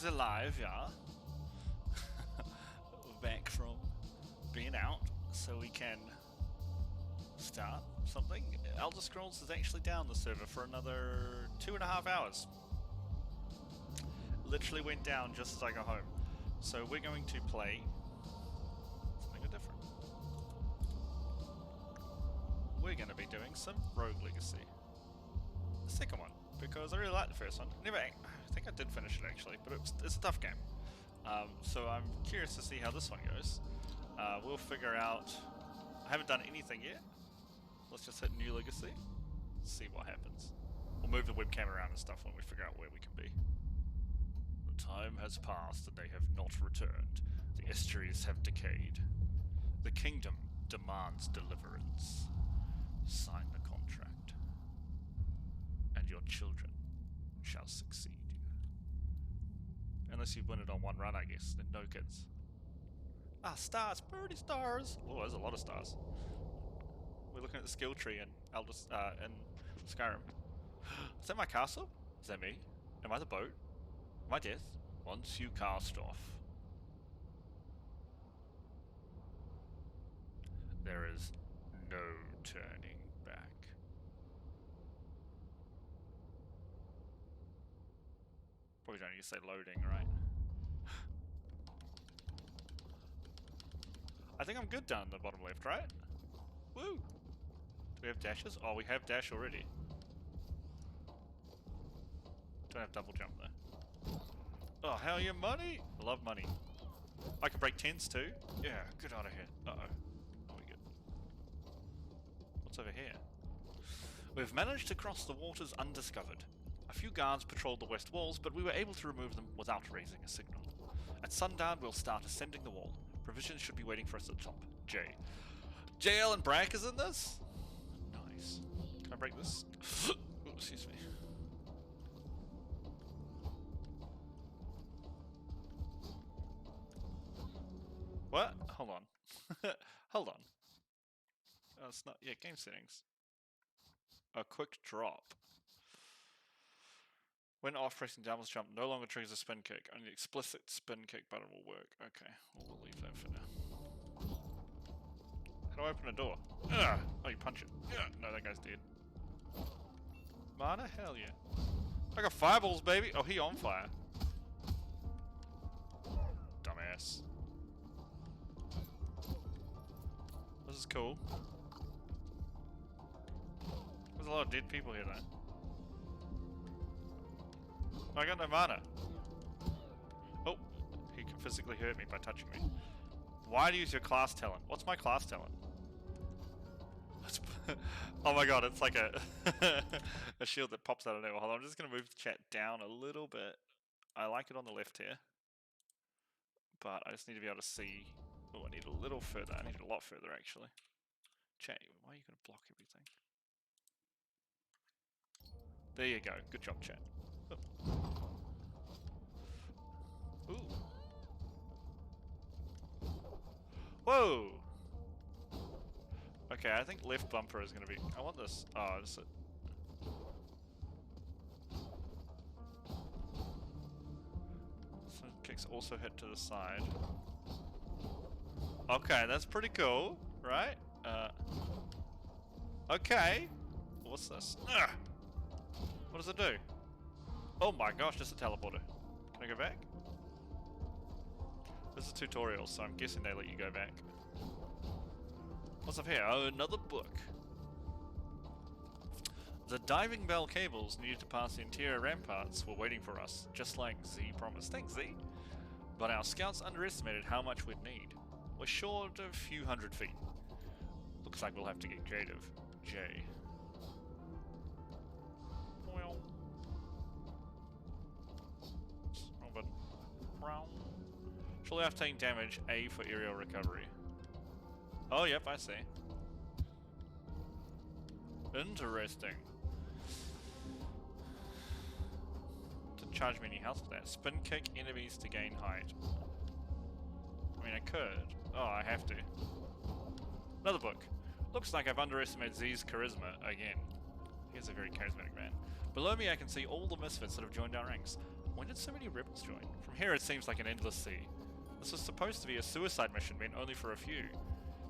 is alive, yeah. Back from being out, so we can start something. Elder Scrolls is actually down the server for another 2.5 hours. Literally went down just as I got home. So we're going to play something different. We're going to be doing some Rogue Legacy. The second one, because I really liked the first one. I think I did finish it actually, but it's a tough game. So I'm curious to see how this one goes. We'll figure out... I haven't done anything yet. Let's just hit New Legacy, see what happens. We'll move the webcam around and stuff when we figure out where we can be. The time has passed and they have not returned. The estuaries have decayed. The kingdom demands deliverance. Sign the contract, and your children shall succeed you. Unless you win it on one run, I guess. Then no kids. Ah, stars! Pretty stars! Oh, there's a lot of stars. We're looking at the skill tree in Skyrim. Is that my castle? Is that me? Am I the boat? Am I death? Once you cast off, there is no turning back. Probably don't need to say loading, right? I think I'm good down the bottom left, right? Woo! Do we have dashes? Oh, we have dash already. Don't have double jump though. Oh, hell yeah, money! I love money. I can break 10s too. Yeah, get out of here. Uh-oh. Oh, we good. What's over here? We've managed to cross the waters undiscovered. A few guards patrolled the west walls, but we were able to remove them without raising a signal. At sundown, we'll start ascending the wall. Provisions should be waiting for us at the top. J. JL and Brack is in this? Nice. Can I break this? Ooh, excuse me. What? Hold on. Hold on. Oh, it's not... Yeah, game settings. A quick drop. When off, pressing downwards jump no longer triggers a spin kick. Only the explicit spin kick button will work. Okay, we'll leave that for now. How do I open a door? Ugh! Oh, you punch it. Ugh! No, that guy's dead. Mana? Hell yeah. I got fireballs, baby! Oh, he on fire. Dumbass. This is cool. There's a lot of dead people here, though. I got no mana. Oh, he can physically hurt me by touching me. Why do you use your class talent? What's my class talent? Oh my god, it's like a a shield that pops out of nowhere. Hold on, I'm just going to move the chat down a little bit. I like it on the left here. But I just need to be able to see... Oh, I need a little further. I need it a lot further, actually. Chat, why are you going to block everything? There you go. Good job, chat. Ooh. Whoa! Okay, I think left bumper is going to be... I want this. Oh, this is... So kicks also hit to the side. Okay, that's pretty cool, right? Okay. What's this? Ugh. What does it do? Oh my gosh, just a teleporter. Can I go back? This is a tutorial, so I'm guessing they let you go back. What's up here? Oh, another book. The diving bell cables needed to pass the interior ramparts were waiting for us, just like Z promised. Thanks, Z. But our scouts underestimated how much we'd need. We're short a few hundred feet. Looks like we'll have to get creative. J. Well. Wrong button. Wrong. Surely after taking damage, A for aerial recovery. Oh, yep, I see. Interesting. To charge me any health for that. Spin kick enemies to gain height. I mean, I could. Oh, I have to. Another book. Looks like I've underestimated Z's charisma again. He's a very charismatic man. Below me I can see all the misfits that have joined our ranks. When did so many rebels join? From here it seems like an endless sea. This was supposed to be a suicide mission meant only for a few.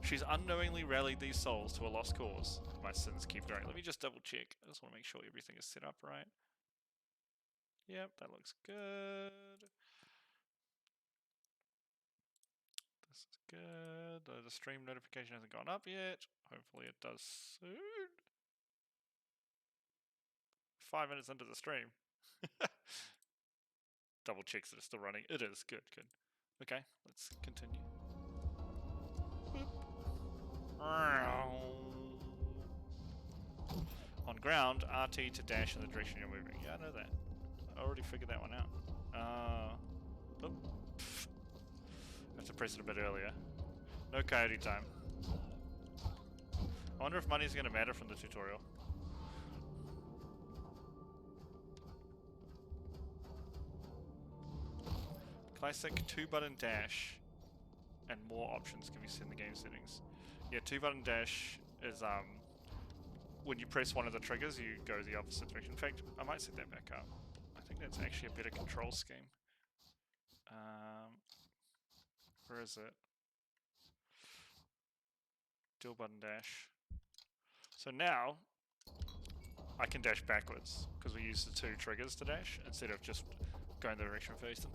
She's unknowingly rallied these souls to a lost cause. My sins keep growing. Let me just double check. I just want to make sure everything is set up right. Yep, that looks good. This is good. The stream notification hasn't gone up yet. Hopefully it does soon. 5 minutes into the stream. Double checks that it's still running. It is. Good, good. Okay, let's continue. On ground, RT to dash in the direction you're moving. Yeah, I know that. I already figured that one out. I have to press it a bit earlier. No coyote time. I wonder if money's going to matter from the tutorial. Classic 2-button dash and more options can be set in the game settings. Yeah, 2-button dash is when you press one of the triggers you go the opposite direction. In fact, I might set that back up. I think that's actually a better control scheme. Where is it? Dual button dash. So now I can dash backwards because we use the 2 triggers to dash instead of just going the direction facing.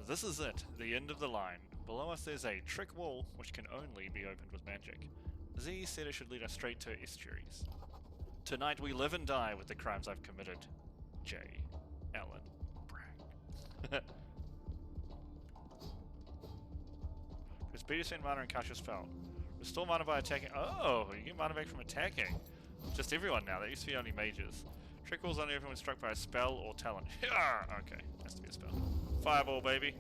This is it, the end of the line. Below us there's a trick wall which can only be opened with magic. Z said it should lead us straight to estuaries. Tonight we live and die with the crimes I've committed. J. Allen Bragg. Press B to send mana and cast your spell. Restore mana by attacking. Oh, you get mana back from attacking. Just everyone now, that used to be only mages. Trick walls only open when struck by a spell or talent. Okay, has to be a spell. Fireball, baby.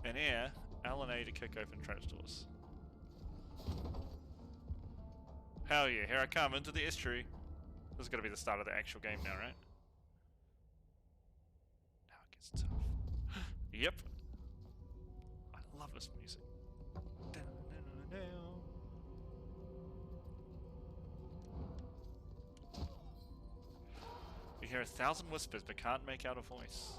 And air, L and A to kick open trapdoors. Hell yeah, here I come into the estuary. This is going to be the start of the actual game now, right? Now it gets tough. Yep. I love this music. You hear 1,000 whispers but can't make out a voice.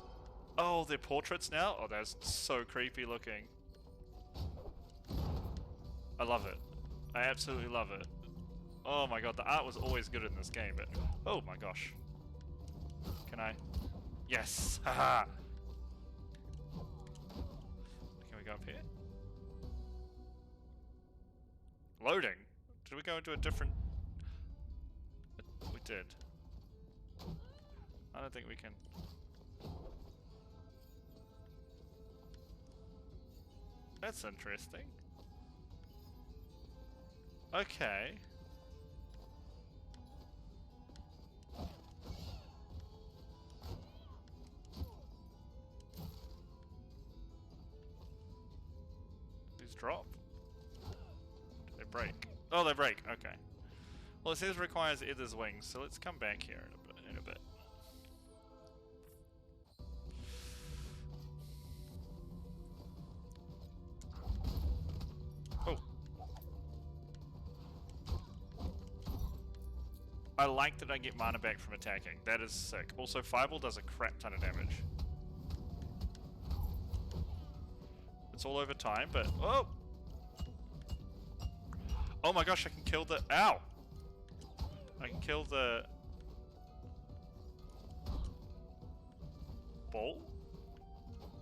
Oh, they're portraits now? Oh, that's so creepy looking. I love it. I absolutely love it. Oh my god, the art was always good in this game, but... Oh my gosh. Can I... Yes! Haha! Can we go up here? Loading? Did we go into a different... We did. I don't think we can... That's interesting. Okay. These drop? Do they break? Oh, they break. Okay. Well, it says requires Ether's wings, so let's come back here in a bit. Oh. I like that I get mana back from attacking. That is sick. Also, Fireball does a crap ton of damage. It's all over time, but... Oh! Oh my gosh, I can kill the... Ow! I can kill the... Ball?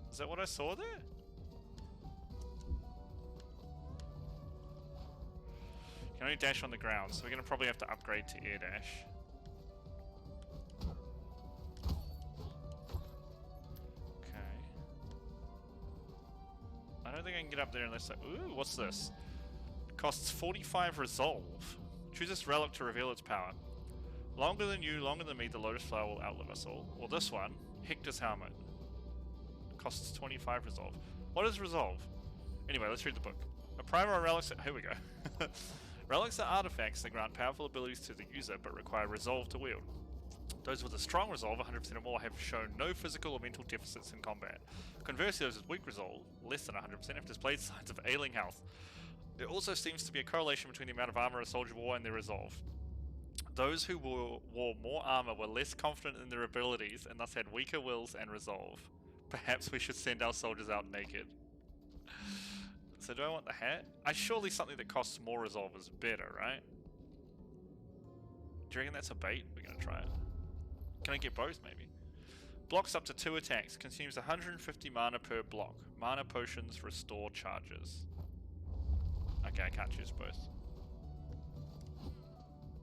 Is that what I saw there? You can only dash on the ground, so we're going to probably have to upgrade to air dash. Okay. I don't think I can get up there unless I... Ooh, what's this? Costs 45 resolve. Choose this relic to reveal its power. Longer than you, longer than me, the Lotus Flower will outlive us all. Or this one, Hector's Helmet. Costs 25 resolve. What is resolve? Anyway, let's read the book. A primer or relics... Here we go. Relics are artifacts that grant powerful abilities to the user, but require resolve to wield. Those with a strong resolve, 100% or more, have shown no physical or mental deficits in combat. Conversely, those with weak resolve, less than 100%, have displayed signs of ailing health. There also seems to be a correlation between the amount of armor a soldier wore and their resolve. Those who wore more armor were less confident in their abilities and thus had weaker wills and resolve. Perhaps we should send our soldiers out naked. So do I want the hat? Surely something that costs more resolve is better, right? Do you reckon that's a bait? We're gonna try it. Can I get both, maybe? Blocks up to 2 attacks. Consumes 150 mana per block. Mana potions restore charges. Okay, I can't choose both.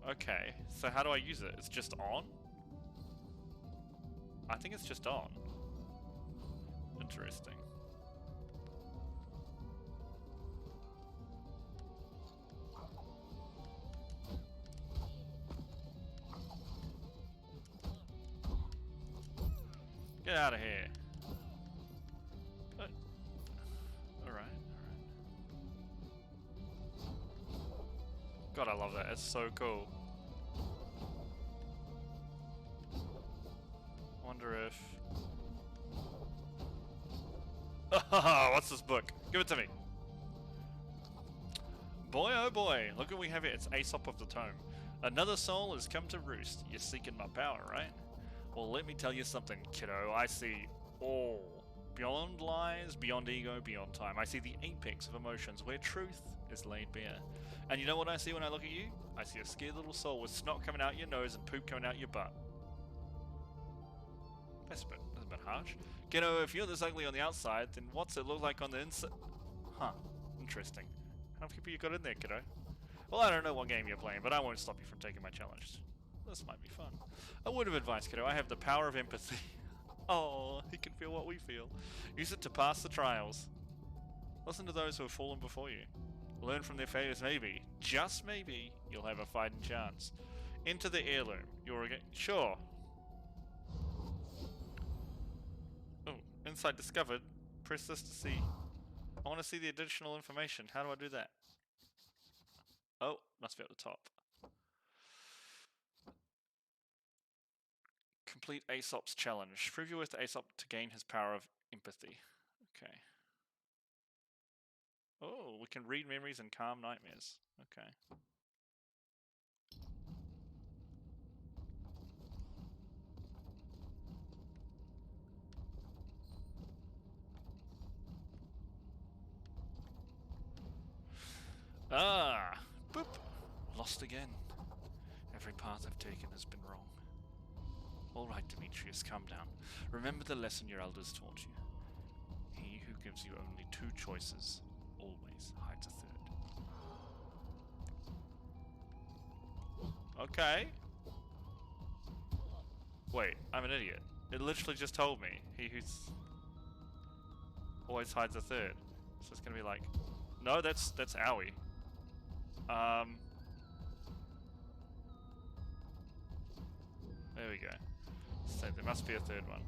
Okay, so how do I use it? It's just on? I think it's just on. Interesting. Get out of here. Alright. God, I love that. It's so cool. I wonder if... What's this book? Give it to me. Boy, oh boy. Look what we have here. It's Aesop of the Tome. Another soul has come to roost. You're seeking my power, right? Well, let me tell you something, kiddo. I see all. Beyond lies, beyond ego, beyond time. I see the apex of emotions where truth is laid bare. And you know what I see when I look at you? I see a scared little soul with snot coming out your nose and poop coming out your butt. That's a bit harsh. Kiddo, if you're this ugly on the outside, then what's it look like on the inside? Huh. Interesting. How many people you got in there, kiddo? Well, I don't know what game you're playing, but I won't stop you from taking my challenge. This might be fun. A word of advice, kiddo. I have the power of empathy. Oh, he can feel what we feel. Use it to pass the trials. Listen to those who have fallen before you. Learn from their failures. Maybe, just maybe, you'll have a fighting chance. Enter the heirloom. You're again. Sure. Oh, insight discovered. Press this to see. I want to see the additional information. How do I do that? Oh, must be at the top. Complete Aesop's challenge. Prove your worth to Aesop to gain his power of empathy. Okay. Oh, we can read memories and calm nightmares. Okay. Ah! Boop! Lost again. Every path I've taken has been wrong. All right, Demetrius, calm down. Remember the lesson your elders taught you. He who gives you only 2 choices always hides a third. Okay. Wait, I'm an idiot. It literally just told me. He who's always hides a third. So it's gonna be like, no, that's Owie. There we go. So there must be a third one.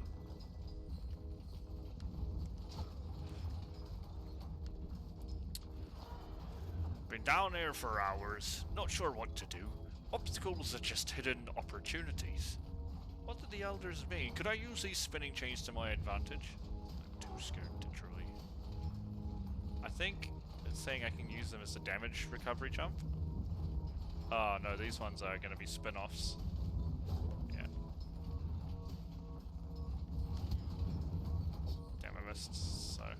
Been down there for hours, not sure what to do. Obstacles are just hidden opportunities. What did the elders mean? Could I use these spinning chains to my advantage? I'm too scared to try. I think it's saying I can use them as a damage recovery jump. Oh no, these ones are going to be spin-offs. So, how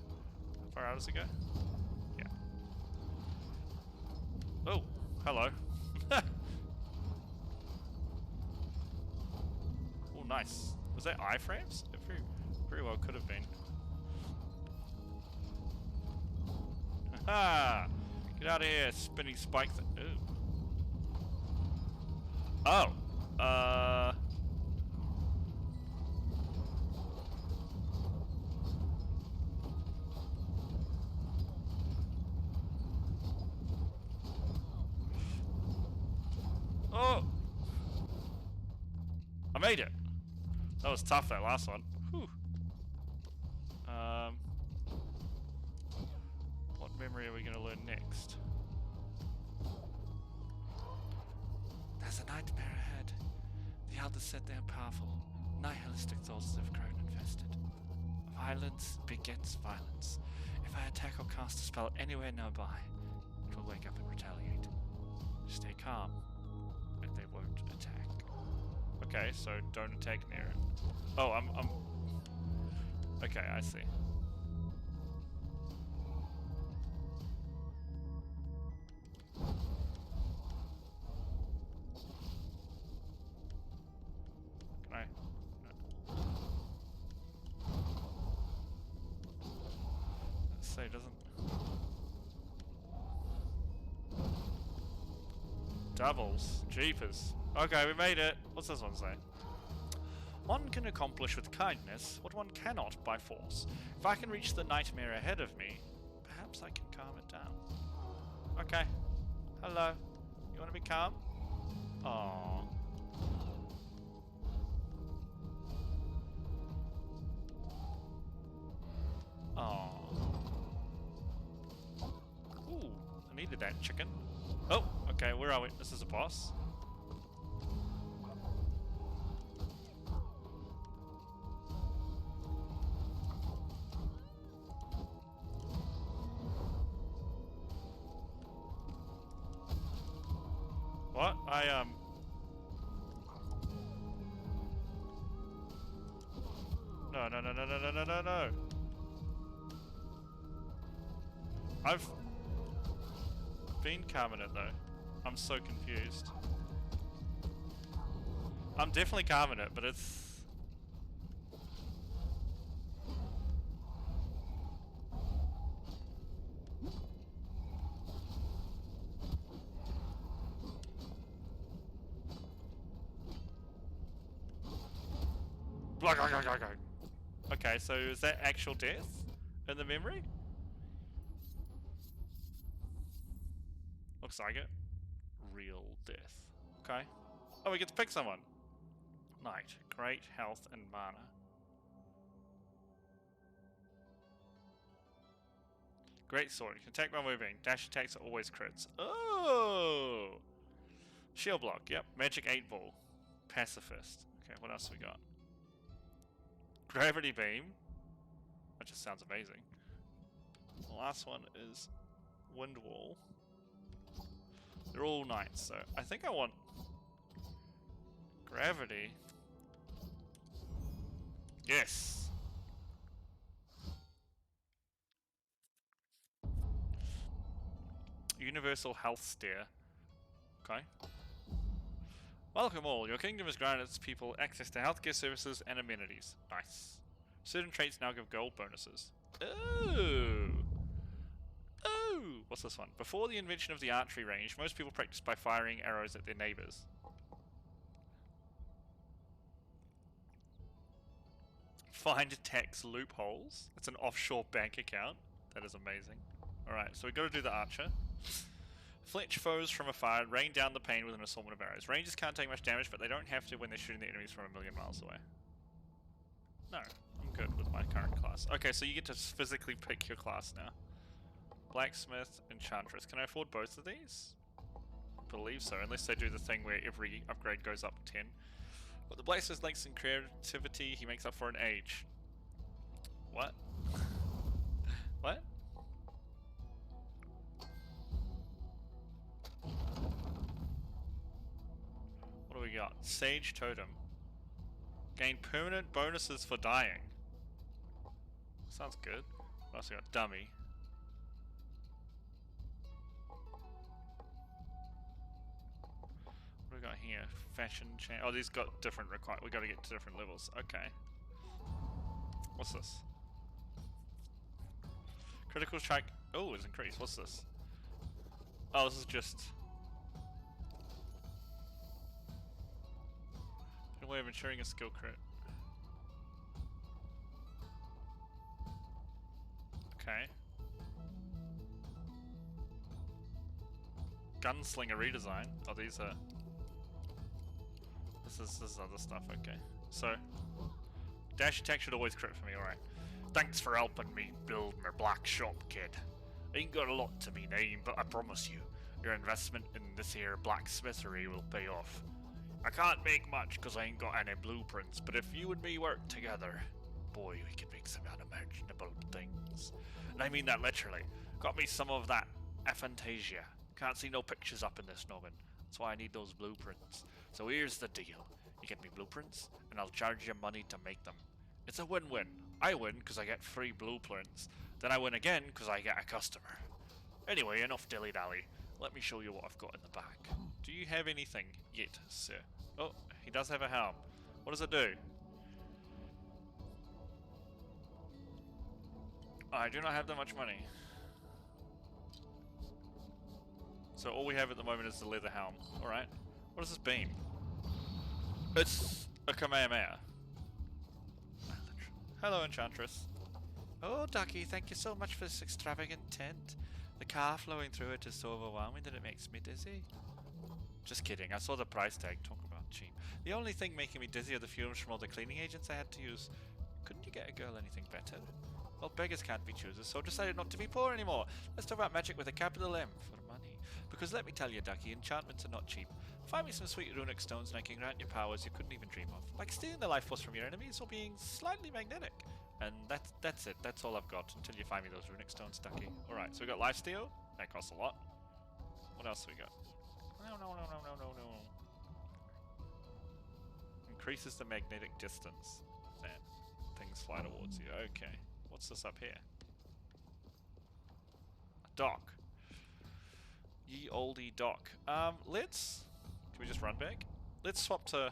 far out does it go? Yeah. Oh, hello. Oh, nice. Was that iframes? It very well could have been. Ha! Get out of here, spinning spike. Oh. Oh! I made it! That was tough, that last one. Whew. What memory are we going to learn next? There's a nightmare ahead. The elders said they are powerful. Nihilistic thoughts have grown infested. Violence begets violence. If I attack or cast a spell anywhere nearby, it will wake up and retaliate. Stay calm, and they Won't attack. Okay, so don't attack near it. Oh, I'm... Okay, I see. Can I... No. Let's say it doesn't... Doubles. Jeepers. Okay, we made it. What's this one say? One can accomplish with kindness what one cannot by force. If I can reach the nightmare ahead of me, perhaps I can calm it down. Okay. Hello. You want to be calm? Aww. Aww. Ooh, I needed that chicken. Oh, okay, where are we? This is a boss. What? No, no, no, no, no, no, no, no, no. I've been calming it though. I'm so confused. I'm definitely calming it, but it's... Okay, so is that actual death in the memory? Looks like it. Real death. Okay. Oh, we get to pick someone. Knight. Great health and mana. Great sword. You can attack while moving. Dash attacks are always crits. Oh! Shield block. Yep. Magic 8 ball. Pacifist. Okay, what else we got? Gravity beam. That just sounds amazing. The last one is wind wall. They're all knights, so I think I want gravity. Yes. Universal health stare. Okay. Welcome all. Your kingdom has granted its people access to healthcare services and amenities. Nice. Certain traits now give gold bonuses. Ooh. Ooh. What's this one? Before the invention of the archery range, most people practiced by firing arrows at their neighbors. Find tax loopholes. It's an offshore bank account. That is amazing. Alright, so we gotta do the archer. Fletch foes from afar, rain down the pain with an assortment of arrows. Rangers can't take much damage, but they don't have to when they're shooting the enemies from a million miles away. No, I'm good with my current class. Okay, so you get to physically pick your class now. Blacksmith, Enchantress. Can I afford both of these? I believe so, unless they do the thing where every upgrade goes up 10. But the Blacksmith lacks in creativity, he makes up for an age. What? What? What do we got? Sage Totem. Gain permanent bonuses for dying. Sounds good. What else we got? Dummy. What do we got here? Fashion change. Oh, these got different we gotta get to different levels. Okay. What's this? Critical strike. Oh, it's increased. What's this? Oh, this is just a way of ensuring a skill crit. Okay. Gunslinger redesign. Oh, these are... This is other stuff, okay. So, dash attack should always crit for me, alright. Thanks for helping me build my black shop, kid. Ain't got a lot to me name, but I promise you, your investment in this here blacksmithery will pay off. I can't make much because I ain't got any blueprints, but if you and me work together, boy, we can make some unimaginable things. And I mean that literally. Got me some of that aphantasia. Can't see no pictures up in this noggin. That's why I need those blueprints. So here's the deal. You get me blueprints, and I'll charge you money to make them. It's a win-win. I win because I get free blueprints. Then I win again because I get a customer. Anyway, enough dilly-dally. Let me show you what I've got in the back. Do you have anything yet, sir? Oh, he does have a helm. What does it do? I do not have that much money. So all we have at the moment is the leather helm. Alright. What is this beam? It's a Kamehameha. Hello, Enchantress. Oh, Ducky, thank you so much for this extravagant tent. The car flowing through it is so overwhelming that it makes me dizzy. Just kidding, I saw the price tag. Talk about cheap. The only thing making me dizzy are the fumes from all the cleaning agents I had to use. Couldn't you get a girl anything better? Well, beggars can't be choosers, so I decided not to be poor anymore. Let's talk about magic with a capital M for money. Because let me tell you, Ducky, enchantments are not cheap. Find me some sweet runic stones and I can grant you powers you couldn't even dream of. Like stealing the life force from your enemies or being slightly magnetic. And that's it. That's all I've got until you find me those runic stones, Ducky. Alright, so we got lifesteal. That costs a lot. What else have we got? No. Increases the magnetic distance. That things fly towards you. Okay. What's this up here? A dock. Ye olde dock. Let's... Can we just run back? Let's swap to...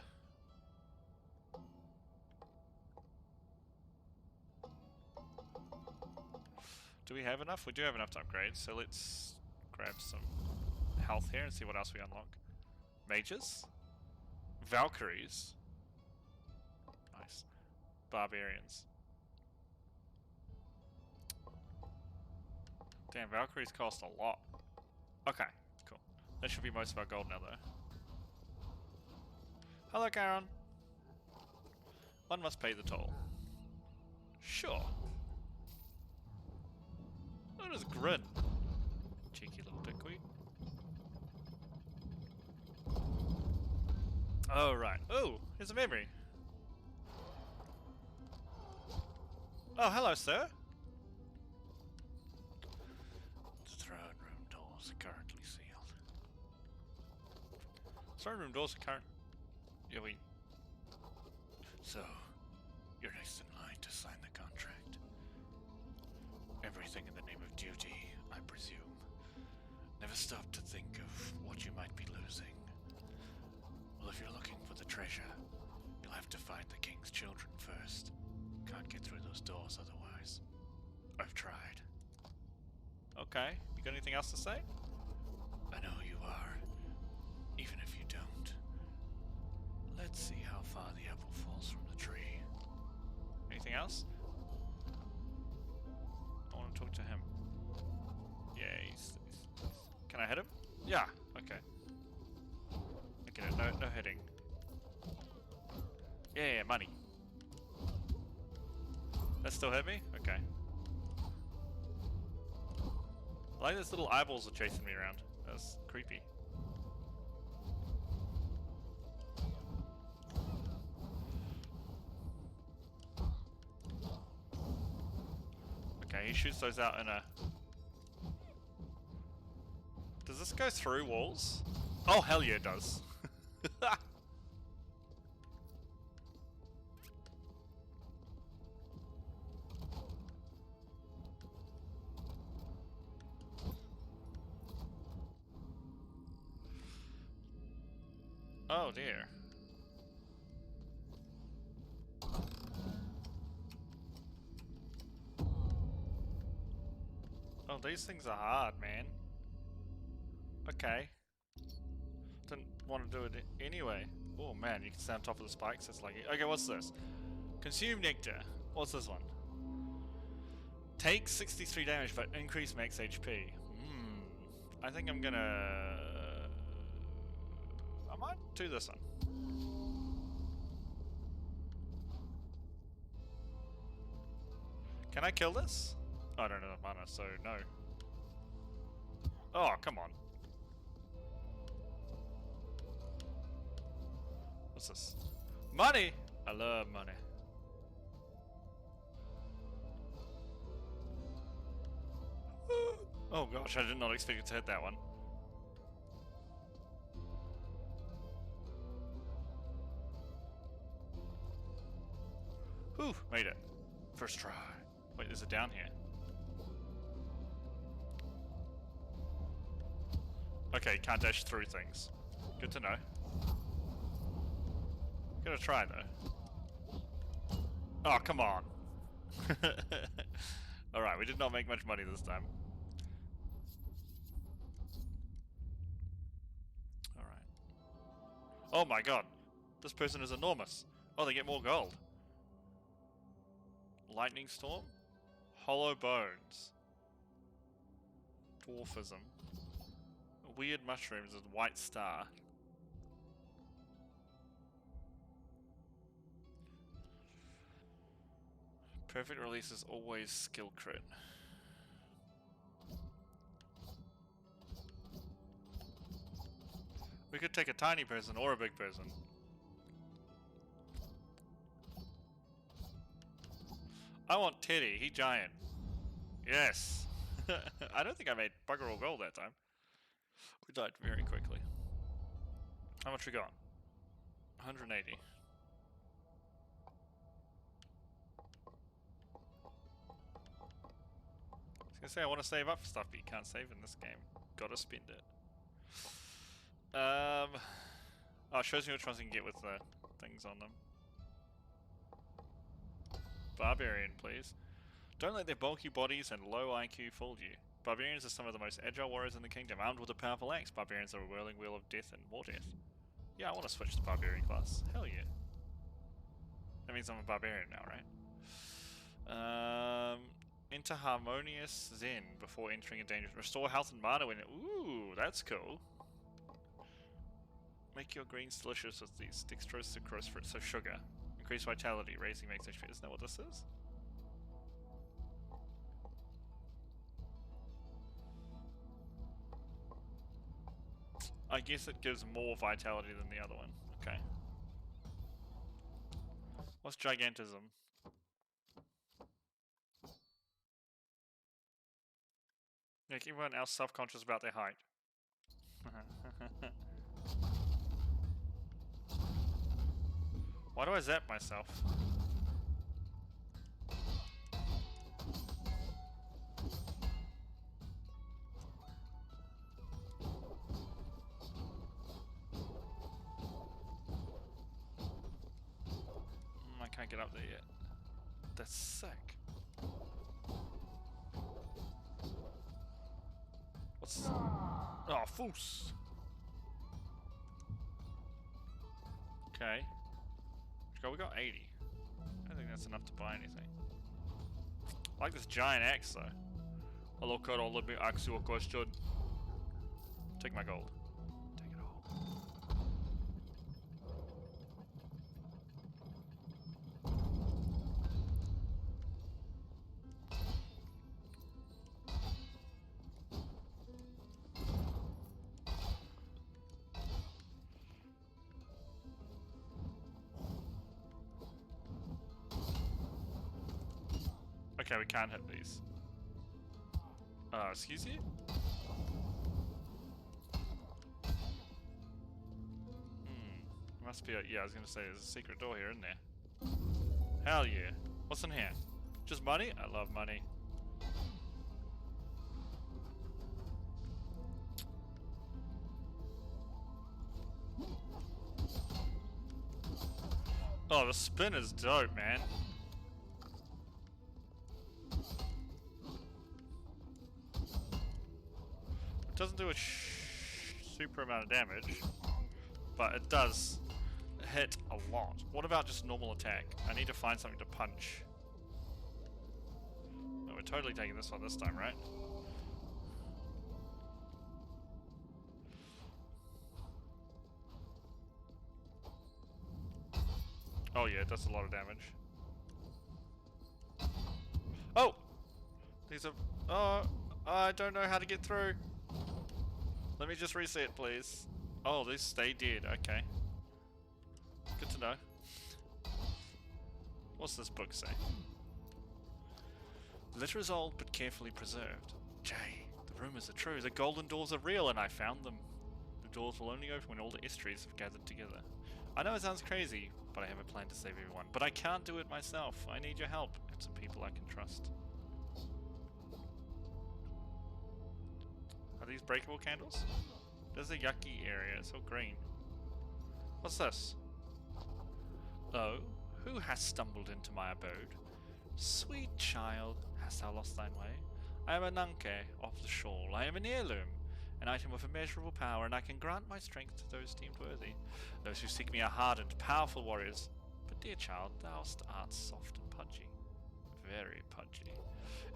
Do we have enough? We do have enough to upgrade, so let's grab some health here and see what else we unlock. Mages? Valkyries? Nice. Barbarians. Damn, Valkyries cost a lot. Okay, cool. That should be most of our gold now, though. Hello, Karen. One must pay the toll. Sure. What is grin? Cheeky little dickweed. Oh, right. Oh, here's a memory. Oh, hello, sir. The throne room doors are currently sealed. Throne room doors are current... Yeah, we... So, you're next in line to sign the contract. Everything in the name of duty, I presume. Never stop to think of what you might be losing. Well, if you're looking for the treasure, you'll have to find the king's children first. Can't get through those doors otherwise. I've tried. Okay, you got anything else to say? I know you are, even if you don't. Let's see how far the apple falls from the tree. Anything else? I want to talk to him. Yeah, he's... Can I hit him? Yeah, okay. Okay, no hitting. Yeah, money. That still hit me? Okay. I like those little eyeballs are chasing me around. That's creepy. Okay, he shoots those out in a... Does this go through walls? Oh, hell yeah, it does. Oh dear. Oh, these things are hard, man. Okay. Didn't want to do it anyway. Oh man, you can stand on top of the spikes, that's like... Okay, what's this? Consume nectar. What's this one? Take 63 damage but increase max HP. I think I'm gonna... I might do this one. Can I kill this? Oh, I don't have enough mana, so no. Oh, come on. What's this? Money! I love money. Oh gosh, I did not expect it to hit that one. Whew, made it. First try. Wait, is it down here? Okay, can't dash through things. Good to know. Gonna try though. Oh, come on. Alright, we did not make much money this time. Alright. Oh my god. This person is enormous. Oh, they get more gold. Lightning Storm? Hollow Bones. Dwarfism. Weird Mushrooms with White Star. Perfect Release is always skill crit. We could take a tiny person or a big person. I want Teddy, he giant. Yes! I don't think I made bugger all gold that time. We died very quickly. How much we got? 180. I was gonna say I want to save up for stuff, but you can't save in this game. Gotta spend it. Oh, it shows me which ones you can get with the things on them. Barbarian, please. Don't let their bulky bodies and low IQ fool you. Barbarians are some of the most agile warriors in the kingdom. Armed with a powerful axe, barbarians are a whirling wheel of death and more death. Yeah, I want to switch to barbarian class. Hell yeah. That means I'm a barbarian now, right? Enter Harmonious Zen before entering a dangerous... Restore health and mana when... Ooh, that's cool. Make your greens delicious with these. Dextrose, sucrose, fruit, so sugar. Increase vitality, raising makes HP. Isn't that what this is? I guess it gives more vitality than the other one. Okay. What's Gigantism? Make everyone else self-conscious about their height. Why do I zap myself? I can't get up there yet. That's sick. What's... Oh, foos! Okay. We got 80. I don't think that's enough to buy anything. I like this giant axe though. Hello, Colonel, let me ask you a question. Take my gold. Take it all. Okay, we can't hit these. Excuse you? Must be a... Yeah, I was gonna say, there's a secret door here, isn't there? Hell yeah. What's in here? Just money? I love money. Oh, the spin is dope, man. It doesn't do a super amount of damage, but it does hit a lot. What about just normal attack? I need to find something to punch. Oh, we're totally taking this one this time, right? Oh yeah, it does a lot of damage. Oh! These are... Oh, I don't know how to get through. Let me just reset, please. Oh, these stay dead. Okay. Good to know. What's this book say? The letter is old but carefully preserved. Jay, the rumors are true. The golden doors are real and I found them. The doors will only open when all the estuaries have gathered together. I know it sounds crazy, But I have a plan to save everyone. But I can't do it myself. I need your help and some people I can trust. Are these breakable candles? There's a yucky area. It's all green. What's this? Oh, who has stumbled into my abode? Sweet child, hast thou lost thine way? I am a nunke of the shawl. I am an heirloom, an item of immeasurable power, and I can grant my strength to those deemed worthy. Those who seek me are hardened, powerful warriors. But dear child, thou art soft and pudgy. Very pudgy.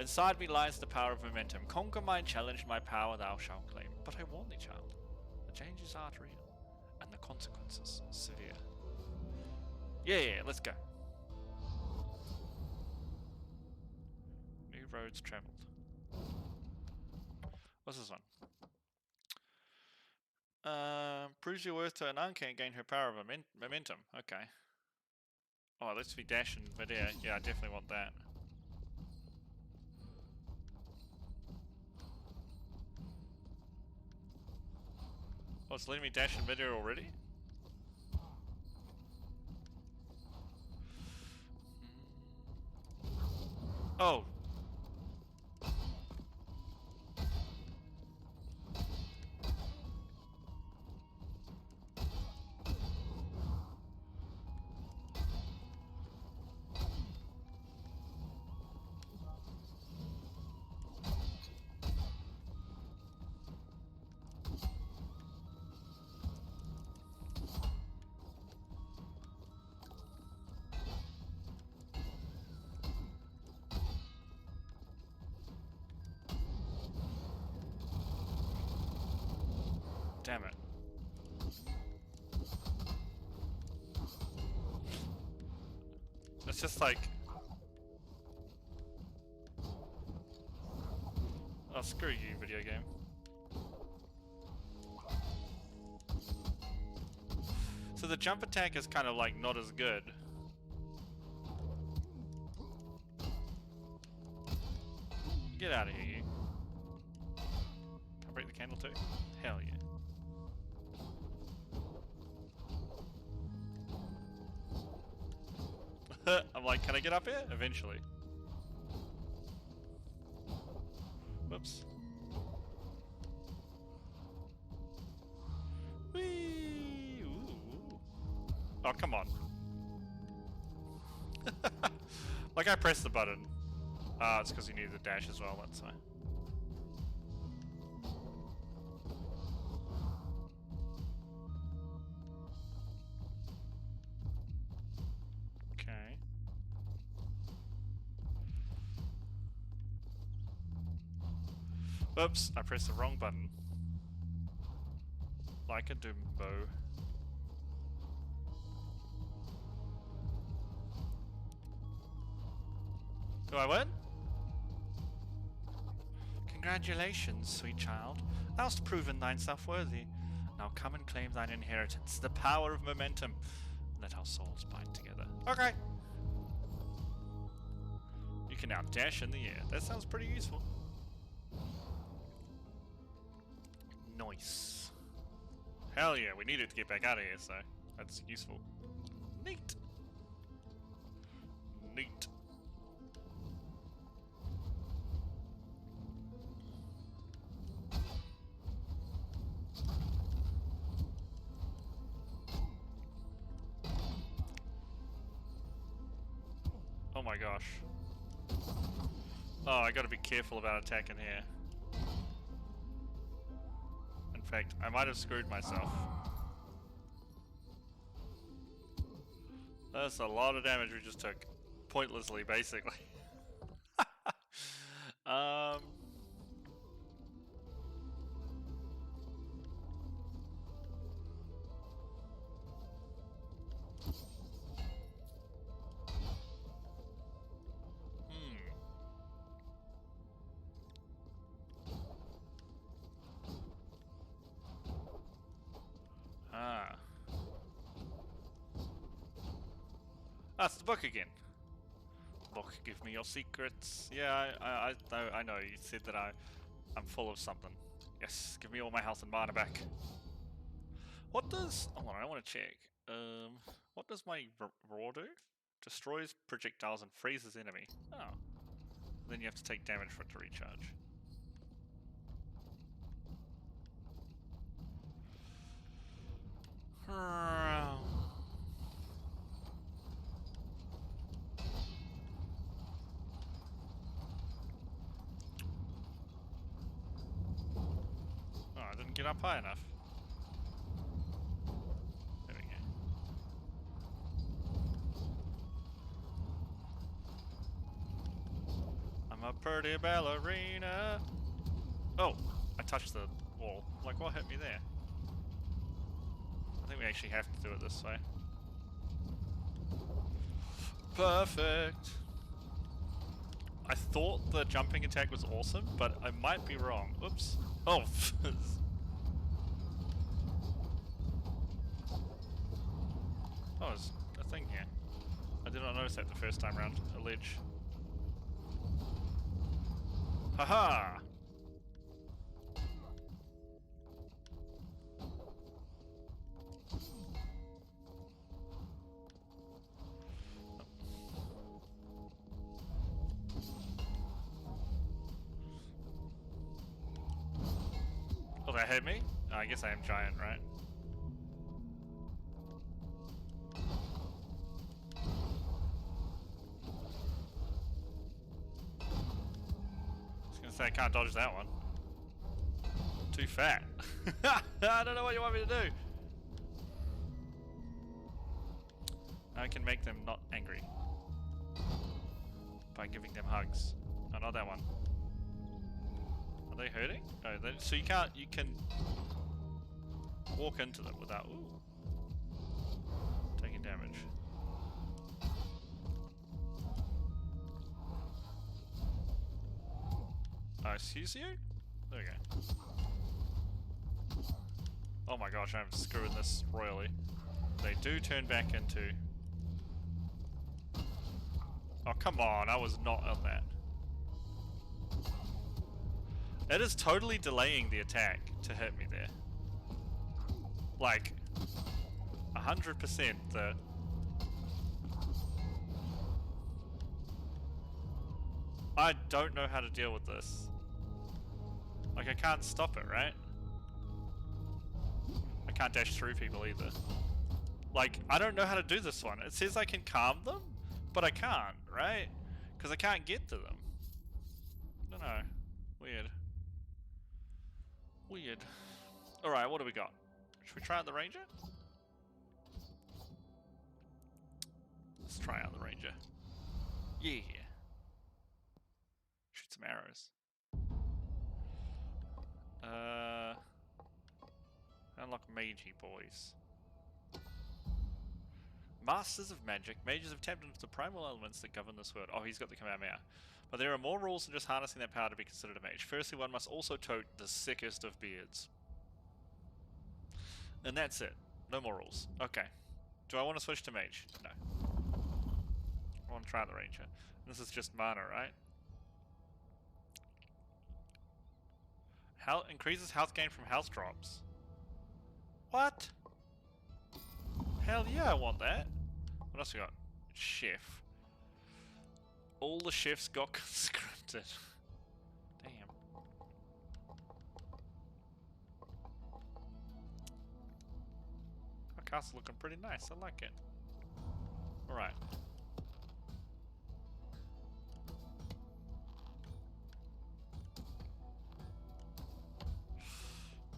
Inside me lies the power of momentum. Conquer my challenge, my power thou shalt claim. But I warn thee, child, the changes are real, and the consequences severe. Yeah, let's go. New roads travelled. What's this one? Proves your worth to an Anke and gain her power of momentum. Okay. Oh, let's be dashing midair. Yeah, I definitely want that. Oh, it's letting me dash in midair already? Oh. Damn it. It's just like... Oh, screw you, video game. So the jump attack is kind of like not as good. Get out of here, you. Can I break the candle too? Hell yeah. I'm like, can I get up here? Eventually. Whoops. Whee! Ooh. Oh, come on. Like I pressed the button. It's because you need the dash as well, that's why. Okay. Oops, I pressed the wrong button. Like a Dumbo. Do I win? Congratulations, sweet child. Thou hast proven thyself worthy. Now come and claim thine inheritance, the power of momentum. Let our souls bind together. Okay. You can now dash in the air. That sounds pretty useful. Nice. Hell yeah, we needed to get back out of here, so that's useful. Neat. Neat. Oh my gosh. Oh, I gotta be careful about attacking here. In fact, I might have screwed myself. That's a lot of damage we just took. Pointlessly, basically. That's the book again. Book, give me your secrets. Yeah, I know. You said that I'm full of something. Yes, give me all my health and mana back. What does... Hold on, I want to check. What does my roar do? Destroys projectiles and freezes enemy. Oh. Then you have to take damage for it to recharge. Oh, I didn't get up high enough. There we go. I'm a pretty ballerina. Oh, I touched the wall. Like, what hit me there? I think we actually have to do it this way. Perfect. I thought the jumping attack was awesome, but I might be wrong. Oops. Oh, oh, there's a thing here. I did not notice that the first time round. A ledge. Haha! Oh, that hit me? Oh, I guess I am giant, right? I was gonna say I can't dodge that one. Too fat. I don't know what you want me to do. I can make them not angry by giving them hugs. Oh, not that one. Are they hurting? No, so you can't. You can walk into them without taking damage. Excuse you? There we go. Oh my gosh, I'm screwing this royally. They do turn back into... Oh, come on, I was not on that. It is totally delaying the attack to hit me there. Like, 100% the... I don't know how to deal with this. Like, I can't stop it, right? I can't dash through people either. Like, I don't know how to do this one. It says I can calm them, but I can't, right? Because I can't get to them. I don't know. Weird. Weird. Alright, what do we got? Should we try out the ranger? Let's try out the ranger. Yeah. Shoot some arrows. Unlock Magey boys. Masters of Magic. Mages have tapped into the primal elements that govern this world. Oh, he's got the Kamehameha. But there are more rules than just harnessing that power to be considered a mage. Firstly, one must also tote the sickest of beards. And that's it. No more rules. Okay. Do I want to switch to mage? No. I want to try the ranger. This is just mana, right? Increases health gain from health drops. What? Hell yeah, I want that. What else we got? Chef. All the chefs got conscripted. Damn. Our castle looking pretty nice. I like it. Alright.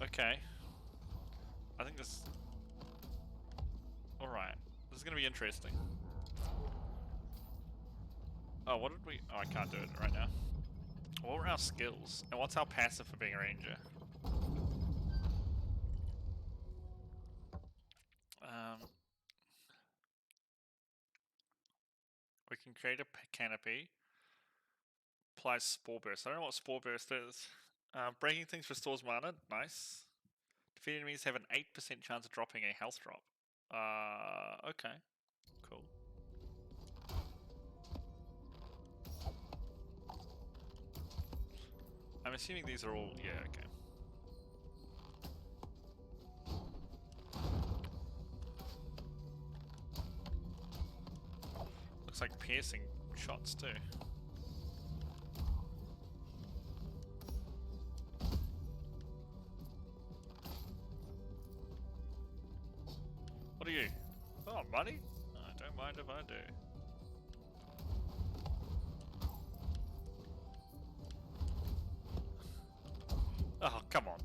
Okay. I think this... Alright. This is going to be interesting. Oh, what did we... Oh, I can't do it right now. What were our skills? And what's our passive for being a ranger? We can create a canopy. Applies Spore Burst. I don't know what Spore Burst is. Breaking things restores mana. Nice. Defeated enemies have an 8% chance of dropping a health drop. Okay. Cool. I'm assuming these are all... Yeah, okay. looks like piercing shots too. What are you? Oh, money? I don't mind if I do. Oh, come on.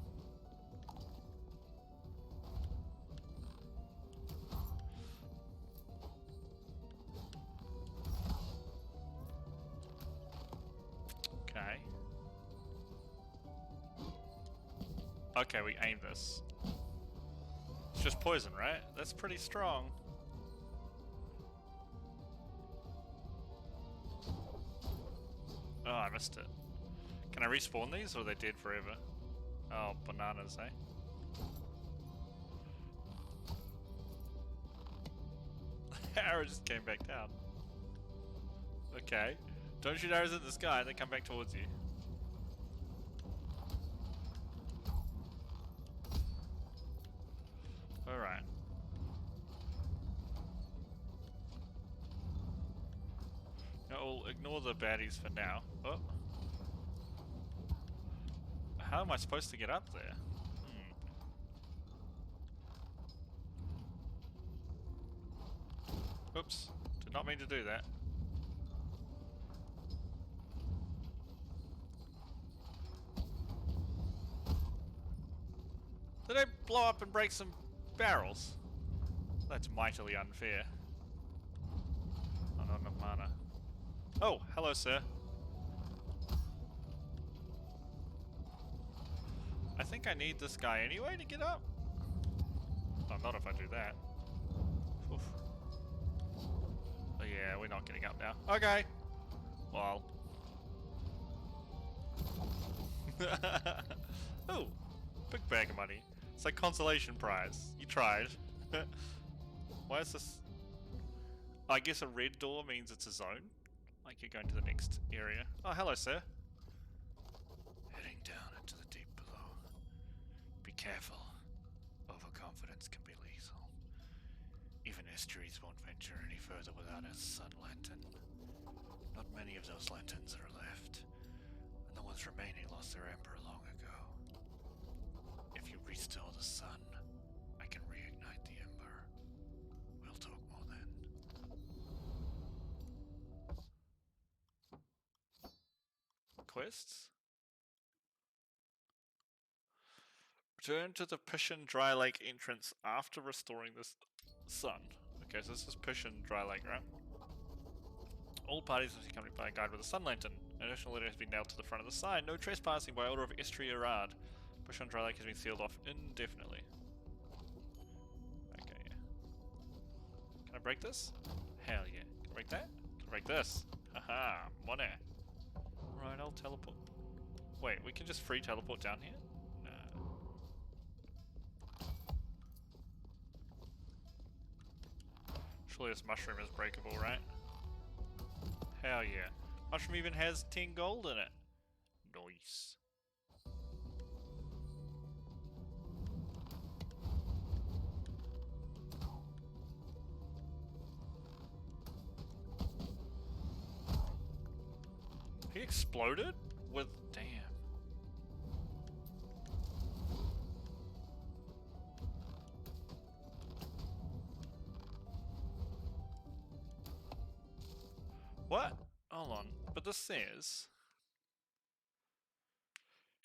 Okay. Okay, we aim this. It's just poison, right? That's pretty strong. Oh, I missed it. Can I respawn these, or are they dead forever? Oh, bananas, eh? Arrow just came back down. Okay. Don't shoot arrows at the sky, they come back towards you. Alright. Now we'll ignore the baddies for now. Oh. How am I supposed to get up there? Oops. Did not mean to do that. Did I blow up and break some barrels? That's mightily unfair. Oh, not enough mana. Oh, hello, sir. I think I need this guy anyway to get up. Oh, not if I do that. Oof. Oh yeah, we're not getting up now. Okay. Well. Oh, big bag of money. It's like consolation prize. You tried. Why is this? I guess a red door means it's a zone. Like you're going to the next area. Oh, hello, sir. Heading down into the deep below. Be careful. Overconfidence can be lethal. Even estuaries won't venture any further without a sun lantern. Not many of those lanterns are left, and the ones remaining lost their emperor long ago. If you restore the sun, I can reignite the ember. We'll talk more then. Quests? Return to the Pishin Dry Lake entrance after restoring the sun. Okay, so this is Pishin Dry Lake, right? All parties must be accompanied by a guide with a sun lantern. An additional letter has been nailed to the front of the sign. No trespassing by order of Estri Arad. Pishin Dry Lake has been sealed off indefinitely. Okay, yeah. Can I break this? Hell yeah. Can I break that? Can I break this? Haha, money. Right, I'll teleport. Wait, we can just free teleport down here? Surely this mushroom is breakable, right? Hell yeah. Mushroom even has 10 gold in it. Nice. He exploded? With... damn. What? Hold on. But this says...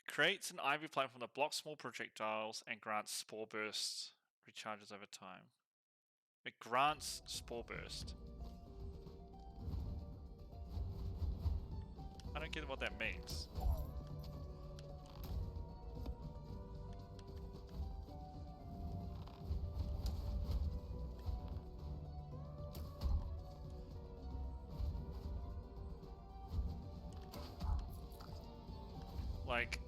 creates an ivy platform that blocks small projectiles and grants Spore Burst. Recharges over time. It grants Spore Burst. I don't get what that means. Like...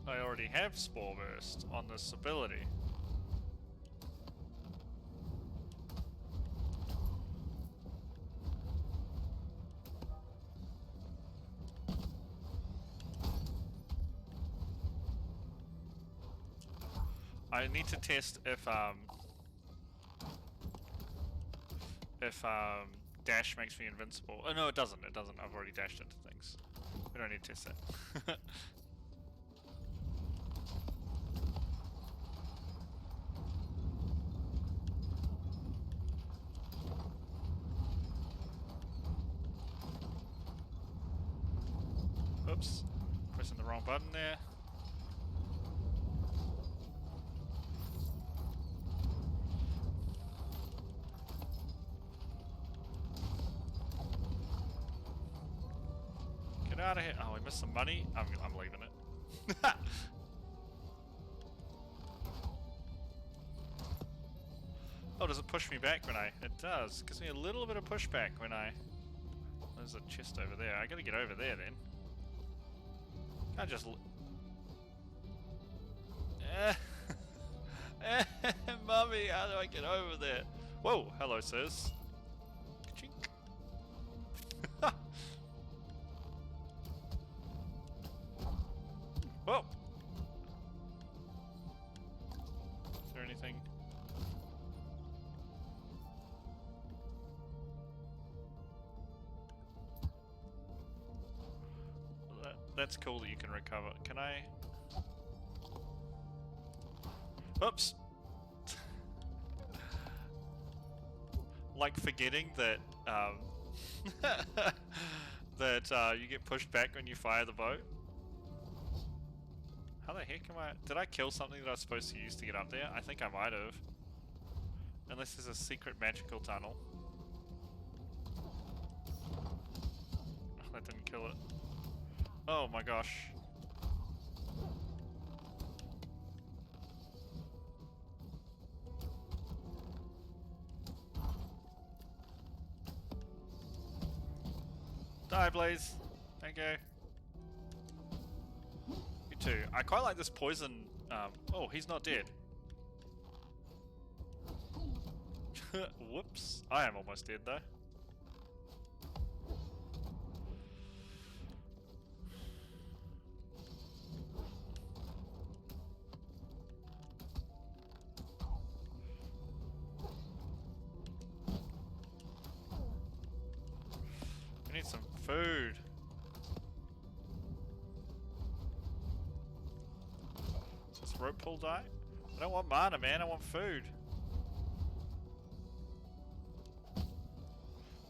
I already have Spore Burst on this ability. I need to test if dash makes me invincible. Oh no, it doesn't. It doesn't. I've already dashed into things. We don't need to test that. Oops. Pressing the wrong button there. Get out of here. Oh, we missed some money. I'm leaving it. Oh, does it push me back when I... It does. Gives me a little bit of pushback when I... There's a chest over there. I gotta get over there then. Can't just... Mummy, how do I get over there? Whoa, hello sis. Ka-chink. Whoa! Is there anything? That's cool that you can recover. Can I? Oops! Like forgetting that that you get pushed back when you fire the boat. How the heck am I? Did I kill something that I was supposed to use to get up there? I think I might have. Unless there's a secret magical tunnel. Oh, that didn't kill it. Oh my gosh. Die, Blaze. Thank you. You too. I quite like this poison. Oh, he's not dead. Whoops. I am almost dead though. We need some food. Does this rope pull die? I don't want mana, man. I want food.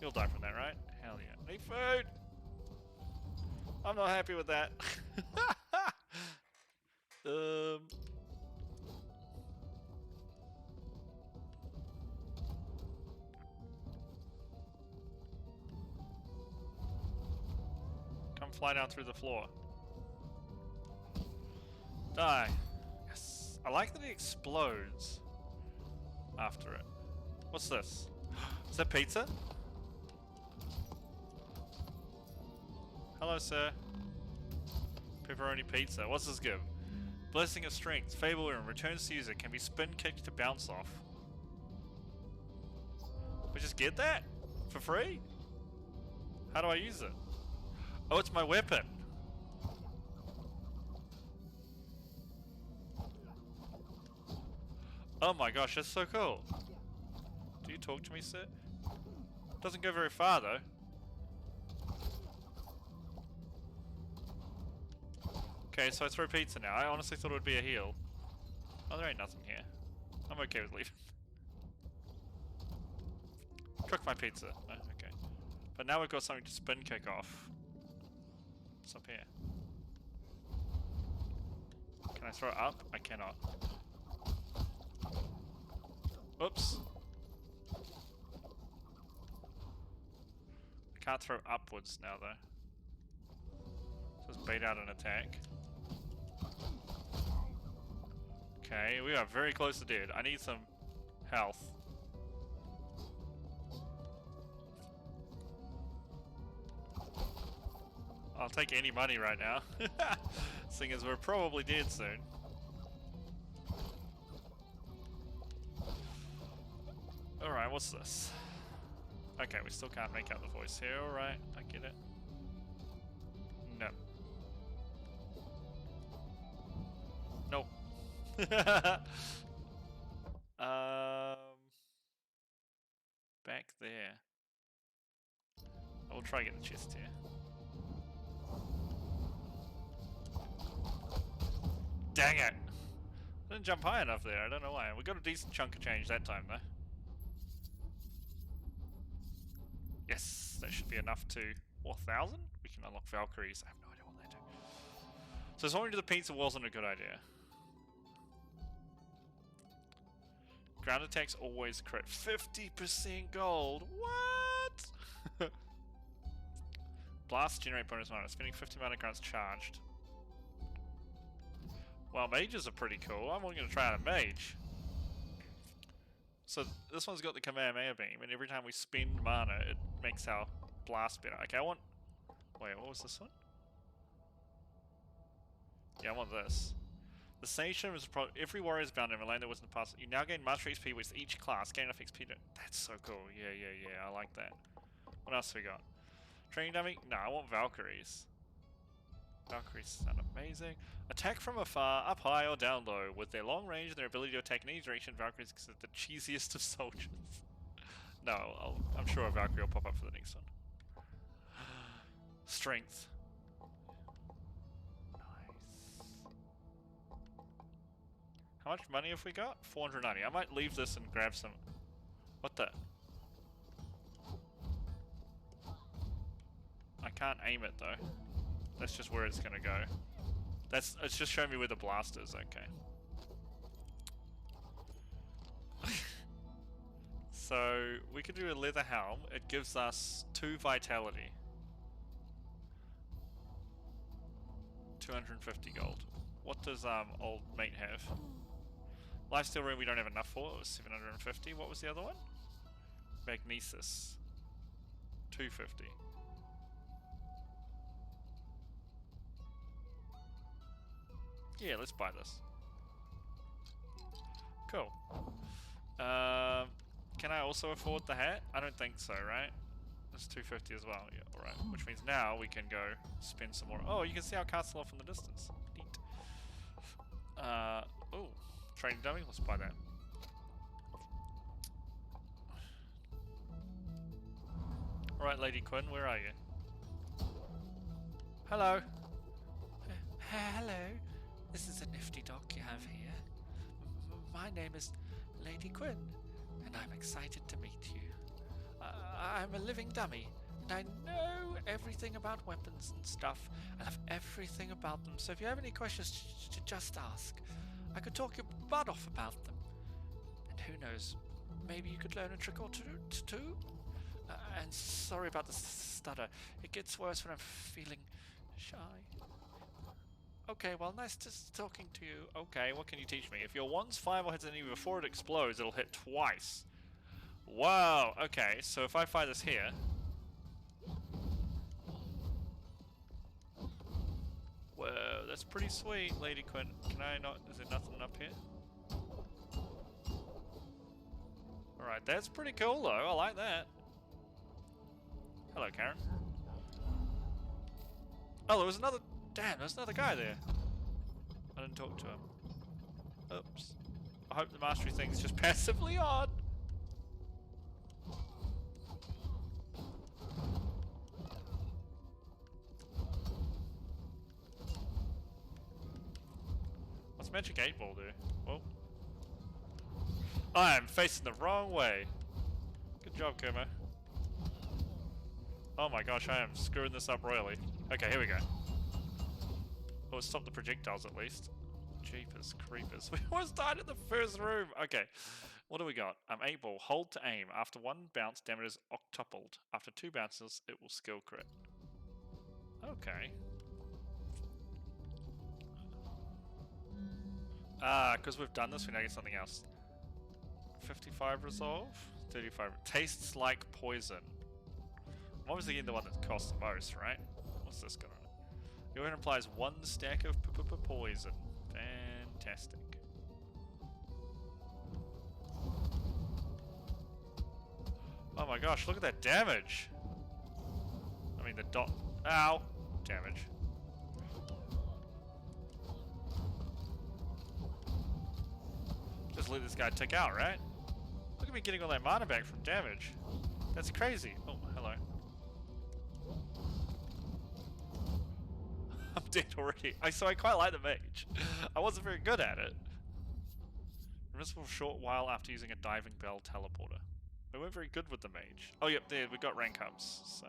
You'll die from that, right? Hell yeah. Need food! I'm not happy with that. Come fly down through the floor. Die. Yes. I like that it explodes after it. What's this? Is that pizza? Hello, sir. Pepperoni pizza. What's this give? Blessing of Strength. Fable Room. Returns to user. Can be spin kicked to bounce off. We just get that? For free? How do I use it? Oh, it's my weapon. Oh my gosh, that's so cool. Do you talk to me, sir? Doesn't go very far, though. Okay, so I throw pizza now. I honestly thought it would be a heal. Oh, there ain't nothing here. I'm okay with leaving. Cook my pizza. Oh, okay. But now we've got something to spin kick off. What's up here? Can I throw it up? I cannot. Oops. I can't throw upwards now, though. Just bait out an attack. Okay, we are very close to dead. I need some health. I'll take any money right now. Seeing as we're probably dead soon. Alright, what's this? Okay, we still can't make out the voice here. Alright, I get it. No. Nope. Back there. I will try to get the chest here. Dang it! I didn't jump high enough there, I don't know why. We got a decent chunk of change that time though. Yes, that should be enough to 4,000? We can unlock Valkyries. I have no idea what they do. So swallowing to the pizza wasn't a good idea. Ground attacks always crit. 50% gold! What? Blast generate bonus mana. Spending 50 mana grants charged. Well, mages are pretty cool. I'm only going to try out a mage. So this one's got the Kamehameha beam, and every time we spend mana, it makes our blast better. Okay, I want... Wait, what was this one? Yeah, I want this. The Station is every warrior is bound in a lane that was in the past. You now gain Master XP with each class. Gain enough XP to... That's so cool. Yeah. I like that. What else we got? Training dummy? No, I want Valkyries. Valkyries sound amazing. Attack from afar, up high or down low. With their long range and their ability to attack in any direction, Valkyries are considered the cheesiest of soldiers. No, I'm sure a Valkyrie will pop up for the next one. Strength. How much money have we got? 490. I might leave this and grab some... What the... I can't aim it though. That's just where it's gonna go. It's just showing me where the blast is, okay. So, we could do a leather helm. It gives us 2 vitality. 250 gold. What does old mate have? Lifesteal room we don't have enough for, it was 750. What was the other one? Magnesis. 250. Yeah, let's buy this. Cool. Can I also afford the hat? I don't think so, right? That's 250 as well. Yeah, alright. Which means now we can go spend some more. Oh, you can see our castle off in the distance. Neat. Oh, training dummy. Let's buy that. Alright, Lady Quinn, where are you? Hello. Hello. This is a nifty dock you have here. My name is Lady Quinn, and I'm excited to meet you. I'm a living dummy, and I know everything about weapons and stuff. I love everything about them, so if you have any questions, just ask. I could talk your butt off about them. And who knows, maybe you could learn a trick or two too? And sorry about the stutter. It gets worse when I'm feeling shy. Okay, well, nice talking to you. Okay, what can you teach me? If your wand's fireball hits an enemy before it explodes, it'll hit twice. Wow, okay, so if I fire this here... Whoa, that's pretty sweet, Lady Quinn. Can I not... Is there nothing up here? Alright, that's pretty cool, though. I like that. Hello, Karen. Oh, there was another... Damn, there's another guy there. I didn't talk to him. Oops. I hope the mastery thing's just passively on. What's Magic 8 Ball do? Well, I am facing the wrong way. Good job, Kuma. Oh my gosh, I am screwing this up royally. Okay, here we go. Oh, stop the projectiles at least. Jeepers creepers. We almost died in the first room. Okay, what do we got? 8 Ball. Hold to aim. After 1 bounce, damage is octupled. After 2 bounces, it will skill crit. Okay. Because we've done this, we now get something else. 55 resolve? 35. Tastes like poison. I'm obviously getting the one that costs the most, right? What's this gonna... Your weapon applies 1 stack of poison. Fantastic. Oh my gosh, look at that damage! I mean the dot... Ow! Damage. let this guy tick out, right? Look at me getting all that mana back from damage. That's crazy. Oh, hello. I'm dead already. So I quite like the mage. I wasn't very good at it. Invincible for a short while after using a diving bell teleporter. We weren't very good with the mage. Oh yep, there, we got rank ups, so.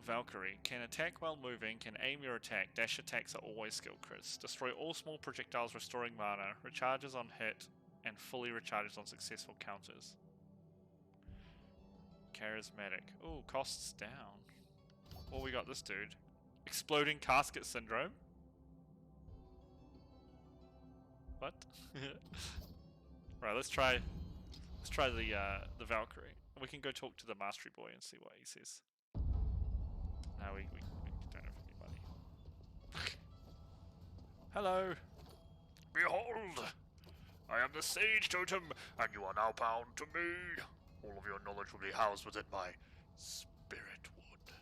Valkyrie. Can attack while moving, can aim your attack. Dash attacks are always skill crits. Destroy all small projectiles restoring mana. Recharges on hit, and fully recharges on successful counters. Charismatic. Ooh, costs down. Well, we got this dude. Exploding casket syndrome? What? Right, let's try the Valkyrie. We can go talk to the mastery boy and see what he says. No, we don't have any money. Hello. Behold! I am the Sage Totem, and you are now bound to me. All of your knowledge will be housed within my Spirit Wood.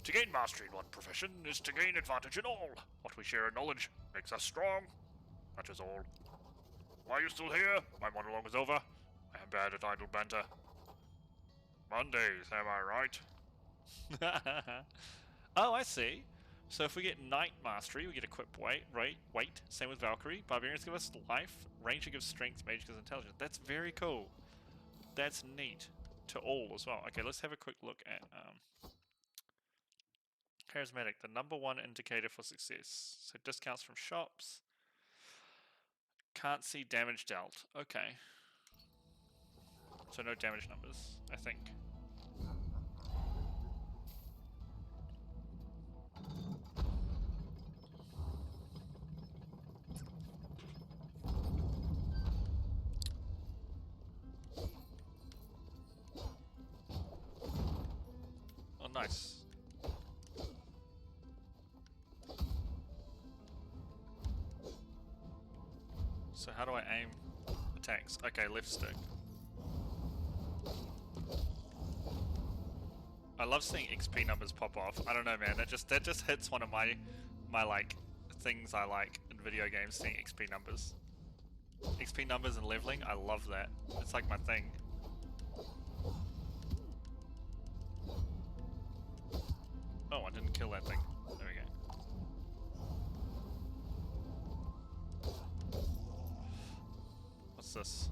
To gain mastery in one profession is to gain advantage in all. What we share in knowledge makes us strong. That is all. Why are you still here? My monologue is over. I am bad at idle banter. Mondays, am I right? Oh, I see. So if we get Knight Mastery, we get Equip weight. Same with Valkyrie. Barbarians give us life. Ranger gives strength. Mage gives intelligence. That's very cool. That's neat. To all as well. Okay, let's have a quick look at Charismatic, the #1 indicator for success. So discounts from shops. Can't see damage dealt. Okay. So no damage numbers, I think. Oh, nice. So how do I aim attacks? Okay, left stick. I love seeing XP numbers pop off. I don't know, man. That just hits one of my like things I like in video games. Seeing XP numbers, and leveling. I love that. It's like my thing. Oh, I didn't kill that thing. There we go. What's this?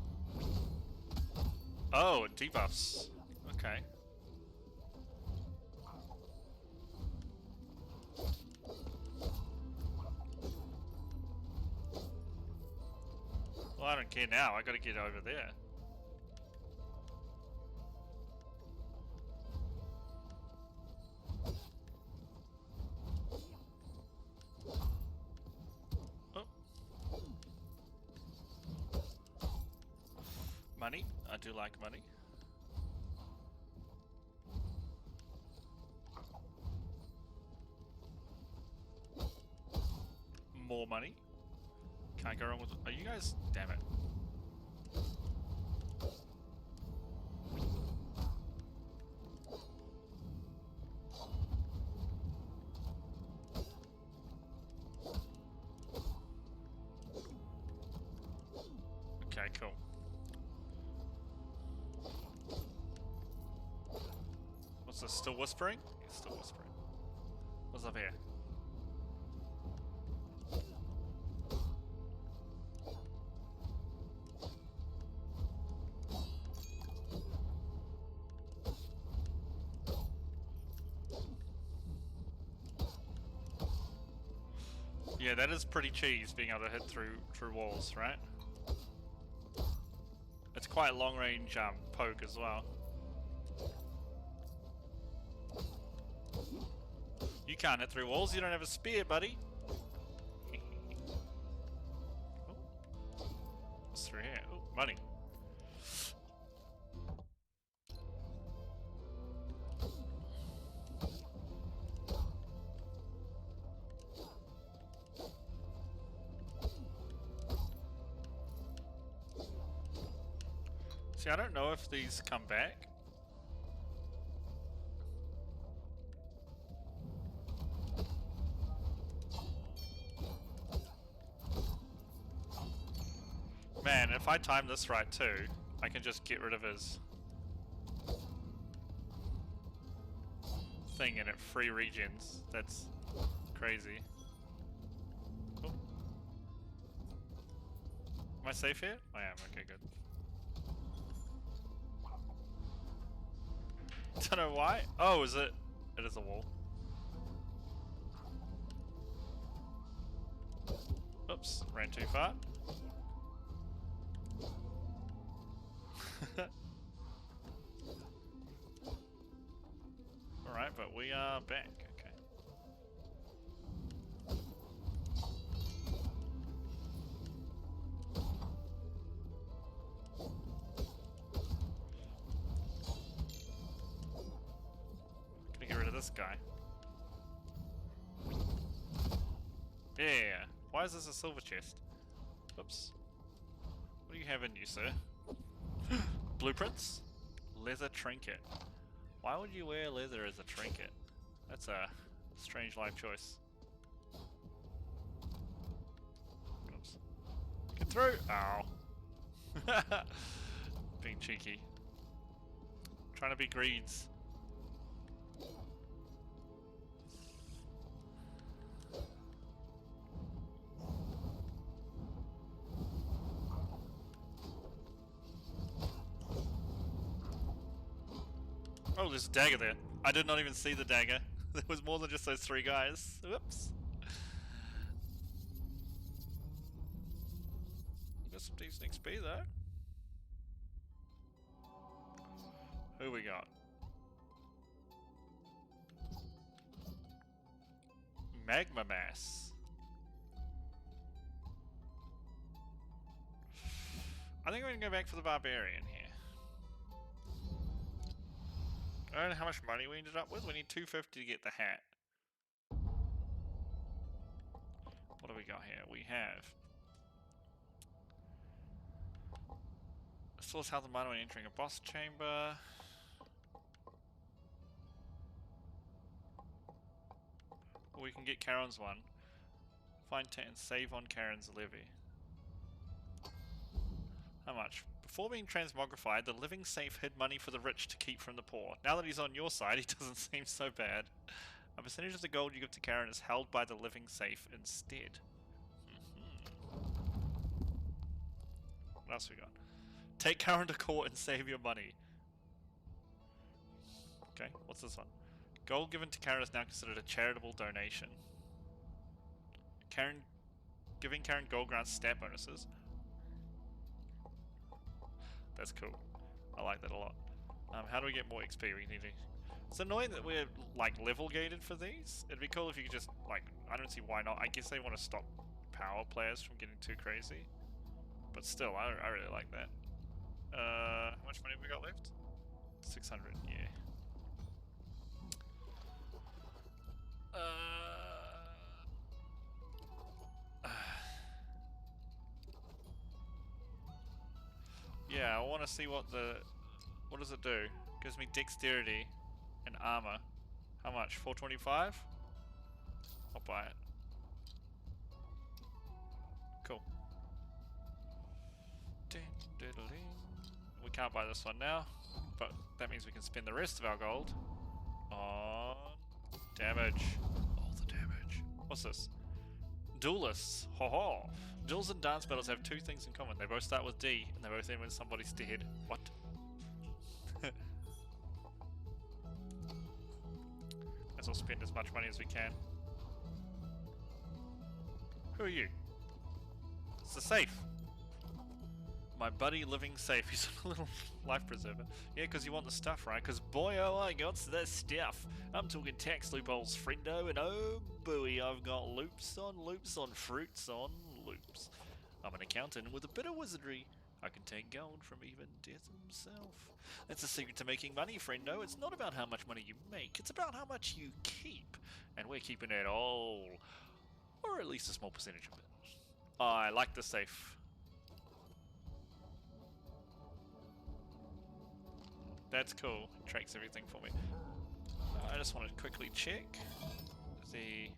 Oh, it debuffs. Okay. Well, I don't care now. I gotta get over there. Oh. Money. I do like money. More money. Can't go wrong with. Are you guys? Damn it. Okay, cool. What's this? Still whispering? It's still whispering. What's up here? Yeah, that is pretty cheese, being able to hit through walls, right? It's quite long range poke as well. You can't hit through walls, you don't have a spear, buddy. Oh. What's through here? Oh, money. See, I don't know if these come back. Man, if I time this right too, I can just get rid of his thing and it free regens. That's crazy. Oh. Am I safe here? I am, okay, good. Don't know why. Oh, is it? It is a wall. Oops, ran too far. Alright, but we are back, okay. Gonna get rid of this guy. Yeah. Why is this a silver chest? Oops. What do you have in you, sir? Blueprints? Leather trinket. Why would you wear leather as a trinket? That's a strange life choice. Oops. Get through! Ow. Being cheeky. Trying to be greeds. Oh, there's a dagger there. I did not even see the dagger. There was more than just those 3 guys. Whoops. Got some decent XP though. Who we got? Magma Mass. I think we're gonna go back for the Barbarian here. I don't know how much money we ended up with. We need 250 to get the hat. What do we got here? We have source health and mana when entering a boss chamber. Or we can get Charon's one. Find 10 and save on Charon's levy. How much? Before being transmogrified, the living safe hid money for the rich to keep from the poor. Now that he's on your side, he doesn't seem so bad. A percentage of the gold you give to Charon is held by the living safe instead. What else we got? Take Charon to court and save your money. Okay, what's this one? Gold given to Charon is now considered a charitable donation. Giving Charon gold grants stat bonuses. That's cool. I like that a lot. How do we get more XP? We need to... It's annoying that we're, like, level gated for these. It'd be cool if you could just, like... I don't see why not. I guess they want to stop power players from getting too crazy. But still, I really like that. How much money have we got left? 600, yeah. Yeah, I want to see what does it do? Gives me dexterity and armor. How much? 425? I'll buy it. Cool. We can't buy this one now, but that means we can spend the rest of our gold on damage. All the damage. What's this? Duelists. Ho ho. Duels and dance battles have 2 things in common. They both start with D, and they both end when somebody's dead. What? Let's all spend as much money as we can. Who are you? It's the safe. My buddy living safe. He's a little life preserver. Yeah, because you want the stuff, right? Because boy, oh, I got the stuff. I'm talking tax loopholes, friendo, and oh, booey, I've got loops on fruits on loops. I'm an accountant with a bit of wizardry. I can take gold from even death himself. That's the secret to making money, friendo. It's not about how much money you make. It's about how much you keep. And we're keeping it all. Or at least a small percentage of it. I like the safe. That's cool. It tracks everything for me. I just want to quickly check the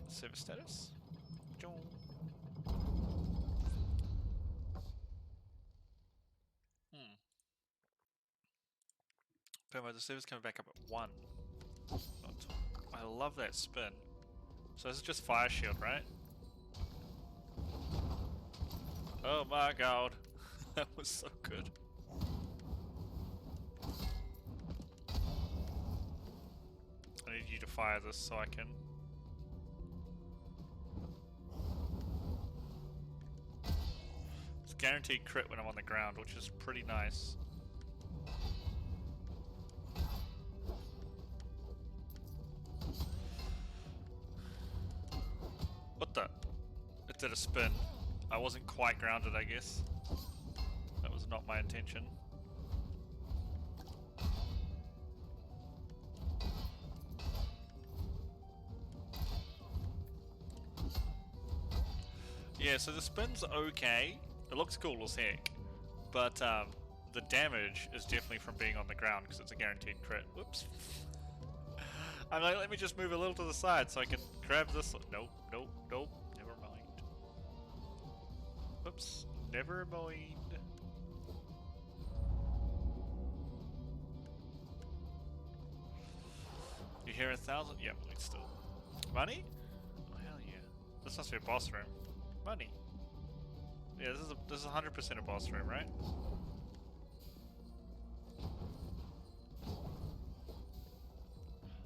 service status. Permo, the server's coming back up at 1. Not 2. I love that spin. So this is just fire shield, right? Oh my god. That was so good. I need you to fire this so I can... It's guaranteed crit when I'm on the ground, which is pretty nice. What the? It did a spin. I wasn't quite grounded, I guess. That was not my intention. Yeah, so the spin's okay. It looks cool as heck. But the damage is definitely from being on the ground because it's a guaranteed crit. Whoops. I'm like, let me just move a little to the side so I can grab this. Nope, nope, nope. Never mind. Whoops. Never mind. You hear 1,000? Yep, it's still. Money? Oh, hell yeah. This must be a boss room. Money. Yeah, this is 100% a boss room, right?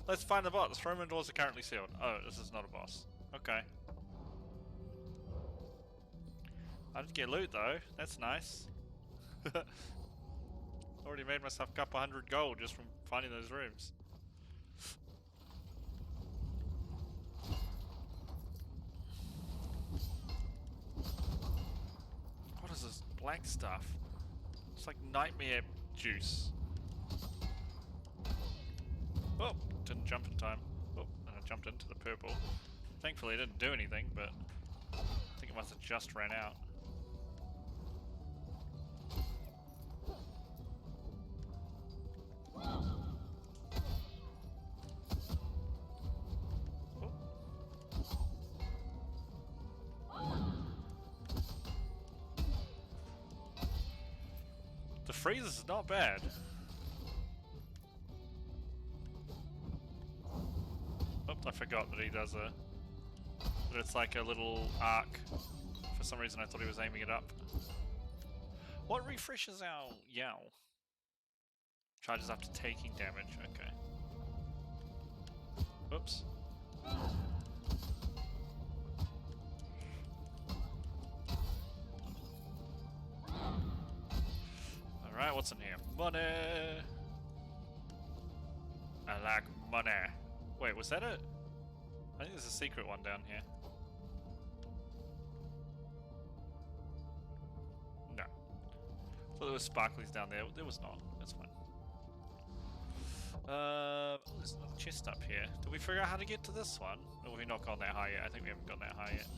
Let's find the boss. The throne room doors are currently sealed. Oh, this is not a boss. Okay. I did get loot though. That's nice. Already made myself a couple 100 gold just from finding those rooms. What is this black stuff? It's like nightmare juice. Oh, didn't jump in time. Oh, and I jumped into the purple. Thankfully it didn't do anything, but I think it must have just ran out. The freeze is not bad. Oh, I forgot that he does a... that it's like a little arc. For some reason I thought he was aiming it up. What refreshes our Yao? Charges after taking damage, okay. Oops. Alright, what's in here? Money! I like money. Wait, was that it? I think there's a secret one down here. No. I thought there was sparklies down there. There was not. That's fine. Oh, there's another chest up here. Did we figure out how to get to this one? Or have we not gone that high yet? I think we haven't gone that high yet.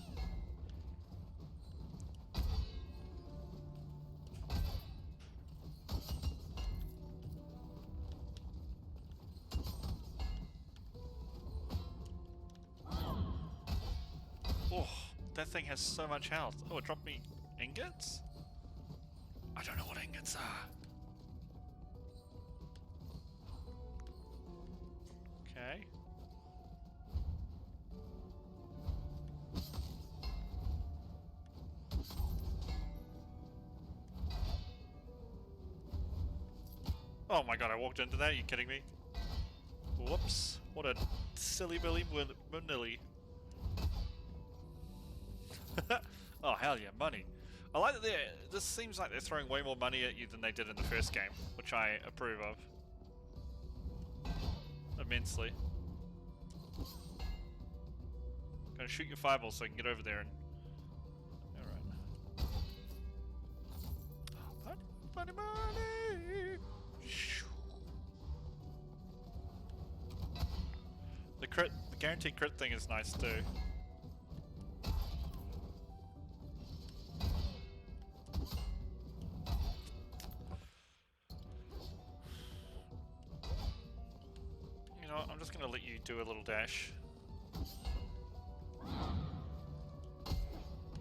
Oh, that thing has so much health. Oh, it dropped me ingots? I don't know what ingots are. Okay. Oh my god, I walked into that, are you kidding me? Whoops, what a silly Billy Manilly. Oh hell yeah, money. I like that this seems like they're throwing way more money at you than they did in the first game, which I approve of. Immensely. Gonna shoot your fireball so I can get over there and... Alright. Money, money, money! The guaranteed crit thing is nice too. You know what, I'm just gonna let you do a little dash.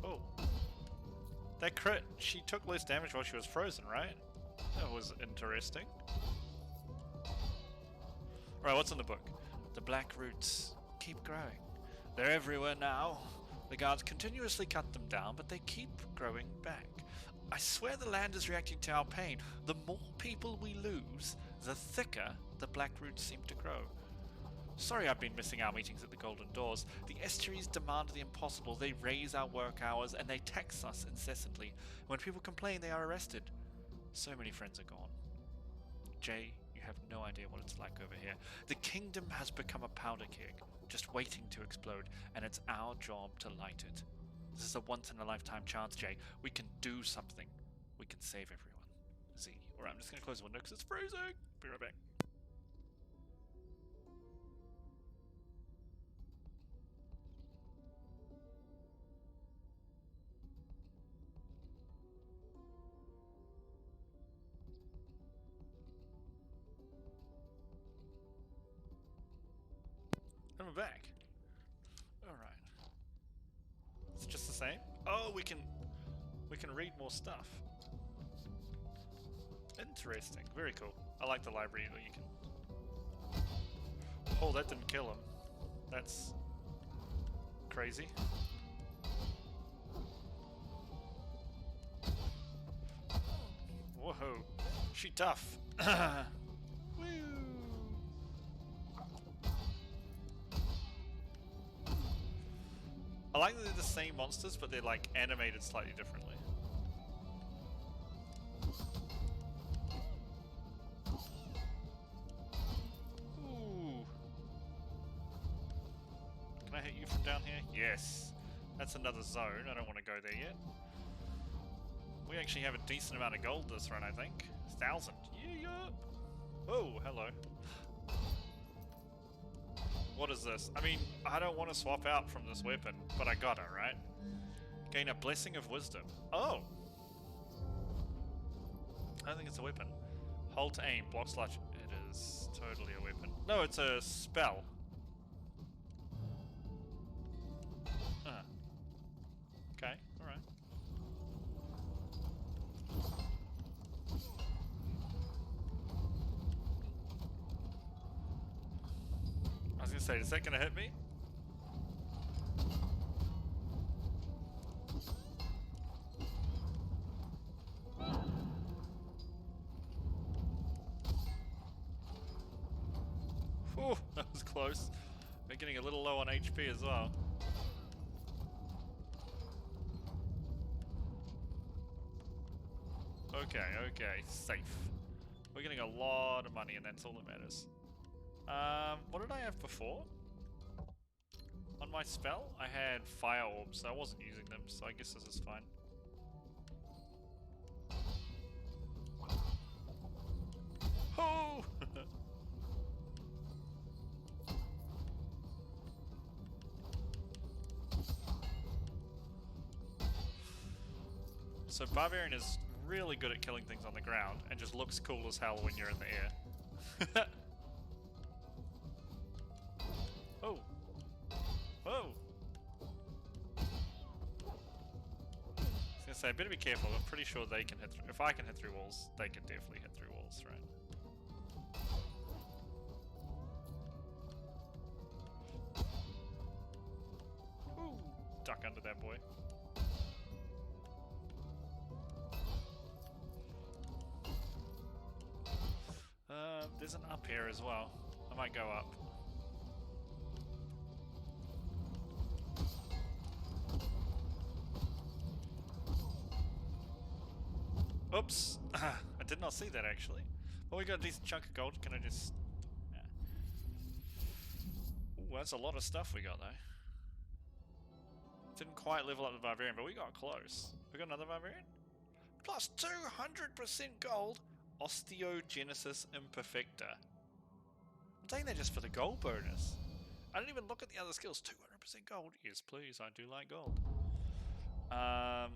Oh. That crit, she took less damage while she was frozen, right? That was interesting. Right, what's in the book? The black roots keep growing. They're everywhere now. The guards continuously cut them down, but they keep growing back. I swear the land is reacting to our pain. The more people we lose, the thicker the black roots seem to grow. Sorry I've been missing our meetings at the Golden Doors. The estuaries demand the impossible. They raise our work hours and they tax us incessantly. When people complain, they are arrested. So many friends are gone. Jay, you have no idea what it's like over here. The kingdom has become a powder keg, just waiting to explode, and it's our job to light it. This is a once-in-a-lifetime chance, Jay. We can do something. We can save everyone. Z. Alright, I'm just going to close the window because it's freezing. Be right back. And we're back. Alright. It's just the same. Oh, we can read more stuff. Interesting. Very cool. I like the library that you can... Oh, that didn't kill him. That's crazy. Whoa. She tough. Woo. I like that they're the same monsters, but they're like animated slightly differently. Ooh. Can I hit you from down here? Yes. That's another zone. I don't want to go there yet. We actually have a decent amount of gold this run, I think. 1,000. Yeah. Oh, hello. What is this? I mean, I don't want to swap out from this weapon, but I gotta, right? Gain a Blessing of Wisdom. Oh! I don't think it's a weapon. Hold to aim, block slash. It is totally a weapon. No, it's a spell. Okay, alright. I was gonna say, is that gonna hit me? Whew, that was close. We're getting a little low on HP as well. Okay, safe. We're getting a lot of money and that's all that matters. What did I have before? On my spell, I had fire orbs, so I wasn't using them, so I guess this is fine. Oh! So Barbarian is really good at killing things on the ground and just looks cool as hell when you're in the air. Oh. Oh. I was gonna say, I better be careful. I'm pretty sure they can hit through. If I can hit through walls, they can definitely hit through walls, right? Ooh. Duck under that boy. There's an up here as well. I might go up. Oops! I did not see that actually. Well, we got a decent chunk of gold. Can I just... Yeah. Ooh, that's a lot of stuff we got though. Didn't quite level up the Barbarian, but we got close. We got another Barbarian? Plus 200% gold! Osteogenesis Imperfecta. I'm saying that just for the gold bonus. I didn't even look at the other skills. 200% gold. Yes, please. I do like gold. I'm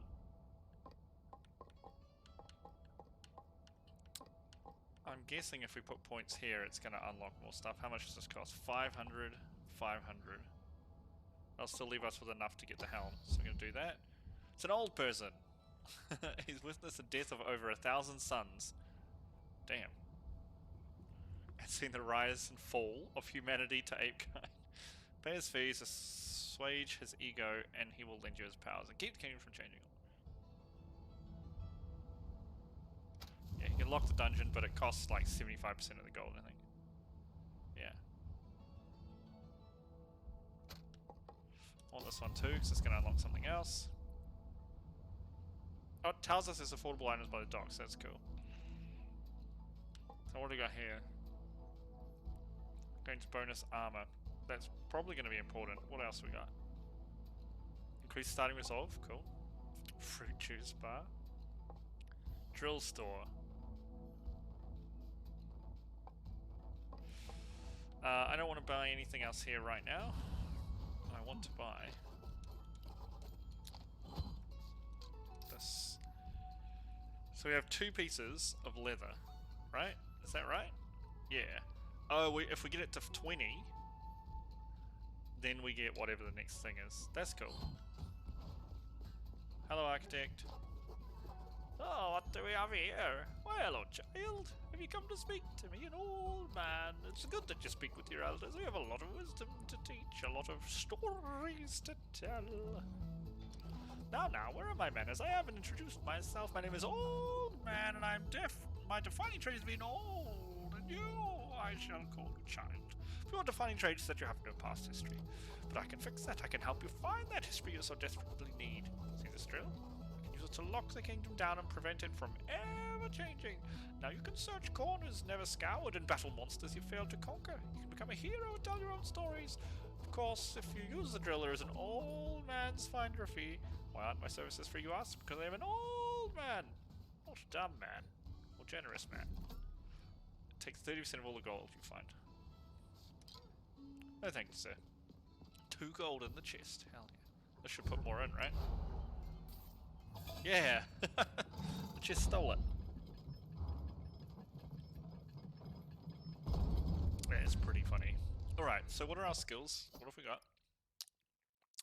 guessing if we put points here, it's going to unlock more stuff. How much does this cost? 500, 500. That'll still leave us with enough to get the helm. So I'm going to do that. It's an old person. He's witnessed the death of over 1,000 sons. Damn. and seen the rise and fall of humanity to ape kind. Pay his fees, assuage his ego, and he will lend you his powers and keep the kingdom from changing. Yeah, you can lock the dungeon, but it costs like 75% of the gold, I think. Yeah. I want this one too, because it's going to unlock something else. Oh, it tells us there's affordable items by the docks, that's cool. So what do we got here? Gains bonus armor. That's probably going to be important. What else we got? Increased starting resolve, cool. Fruit juice bar. Drill store. I don't want to buy anything else here right now. I want to buy this. So we have 2 pieces of leather, right? Is that right? Yeah. Oh, if we get it to 20, then we get whatever the next thing is. That's cool. Hello, architect. Oh, what do we have here? Well, hello, child. Have you come to speak to me, an old man? It's good that you speak with your elders. We have a lot of wisdom to teach, a lot of stories to tell. Now, where are my manners? I haven't introduced myself. My name is Old Man, and I'm deaf. My defining trait is being old, and you, I shall call you child. If your defining trait is that you have no past history. But I can fix that. I can help you find that history you so desperately need. See this drill? To lock the kingdom down and prevent it from ever changing. Now you can search corners never scoured and battle monsters you failed to conquer. You can become a hero and tell your own stories. Of course, if you use the driller as an old man's finder fee, why aren't my services free, you ask? Because I am an old man, not a dumb man, or generous man. It takes 30% of all the gold you find. No thank you, sir. 2 gold in the chest, hell yeah. This should put more in, right? Yeah! I just stole it. It's pretty funny. Alright, so what are our skills? What have we got?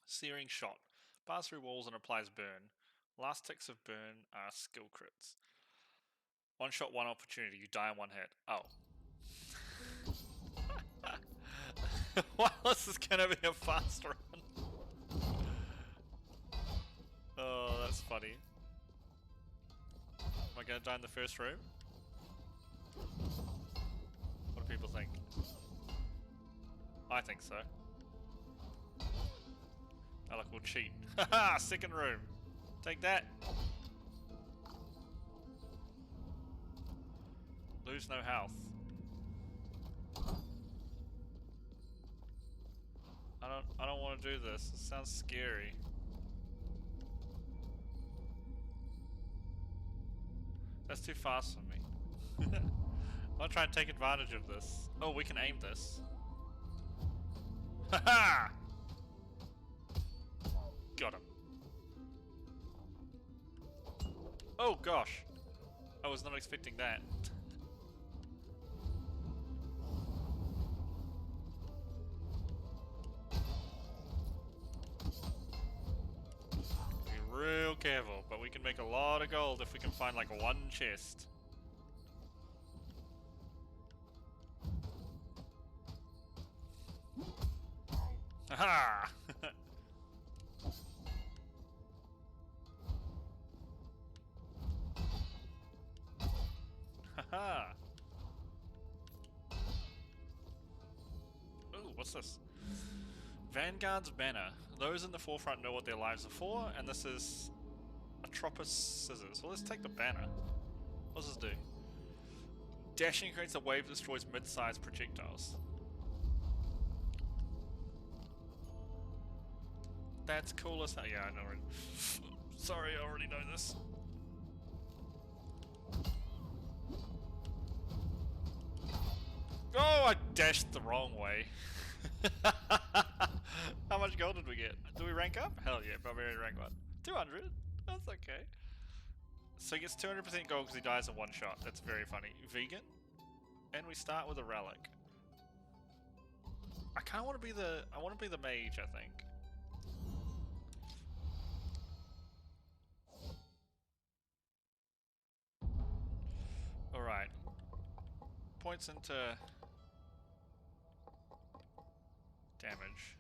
Searing shot. Bars through walls and applies burn. Last ticks of burn are skill crits. 1 shot, 1 opportunity. You die in 1 hit. Oh. Well, this is gonna be a fast run. Oh, that's funny. Am I gonna die in the first room? What do people think? I think so. I like we'll cheat. Haha! Second room! Take that! Lose no health. I don't want to do this. It sounds scary. That's too fast for me. I'll try and take advantage of this. Oh, we can aim this. Haha! Got him. Oh gosh. I was not expecting that. Be real careful, but we can make a lot of gold if we can find like 1 chest. Aha! Haha! Ooh, what's this? Vanguard's banner. Those in the forefront know what their lives are for, and this is Atropos scissors. Well, let's take the banner. What does this do? Dashing creates a wave that destroys mid-sized projectiles. That's cool as hell. Yeah, I know. Sorry, I already know this. Oh, I dashed the wrong way. How much gold did we get? Do we rank up? Hell yeah, Barbarian rank 1. 200? That's okay. So he gets 200% gold because he dies in 1 shot. That's very funny. Vegan? And we start with a relic. I kinda wanna be the... I wanna be the mage, I think. Alright. Points into damage.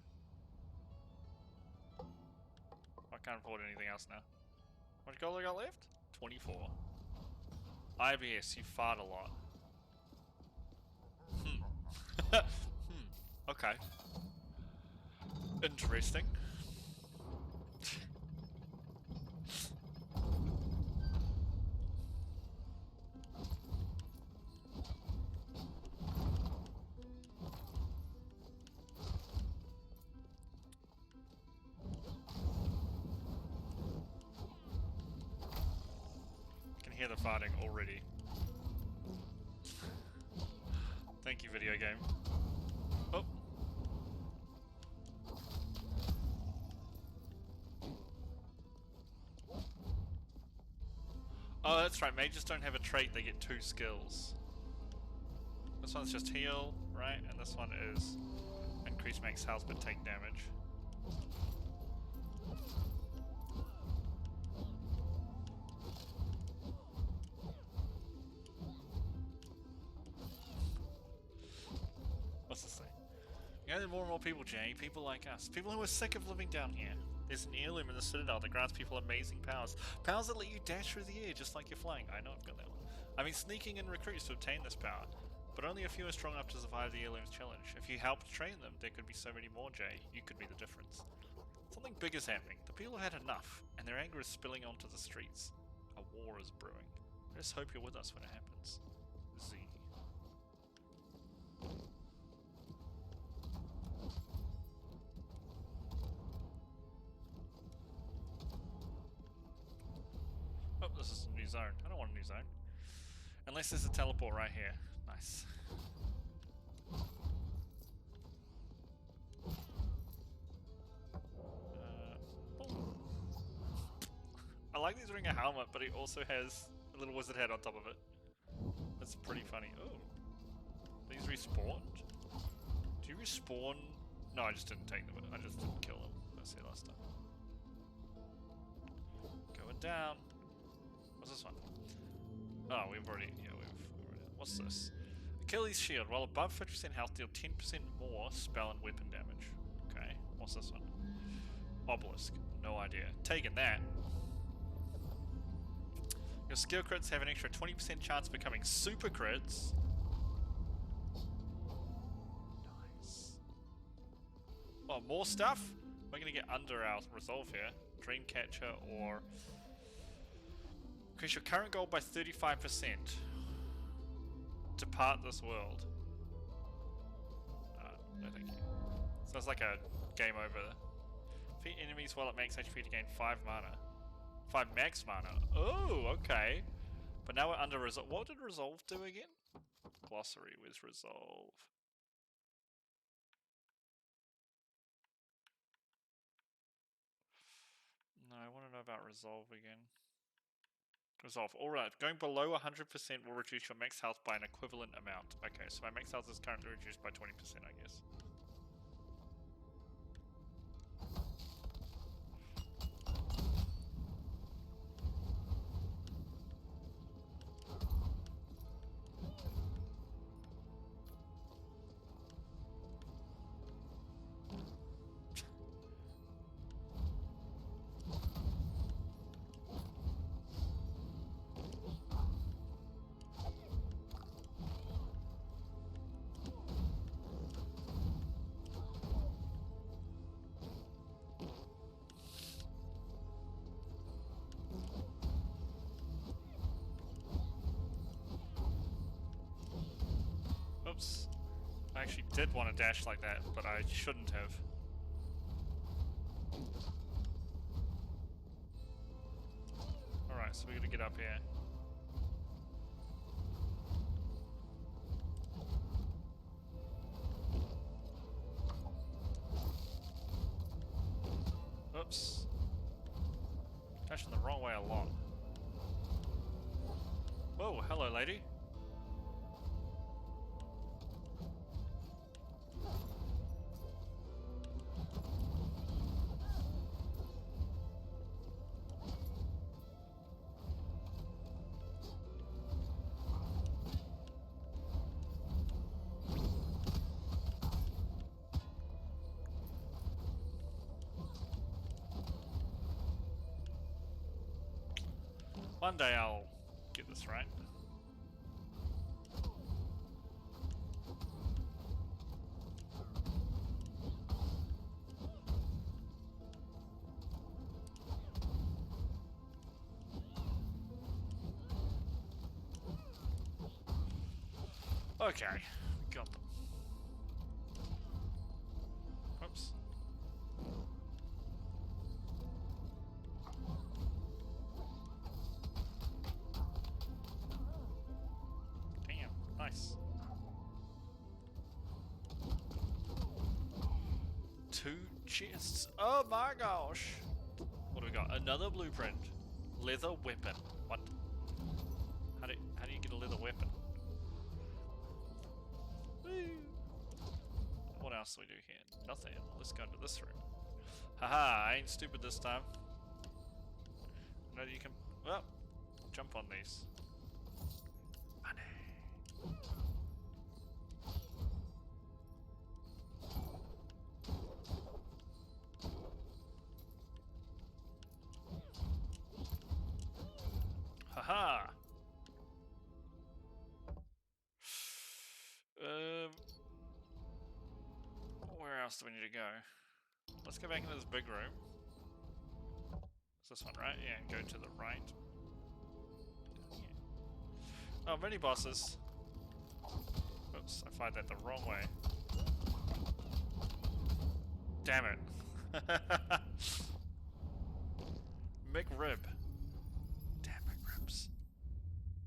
I can't afford anything else now. How much gold I got left? 24. IBS, you fart a lot. Okay. Interesting. Can hear the farting already. Thank you, video game. Oh. Oh, that's right. Mages don't have a trait, they get 2 skills. This one's just heal, right? And this one is increase max health but take damage. What's this thing? You know, there are more and more people, Jay. People like us. People who are sick of living down here. There's an heirloom in the Citadel that grants people amazing powers. Powers that let you dash through the air just like you're flying. I know I've got that one. I've been sneaking in recruits to obtain this power, but only a few are strong enough to survive the heirloom's challenge. If you helped train them, there could be so many more, Jay. You could be the difference. Something big is happening. The people have had enough, and their anger is spilling onto the streets. A war is brewing. Let's hope you're with us when it happens. Z. Oh, this is a new zone. I don't want a new zone. Unless there's a teleport right here. Nice. I like that he's wearing a helmet, but he also has a little wizard head on top of it. That's pretty funny. Oh. These respawned? Do you respawn? No, I just didn't take them. I just didn't kill them. Let's see last time. Going down. What's this one? Oh, we've already... Yeah, we've already... What's this? Achilles' Shield. While above 50% health, deal 10% more spell and weapon damage. Okay. What's this one? Obelisk. No idea. Taking that. Your skill crits have an extra 20% chance of becoming super crits. Nice. Oh, more stuff? We're gonna get under our resolve here. Dreamcatcher or... Increase your current goal by 35%. Depart this world. No thank you. Sounds like a game over. Defeat enemies while it makes HP to gain 5 mana. 5 max mana. Oh, okay. But now we're under resolve. What did resolve do again? Glossary with resolve. No, I want to know about resolve again. Resolve. Alright, going below 100% will reduce your max health by an equivalent amount. Okay, so my max health is currently reduced by 20%, I guess. Oops. I actually did want to dash like that, but I shouldn't have. Alright, so we gotta get up here. Oops. Dashing the wrong way a lot. Whoa, hello lady. One day I'll get this right. Okay, got them. Oops. Damn, nice. 2 chests. Oh my gosh. What do we got? Another blueprint. Leather weapon. What? How do you get a leather weapon? Woo. What else do we do here? Nothing. Let's go into this room. Haha, I ain't stupid this time. No, you can. Well, jump on these. Money. Haha. Where else do we need to go? Let's go back into this big room. It's this one, right? Yeah, and go to the right. Yeah. Oh, mini bosses. Oops, I fired that the wrong way. Damn it. McRib. Damn McRibs.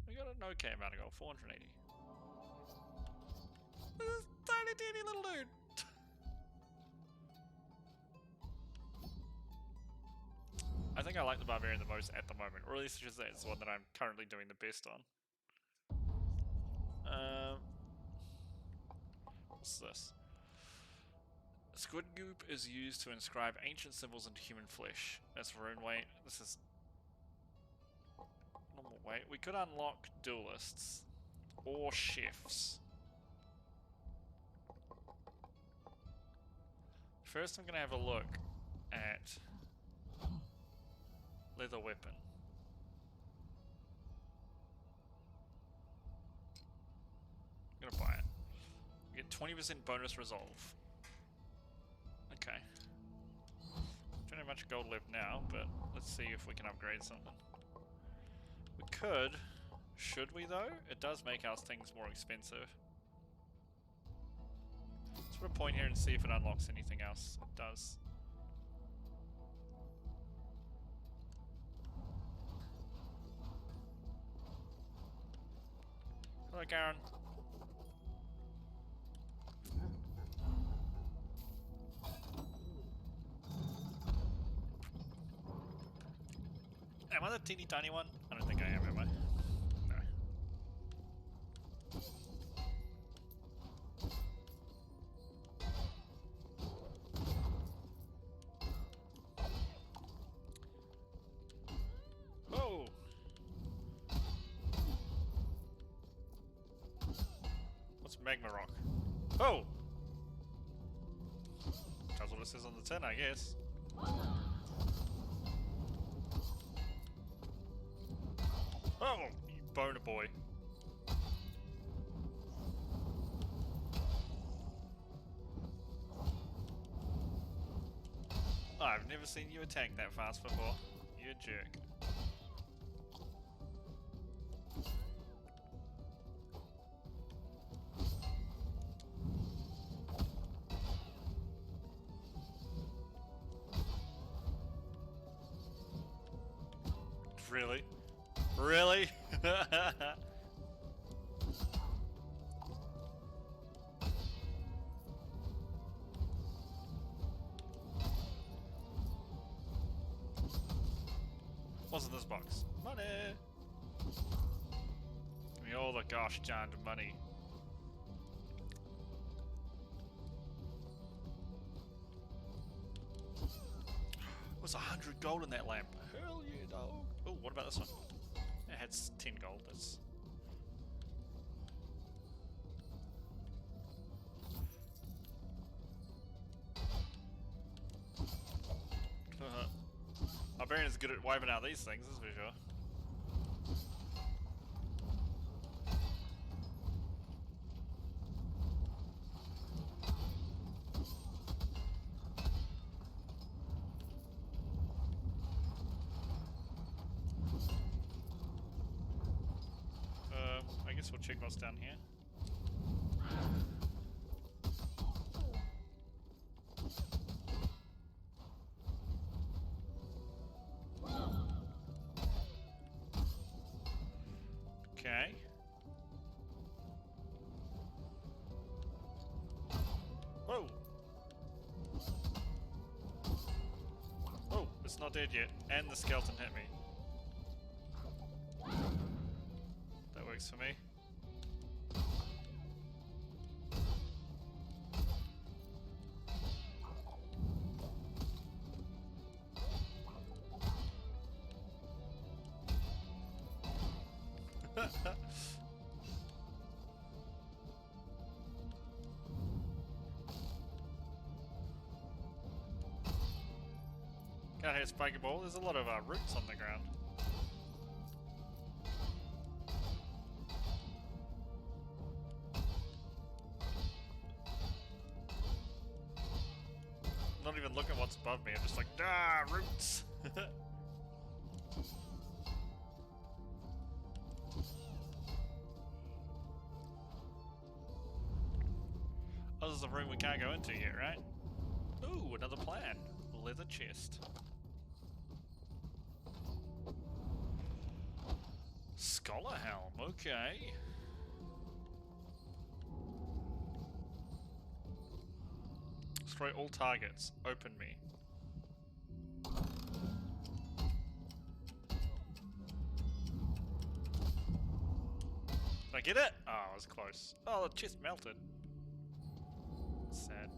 We got an okay amount of gold, 480. This tiny teeny little dude. I think I like the Barbarian the most at the moment, or at least it's the one that I'm currently doing the best on. What's this? Squid goop is used to inscribe ancient symbols into human flesh. That's rune weight. This is normal weight. We could unlock duelists or chefs. First, I'm gonna have a look at leather weapon. I'm gonna buy it. We get 20% bonus resolve. Okay. Don't have much gold left now, but let's see if we can upgrade something. We could. Should we though? It does make our things more expensive. Let's put a point here and see if it unlocks anything else. It does. Hello, Garen. Am I the teeny tiny one? I don't think I am I? No. Oh! What's magma rock? Oh! That's what it says on the tin, I guess. Oh, you boner boy. I've never seen you attack that fast before. You a jerk. Really? Really? What's in this box? Money! Give me all the gosh darned money. What's 100 gold in that lamp? Hell yeah, dog. Oh, what about this one? It had 10 gold. That's. Barbarian is good at wiping out these things, that's for sure. guess we'll check what's down here. Okay. Whoa! Oh, it's not dead yet, and the skeleton hit me. That works for me. Can't hit spiky ball. There's a lot of roots on the ground. Not even looking what's above me. I'm just like, roots. Oh, this is a room we can't go into yet, right? Ooh, another plan. Leather chest. Scholar helm, okay. Destroy all targets. Open me. Did I get it? Oh, I was close. Oh, the chest melted. Sad.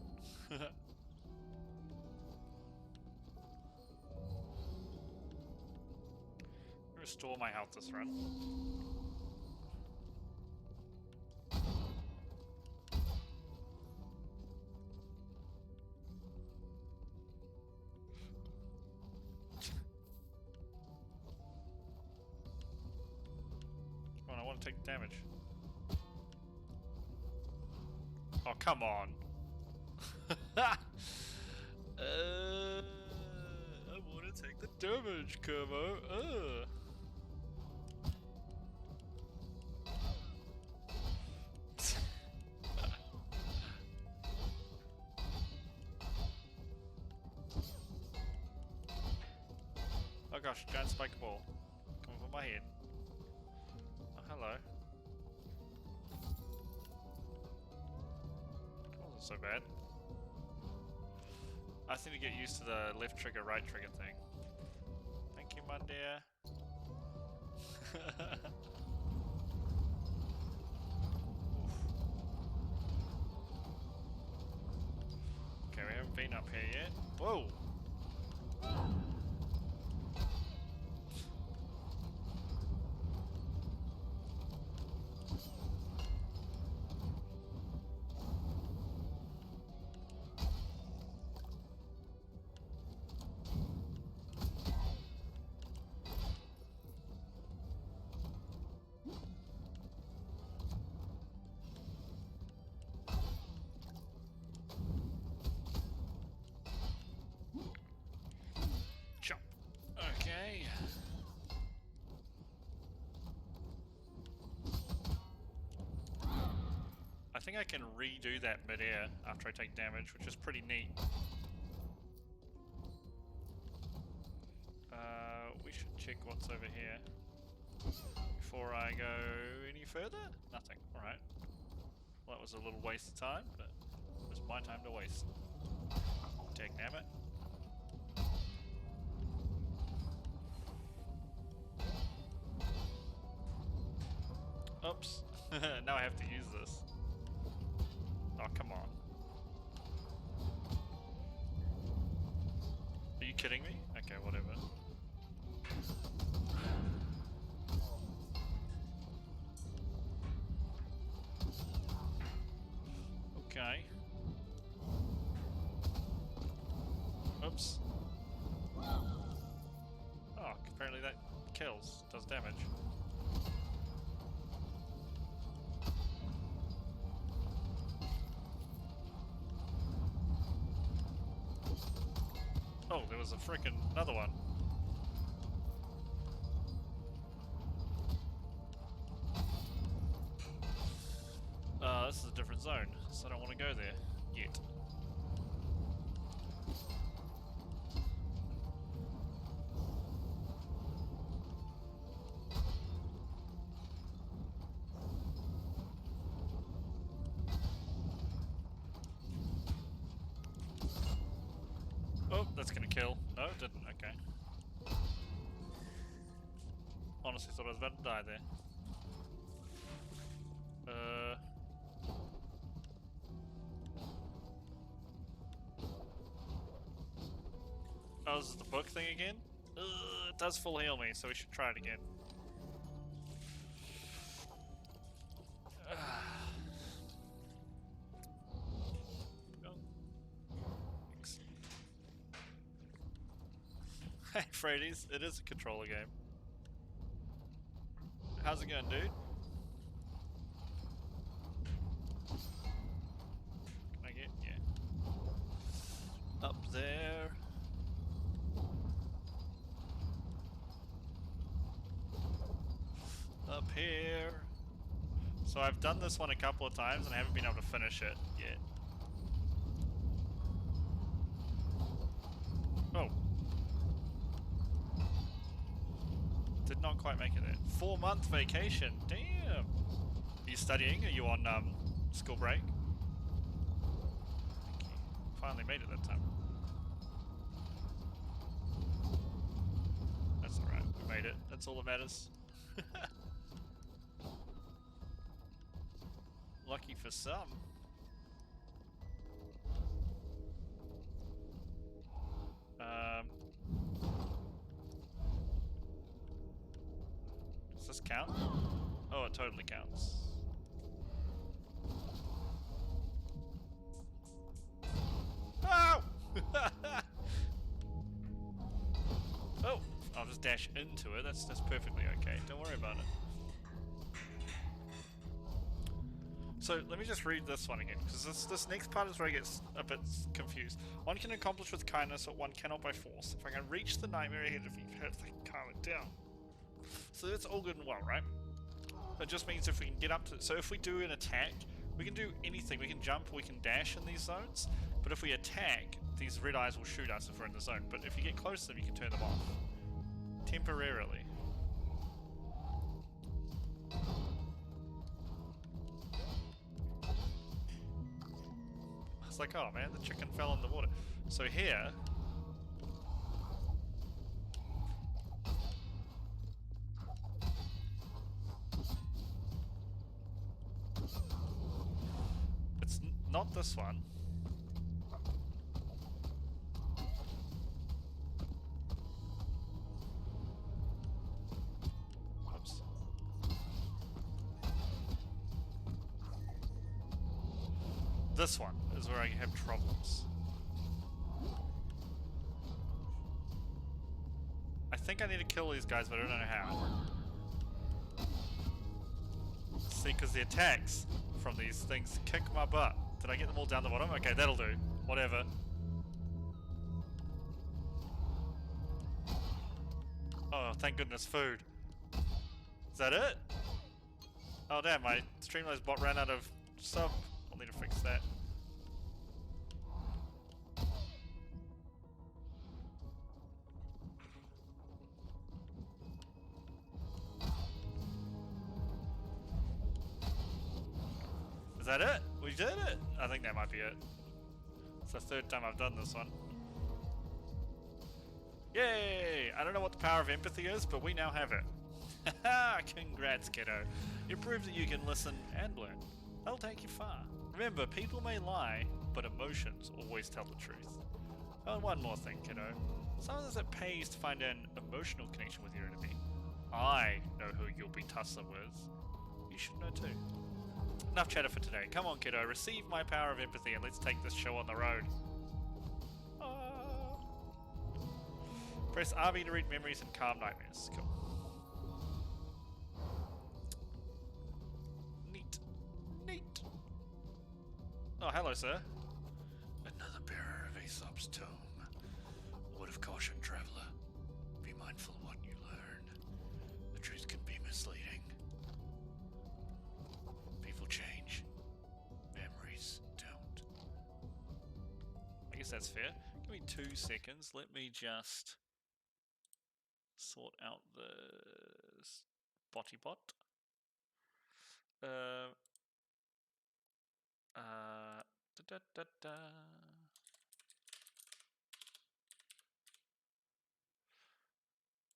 Restore my health this run. Come on, I want to take damage. Oh, come on. I want to take the damage, Kermo. Oh gosh, giant spike ball. Coming for my head. Oh, hello. Wasn't so bad. I just need to get used to the left trigger, right trigger thing. Thank you, my dear. Okay, we haven't been up here yet. Whoa! Jump. Okay. I think I can redo that mid-air after I take damage, which is pretty neat. We should check what's over here before I go any further. Nothing. Alright. Well, that was a little waste of time, but it was my time to waste. Dagnabbit. Oops. Now I have to use this. Oh, come on. Are you kidding me? Okay, whatever. Okay. Oops. Oh, apparently that kills, does damage. Oh, there was a frickin' another one. different zone, so I don't want to go there yet. Oh, that's gonna kill. No, it didn't. Okay. Honestly thought I was about to die there. Oh, this is the book thing again? It does full heal me, so we should try it again. Oh. Excellent. Hey Freddy's, it is a controller game. How's it going, dude? Can I get, yeah. Up there. Up here. So I've done this one a couple of times and I haven't been able to finish it yet. Oh. Did not quite make it there. 4-month vacation. Damn. Are you studying? Are you on school break? Finally made it that time. That's alright. We made it. That's all that matters. Lucky for some. Does this count? Oh, it totally counts. Oh! Oh, I'll just dash into it. That's perfectly okay. Don't worry about it. So let me just read this one again, because this next part is where I get a bit confused. One can accomplish with kindness what one cannot by force. If I can reach the nightmare ahead of me, perhaps I can calm it down. So that's all good and well, right? It just means if we can get up to... So if we do an attack, we can do anything. We can jump, we can dash in these zones. But if we attack, these red eyes will shoot us if we're in the zone. But if you get close to them, you can turn them off. Temporarily. It's like, oh man, the chicken fell in the water. So here... It's not this one. Oops. This one is where I have troubles. I think I need to kill these guys, but I don't know how. See, because the attacks from these things kick my butt. Did I get them all down the bottom? Okay, that'll do. Whatever. Oh, thank goodness, food. Is that it? Oh damn, my Streamlabs bot ran out of sub. I'll need to fix that. Is that it? We did it! I think that might be it. It's the third time I've done this one. Yay! I don't know what the power of empathy is, but we now have it. Haha! Congrats, kiddo. You proved that you can listen and learn. That'll take you far. Remember, people may lie, but emotions always tell the truth. Oh, and one more thing, kiddo. Sometimes it pays to find an emotional connection with your enemy. I know who you'll be tussling with. You should know too. Enough chatter for today. Come on, kiddo. Receive my power of empathy and let's take this show on the road. Press RB to read memories and calm nightmares. Cool. Neat. Neat. Oh, hello, sir. Another bearer of Aesop's tome. A word of caution, traveler. Be mindful of what you learn. The truth can be misleading. People change. guess that's fair. Give me 2 seconds. Let me just sort out the botty bot. Da, da, da, da.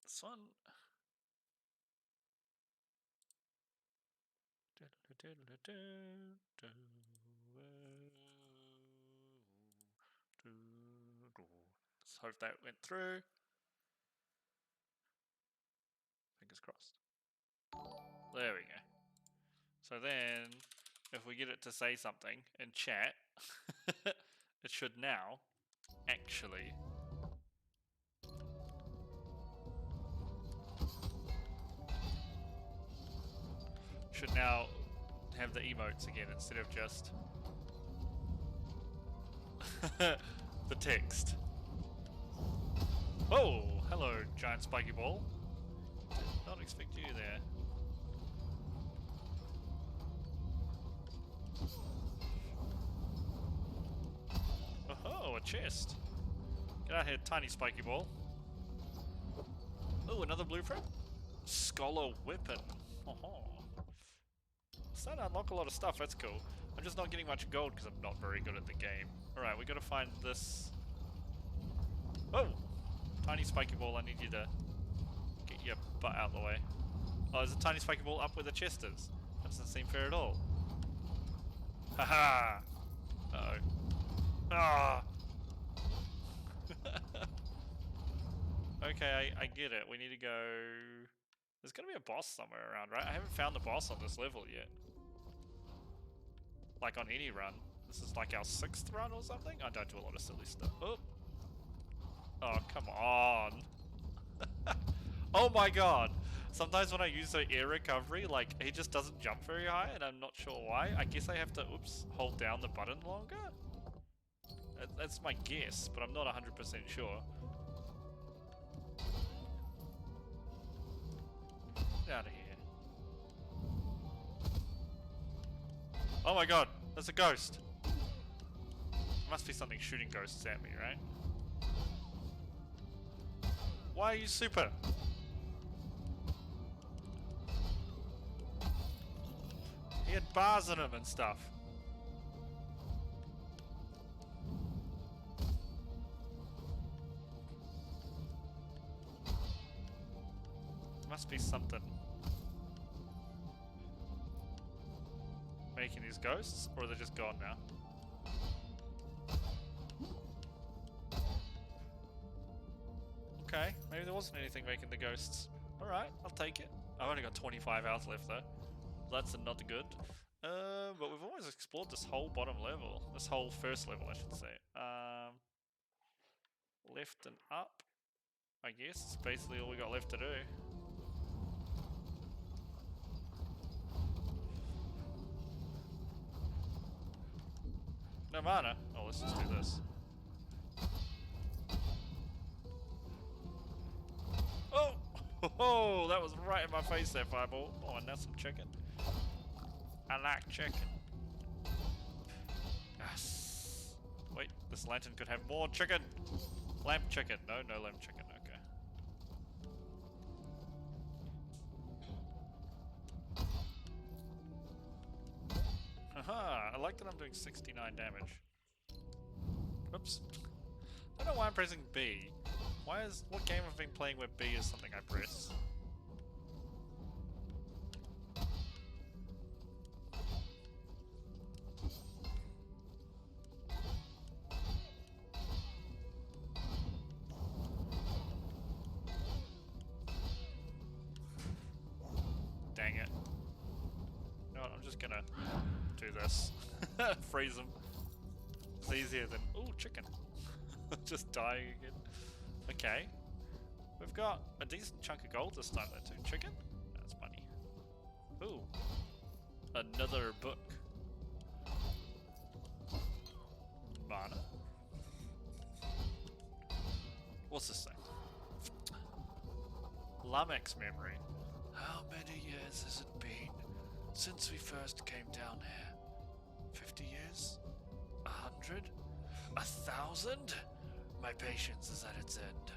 This one. Let's hope that went through. Fingers crossed. There we go. So then, if we get it to say something in chat, it should now actually have the emotes again instead of just the text. Oh, hello, giant spiky ball. Did not expect you there. Oh, a chest. Get out here, tiny spiky ball. Oh, another blueprint? Scholar weapon. Oh. Starting to unlock a lot of stuff, that's cool. I'm just not getting much gold because I'm not very good at the game. Alright, we gotta find this. Oh! Tiny spiky ball, I need you to get your butt out of the way. Oh, there's a tiny spiky ball up where the chest is. That doesn't seem fair at all. Haha! Uh-oh. Ah! Okay, I get it. We need to go... There's gotta be a boss somewhere around, right? I haven't found the boss on this level yet. Like on any run. This is like our 6th run or something? I don't do a lot of silly stuff. Oh! Oh, come on! Oh my god! Sometimes when I use the air recovery, like, he just doesn't jump very high, and I'm not sure why. I guess I have to, oops, hold down the button longer? That's my guess, but I'm not 100% sure. Get out of here. Oh my god, there's a ghost. There must be something shooting ghosts at me, right? Why are you super? He had bars in him and stuff. Must be something making these ghosts, or are they just gone now? Okay, maybe there wasn't anything making the ghosts. Alright, I'll take it. I've only got 25 hours left though. That's not good. But we've always explored this whole bottom level. This whole first level, I should say. Left and up, I guess. It's basically all we got left to do. No mana. Oh, let's just do this. Oh! Oh, that was right in my face there, Fireball. Oh, and now some chicken. I like chicken. Yes. Wait, this lantern could have more chicken. Lamp chicken. No, no lamp chicken. Okay. Haha, I like that I'm doing 69 damage. Oops. I don't know why I'm pressing B. What game have I been playing where B is something I press? Dang it. You know what, I'm just gonna do this. Freeze them. It's easier than... Ooh, chicken. Just dying again. Okay. We've got a decent chunk of gold this time, though, too. Chicken? That's money. Ooh. Another book. Mana. What's this thing? Lamek's memory. How many years has it been since we first came down here? 50 years? 100? 1,000? My patience is at its end.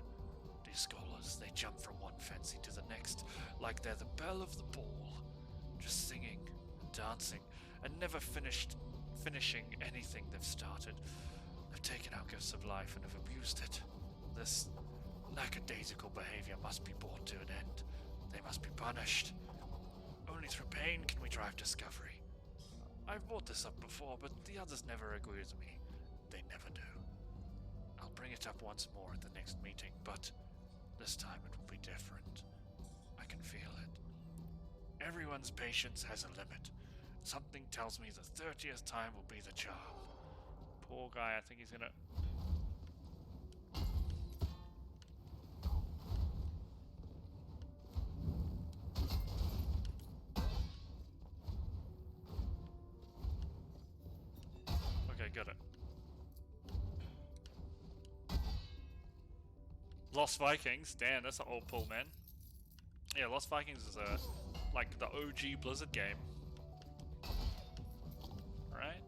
These scholars, they jump from one fancy to the next, like they're the belle of the ball, just singing and dancing, and never finishing anything they've started. They've taken our gifts of life and have abused it. This lackadaisical behavior must be brought to an end. They must be punished. Only through pain can we drive discovery. I've brought this up before, but the others never agree with me. They never do. I'll bring it up once more at the next meeting, but this time it will be different. I can feel it. Everyone's patience has a limit. Something tells me the 30th time will be the charm. Poor guy, I think he's gonna... Okay, got it. Lost Vikings, damn, that's an old pull, man. Yeah, Lost Vikings is like the OG Blizzard game. Right?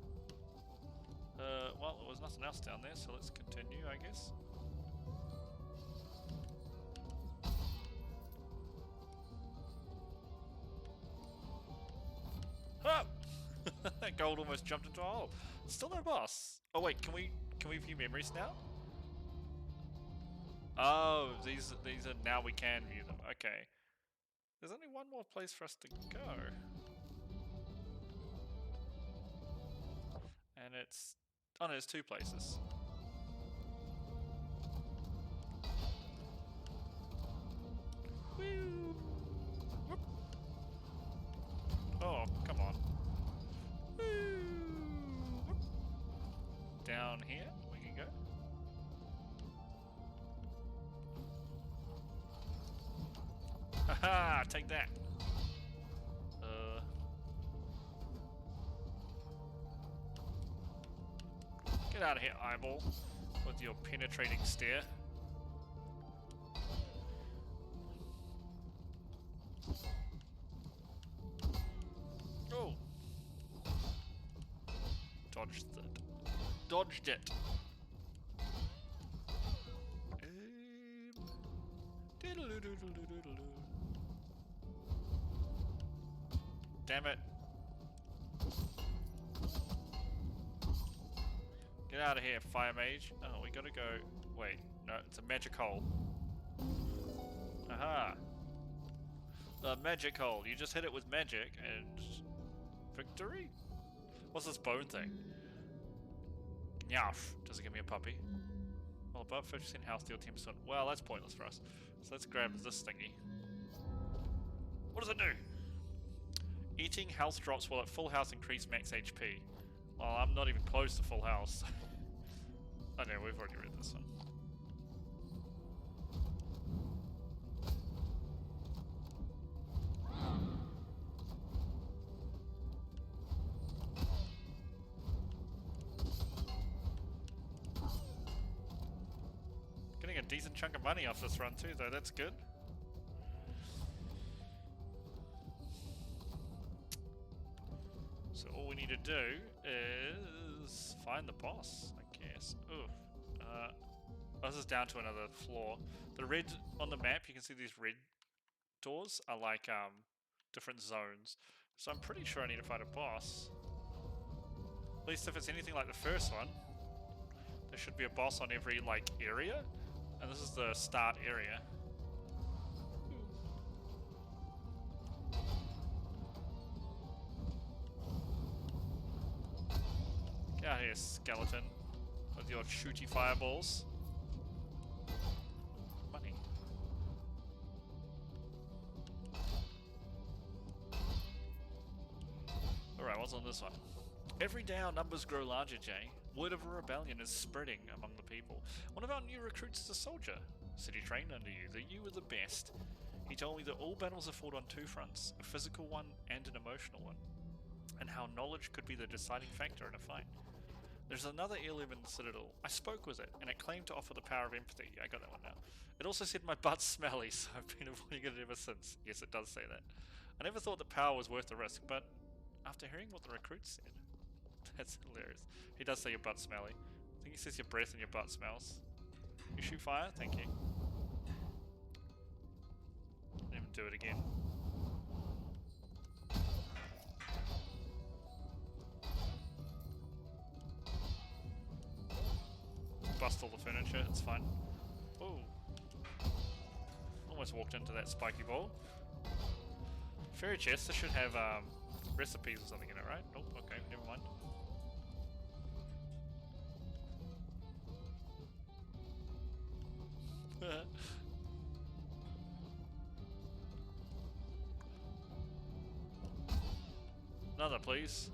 Well, there was nothing else down there, so let's continue, I guess. Oh! That gold almost jumped into a hole. Still no boss. Oh wait, can we view memories now? Oh, these are now we can view them. Okay. There's only one more place for us to go. And it's... Oh no, there's two places. Woo! Whoop. Oh, come on. Woo! Whoop. Down here we can go. Haha, take that. Get out of here, eyeball, with your penetrating stare. Oh. Dodged it. Dodged it. Diddle-oo-doodle-doodle-doo. Damn it. Get out of here, fire mage. Oh, we gotta go... Wait, no, it's a magic hole. Aha. The magic hole. You just hit it with magic and... Victory? What's this bone thing? Nyarf. Does it give me a puppy? Well, above 50% health, deal 10%. Well, that's pointless for us. So let's grab this thingy. What does it do? Eating health drops while at full health increase max HP. Well, I'm not even close to full health. Oh no, we've already read this one. Getting a decent chunk of money off this run too, though, that's good. So all we need to do is find the boss, I guess. Ooh. Oh, this is down to another floor. The red on the map, you can see these red doors are like different zones. So I'm pretty sure I need to find a boss. At least if it's anything like the first one, there should be a boss on every like area. And this is the start area. Get out here, skeleton, with your shooty fireballs. Money. Alright, what's on this one? Every day our numbers grow larger, Jay. Word of a rebellion is spreading among the people. One of our new recruits is a soldier. Said he trained under you, that you were the best. He told me that all battles are fought on two fronts, a physical one and an emotional one, and how knowledge could be the deciding factor in a fight. There's another heirloom in the Citadel. I spoke with it, and it claimed to offer the power of empathy. I got that one now. It also said my butt's smelly, so I've been avoiding it ever since. Yes, it does say that. I never thought that power was worth the risk, but after hearing what the recruit said, that's hilarious. He does say your butt's smelly. I think he says your breath and your butt smells. You shoot fire? Thank you. Let him do it again. Bust all the furniture, it's fine. Oh. Almost walked into that spiky ball. Fairy chest, this should have recipes or something in it, right? Nope, okay, never mind. Another, please.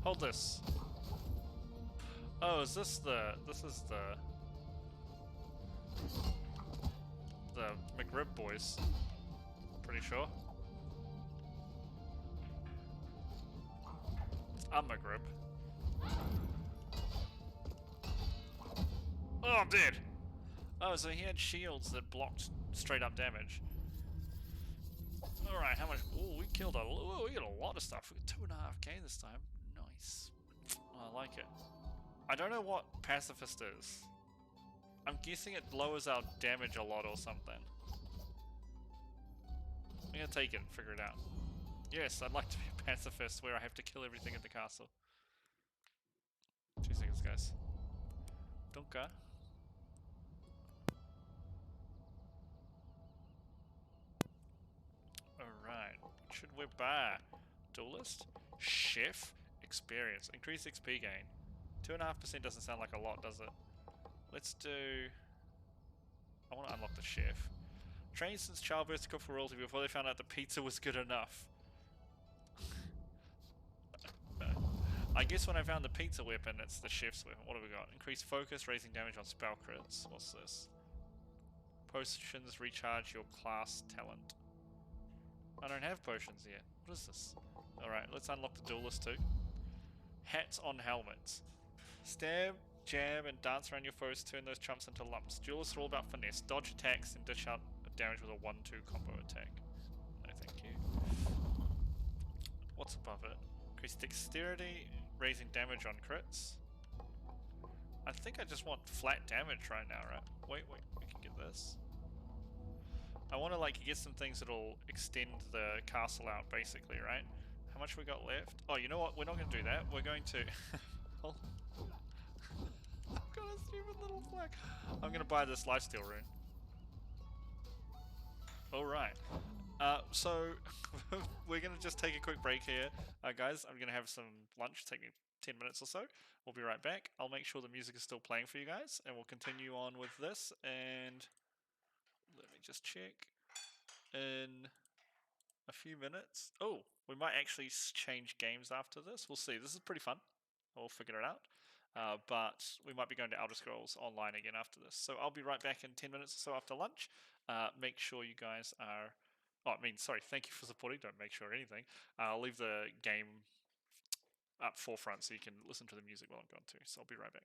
Hold this. Oh, is this the... This is the McRib boys. Pretty sure. It's a McRib. Oh, I'm dead! Oh, so he had shields that blocked straight up damage. Alright, how much? Oh, we killed a... Oh, we got a lot of stuff. We got 2.5k this time. Nice. Oh, I like it. I don't know what Pacifist is. I'm guessing it lowers our damage a lot or something. I'm gonna take it and figure it out. Yes, I'd like to be a pacifist where I have to kill everything in the castle. 2 seconds, guys. Dunka. Alright, what should we buy? Duelist? Chef? Experience. Increase XP gain. 2.5% doesn't sound like a lot, does it? Let's do... I want to unlock the chef. Trained since childbirth to cook for royalty before they found out the pizza was good enough. I guess when I found the pizza weapon, it's the chef's weapon. What have we got? Increased focus, raising damage on spell crits. What's this? Potions recharge your class talent. I don't have potions yet. What is this? Alright, let's unlock the duelist too. Hats on helmets. Stab, jab, and dance around your foes to turn those chumps into lumps. Duelists are all about finesse. Dodge attacks and dish out damage with a 1-2 combo attack. No thank you. What's above it? Increased dexterity, raising damage on crits. I think I just want flat damage right now, right? Wait, we can get this. I want to like get some things that'll extend the castle out basically, right? How much we got left? Oh, you know what? We're not going to do that. We're going to... I've got a stupid little flag. I'm going to buy this lifesteal rune. Alright. So, we're going to just take a quick break here. Guys, I'm going to have some lunch. Take me 10 minutes or so. We'll be right back. I'll make sure the music is still playing for you guys. And we'll continue on with this. And let me just check. In a few minutes. Oh, we might actually change games after this. We'll see. This is pretty fun. We'll figure it out. But we might be going to Elder Scrolls Online again after this. So I'll be right back in 10 minutes or so after lunch. Make sure you guys are... Oh, I mean, sorry, thank you for supporting. Don't make sure anything. I'll leave the game up forefront so you can listen to the music while I'm gone too. So I'll be right back.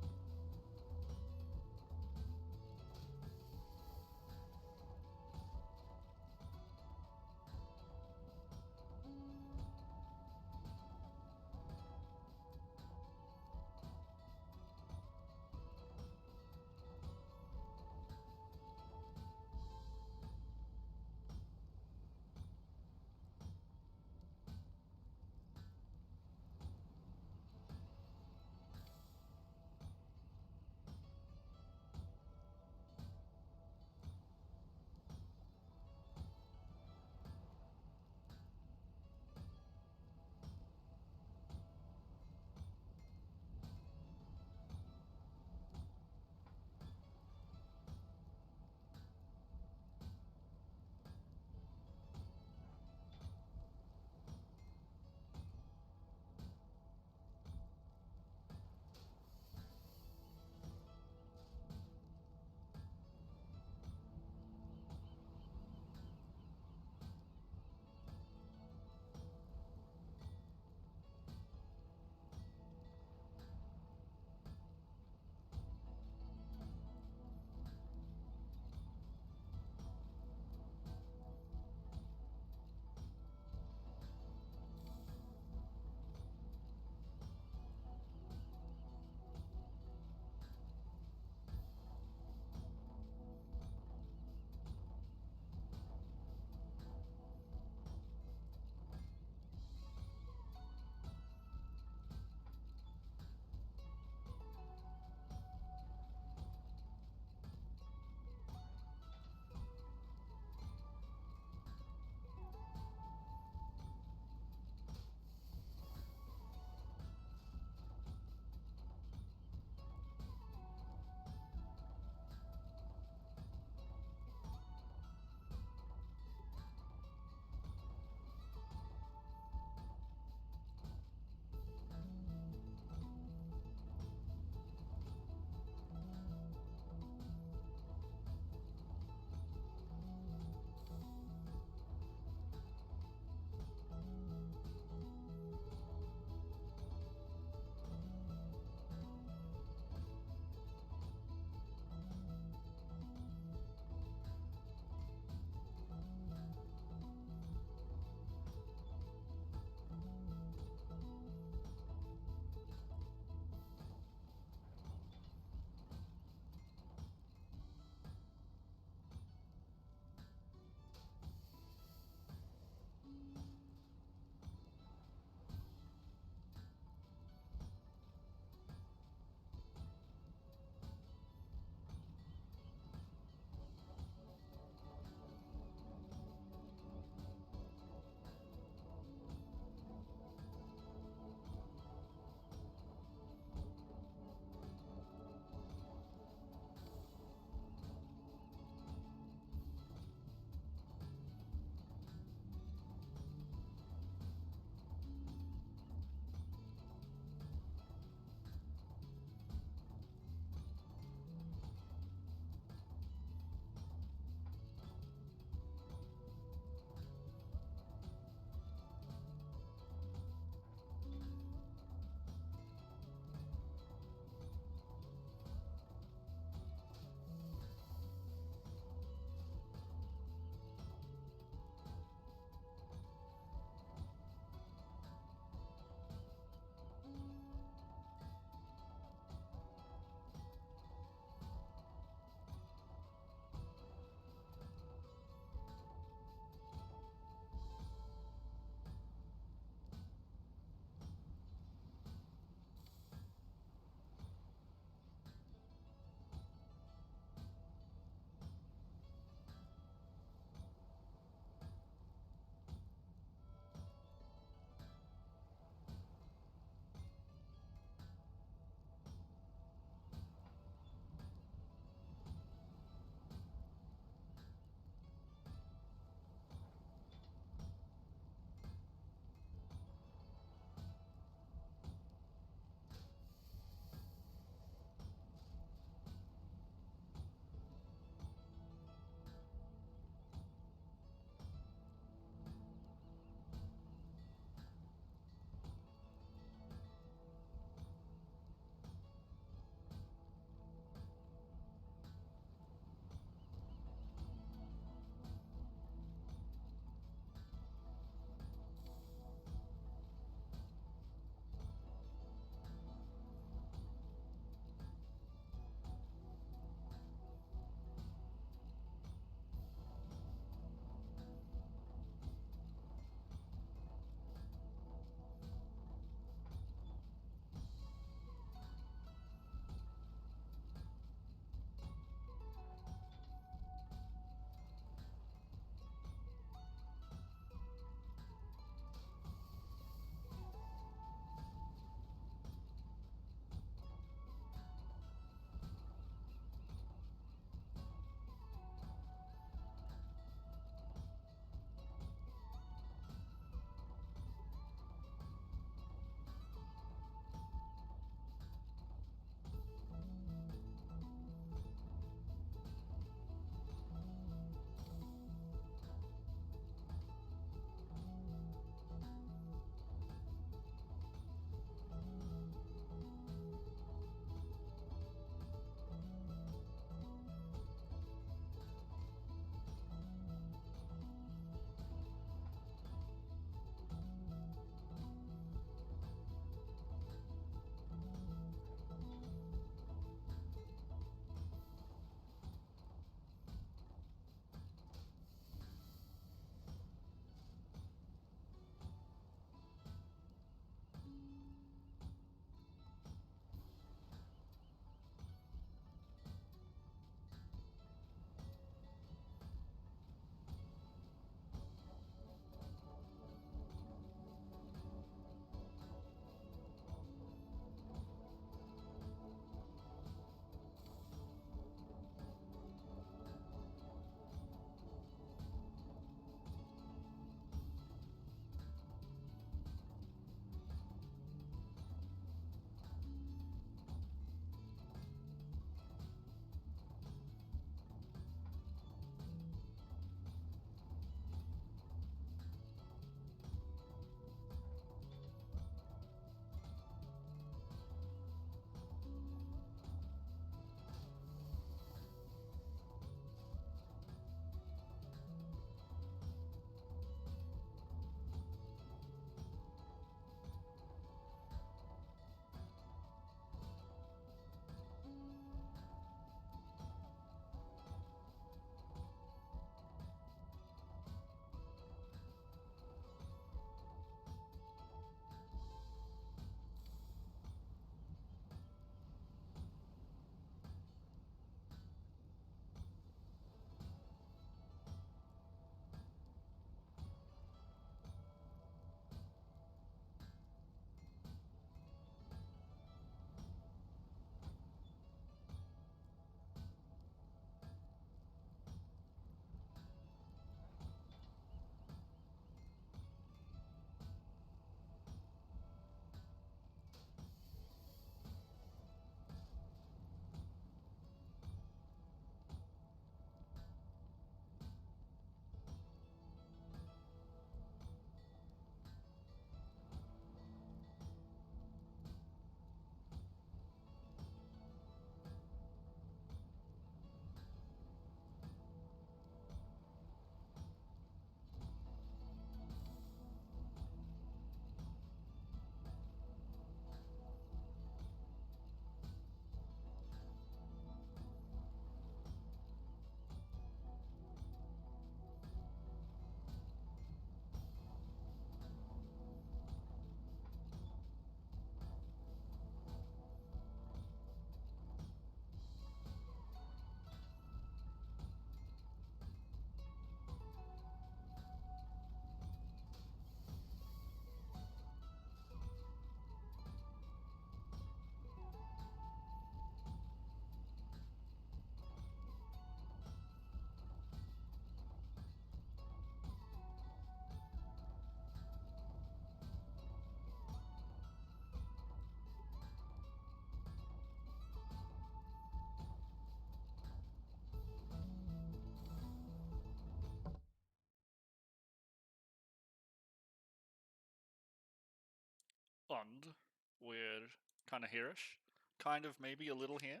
and we're kind of hereish, kind of maybe a little here.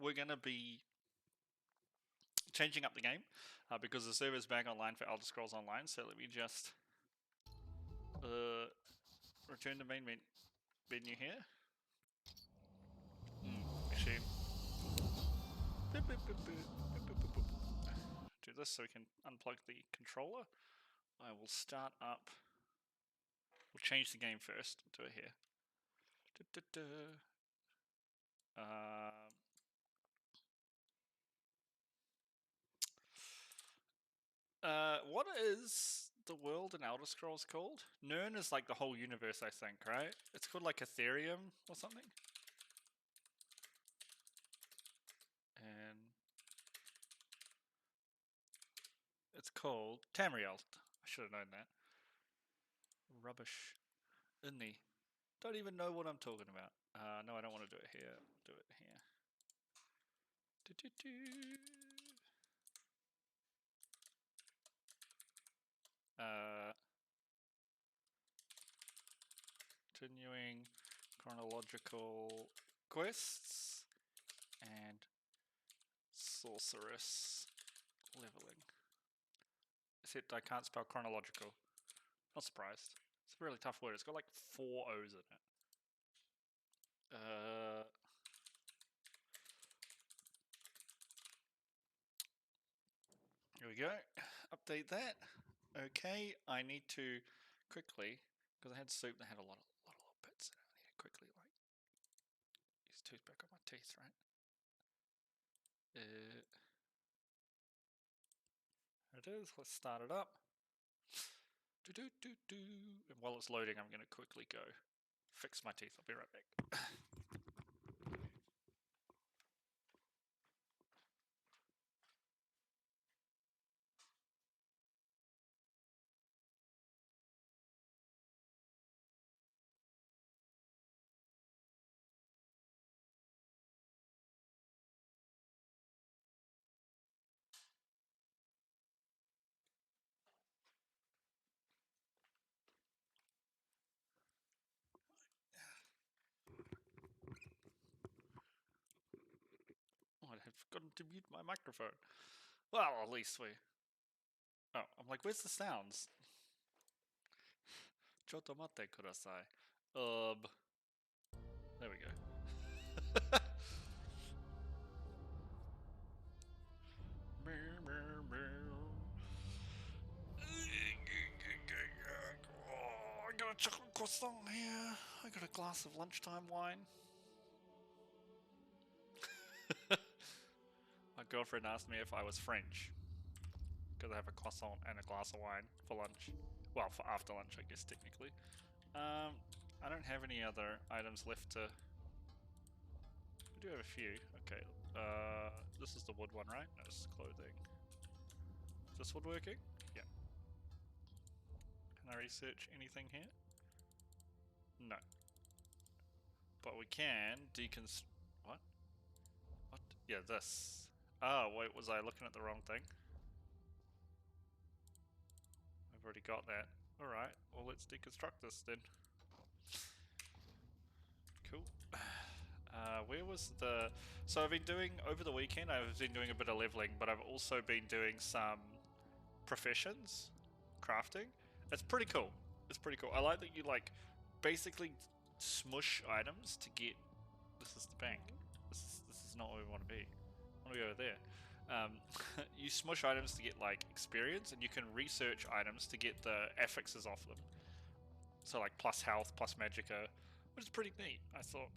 We're gonna be changing up the game because the server's back online for Elder Scrolls Online. So let me just return to main menu here. Actually, do this so we can unplug the controller. I will start up. We'll change the game first. Do it here. What is the world in Elder Scrolls called? Nirn is like the whole universe, I think, right? It's called like Ethereum or something. And it's called Tamriel. I should have known that. Rubbish. Inni. Don't even know what I'm talking about. No, I don't want to do it here. Do it here. Continuing chronological quests and sorceress leveling. Except I can't spell chronological. Not surprised. It's a really tough word. It's got like 4 O's in it. Here we go. Update that. Okay, I need to quickly, because I had soup that had a lot of little bits in it. I need to quickly like use toothpick on my teeth, right? There it is. Let's start it up. And while it's loading, I'm going to quickly go fix my teeth. I'll be right back. Oh, I had forgotten to mute my microphone. Well, at least we... Oh, I'm like, where's the sounds? Chotomate kudasai. There we go. I got a chocolate croissant here. I got a glass of lunchtime wine. My girlfriend asked me if I was French. Because I have a croissant and a glass of wine for lunch. Well, for after lunch, I guess, technically. I don't have any other items left to... I do have a few. Okay. This is the wood one, right? No, this is clothing. Is this woodworking? Yeah. Can I research anything here? No. But we can deconstruct... What? What? Yeah, this. Oh, wait, was I looking at the wrong thing? I've already got that. Alright, well let's deconstruct this then. Cool. Where was the... So I've been doing, over the weekend, I've been doing a bit of leveling, but I've also been doing some professions, crafting. It's pretty cool. It's pretty cool. I like that you like basically smush items to get... This is the bank. This is not where we want to be. I want to be over there. You smush items to get like experience, and you can research items to get the affixes off them. So like plus health, plus magicka, which is pretty neat. I thought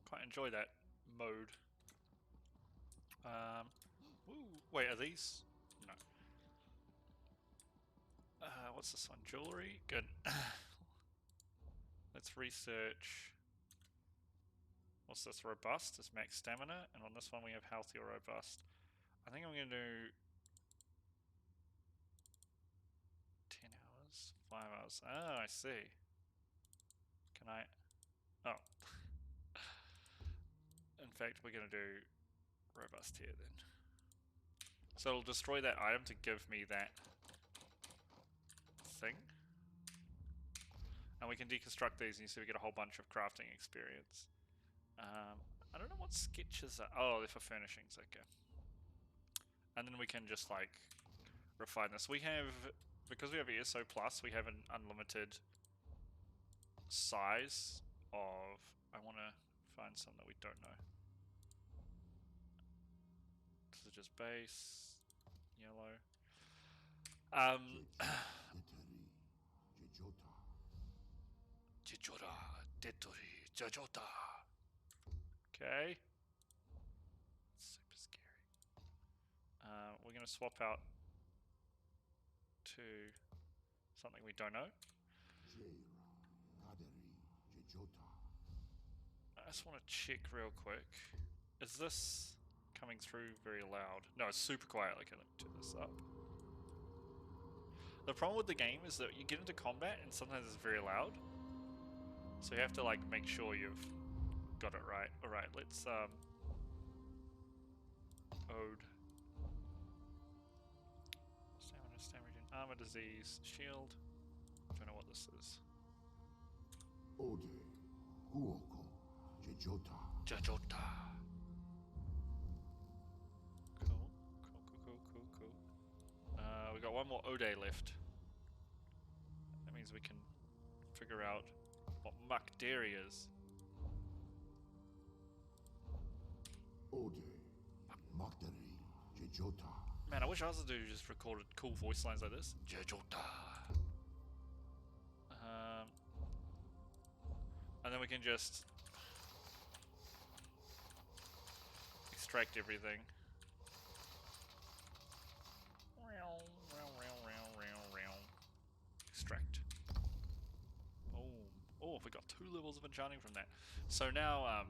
quite enjoy that mode. Ooh, wait, are these? No. What's this one? Jewelry? Good. Let's research. What's this? Robust is max stamina, and on this one we have healthy or robust. I think I'm going to do 10 hours, 5 hours. Oh, I see. Can I? Oh. In fact, we're going to do robust here then. So it'll destroy that item to give me that thing. And we can deconstruct these, and you see we get a whole bunch of crafting experience. I don't know what sketches are. Oh, they're for furnishings, okay. And then we can just like refine this. We have, because we have ESO Plus, we have an unlimited size of, I want to find some that we don't know. This is just base, yellow. Jijora, Detori, Jajota. Okay. Super scary. We're going to swap out to something we don't know. I just want to check real quick. Is this coming through very loud? No, it's super quiet. Okay, let me turn this up. The problem with the game is that you get into combat and sometimes it's very loud. So you have to like make sure you've got it right. Alright, let's Ode. Stamina, armor, disease, shield. Don't know what this is. Ode, Huoko, Jejota. Jajota. Cool. We got one more Ode left. That means we can figure out what Makderi is. Ode, Magdari, Jejota. Man, I wish I was a dude who just recorded cool voice lines like this. Jajota. And then we can just extract everything. Extract. Oh, we got 2 levels of enchanting from that. So now,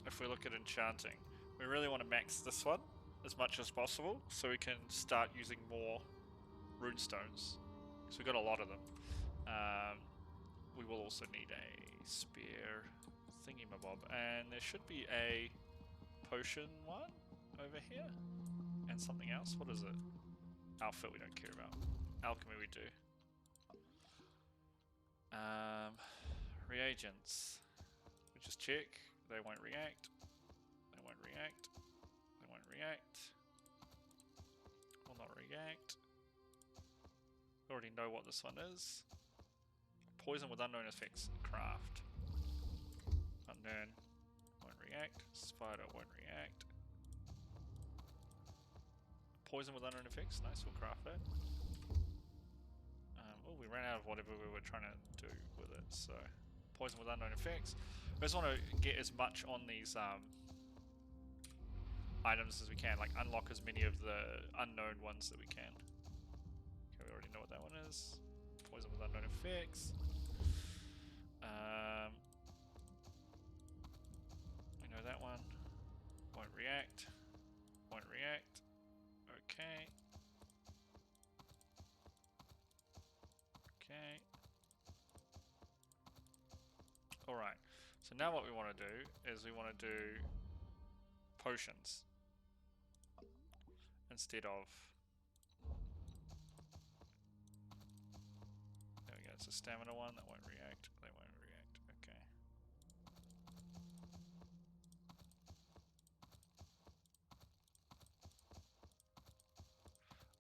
if we look at enchanting, we really want to max this one as much as possible so we can start using more runestones. So we got a lot of them. We will also need a spear thingy-mabob, and there should be a potion one over here, and something else. What is it? Outfit we don't care about. Alchemy we do. Reagents. We just check. They won't react. They won't react. They won't react. Will not react. We already know what this one is. Poison with unknown effects. Craft. Unknown. Won't react. Spider won't react. Poison with unknown effects. Nice, we'll craft that. Oh, we ran out of whatever we were trying to do with it, so... Poison with unknown effects. We just want to get as much on these items as we can, like unlock as many of the unknown ones that we can. Okay, we already know what that one is. Poison with unknown effects. We know that one. Won't react. Won't react. Okay. Okay. Alright. So now what we want to do is we want to do potions instead of... There we go, it's a stamina one, that won't react, they won't react, okay.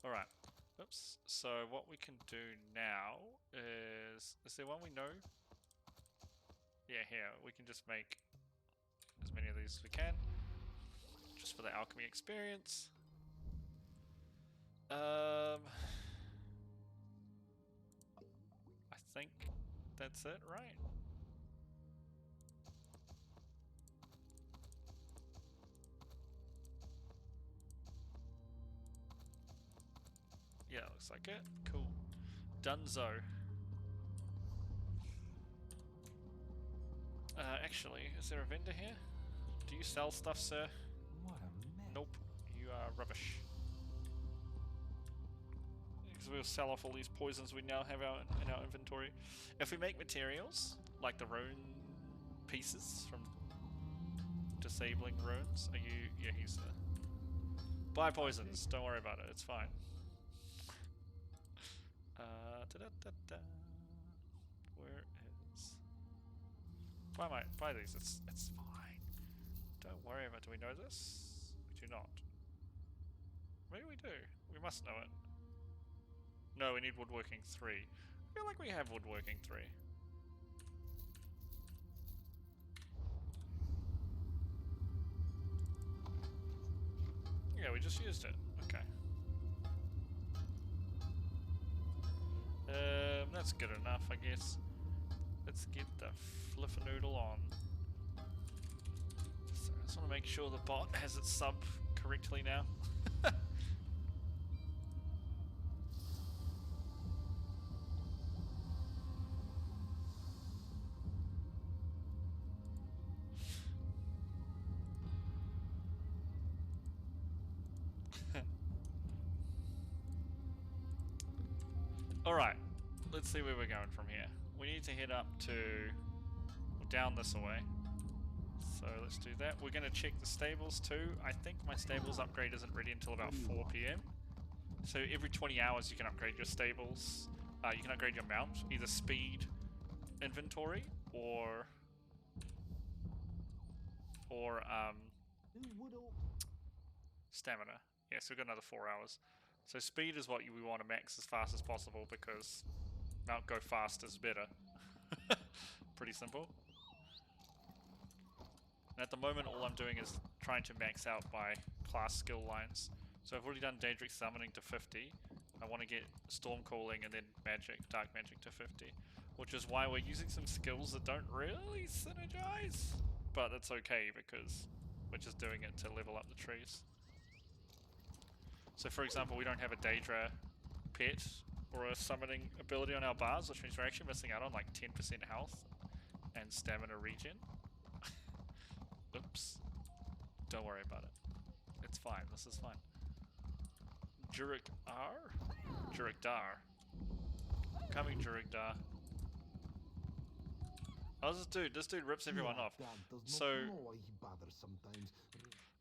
Alright, oops, so what we can do now is there one we know? Yeah, here, we can just make as many of these as we can, just for the alchemy experience. I think that's it, right? Yeah, looks like it. Cool. Dunzo. Actually, is there a vendor here? Do you sell stuff, sir? What a mess. Nope. You are rubbish. Because we'll sell off all these poisons we now have in our inventory. If we make materials, like the rune pieces from disabling runes, are you... Yeah, he's there. Buy poisons, don't worry about it, it's fine. Da-da-da-da. Where Buy these. It's fine. Don't worry about. Do we know this? We do not. Maybe we do. We must know it. No, we need woodworking 3. I feel like we have woodworking 3. Yeah, we just used it. Okay. That's good enough, I guess. Let's get the fliffernoodle on. So I just want to make sure the bot has its sub correctly now. Alright, let's see where we're going from here. We need to head up to, or down this way. So let's do that. We're going to check the stables too. I think my stables upgrade isn't ready until about 4 PM. So every 20 hours you can upgrade your stables. You can upgrade your mount, either speed, inventory, or stamina. Yeah, so we've got another 4 hours. So speed is what we want to max as fast as possible because mount go fast is better. Pretty simple. And at the moment all I'm doing is trying to max out my class skill lines. So I've already done Daedric Summoning to 50. I want to get Storm Calling and then Magic, Dark Magic to 50. Which is why we're using some skills that don't really synergize. But that's okay because we're just doing it to level up the trees. So for example, we don't have a Daedra pet or a summoning ability on our bars, which means we're actually missing out on like 10% health and stamina regen. Oops. Don't worry about it. It's fine, this is fine. Jurik Dar. Coming, Jurik Dar. Oh, this dude rips everyone off. So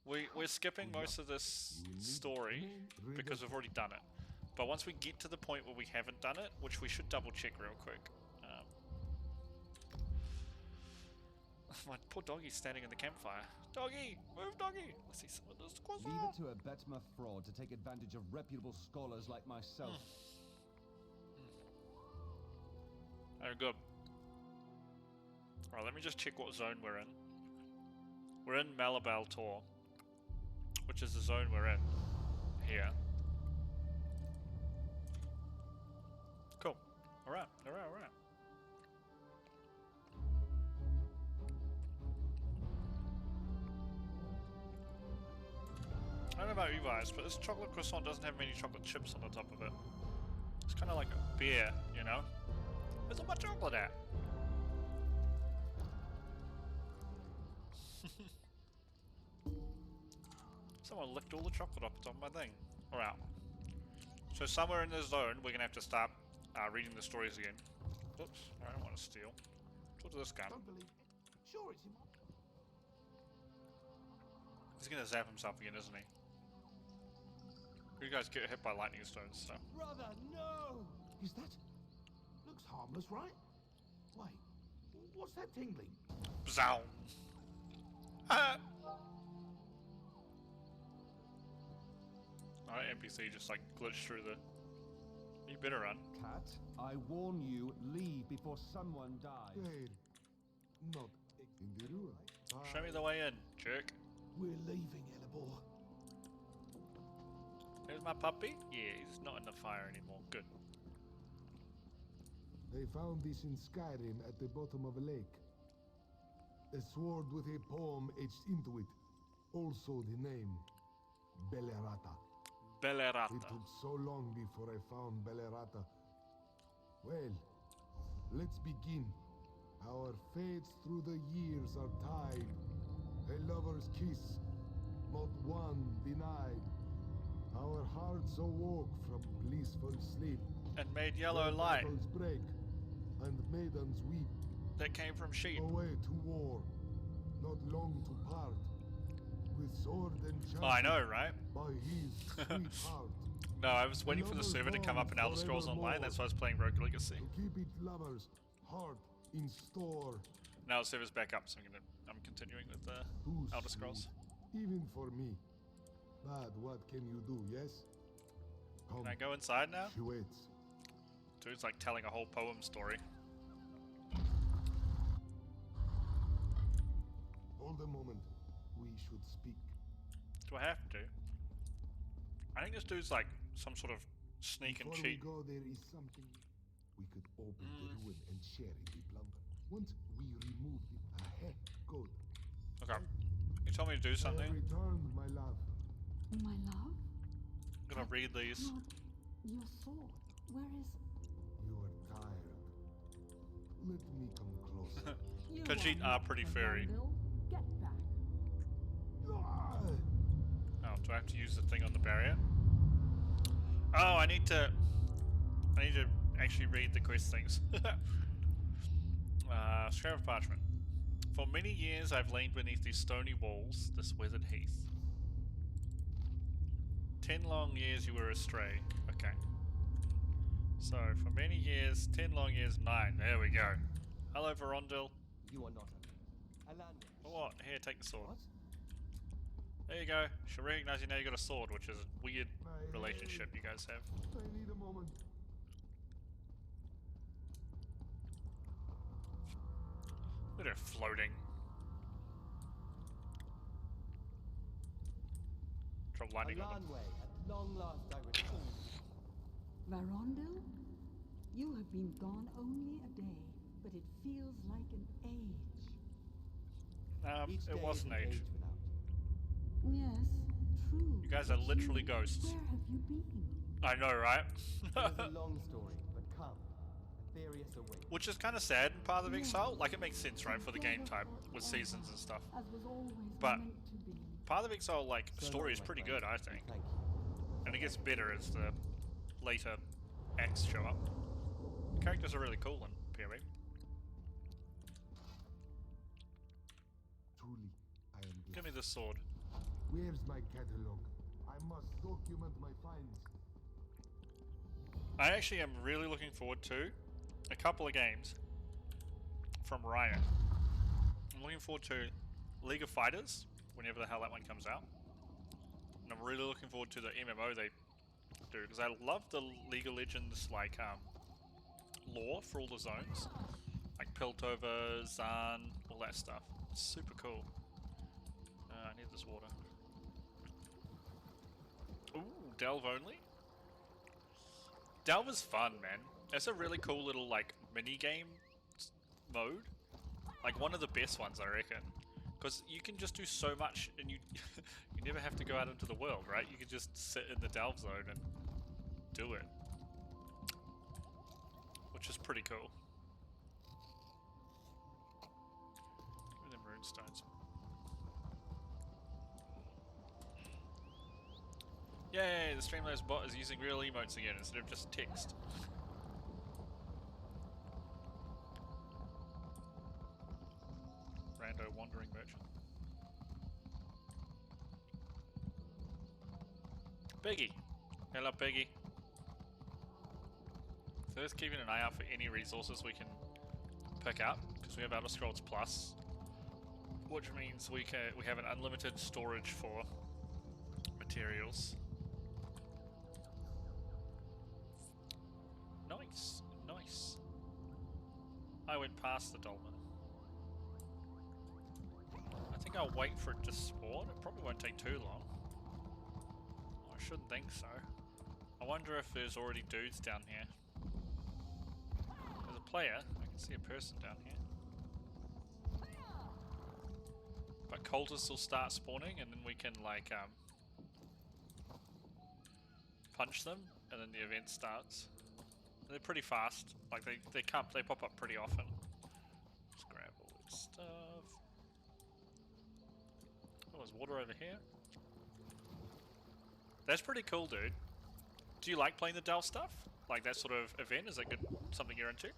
we're skipping most of this story because we've already done it. But once we get to the point where we haven't done it, which we should double check real quick. My poor doggy's standing in the campfire. Doggy! Move, doggy! Let's see some of this croissant. Leave it to a Betma fraud to take advantage of reputable scholars like myself. Very good. Alright, let me just check what zone we're in. We're in Malabal Tor, which is the zone we're in. Here. Cool. Alright, alright, alright. I don't know about you guys, but this chocolate croissant doesn't have many chocolate chips on the top of it. It's kind of like a beer, you know? Where's all my chocolate at? Someone licked all the chocolate off the top of my thing. Alright. So somewhere in this zone, we're gonna have to start reading the stories again. Oops, I don't want to steal. What's this gun? Don't believe it. Sure, it's him. He's gonna zap himself again, isn't he? You guys get hit by lightning stones, so. Brother, no! Is that? Looks harmless, right? Wait, what's that tingling? Bzow! Ah! Alright, NPC just like glitched through the. You better run. Cat, I warn you, leave before someone dies. Well, not in the room. Show me the way in, jerk. We're leaving, Elabor. There's my puppy? Yeah, he's not in the fire anymore. Good. They found this in Skyrim at the bottom of a lake. A sword with a poem etched into it. Also the name, Belerata. Belerata. It took so long before I found Belerata. Well, let's begin. Our fates through the years are tied. A lover's kiss, not one denied. Our hearts awoke from blissful sleep. And made yellow light Battles break, and maidens weep. that came from sheep. Away to war, not long to part. With sword and Oh, I know, champion right? by his sweetheart. No, I was waiting for the server to come up in Elder Scrolls Online, that's why I was playing Rogue Legacy. To keep it lovers, heart in store. Now the server's back up, so I'm continuing with the Too Elder Scrolls. sweet, even for me. But what can you do, yes? Come, Can I go inside now? she waits. Dude's like telling a whole poem story. Hold a moment. We should speak. Do I have to? I think this dude's like some sort of sneak and Before cheat. we go, there is something. We could open the ruin and share in the plunder. Once we remove the heck good. Okay. You told me to do I have something. returned, my love. My love? I'm gonna read these. Not your sword. Where is... You are tired. Let me come closer. You Khajiit are are not pretty the furry. Vandal. Get back. Ah! Oh, do I have to use the thing on the barrier? Oh, I need to actually read the quest things. Scrap of parchment. For many years I've lain beneath these stony walls, this withered heath. 10 long years you were astray. Okay. So, for many years, 10 long years, 9. There we go. Hello, Verondil. You are not a land. What? Here, take the sword. What? There you go. She'll recognize you now you got a sword, which is a weird My relationship you guys have. I need a moment. Look at her floating. Drop lightning on them. Alanway, at long last I return. Varondil? You have been gone only a day, but it feels like an age. Each day It was is an an age. without. Yes, true. You guys are but literally ghosts. Where have you been? I know, right? It is a long story, but come. Aetherius awaits. Which is kind of sad in Path of Exile. Like, it makes sense, right, for the game type with seasons and stuff. As was always But- meant to be. Path of Exile, like, So story long, is my pretty friend. good, I think. Thank you. And it gets better as the later acts show up. Characters are really cool in PoE. Truly, I am Give me blessed. this sword. Where's my catalog? I must document my finds. I actually am really looking forward to a couple of games from Riot. I'm looking forward to League of Fighters, whenever the hell that one comes out. And I'm really looking forward to the MMO they do, because I love the League of Legends, like, lore for all the zones. Like Piltover, Zaan, all that stuff. It's super cool. I need this water. Ooh, Delve only? Delve is fun, man. It's a really cool little, like, mini-game mode. Like, one of the best ones, I reckon. Because you can just do so much, and you you never have to go out into the world, right? You can just sit in the Delve zone and do it. Which is pretty cool. Give me them runestones. Yay, the Streamlabs bot is using real emotes again instead of just text. Rando wandering merchant. Peggy! Hello, Peggy. So just keeping an eye out for any resources we can pick up, because we have Elder Scrolls Plus, which means we have an unlimited storage for materials. Nice, nice. I went past the dolmen. I think I'll wait for it to spawn. It probably won't take too long. I shouldn't think so. I wonder if there's already dudes down here. There's a player. I can see a person down here. But cultists will start spawning, and then we can, like, punch them, and then the event starts. They're pretty fast. Like, they pop up pretty often. Just grab all this stuff. Oh, there's water over here. That's pretty cool, dude. Do you like playing the Delve stuff? Like that sort of event? Is that good? Something you're into?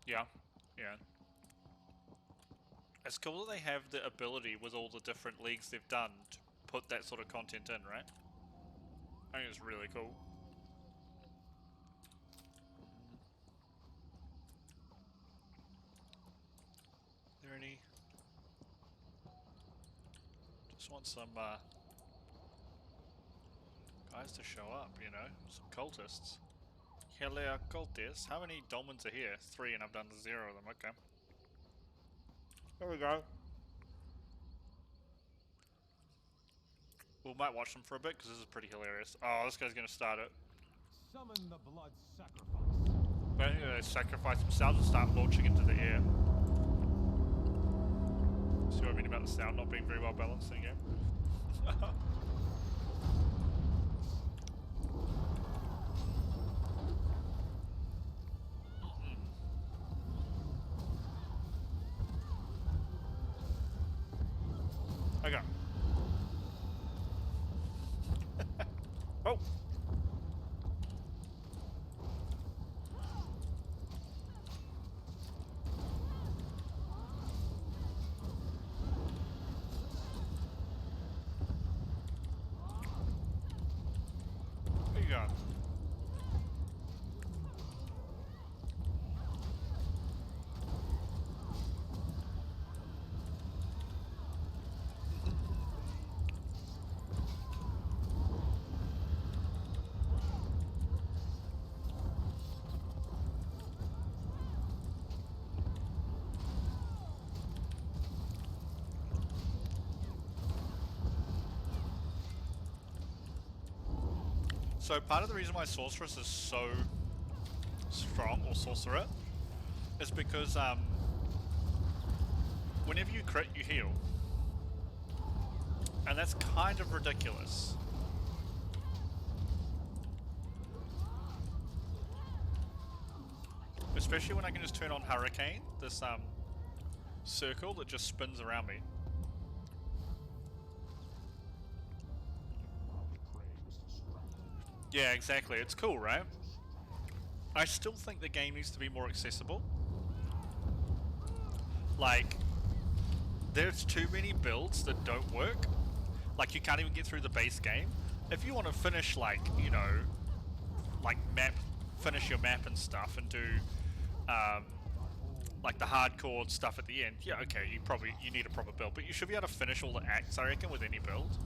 Yeah, yeah. It's cool that they have the ability with all the different leagues they've done to put that sort of content in, right? I think it's really cool. There any? Just want some guys to show up, you know, some cultists. Hello, cultists. How many dolmens are here? 3, and I've done 0 of them. Okay. There we go. We might watch them for a bit because this is pretty hilarious. Oh, this guy's gonna start it. Summon the blood sacrifice. But they sacrifice themselves and start launching into the air. See what I mean about the sound not being very well balanced in game? Okay. Oh! Where you going? So part of the reason why Sorceress is so strong, or Sorcerer, is because whenever you crit, you heal. And that's kind of ridiculous. Especially when I can just turn on Hurricane, this circle that just spins around me. Yeah, exactly. It's cool, right? I still think the game needs to be more accessible. Like, there's too many builds that don't work. Like, you can't even get through the base game. If you want to finish, like, you know, like finish your map and stuff and do, like the hardcore stuff at the end, yeah, okay, you need a proper build, but you should be able to finish all the acts, I reckon, with any build.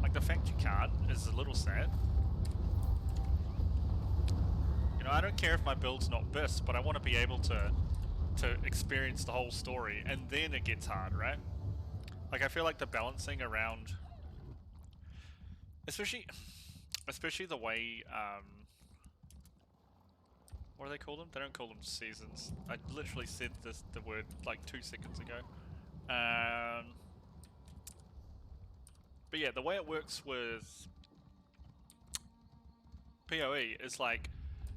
Like, the fact you can't is a little sad. You know, I don't care if my build's not best, but I want to be able to experience the whole story, and then it gets hard, right? Like, I feel like the balancing around, especially the way, what do they call them? They don't call them seasons. I literally said the word like 2 seconds ago. But yeah, the way it works with PoE is like,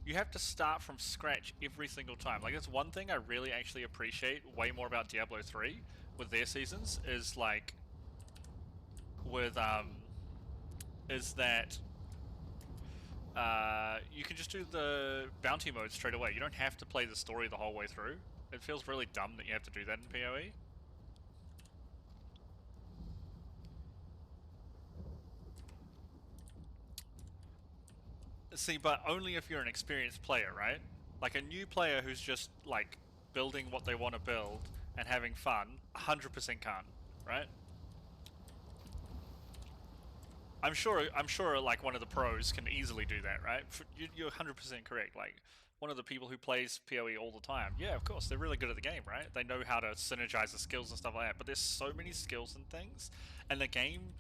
you have to start from scratch every single time. Like, that's one thing I really actually appreciate way more about Diablo 3 with their seasons, is like, with, is that, you can just do the bounty mode straight away. You don't have to play the story the whole way through. It feels really dumb that you have to do that in PoE. See, but only if you're an experienced player, right? Like, a new player who's just, like, building what they want to build and having fun, 100% can't, right? I'm sure, like, one of the pros can easily do that, right? You're 100% correct. Like, one of the people who plays PoE all the time, yeah, of course, they're really good at the game, right? They know how to synergize the skills and stuff like that, but there's so many skills and things, and the game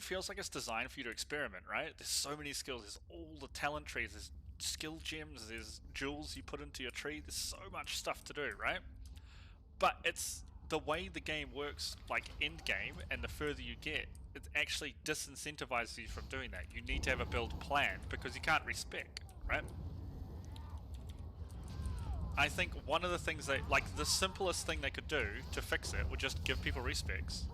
feels like it's designed for you to experiment, right? There's so many skills, there's all the talent trees, there's skill gems, there's jewels you put into your tree, there's so much stuff to do, right? But it's the way the game works, like end game, and the further you get, it actually disincentivizes you from doing that. You need to have a build plan because you can't respec, right? I think one of the things that, like, the simplest thing they could do to fix it would just give people respecs.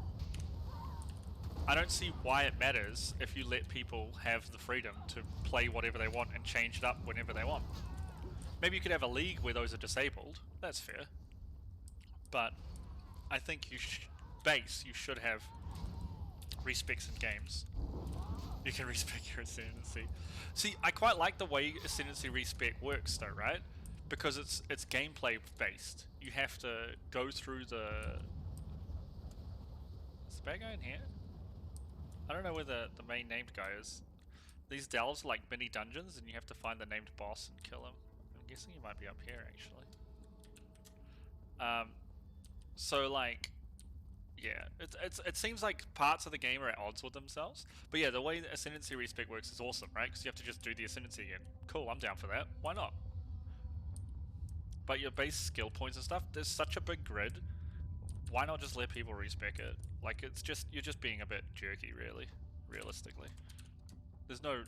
I don't see why it matters if you let people have the freedom to play whatever they want and change it up whenever they want. Maybe you could have a league where those are disabled. That's fair. But I think you should have respecs in games. You can respec your Ascendancy. See, I quite like the way Ascendancy respec works though, right? Because it's gameplay based. You have to go through the... Is the bad guy in here? I don't know where the main named guy is. These delves are like mini dungeons and you have to find the named boss and kill him. I'm guessing he might be up here actually. So like, yeah, it seems like parts of the game are at odds with themselves. But yeah, the way the Ascendancy respec works is awesome, right? Because you have to just do the Ascendancy again. Cool, I'm down for that. Why not? But your base skill points and stuff, there's such a big grid. Why not just let people respec it? Like it's just, you're just being a bit jerky, really, realistically. There's no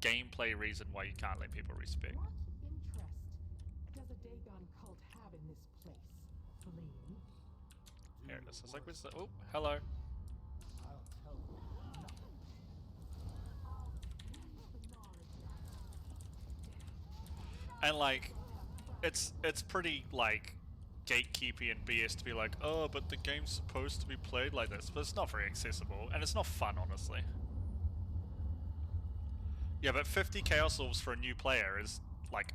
gameplay reason why you can't let people respec. What interest does a Dagon cult have in this place, Feline? Here it is. It's like, where's the... Oh, hello. And like, it's pretty like gatekeepy and BS to be like, oh, but the game's supposed to be played like this, but it's not very accessible and it's not fun, honestly. Yeah, but 50 Chaos Orbs for a new player is like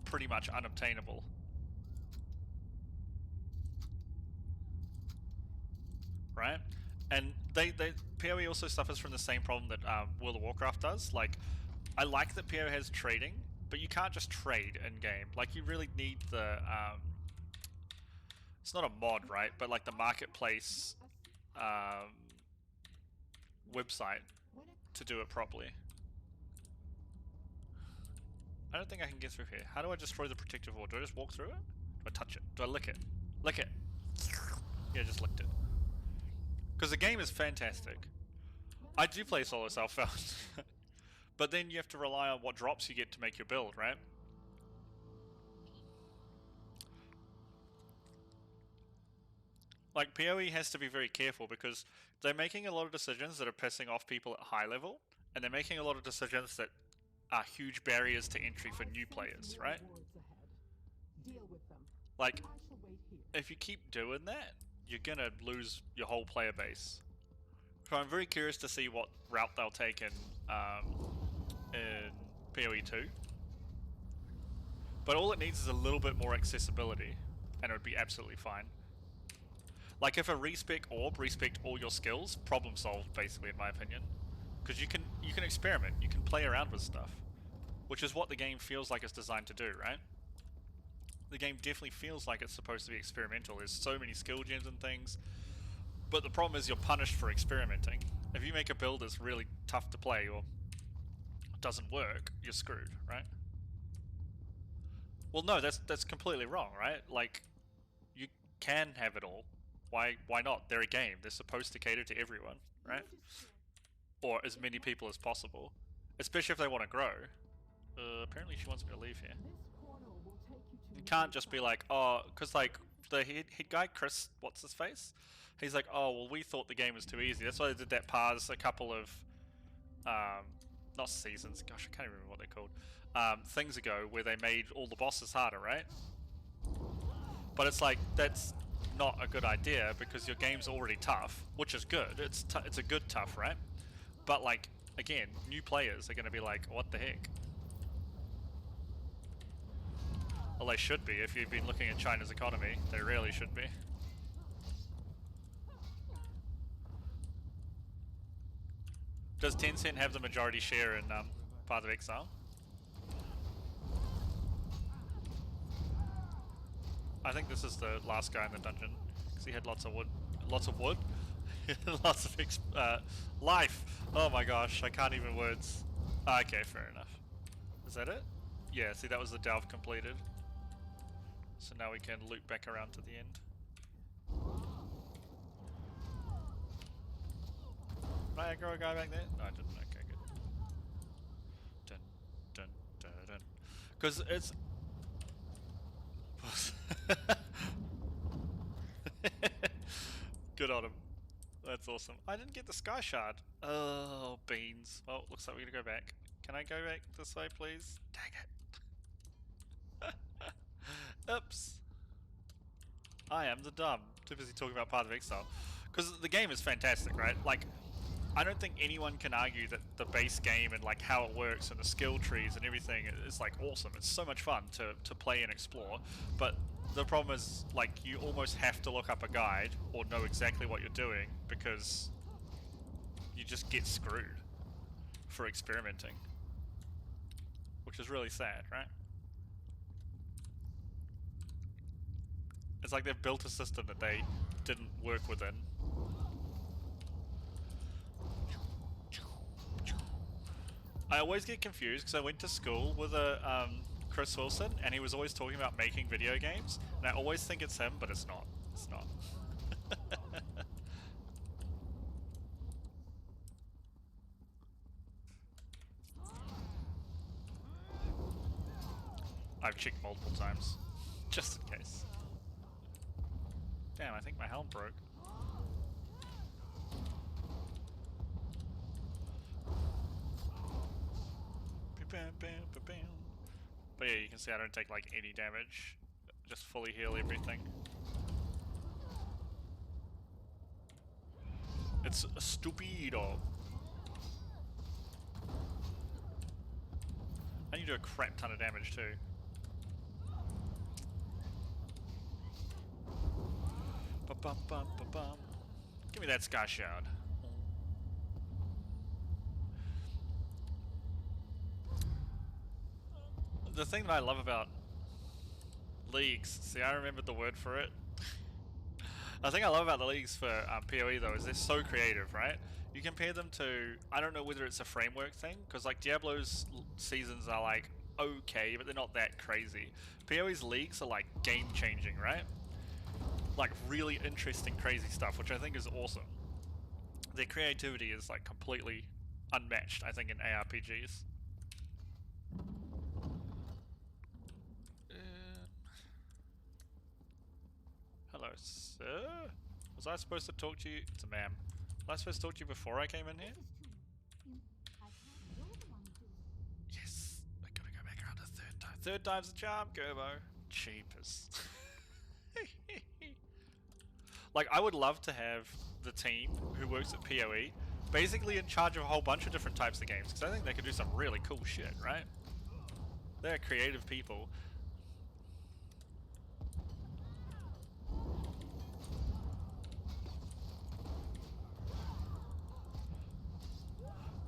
pretty much unobtainable. Right? And PoE also suffers from the same problem that World of Warcraft does. Like, I like that PoE has trading, but you can't just trade in game. Like, you really need the it's not a mod, right? But like the marketplace website to do it properly. I don't think I can get through here. How do I destroy the protective wall? Do I just walk through it? Do I touch it? Do I lick it? Lick it. Yeah, just licked it. Because the game is fantastic. I do play solo self-found. But then you have to rely on what drops you get to make your build, right? Like, PoE has to be very careful because they're making a lot of decisions that are pissing off people at high level, and they're making a lot of decisions that are huge barriers to entry for new players, right? Like, if you keep doing that, you're gonna lose your whole player base. So I'm very curious to see what route they'll take in PoE 2. But all it needs is a little bit more accessibility, and it would be absolutely fine. Like if a respec orb respect all your skills, problem solved basically in my opinion. Because you can experiment, you can play around with stuff. Which is what the game feels like it's designed to do, right? The game definitely feels like it's supposed to be experimental. There's so many skill gems and things. But the problem is you're punished for experimenting. If you make a build that's really tough to play or doesn't work, you're screwed, right? Well, no, that's completely wrong, right? Like, you can have it all. Why not? They're a game. They're supposed to cater to everyone, right? Or as many people as possible. Especially if they want to grow. Apparently she wants me to leave here. You can't just be like, oh, because like the head guy, Chris, what's his face? He's like, oh, well, we thought the game was too easy. That's why they did that pause a couple of, not seasons, gosh, I can't even remember what they're called, things ago, where they made all the bosses harder, right? But it's like, that's not a good idea because your game's already tough, which is good. It's a good tough, right? But like, again, new players are going to be like, what the heck? Well, they should be. If you've been looking at China's economy, they really should be. Does Tencent have the majority share in Path of Exile? I think this is the last guy in the dungeon because he had lots of wood, lots of life. Oh my gosh, I can't even words. Okay, fair enough. Is that it? Yeah. See, that was the delve completed. So now we can loop back around to the end. Did I grow a guy back there? No, I didn't. Okay, good. Dun dun dun dun. Because it's. Good on him. That's awesome. I didn't get the sky shard. Oh, beans. Well, looks like we're gonna go back. Can I go back this way, please? Dang it. Oops. I am the dumb. Too busy talking about Path of Exile. Because the game is fantastic, right? Like, I don't think anyone can argue that the base game and like how it works and the skill trees and everything is like awesome. It's so much fun to play and explore. But the problem is like you almost have to look up a guide or know exactly what you're doing because you just get screwed for experimenting. Which is really sad, right? It's like they've built a system that they didn't work within. I always get confused because I went to school with a Chris Wilson and he was always talking about making video games and I always think it's him, but it's not. It's not. I've checked multiple times, just in case. Damn, I think my helm broke. But yeah, you can see I don't take like any damage. Just fully heal everything. It's stupido. And you do a crap ton of damage too. Ba-bum-bum-ba-bum. Give me that Sky Shard. The thing that I love about leagues, see, I remembered the word for it. The thing I love about the leagues for PoE though is they're so creative, right? You compare them to, I don't know whether it's a framework thing, because like Diablo's seasons are like okay, but they're not that crazy. PoE's leagues are like game changing, right? Like really interesting, crazy stuff, which I think is awesome. Their creativity is like completely unmatched, I think, in ARPGs. Hello, sir? Was I supposed to talk to you? It's a ma'am. Was I supposed to talk to you before I came in here? Yes, I gotta go back around a third time. Third time's the charm, Gerbo. Cheapers. Like, I would love to have the team who works at PoE basically in charge of a whole bunch of different types of games, because I think they could do some really cool shit, right? They're creative people.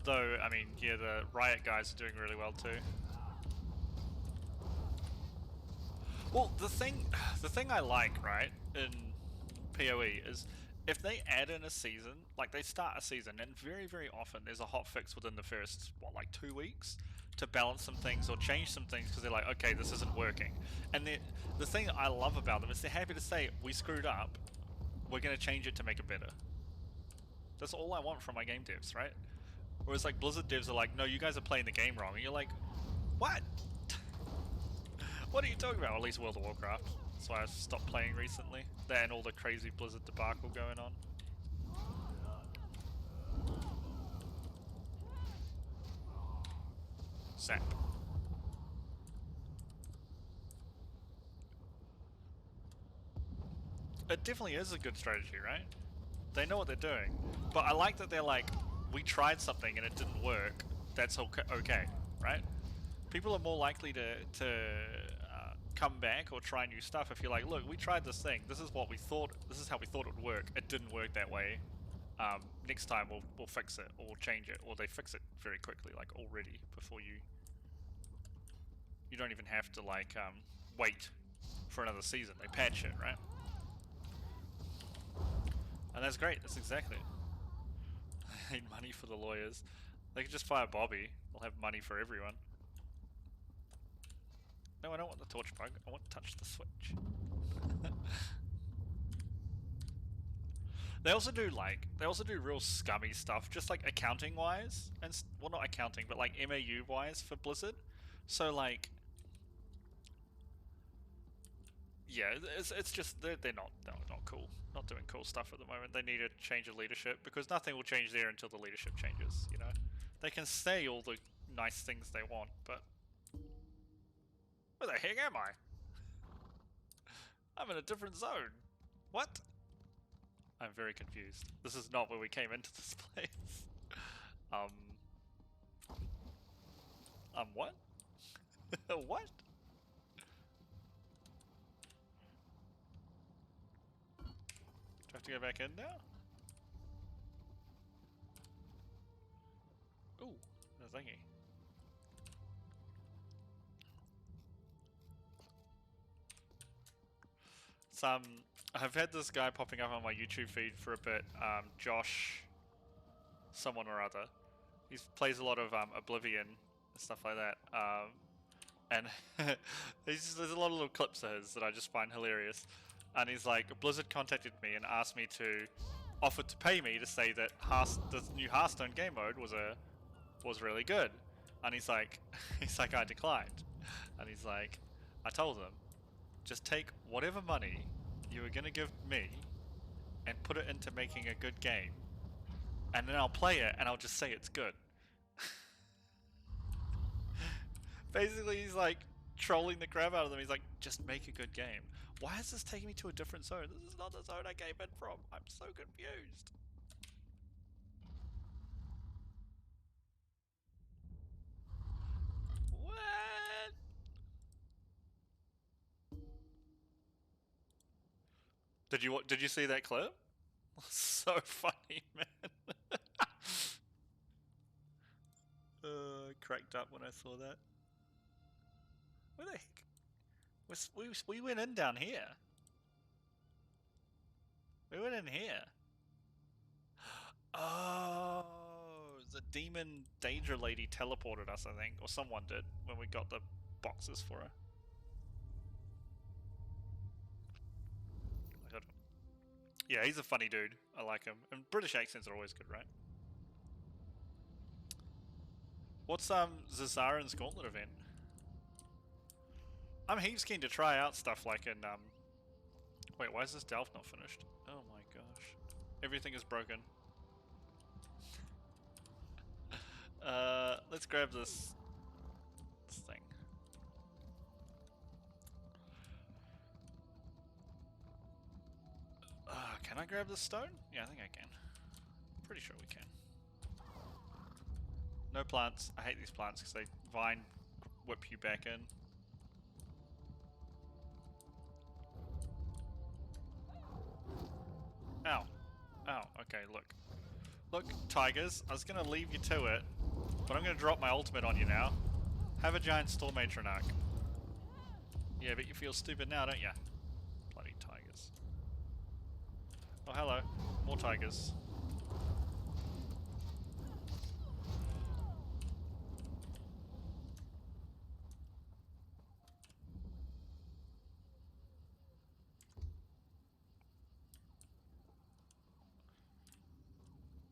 Though, I mean, yeah, the Riot guys are doing really well too. Well, the thing I like, right, in PoE is if they add in a season, like they start a season, and very, very often there's a hot fix within the first, what, like 2 weeks to balance some things or change some things because they're like, okay, this isn't working. And the thing I love about them is they're happy to say, we screwed up, we're going to change it to make it better. That's all I want from my game devs, right? Whereas like Blizzard devs are like, no, you guys are playing the game wrong. And you're like, what? What are you talking about? Or at least World of Warcraft. That's why I stopped playing recently. That and all the crazy Blizzard debacle going on. Zap. It definitely is a good strategy, right? They know what they're doing. But I like that they're like, we tried something and it didn't work. That's okay, right? People are more likely to come back or try new stuff if you're like, look, we tried this thing. This is what we thought. This is how we thought it would work. It didn't work that way. Next time we'll fix it or change it, or they fix it very quickly, like already before you. You don't even have to like wait for another season. They patch it, right? And that's great. That's exactly it. I need money for the lawyers. They could just fire Bobby. They'll have money for everyone. No, I don't want the torch bug. I want to touch the switch. They also do real scummy stuff, just like accounting wise, and well, not accounting, but like MAU wise for Blizzard. So like, yeah, it's just they're not cool, not doing cool stuff at the moment. They need to change the leadership because nothing will change there until the leadership changes. You know, they can say all the nice things they want, but where the heck am I? I'm in a different zone. What? I'm very confused. This is not where we came into this place. What? What? Do I have to go back in now? Ooh, a thingy. I've had this guy popping up on my YouTube feed for a bit, Josh someone or other. He plays a lot of Oblivion and stuff like that, and there's a lot of little clips of his that I just find hilarious. And he's like, Blizzard contacted me and asked me to, offered to pay me to say that the new Hearthstone game mode was really good. And he's like, I declined. And he's like, I told him, just take whatever money you were gonna give me and put it into making a good game, and then I'll play it and I'll just say it's good. Basically, he's like trolling the crap out of them. He's like, just make a good game. Why is this taking me to a different zone? This is not the zone I came in from. I'm so confused. What? Did you see that clip? So funny, man. Cracked up when I saw that. Where the heck? We went in down here. We went in here. Oh, the demon danger lady teleported us, I think, or someone did when we got the boxes for her. Yeah, he's a funny dude. I like him. And British accents are always good, right? What's Zazaran's Gauntlet event? I'm heaps keen to try out stuff like in wait, why is this Delph not finished? Oh my gosh. Everything is broken. Let's grab this thing. Can I grab this stone? Yeah, I think I can. Pretty sure we can. No plants. I hate these plants because they vine whip you back in. Ow. Ow. Okay, look. Look, tigers, I was going to leave you to it, but I'm going to drop my ultimate on you now. Have a giant Storm Matron arc. Yeah, but you feel stupid now, don't you? Bloody tigers. Oh, hello. More tigers.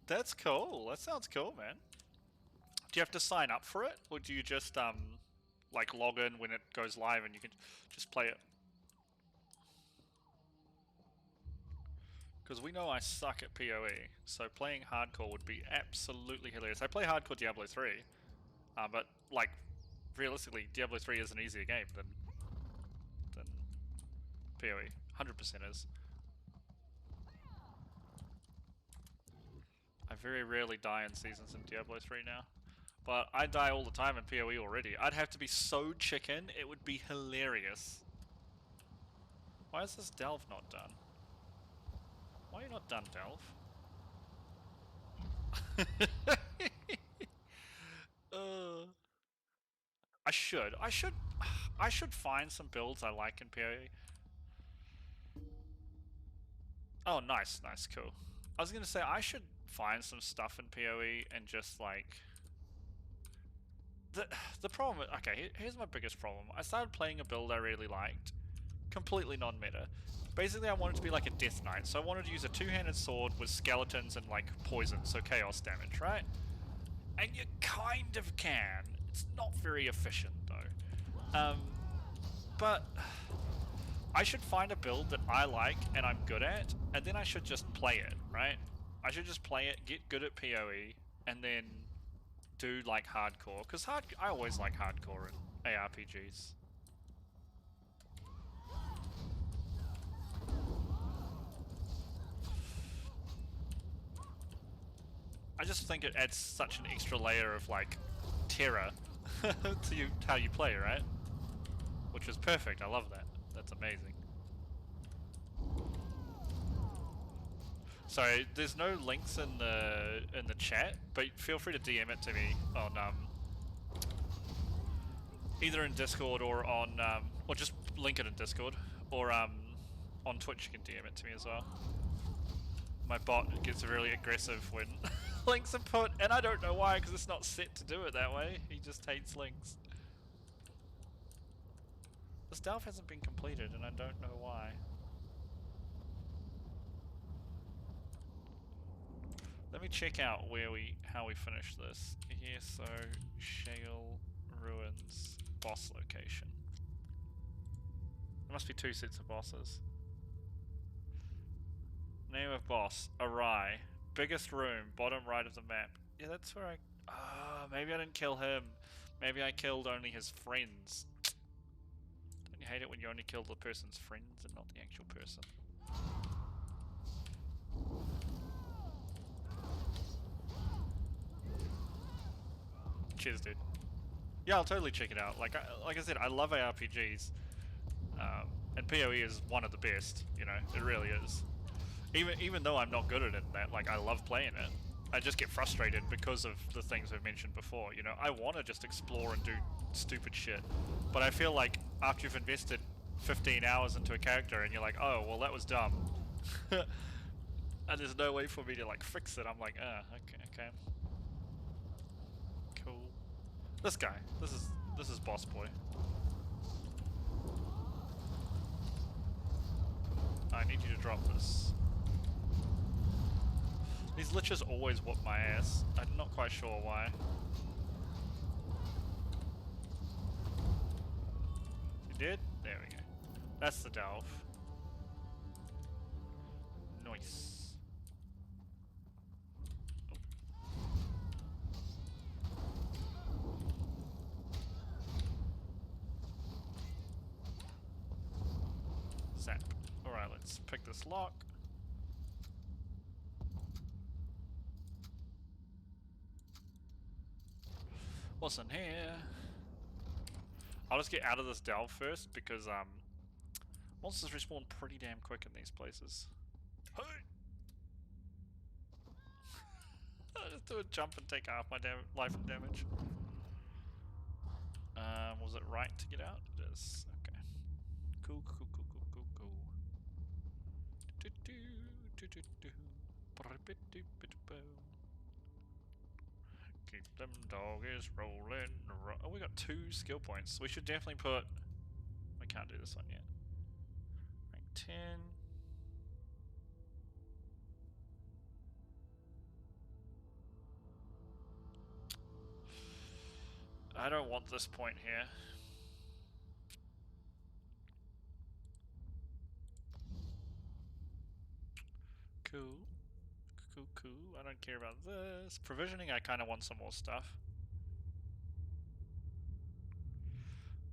That's cool. That sounds cool, man. Do you have to sign up for it? Or do you just, like, log in when it goes live and you can just play it? Because we know I suck at PoE, so playing hardcore would be absolutely hilarious. I play hardcore Diablo 3, but, like, realistically, Diablo 3 is an easier game than PoE. 100% is. I very rarely die in seasons in Diablo 3 now. But I die all the time in PoE already. I'd have to be so chicken, it would be hilarious. Why is this delve not done? Why are you not done, delve? I should find some builds I like in PoE. Oh, nice, cool. I was gonna say, I should find some stuff in PoE and just, like... The problem... Okay, here's my biggest problem. I started playing a build I really liked. Completely non-meta. Basically, I wanted to be like a Death Knight, so I wanted to use a two-handed sword with skeletons and, like, poison, so chaos damage, right? And you kind of can. It's not very efficient, though. But... I should find a build that I like and I'm good at, and then I should just play it, right? I should just play it, get good at PoE, and then do, like, hardcore. Because I always like hardcore in ARPGs. I just think it adds such an extra layer of like terror to how you play, right? Which is perfect. I love that. That's amazing. Sorry, there's no links in the chat, but feel free to DM it to me on either in Discord or on or just link it in Discord, or on Twitch you can DM it to me as well. My bot gets really aggressive when links are put, and I don't know why, because it's not set to do it that way. He just hates links. The stealth hasn't been completed, and I don't know why. Let me check out how we finish this. Here, so Shale Ruins boss location. There must be 2 sets of bosses. Name of boss, Arai. Biggest room, bottom right of the map. Yeah, that's where I... Ah, maybe I didn't kill him. Maybe I killed only his friends. Don't you hate it when you only kill the person's friends and not the actual person? Cheers, dude. Yeah, I'll totally check it out. Like I said, I love ARPGs. And PoE is one of the best, you know, it really is. Even though I'm not good at it, like I love playing it, I just get frustrated because of the things I've mentioned before. You know, I want to just explore and do stupid shit, but I feel like after you've invested 15 hours into a character and you're like, oh, well that was dumb, and there's no way for me to like fix it. I'm like, okay, cool. This guy, this is Boss Boy. I need you to drop this. These liches always whoop my ass. I'm not quite sure why. You did? There we go. That's the delve. Nice. Zap. Alright, let's pick this lock. What's in here? I'll just get out of this delve first because monsters respawn pretty damn quick in these places. Hey! I'll just do a jump and take half my life and damage. Was it right to get out? It is. Okay. Cool. Keep them doggies rolling. Oh, we got 2 skill points. We should definitely put... We can't do this one yet. Rank 10. I don't want this point here. Cool. I don't care about this. Provisioning, I kind of want some more stuff.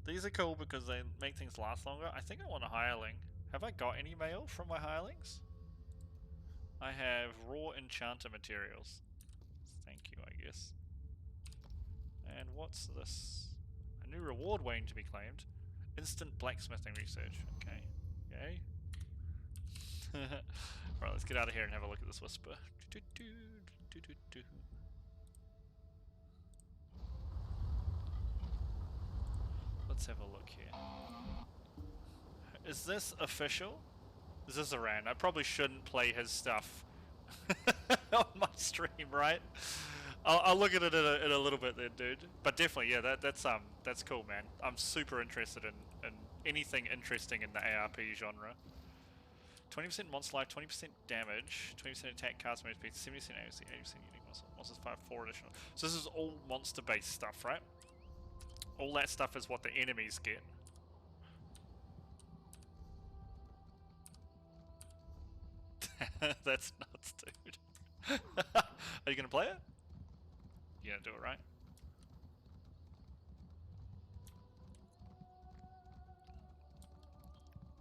These are cool because they make things last longer. I think I want a hireling. Have I got any mail from my hirelings? I have raw enchanter materials. Thank you, I guess. And what's this? A new reward waiting to be claimed. Instant blacksmithing research. Okay. Yay. Right, let's get out of here and have a look at this whisper. Let's have a look here. Is this official? Is this a rand? I probably shouldn't play his stuff on my stream, right? I'll look at it in a little bit then, dude. But definitely, yeah, that's cool, man. I'm super interested in anything interesting in the ARP genre. 20% monster life, 20% damage, 20% attack, cast move speed, 70% AC, 80% unique monsters, 4 additional. So this is all monster-based stuff, right? All that stuff is what the enemies get. That's nuts, dude. Are you gonna play it? You gonna do it, right?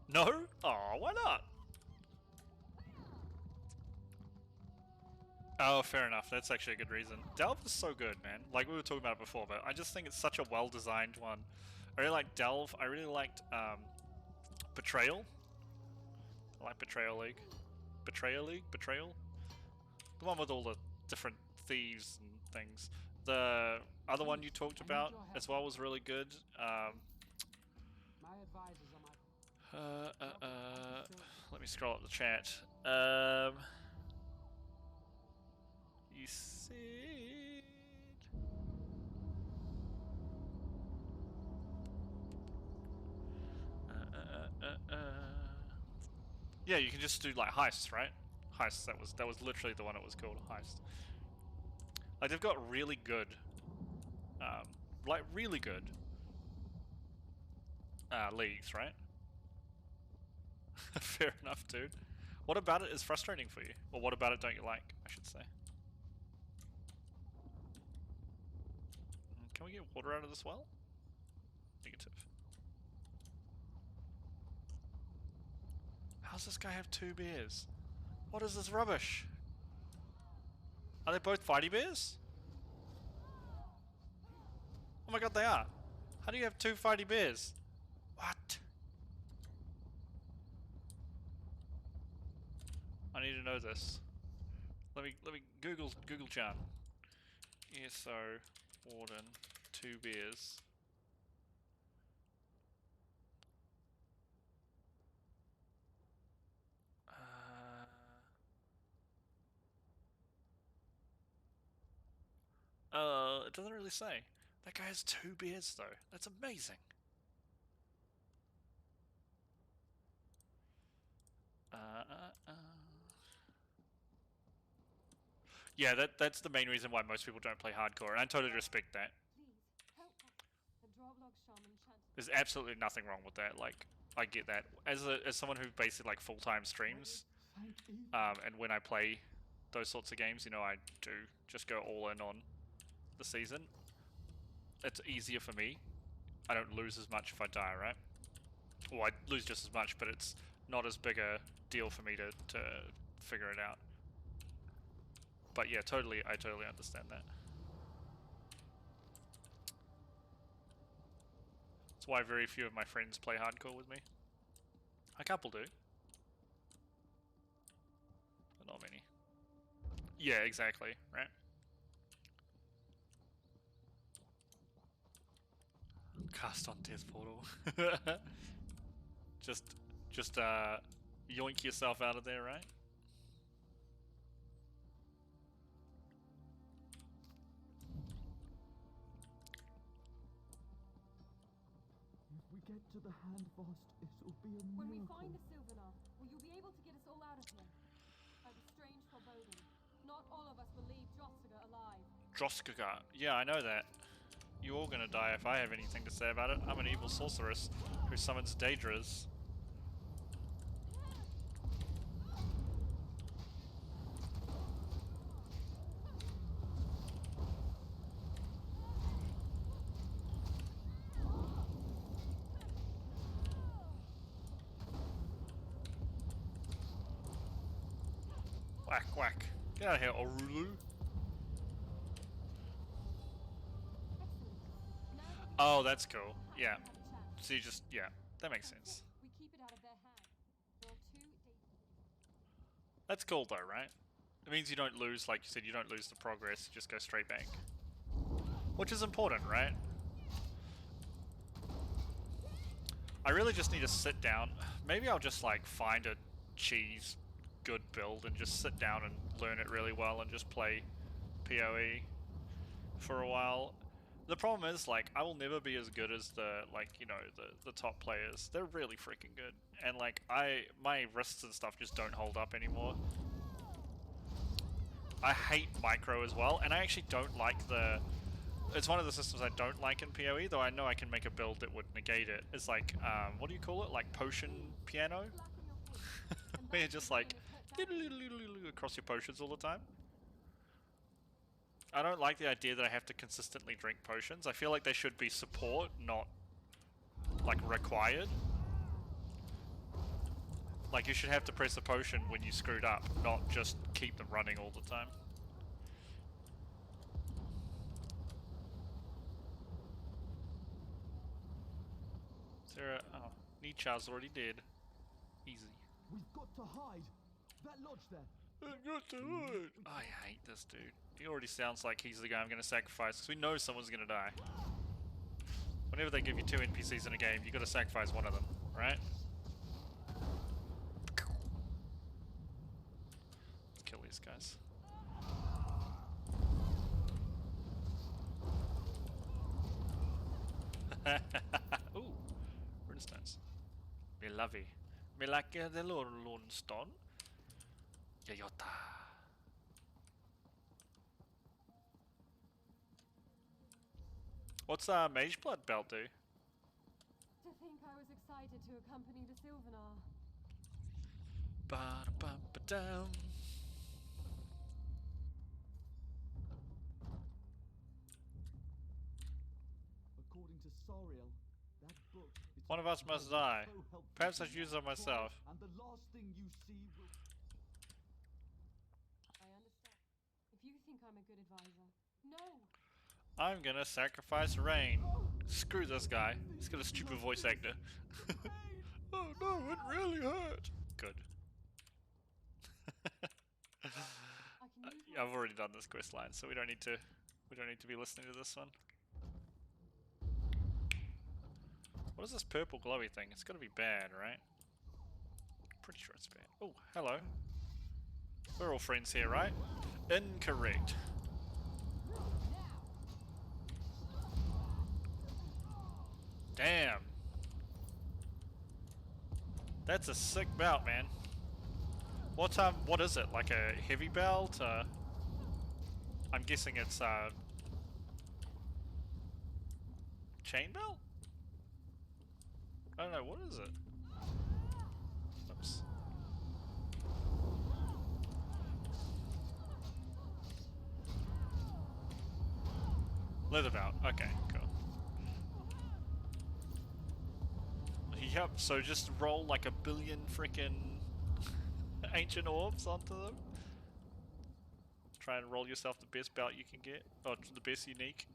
No? Oh, why not? Oh, fair enough. That's actually a good reason. Delve is so good, man. Like we were talking about it before, but I just think it's such a well-designed one. I really like Delve. I really liked Betrayal. I like Betrayal League. Betrayal League? Betrayal? The one with all the different thieves and things. The other one you talked about as well was really good. My advisors are Let me scroll up the chat. You said... Yeah, you can just do like heists, right? Heists. That was literally the one it was called, Heist. Like they've got really good, like really good leagues, right? Fair enough, dude. What about it is frustrating for you? Or what about it don't you like, I should say? Can we get water out of this well? Negative. How's this guy have 2 beers? What is this rubbish? Are they both fighty bears? Oh my god, they are. How do you have 2 fighty bears? What? I need to know this. Let me Google Chan. ESO Warden 2 beers. It doesn't really say. That guy has 2 beers though. That's amazing. Yeah, that's the main reason why most people don't play hardcore, and I totally respect that. There's absolutely nothing wrong with that. Like, I get that. As someone who basically like full-time streams, and when I play those sorts of games, you know, I do just go all in on the season. It's easier for me. I don't lose as much if I die, right? Well, I lose just as much, but it's not as big a deal for me to figure it out. But yeah, I totally understand that. That's why very few of my friends play hardcore with me. A couple do. But not many. Yeah, exactly, right? Cast on Death Portal. just yoink yourself out of there, right? If we get to the Handvost, it'll be a When we miracle. find the Sylvanar, will you be able to get us all out of here? I have a strange foreboding. Not all of us will leave Droskaga alive. Droskaga. Yeah, I know that. You're all gonna die if I have anything to say about it. I'm an evil sorceress who summons Daedras. Whack, whack. Get out of here, Orulu. Oh, that's cool. Yeah. So you just, yeah, that makes sense. We keep it out of their hands. There are 2 That's cool though, right? It means you don't lose, like you said, you don't lose the progress, you just go straight back. Which is important, right? I really just need to sit down. Maybe I'll just like find a cheese good build and just sit down and learn it really well and just play PoE for a while. The problem is, like, I will never be as good as the, like, you know, the top players. They're really freaking good. And, like, my wrists and stuff just don't hold up anymore. I hate micro as well, and I actually don't like the... It's one of the systems I don't like in PoE, though I know I can make a build that would negate it. It's like, what do you call it? Like, potion piano? Where you're just, like, across your potions all the time. I don't like the idea that I have to consistently drink potions. I feel like they should be support, not, like, required. Like, you should have to press a potion when you screwed up, not just keep them running all the time. there a... Oh, Nietzsche's already dead. Easy. We've got to hide. That lodge there. I hate this dude. He already sounds like he's the guy I'm going to sacrifice, because we know someone's going to die. Whenever they give you 2 NPCs in a game, you got to sacrifice one of them, right? Let's kill these guys. Ooh, runestones. Me lovey. Me like the little runestone. Yayota. What's Mage Blood belt do? To think I was excited to accompany the Sylvanar. Ba-da-ba-ba-dum. According to Sariel, that book is One of us must die. so helpful Perhaps I to should use your it myself. trial, and the last thing you see will... I understand. If you think I'm a good advisor, no. I'm gonna sacrifice Rain. Screw this guy. He's got a stupid voice actor. Oh no, it really hurt. Good. I can use my I've already done this quest line, so we don't need to be listening to this one. What is this purple glowy thing? It's gotta be bad, right? Pretty sure it's bad. Oh, hello. We're all friends here, right? Incorrect. Damn. That's a sick belt, man. What is it? Like a heavy belt? I'm guessing it's chain belt? I don't know, what is it? Oops. Leather belt. Okay, cool. Yep, so just roll like a billion frickin' ancient orbs onto them. Try and roll yourself the best belt you can get. Or the best unique.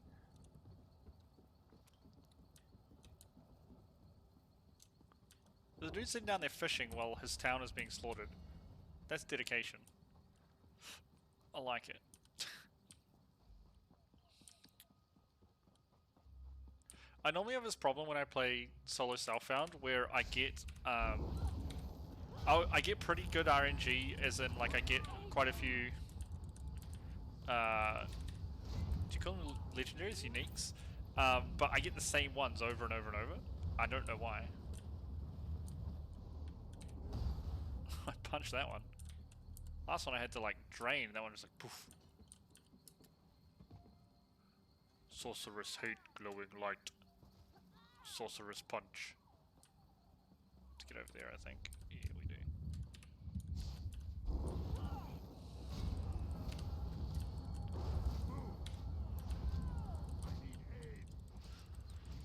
There's a dude sitting down there fishing while his town is being slaughtered. That's dedication. I like it. I normally have this problem when I play solo Southbound where I get I get pretty good RNG, as in like I get quite a few do you call them legendaries, uniques? But I get the same ones over and over and over. I don't know why. I punched that one. Last one I had to like drain, that one was like poof. Sorceress hate glowing light. Sorceress punch. Let's get over there, I think. Yeah, we do.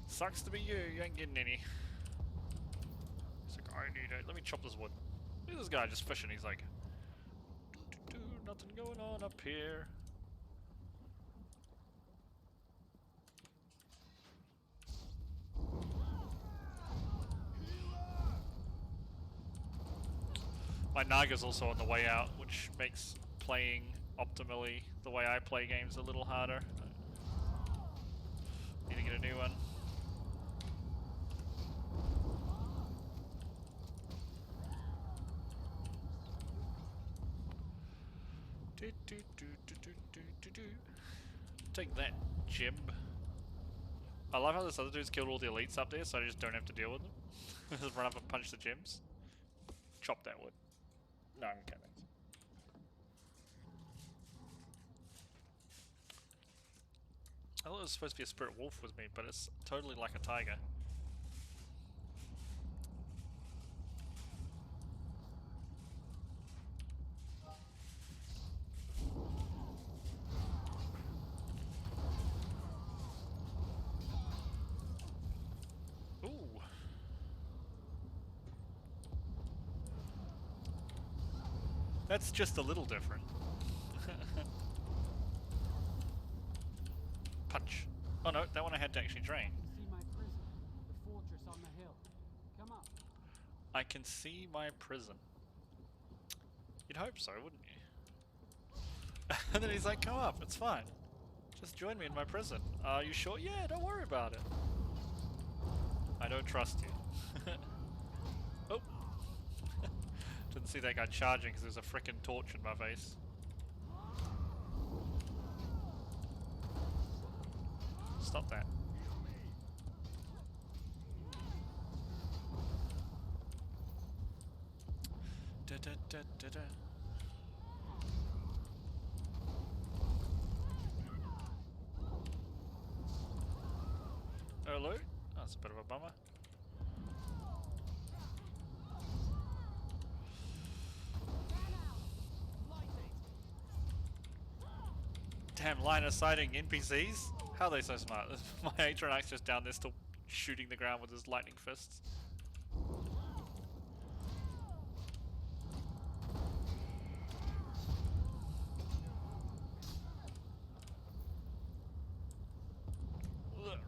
Sucks to be you, you ain't getting any. He's like, I need it. Let me chop this wood. Look at this guy just fishing, he's like, nothing going on up here. My Naga's also on the way out, which makes playing optimally the way I play games a little harder. Need to get a new one. Take that, Jim. I love how this other dude's killed all the elites up there, so I just don't have to deal with them. Just run up and punch the gems. Chop that wood. No, I'm kidding. I thought it was supposed to be a spirit wolf with me, but it's totally like a tiger. Ooh. That's just a little different. Punch. Oh no, that one I had to actually drain. See my prison, the fortress on the hill. Come up. I can see my prison. You'd hope so, wouldn't you? And then he's like, come up, it's fine. Just join me in my prison. Are you sure? Yeah, don't worry about it. I don't trust you. Oh. Didn't see that guy charging because there's a frickin' torch in my face. Stop that. Da, da, da, da, da. Hello? That's a bit of a bummer. Damn, line of sighting NPCs? How are they so smart? My Atronach's just down there still shooting the ground with his lightning fists.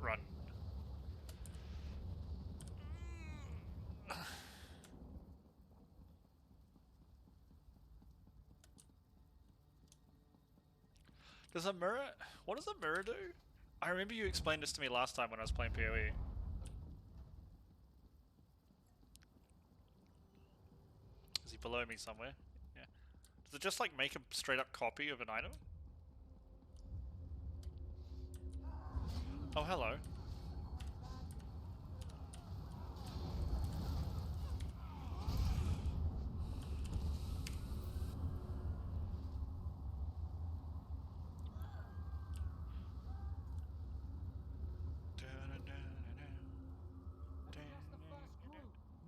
Run. Does a mirror... What does a mirror do? I remember you explained this to me last time when I was playing PoE. Is he below me somewhere? Yeah. Does it just like make a straight up copy of an item? Oh, hello.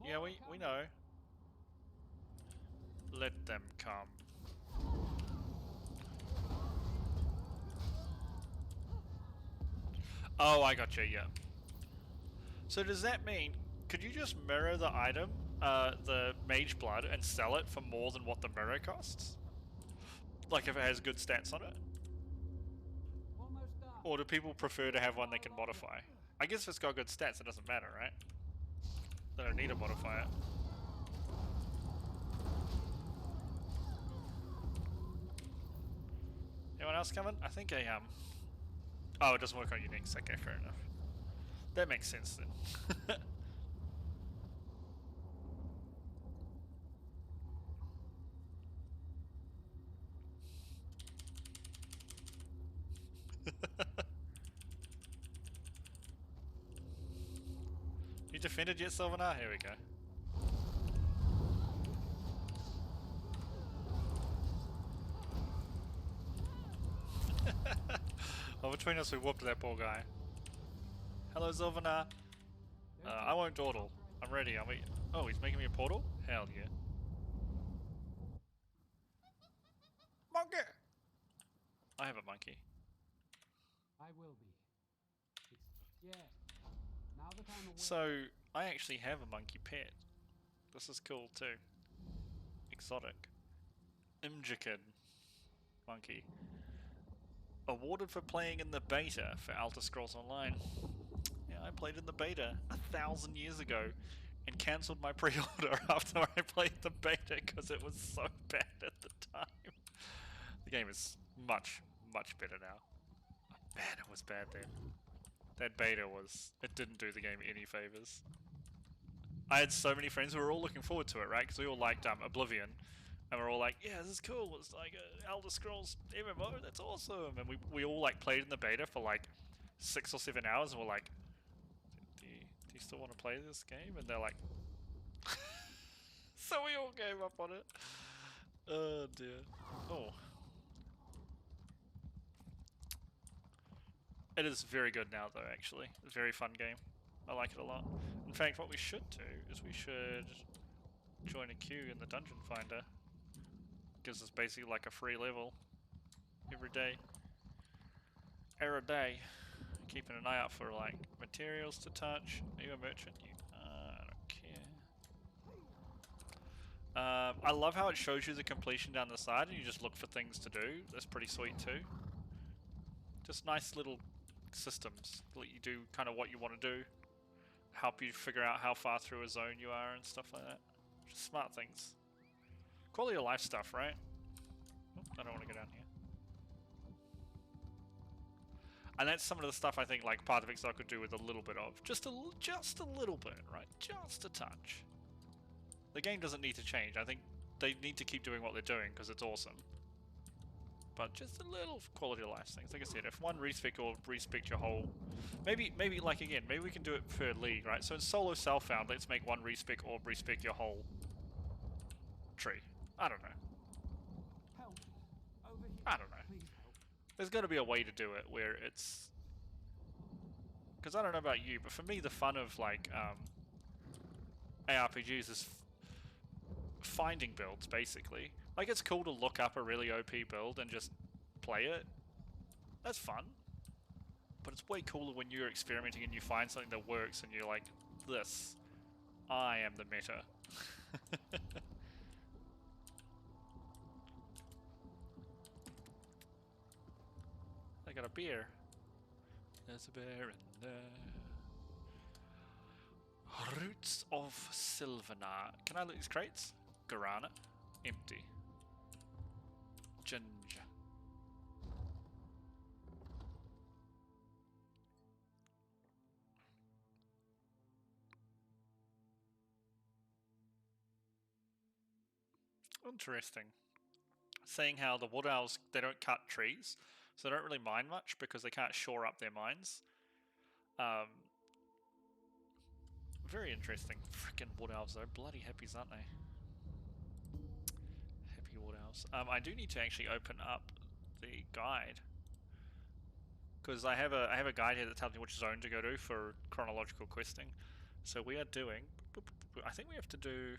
Yeah, we know. Let them come. Oh, I gotcha, yeah. So does that mean, could you just mirror the item, the Mage Blood, and sell it for more than what the mirror costs? Like if it has good stats on it? Or do people prefer to have one they can modify? I guess if it's got good stats, it doesn't matter, right? They don't need to modify it. Anyone else coming? I think I am. Oh, it doesn't work on uniques. Okay, fair enough. That makes sense then. You defended yet, Sylvanar? Here we go. Well, between us, we whooped that poor guy. Hello, Sylvanar. I won't dawdle. I'm ready. Oh, he's making me a portal? Hell yeah. Monkey! I have a monkey. I will be. It's... Yeah. Now that I'm aware... So, I actually have a monkey pet. This is cool too. Exotic. Imjikin monkey. Awarded for playing in the beta for Elder Scrolls Online. Yeah, I played in the beta 1,000 years ago and cancelled my pre-order after I played the beta because it was so bad at the time. The game is much, much better now. Man, it was bad then. That beta was... It didn't do the game any favors. I had so many friends who were all looking forward to it, right? Because we all liked Oblivion. And we're all like, yeah, this is cool. It's like a Elder Scrolls MMO. That's awesome. And we all like played in the beta for like 6 or 7 hours. And we're like, do you still want to play this game? And they're like... So we all gave up on it. Oh dear. Oh. It is very good now though, actually. It's a very fun game. I like it a lot. In fact, what we should do is we should join a queue in the Dungeon Finder. Gives us basically like a free level every day. Every day. Keeping an eye out for like materials to touch. Are you a merchant? I don't care. I love how it shows you the completion down the side and you just look for things to do. That's pretty sweet too. Just nice little systems that let you do kind of what you want to do. help you figure out how far through a zone you are and stuff like that. Just smart things. Quality of life stuff, right? Oh, I don't want to go down here. And that's some of the stuff I think like Path of Exile could do with a little bit of. Just a little bit, right? Just a touch. The game doesn't need to change. I think they need to keep doing what they're doing because it's awesome. But just a little quality of life things. Like I said, if one respec or respec your whole... Maybe like again, maybe we can do it per league, right? So in solo self-found, let's make one respec or respec your whole tree. I don't know. Help! Over here. I don't know. Please help. There's got to be a way to do it where it's... Because I don't know about you, but for me the fun of like ARPGs is finding builds, basically. Like, it's cool to look up a really OP build and just play it. That's fun. But it's way cooler when you're experimenting and you find something that works and you're like, this, I am the meta. I got a beer. There's a bear in there. Roots of Sylvanar. Can I look at these crates? Guarana. Empty. Ginger. Interesting. Saying how the wood owls, they don't cut trees, so they don't really mine much because they can't shore up their mines. Very interesting. Freaking wood elves though, bloody hippies, aren't they? Hippie wood elves. I do need to actually open up the guide because I have a guide here that tells me which zone to go to for chronological questing. So we are doing. I think we have to do.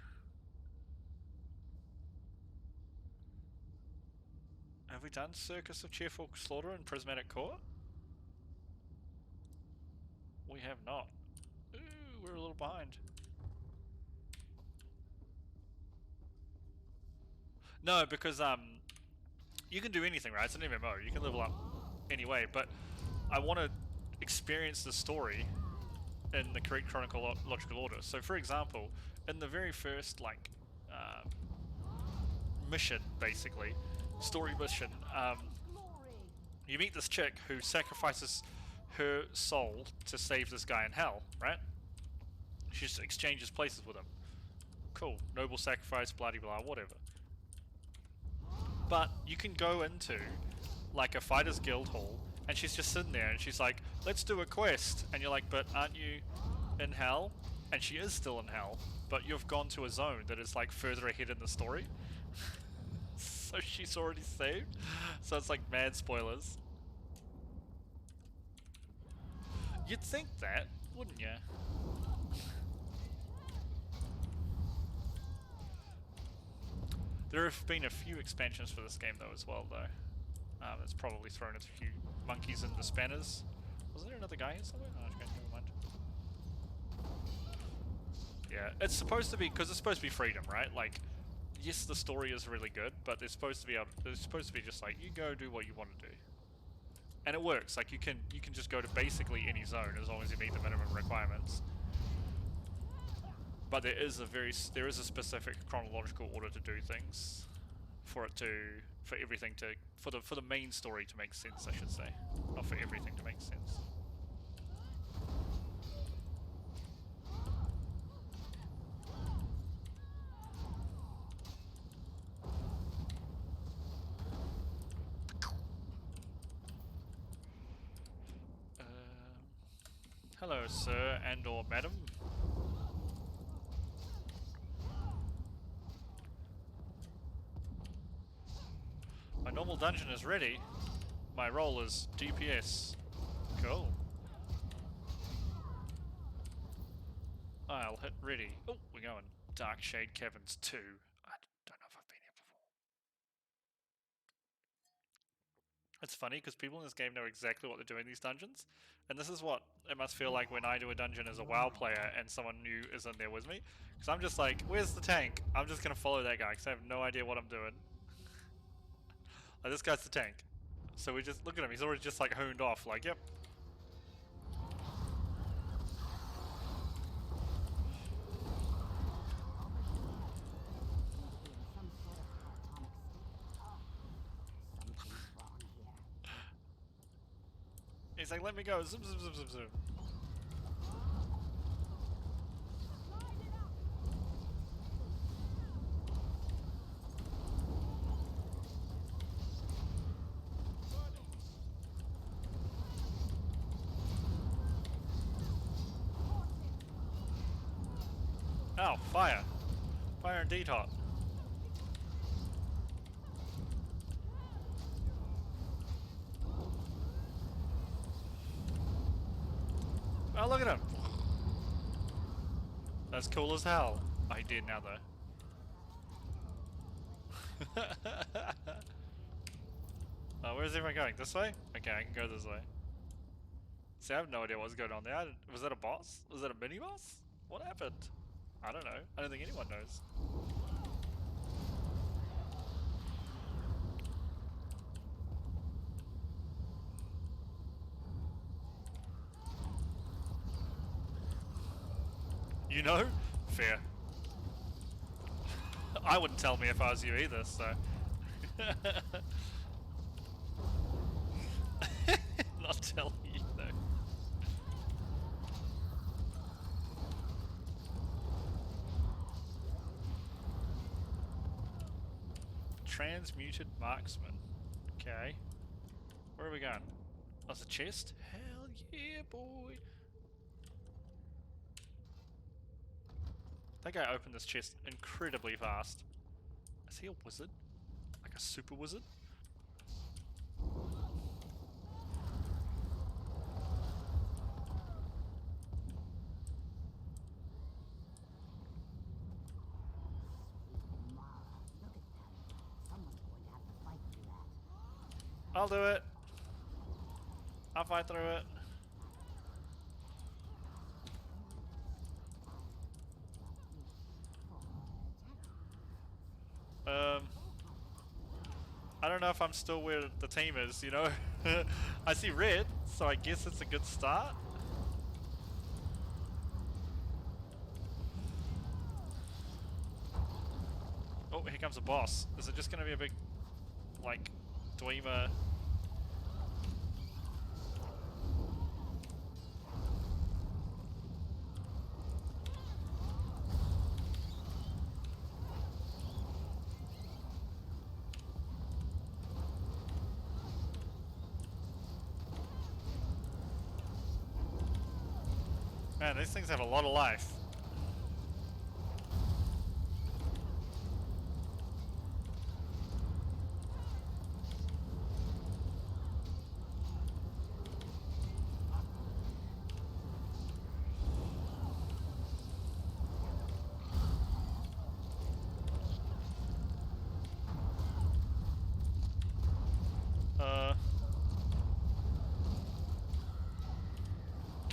Have we done Circus of Cheerful Slaughter and Prismatic Court? We have not. Ooh, we're a little behind. No, because you can do anything, right? It's an MMO. You can level up anyway, but I want to experience the story in the correct chronological order. So, for example, in the very first like mission, basically, story mission, you meet this chick who sacrifices her soul to save this guy in hell, right? She just exchanges places with him. Cool, noble sacrifice, blah blah, whatever. But you can go into like a fighters guild hall and she's just sitting there and she's like, let's do a quest, and you're like, but aren't you in hell? And she is still in hell, but you've gone to a zone that is like further ahead in the story. So she's already saved. So it's like mad spoilers. You'd think that, wouldn't you? There have been a few expansions for this game though as well though. It's probably thrown a few monkeys in the spanners. Was there another guy here somewhere? Oh, okay, never mind. Yeah, it's supposed to be, because it's supposed to be freedom, right? Like, yes, the story is really good, but they're supposed to be just like, you go do what you want to do. And it works. Like, you can just go to basically any zone as long as you meet the minimum requirements. But there is a specific chronological order to do things for the main story to make sense, I should say. Not for everything to make sense. Hello, sir and or madam. My normal dungeon is ready. My role is DPS. Cool. I'll hit ready. Oh, we're going. Dark Shade Caverns 2. I don't know if I've been here before. It's funny because people in this game know exactly what they're doing in these dungeons. And this is what it must feel like when I do a dungeon as a WoW player and someone new is in there with me. Because I'm just like, where's the tank? I'm just going to follow that guy because I have no idea what I'm doing. Like, this guy's the tank. So we just, look at him, he's already just like honed off, like, yep. He's like, let me go. Zoom, zoom, zoom, zoom, zoom. Oh, fire. Fire indeed hot. Oh, look at him. That's cool as hell. Oh, he did now, though. Oh, where's everyone going? This way? Okay, I can go this way. See, I have no idea what's going on there. Was that a boss? Was that a mini-boss? What happened? I don't know. I don't think anyone knows. You know? Fair. I wouldn't tell me if I was you either, so... Not telling you, though. Transmuted marksman. Okay. Where are we going? Oh, it's a chest? Hell yeah, boy! That guy opened this chest incredibly fast. Is he a wizard? Like a super wizard? I'll do it. I'll fight through it. I don't know if I'm still where the team is, you know? I see red, so I guess it's a good start. Oh, here comes a boss. Is it just gonna be a big, like, dweemer? Man, these things have a lot of life.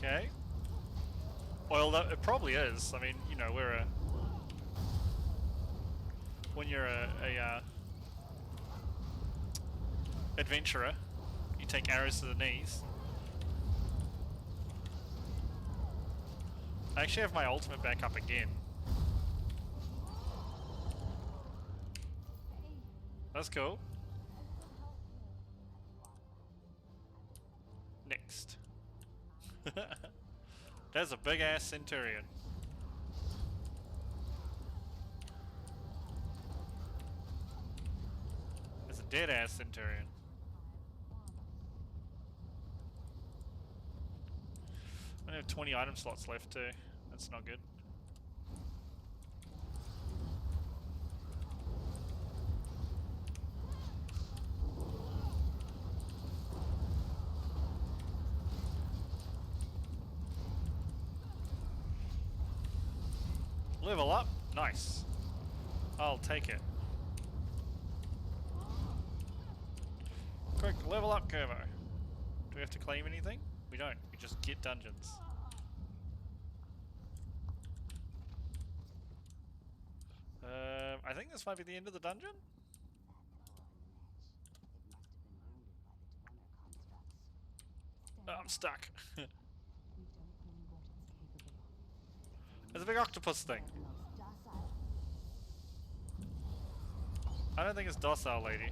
Okay. Well, it probably is. I mean, you know, when you're a adventurer, you take arrows to the knees. I actually have my ultimate back up again. That's cool. Next. There's a big ass centurion. There's a dead ass centurion. I only have 20 item slots left too. That's not good. Level up? Nice. I'll take it. Quick, level up, Kervo. Do we have to claim anything? We don't. We just get dungeons. I think this might be the end of the dungeon? Oh, I'm stuck. There's a big octopus thing. I don't think it's docile, lady.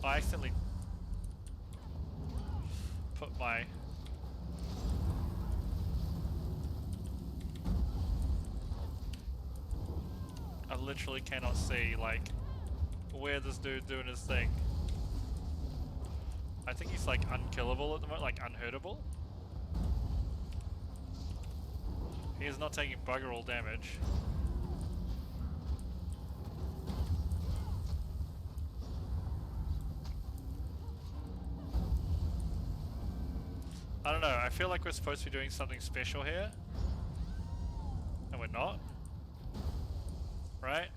Oh, I accidentally... put my... I literally cannot see, like, where this dude's doing his thing. I think he's, like, unkillable at the moment, like, unhurtable. He is not taking bugger all damage. I don't know, I feel like we're supposed to be doing something special here. And we're not. Right?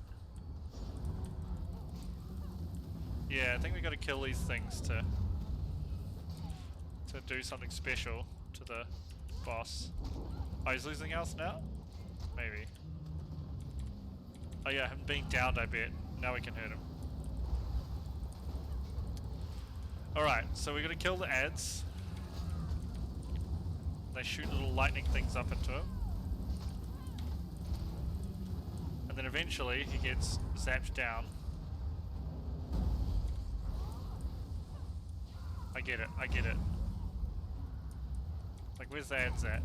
Yeah, I think we gotta kill these things to do something special to the boss. Oh, he's losing health now? Maybe. Oh yeah, him being downed, I bet. Now we can hurt him. Alright, so we gotta kill the ads. They shoot little lightning things up into him. And then eventually he gets zapped down. I get it, I get it. Like, where's the ads at?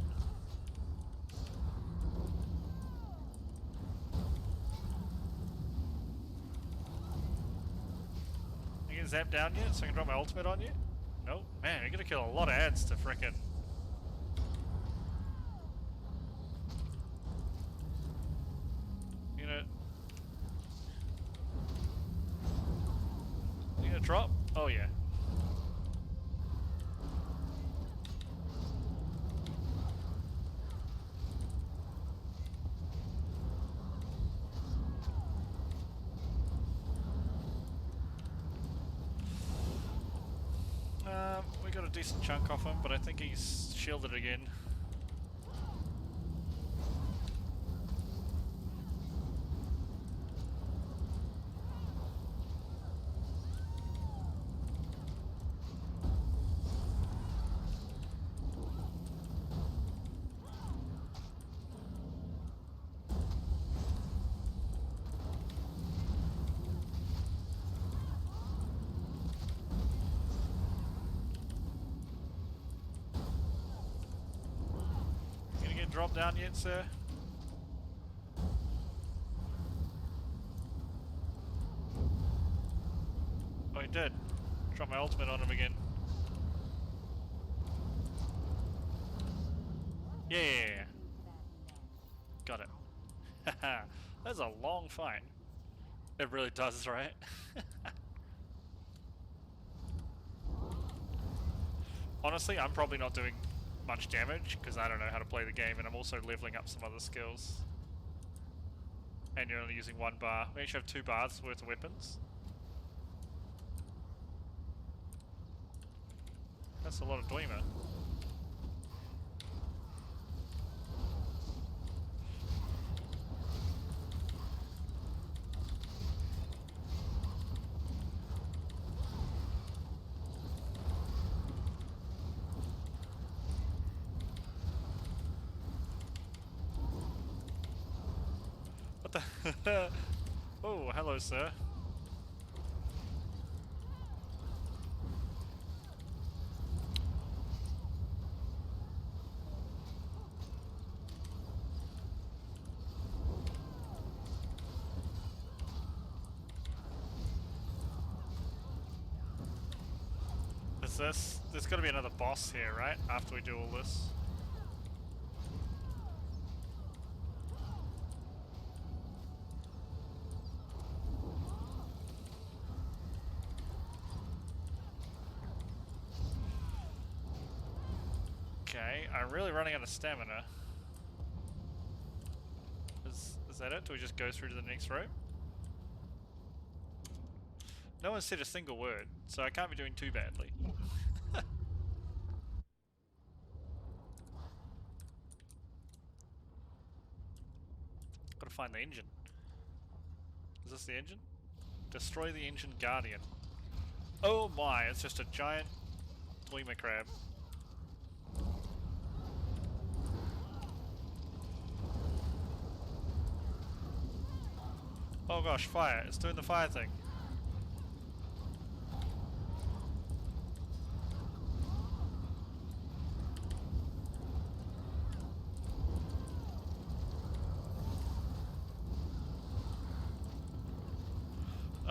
You get zapped down yet so I can drop my ultimate on you? Nope. Man, you're gonna kill a lot of ads to frickin'... You gonna drop? Oh yeah. We got a decent chunk off him, but I think he's shielded again. Drop down yet, sir? Oh, he did. Drop my ultimate on him again. Yeah. Got it. Haha. That's a long fight. It really does, right? Honestly, I'm probably not doing much damage because I don't know how to play the game, and I'm also leveling up some other skills. And you're only using 1 bar. We actually have 2 bars worth of weapons. That's a lot of Dwemer. Oh, hello, sir. Is this? There's got to be another boss here, right? After we do all this. Okay, I'm really running out of stamina. Is that it? Do we just go through to the next rope? No one said a single word, so I can't be doing too badly. Gotta find the engine. Is this the engine? Destroy the engine guardian. Oh my, it's just a giant Dwemer crab. Oh gosh, fire. It's doing the fire thing.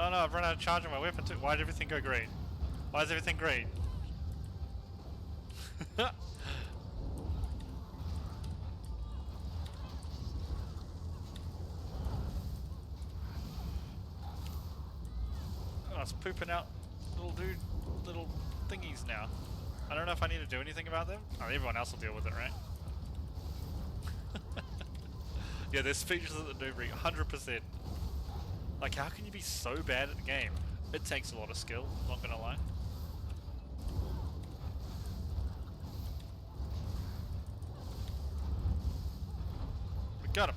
Oh no, I've run out of charge on my weapon too. Why did everything go green? Why is everything green? Oh, it's pooping out little thingies now. I don't know if I need to do anything about them. Oh, everyone else will deal with it, right? Yeah, there's features of the Newbury, 100%. Like, how can you be so bad at the game? It takes a lot of skill, not gonna lie. We got him.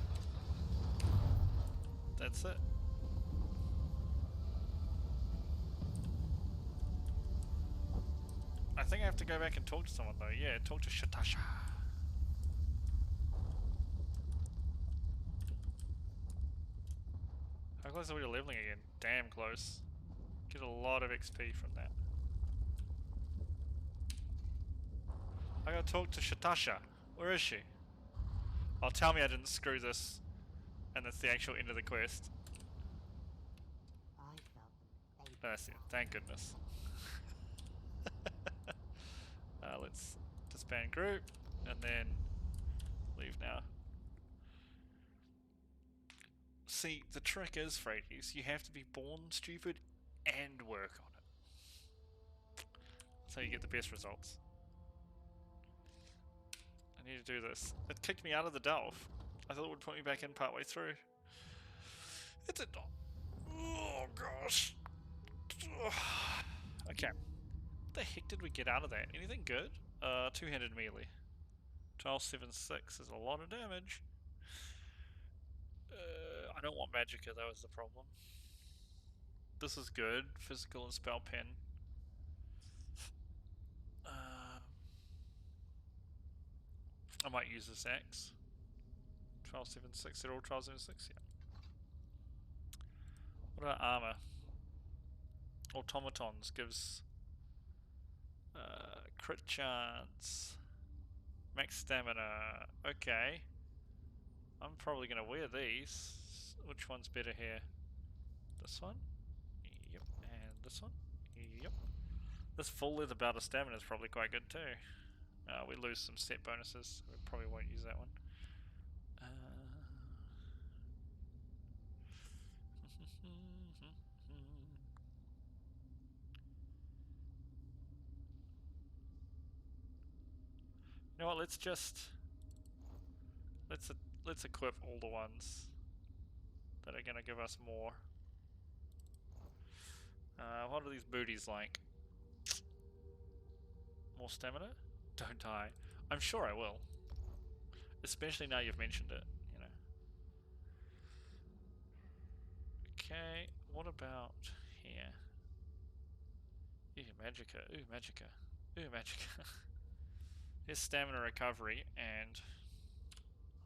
That's it. I think I have to go back and talk to someone though. Yeah, talk to Shatasha. How close are we to leveling again? Damn close. Get a lot of XP from that. I gotta talk to Shatasha. Where is she? Oh, tell me I didn't screw this. And that's the actual end of the quest. That's it. Thank goodness. Let's disband group and then leave now. See, the trick is, Fradies, you have to be born stupid and work on it. So you get the best results. I need to do this. It kicked me out of the delve. I thought it would put me back in partway through. It did not. Oh gosh. Okay. What the heck did we get out of that? Anything good? Two-handed melee. 1276 is a lot of damage. I don't want Magicka, that was the problem. This is good. Physical and spell pen. I might use this axe. 1276, they're all 1276, yeah. What about armor? Automatons gives crit chance. Max stamina. Okay. I'm probably gonna wear these. Which one's better here? This one? Yep. And this one? Yep. This full leather belt of stamina is probably quite good too. We lose some set bonuses. We probably won't use that one. You know what? Let's equip all the ones that are gonna give us more. What are these booties like? More stamina? Don't die. I'm sure I will. Especially now you've mentioned it, you know. Okay, what about here? Ooh, Magicka. Ooh, Magicka. Ooh, Magicka. Here's stamina recovery and...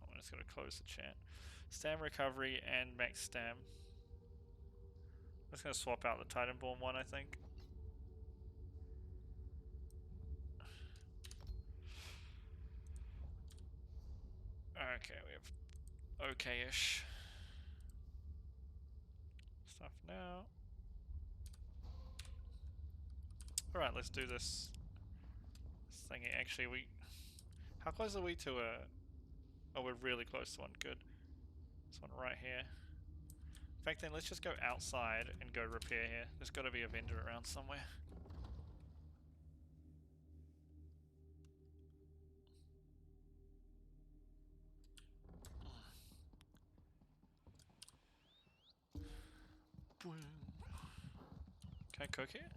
Oh, I'm just gonna close the chat. Stam recovery and max stam. I'm just gonna swap out the Titanborn one, I think. Okay, we have okay-ish stuff now. Alright, let's do this thingy. Actually, how close are we to a... Oh, we're really close to one. Good. This one right here. In fact, then let's just go outside and go repair here. There's got to be a vendor around somewhere. Can I cook here?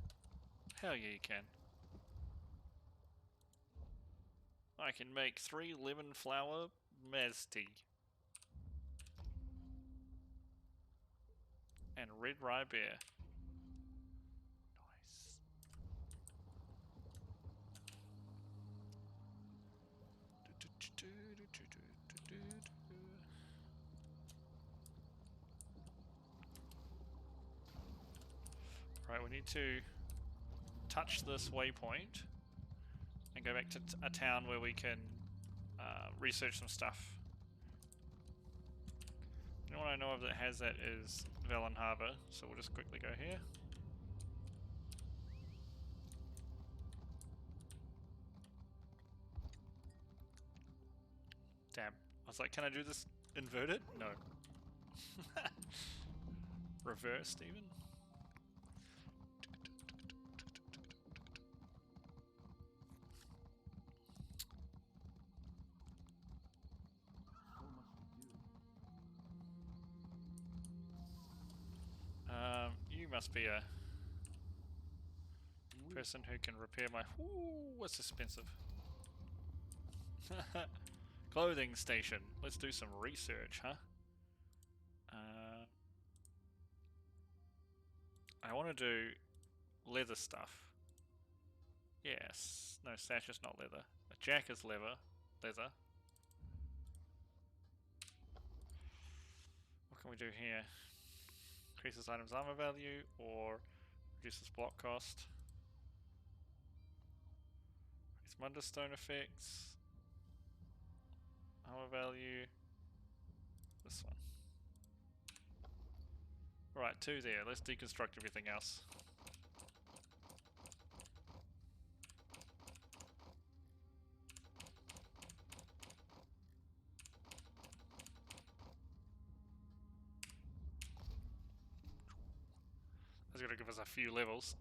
Hell yeah, you can. I can make 3 lemon flower mez tea. And red rye beer. Nice. Right, we need to touch this waypoint and go back to a town where we can research some stuff. The only one I know of that has that is Velen Harbor, so we'll just quickly go here. Damn. I was like, can I do this inverted? No. Reversed even? You must be a person who can repair my... Ooh, what's expensive? Clothing station. Let's do some research, huh? I want to do leather stuff. Yes. No, sash is not leather. A jack is leather. Leather. What can we do here? Increases items armor value or reduces block cost. Increase Munderstone effects. Armor value. This one. Right, 2 there. Let's deconstruct everything else. That's gonna give us a few levels.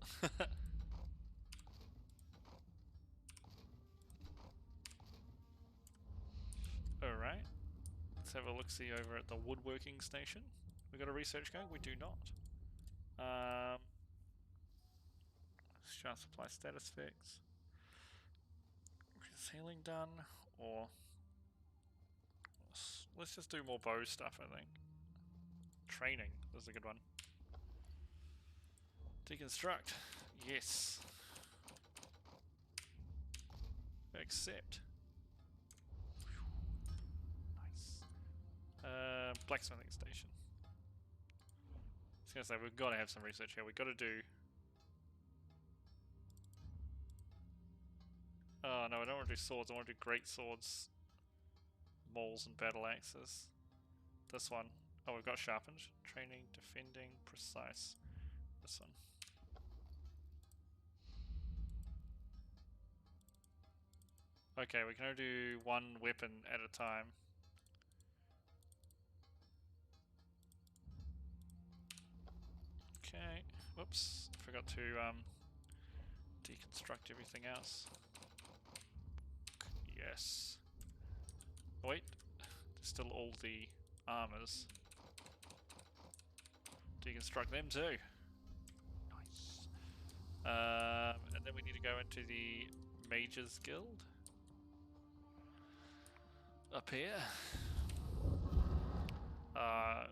Alright. Let's have a look-see over at the woodworking station. We got a research going? We do not. Shard supply status fix. Is healing done? Or... let's just do more bow stuff, I think. Training is a good one. Deconstruct. Yes. Accept. Nice. Blacksmithing station. I was gonna say, we've got to have some research here. We've got to do... oh no, I don't want to do swords. I want to do great swords, mauls and battle axes. This one. Oh, we've got sharpened. Training, defending, precise. This one. Okay, we can only do one weapon at a time. Okay, whoops, forgot to deconstruct everything else. Yes. Wait, there's still all the armors. Deconstruct them too. Nice. And then we need to go into the Mages Guild. Up here.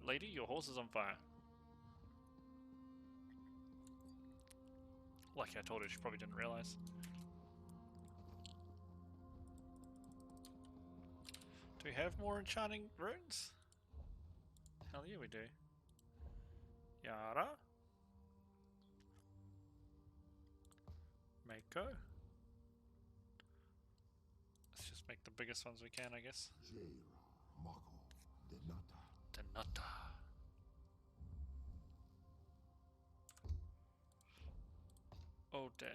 Lady, your horse is on fire. Like I told her, she probably didn't realize. Do we have more enchanting runes? Hell yeah, we do. Yara. Mako. Let's just make the biggest ones we can, I guess. Mako, Denata. Denata. Ode.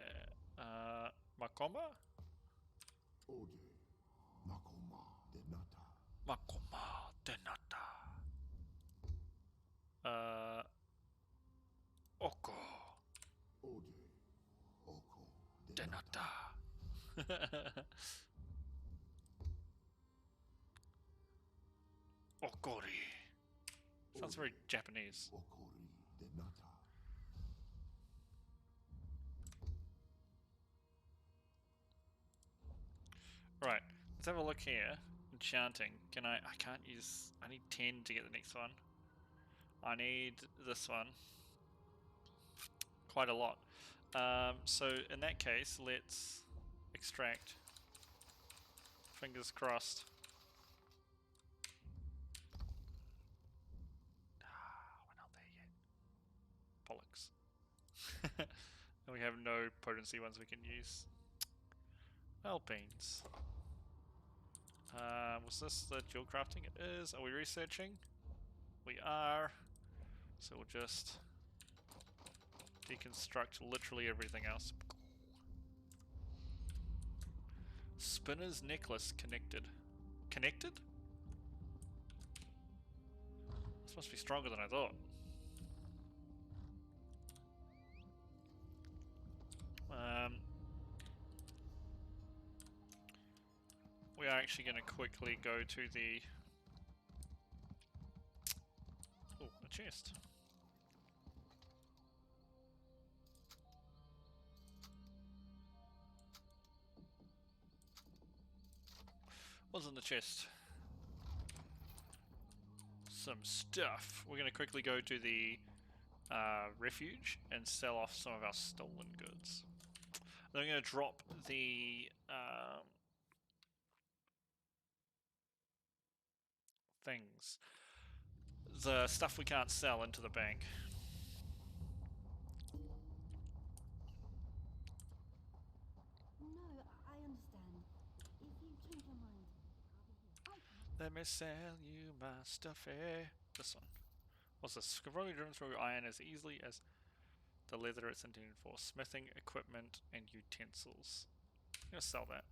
Makoma? Ode, Makoma, Denata. Makoma Denata. Oko Ode, Oko, Denata. Okori. Sounds very Japanese. Okori, Denata. Right, let's have a look here. Enchanting. Can I can't use... I need 10 to get the next one. I need this one. Quite a lot. So in that case, let's extract. Fingers crossed. We're not there yet. Bollocks. And we have no potency ones we can use. Well, beans. Was this the dual crafting? It is. Are we researching? We are. So we'll just deconstruct literally everything else. Spinner's necklace connected. Connected? This must be stronger than I thought. We are actually going to quickly go to the... Oh, a chest. What's in the chest? Some stuff. We're going to quickly go to the refuge and sell off some of our stolen goods. Then I'm going to drop the things. The stuff we can't sell into the bank. No, I understand. If you change your mind, I'll be here. Let me sell you my stuffy. This one. What's this? Can probably driven through iron as easily as the leather it's intended for. Smithing equipment and utensils. I'm gonna sell that.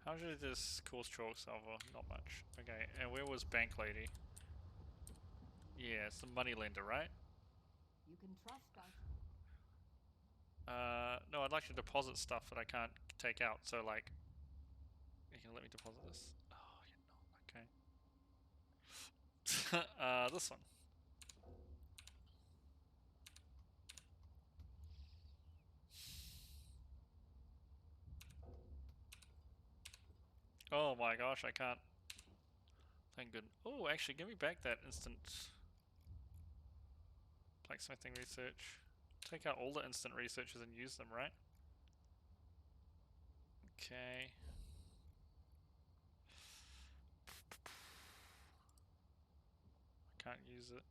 How much did this coarse chalk silver? Not much. Okay, and where was Bank Lady? Yeah, it's the money lender, right? You can trust us. No, I'd like to deposit stuff that I can't take out, so like... You can let me deposit this? Oh, you're not, okay. This one. Oh my gosh, I can't... Thank goodness. Oh, actually, give me back that instant... blacksmithing research. Take out all the instant researches and use them, right? Okay. I can't use it.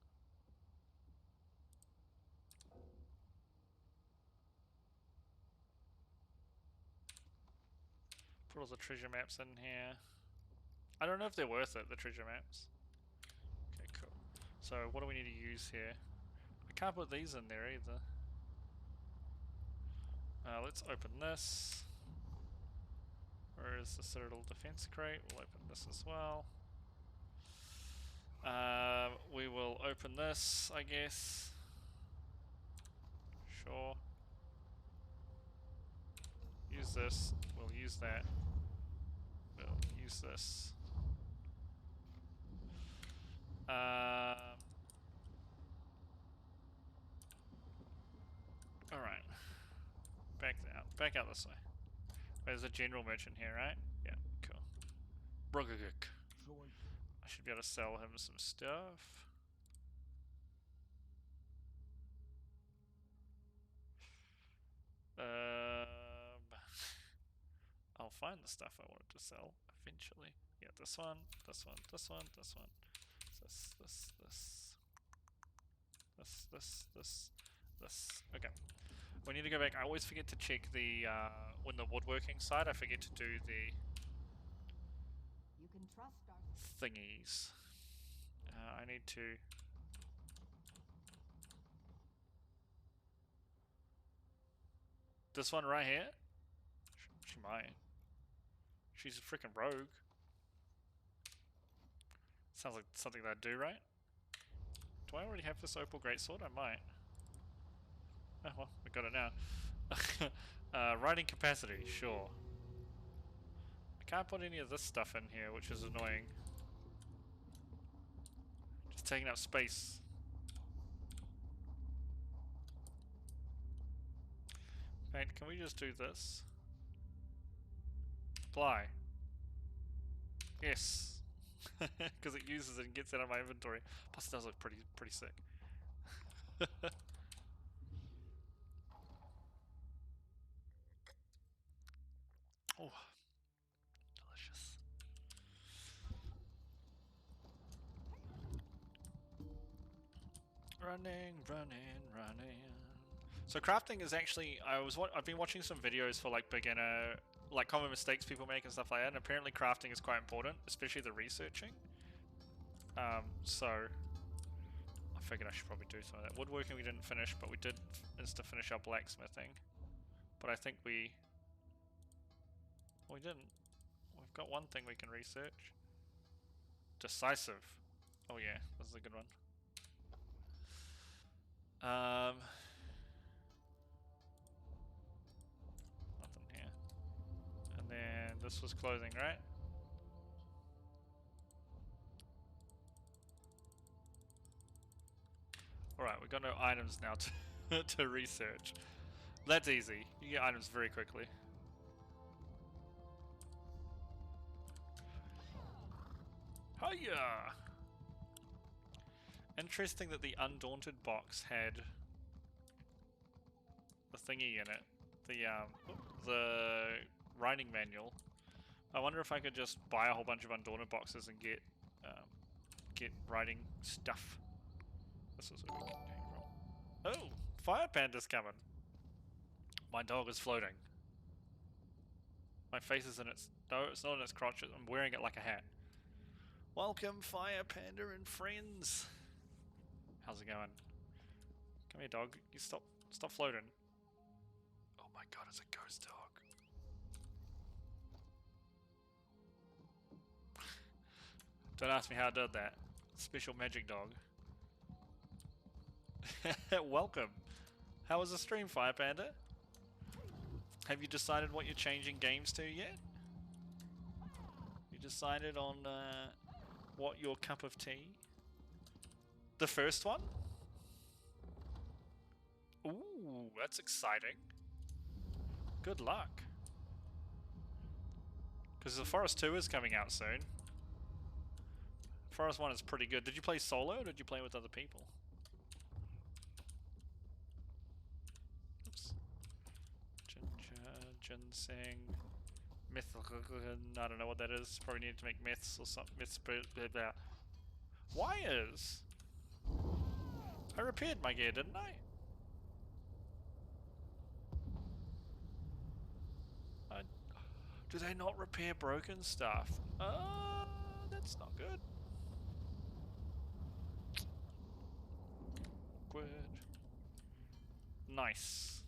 Put all the treasure maps in here. I don't know if they're worth it, the treasure maps. Okay, cool. So what do we need to use here? I can't put these in there either. Let's open this. Where is the Citadel Defense Crate? We'll open this as well. We will open this, I guess. Sure. Use this. We'll use that. We'll use this. Alright. Back out this way. There's a general merchant here, right? Yeah, cool. Brugaguk. I should be able to sell him some stuff. I'll find the stuff I wanted to sell eventually. Yeah, this one, this one, this one, this one. This. Okay. We need to go back. I always forget to check the, when the woodworking side, I forget to do the You can trust us. thingies. I need to... This one right here? She might. She's a freaking rogue. Sounds like something that I'd do, right? Do I already have this opal greatsword? I might. Oh well, we got it now. Riding capacity, sure. I can't put any of this stuff in here, which is annoying. Just taking up space. Right, can we just do this? Apply. Yes. Because it uses it and gets it out of my inventory. Plus it does look pretty sick. Oh, delicious. Running. So crafting is actually, I've been watching some videos for like beginner, like common mistakes people make and stuff like that, and apparently crafting is quite important, especially the researching. So I figured I should probably do some of that. Woodworking we didn't finish, but we did finish our blacksmithing. But I think we didn't. We've got one thing we can research. Decisive. Oh yeah, this is a good one. Nothing here. And then this was clothing, right? Alright, we've got no items now to research. That's easy. You get items very quickly. Hiya! Interesting that the Undaunted box had the thingy in it. The writing manual. I wonder if I could just buy a whole bunch of Undaunted boxes and get writing stuff. This is where we came from. Oh! Fire Panda's coming! My dog is floating. My face is in its... No, it's not in its crotch. I'm wearing it like a hat. Welcome, Fire Panda and friends! How's it going? Come here, dog. You stop floating. Oh my god, it's a ghost dog. Don't ask me how I did that. Special magic dog. Welcome. How was the stream, Fire Panda? Have you decided what you're changing games to yet? You decided on what your cup of tea? The first one? Ooh, that's exciting. Good luck. Because the Forest 2 is coming out soon. Forest 1 is pretty good. Did you play solo or did you play with other people? Oops. Ginseng. Myth. I don't know what that is. Probably need to make myths or something. Myths. Blah, blah. Wires! I repaired my gear, didn't I? Do they not repair broken stuff? That's not good. Awkward. Nice.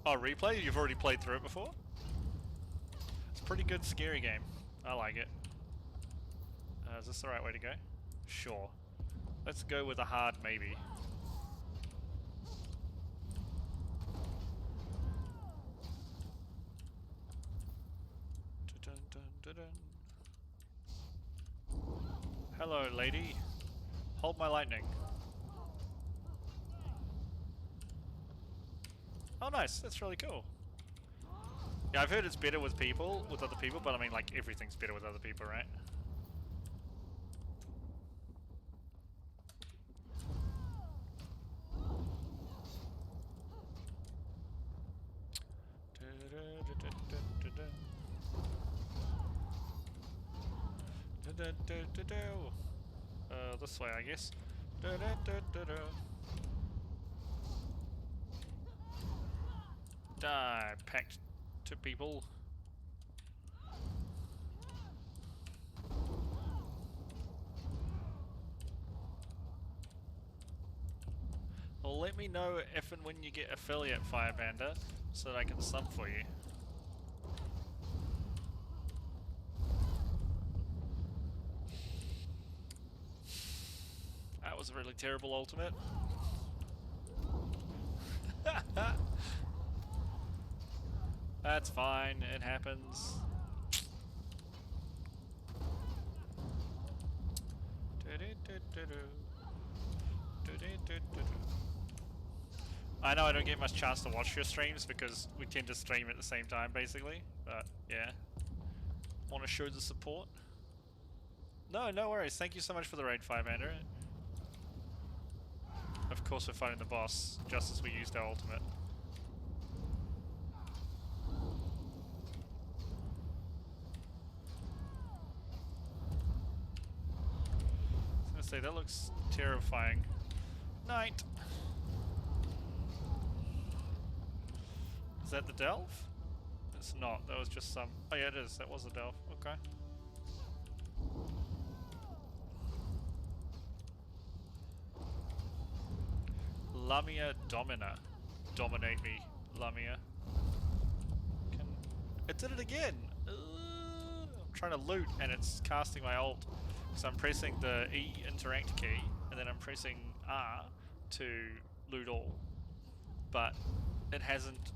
Oh, replay? You've already played through it before? It's a pretty good scary game. I like it. Is this the right way to go? Sure. Let's go with a hard maybe. Hello, lady. Hold my lightning. Oh, nice. That's really cool. Yeah, I've heard it's better with other people, but I mean, like, everything's better with other people, right? This way, I guess. Die, packed to people. Well, let me know if and when you get affiliate, Fire Panda, so that I can sub for you. That was a really terrible ultimate. That's fine, it happens. I know I don't get much chance to watch your streams because we tend to stream at the same time basically, but yeah. Want to show the support? No, no worries. Thank you so much for the raid, Firebender. Of course we're fighting the boss, just as we used our ultimate. I was gonna say, that looks terrifying. Night! Is that the delve? It's not. That was just some. Oh yeah, it is. That was the delve. Okay. Lamia Domina. Dominate me, Lamia. It did it again! I'm trying to loot and it's casting my ult. So I'm pressing the E interact key and then I'm pressing R to loot all. But it hasn't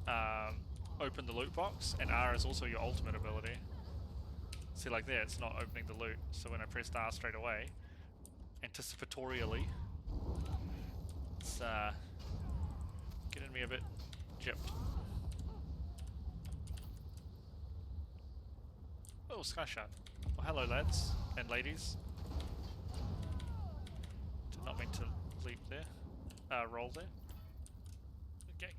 opened the loot box, and R is also your ultimate ability. See, like there, it's not opening the loot. So when I pressed R straight away, anticipatorially, it's getting me a bit gypped. Oh, Sky Shard. Well, hello, lads and ladies. Did not mean to leap there. Roll there. Okay.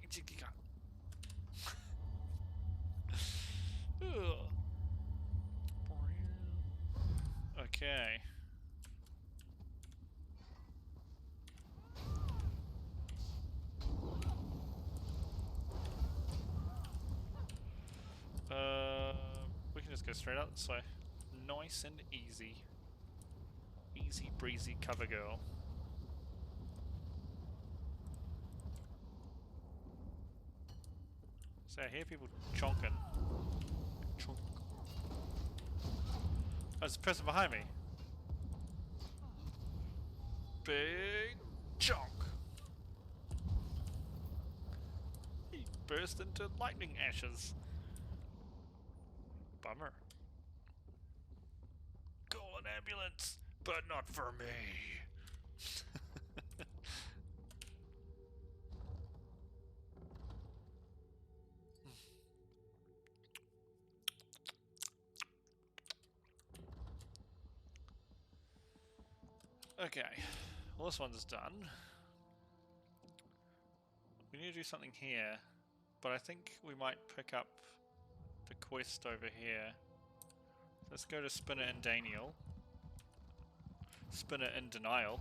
Okay. We can just go straight out this way. Nice and easy. Easy breezy cover girl. So I hear people chonking. Chonk. Oh, there's a person behind me. Big chonk. He burst into lightning ashes. Bummer. Call an ambulance, but not for me. Okay, well this one's done. We need to do something here, but I think we might pick up the quest over here. Let's go to Spinner and Daniel. Spinner in denial.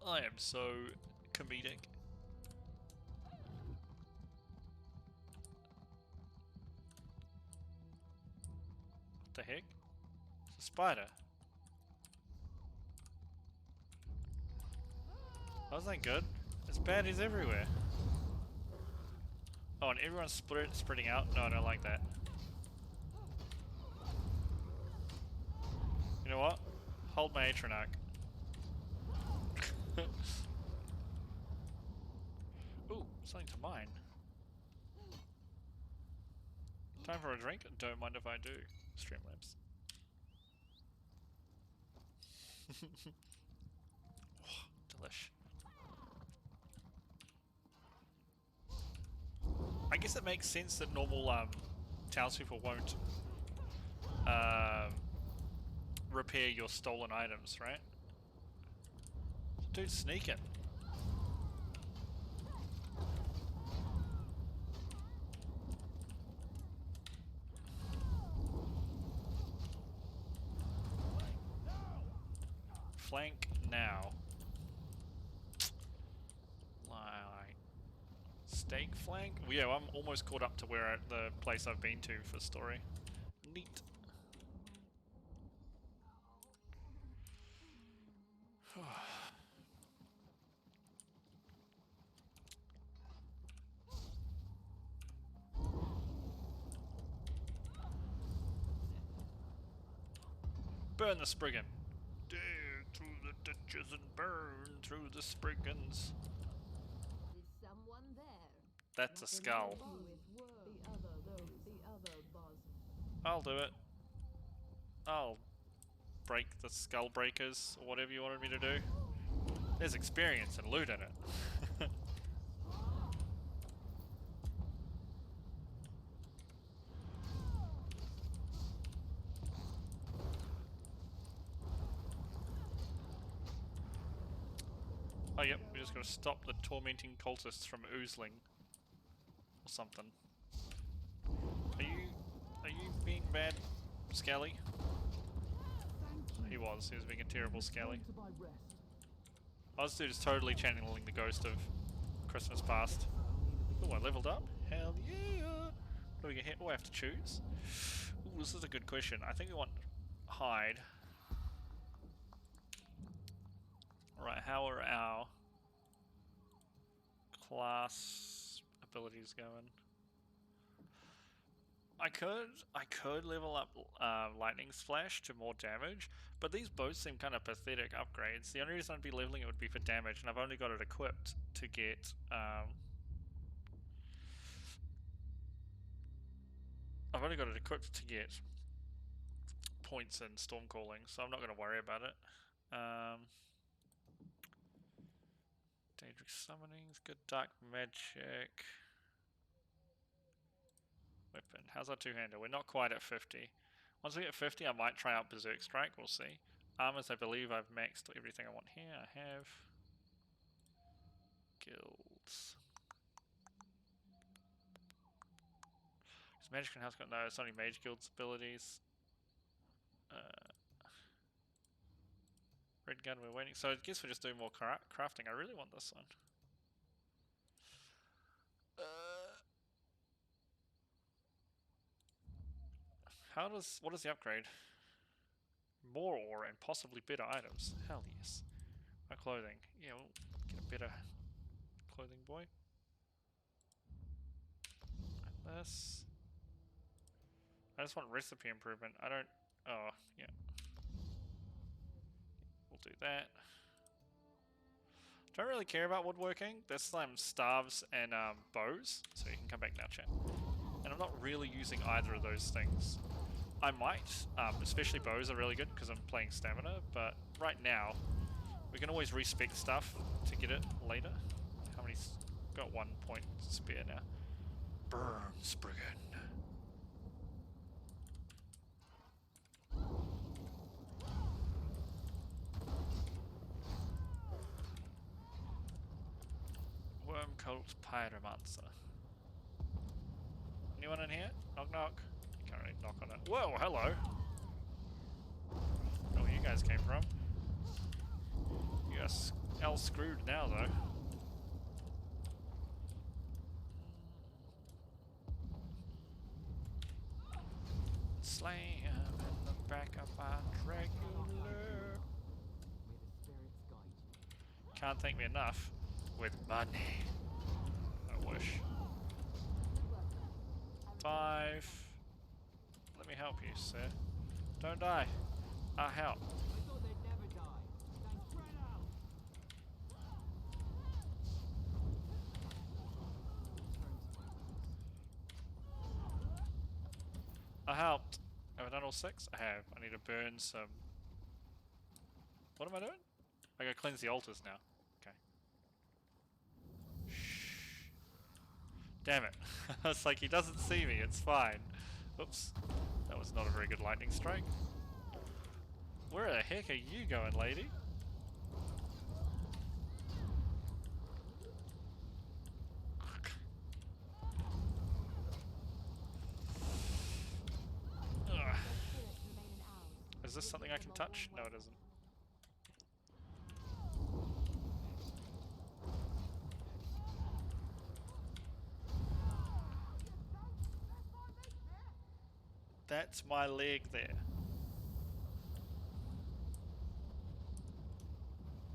I am so comedic. What the heck? It's a spider. That wasn't good. There's baddies everywhere. Oh, and everyone's spreading out? No, I don't like that. You know what? Hold my Atronach. Ooh, something to mine. Time for a drink? Don't mind if I do. Streamlabs. Oh, delish. I guess it makes sense that normal townspeople won't repair your stolen items, right? Dude, sneaking. Flank now. Like steak flank? Well, yeah, I'm almost caught up to where the place I've been to for story. Neat. Burn the Spriggan. Dig through the ditches and burn through the Spriggans. Is someone there? That's a skull. I'll do it. I'll break the skull breakers or whatever you wanted me to do. There's experience and loot in it. Oh yep, we just gotta stop the tormenting cultists from oozling. Or something. Are you being bad, Skelly? He was being a terrible Skelly. Ozdu is totally channeling the ghost of Christmas past. Oh, I leveled up? Hell yeah! What do we get here? Oh, I have to choose? Ooh, this is a good question. I think we want hide. Alright, how are our class abilities going? I could level up Lightning Splash to more damage, but these both seem kind of pathetic upgrades. The only reason I'd be leveling it would be for damage, and I've only got it equipped to get points in Storm Calling, so I'm not going to worry about it. Daedric Summoning's good. Dark Magic. Weapon. How's our two-hander? We're not quite at 50. Once we get 50, I might try out Berserk Strike. We'll see. Armors, I believe I've maxed everything I want here. I have guilds. Is Magic and House got no? It's only Mage Guild's abilities. Red Gun, we're waiting. So I guess we're just doing more crafting. I really want this one. What is the upgrade? More ore and possibly better items. Hell yes. My clothing. Yeah, we'll get a better clothing, boy. And this. I just want recipe improvement. I don't. Oh, yeah. We'll do that. Don't really care about woodworking. There's some staves and bows, so you can come back now, chat. And I'm not really using either of those things. I might, especially bows are really good because I'm playing stamina, but right now, we can always respec stuff to get it later. How many? Got 1 point spare now. Burn, Spriggan. Wormcult Pyromancer. Anyone in here? Knock knock. You can't really knock on it. Whoa, hello! Oh, where you guys came from. You guys all screwed now though. Slam in the back of my Dracula. Can't thank me enough. With money. I wish. 5. Let me help you, sir. Don't die. I'll help. I helped. Have I done all 6? I have. I need to burn some. What am I doing? I gotta cleanse the altars now. Okay. Shh. Damn it. It's like he doesn't see me. It's fine. Oops. That was not a very good lightning strike. Where the heck are you going, lady? Ugh. Is this something I can touch? No, it isn't. That's my leg there.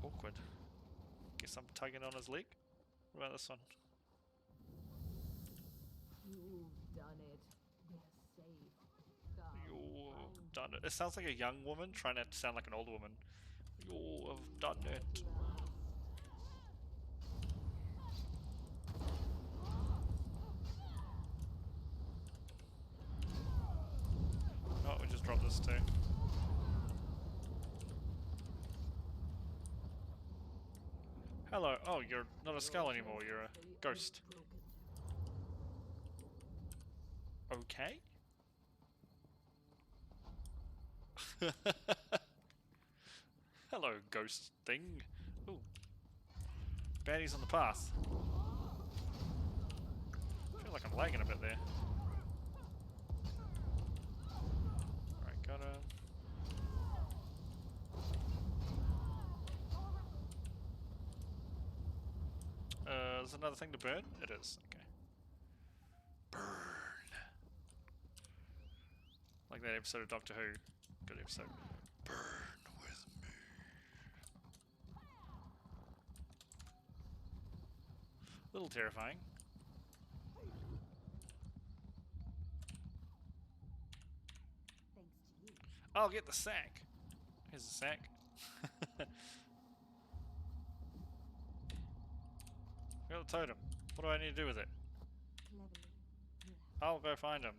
Awkward. Guess I'm tugging on his leg. What about this one? You've done it. They're safe. You've done it. It sounds like a young woman trying to sound like an old woman. You have done it. Oh, we just dropped this too. Hello. Oh, you're not a skull anymore. You're a ghost. Okay. Hello, ghost thing. Ooh. Baddies on the path. I feel like I'm lagging a bit there. Alright, got him. There's another thing to burn? It is, okay. Burn. Like that episode of Doctor Who. Good episode. Burn with me. A little terrifying. Thanks to you. I'll get the sack. Here's the sack. Got the totem. What do I need to do with it? Cleverly. Yeah. I'll go find him.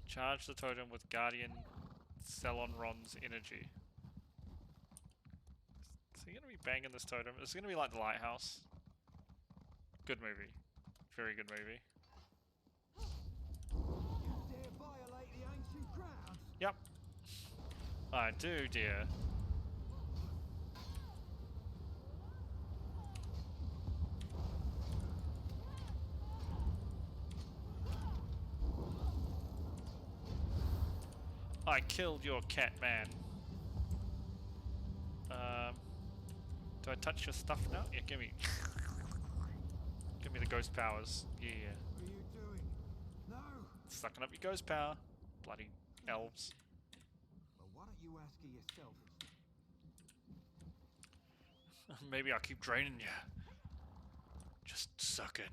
Charge the totem with Guardian Celonron's energy. Is he gonna be banging this totem? It's gonna be like The Lighthouse. Good movie. Very good movie. Dare violate the ancient grounds? Yep. I do, dear. I killed your cat man. Do I touch your stuff now? Yeah, give me the ghost powers. Yeah. What are you doing? No! Sucking up your ghost power. Bloody elves. Well, why don't you ask her yourself? Maybe I'll keep draining you. Just sucking.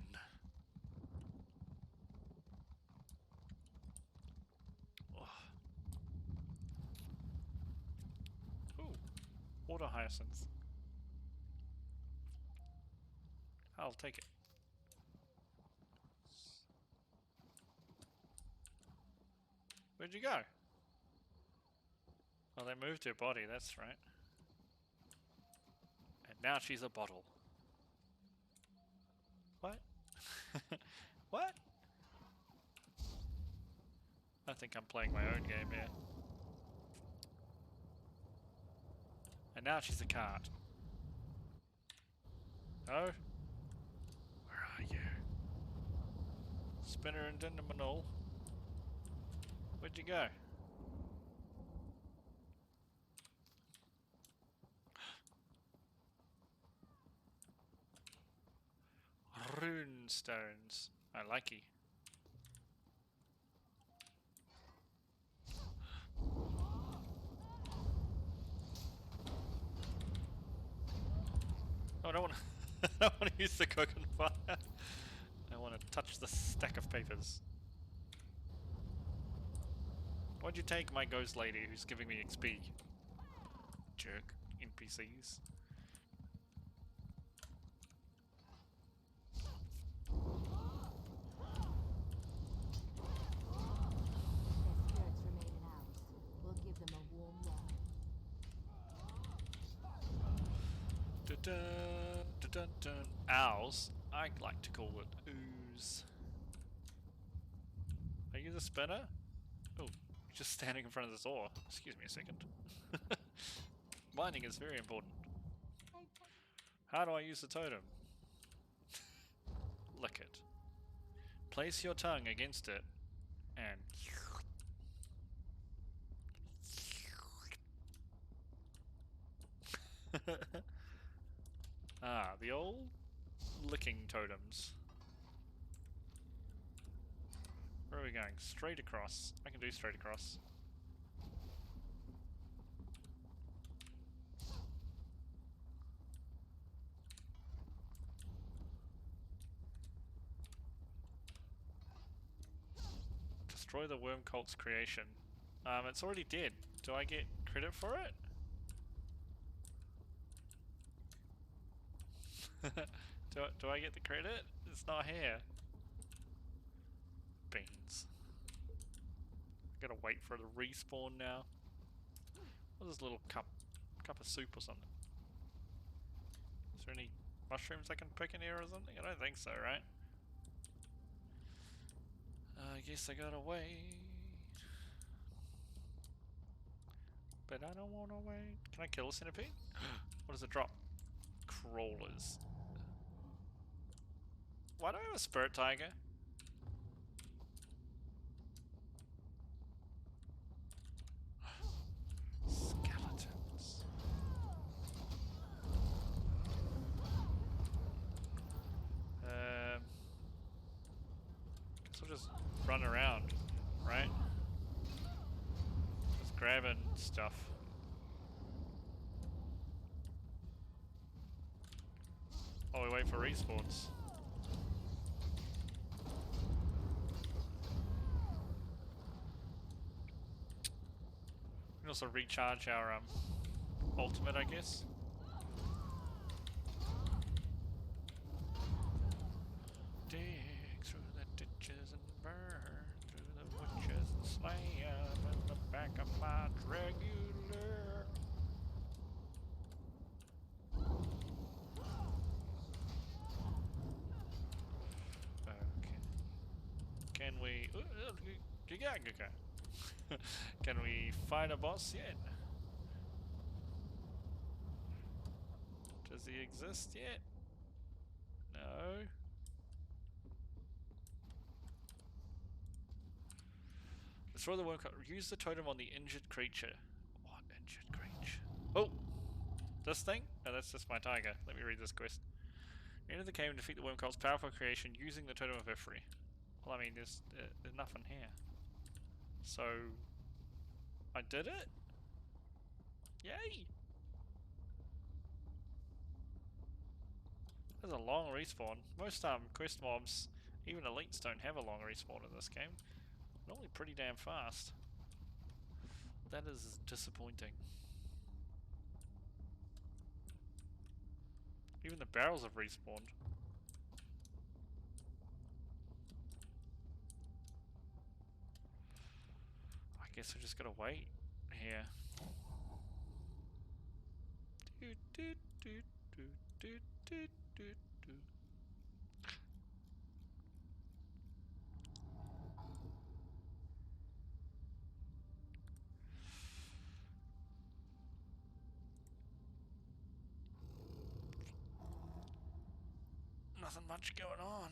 Ooh. Water hyacinth. I'll take it. Where'd you go? Oh, they moved her body, that's right. And now she's a bottle. What? What? I think I'm playing my own game here. And now she's a card. Oh? Where are you? Spinner and Dindamanol. Where'd you go? Rune stones. I likey. Oh, I don't want to. I don't want to use the cooking fire. I want to touch the stack of papers. Why'd you take my ghost lady who's giving me XP? Jerk. NPCs. Their spirits remain in ours. We'll give them a warm welcome. Dun, dun, dun, dun. Owls. I like to call it ooze. Are you the spinner? Oh, you're just standing in front of the door. Excuse me a second. Binding is very important. How do I use the totem? Lick it. Place your tongue against it and ah, the old licking totems. Where are we going? Straight across. I can do straight across. Destroy the worm cult's creation. It's already dead. Do I get credit for it? do I get the credit? It's not here. Beans. Gotta wait for it to respawn now. What's this little cup of soup or something? Is there any mushrooms I can pick in here or something? I don't think so, right? I guess I gotta wait. But I don't wanna wait. Can I kill a centipede? What does it drop? Crawlers. Why do I have a spirit tiger? Skeletons. run around, right? Just grabbing stuff. While we wait for respawns. We can also recharge our ultimate, I guess. Dig through the ditches and burn through the witches and slay 'em in the back of my regular. Okay. Can we? Can we find a boss yet? Does he exist yet? No. Destroy the worm. Use the totem on the injured creature. What injured creature? Oh! This thing? No, that's just my tiger. Let me read this quest. Enter the cave and defeat the worm cult's powerful creation using the totem of Ifri. Well, I mean, there's nothing here. So, I did it? Yay! There's a long respawn. Most quest mobs, even elites, don't have a long respawn in this game. Normally pretty damn fast. That is disappointing. Even the barrels have respawned. I guess we just gotta wait here. Do, do, do, do, do, do, do, do. Nothing much going on.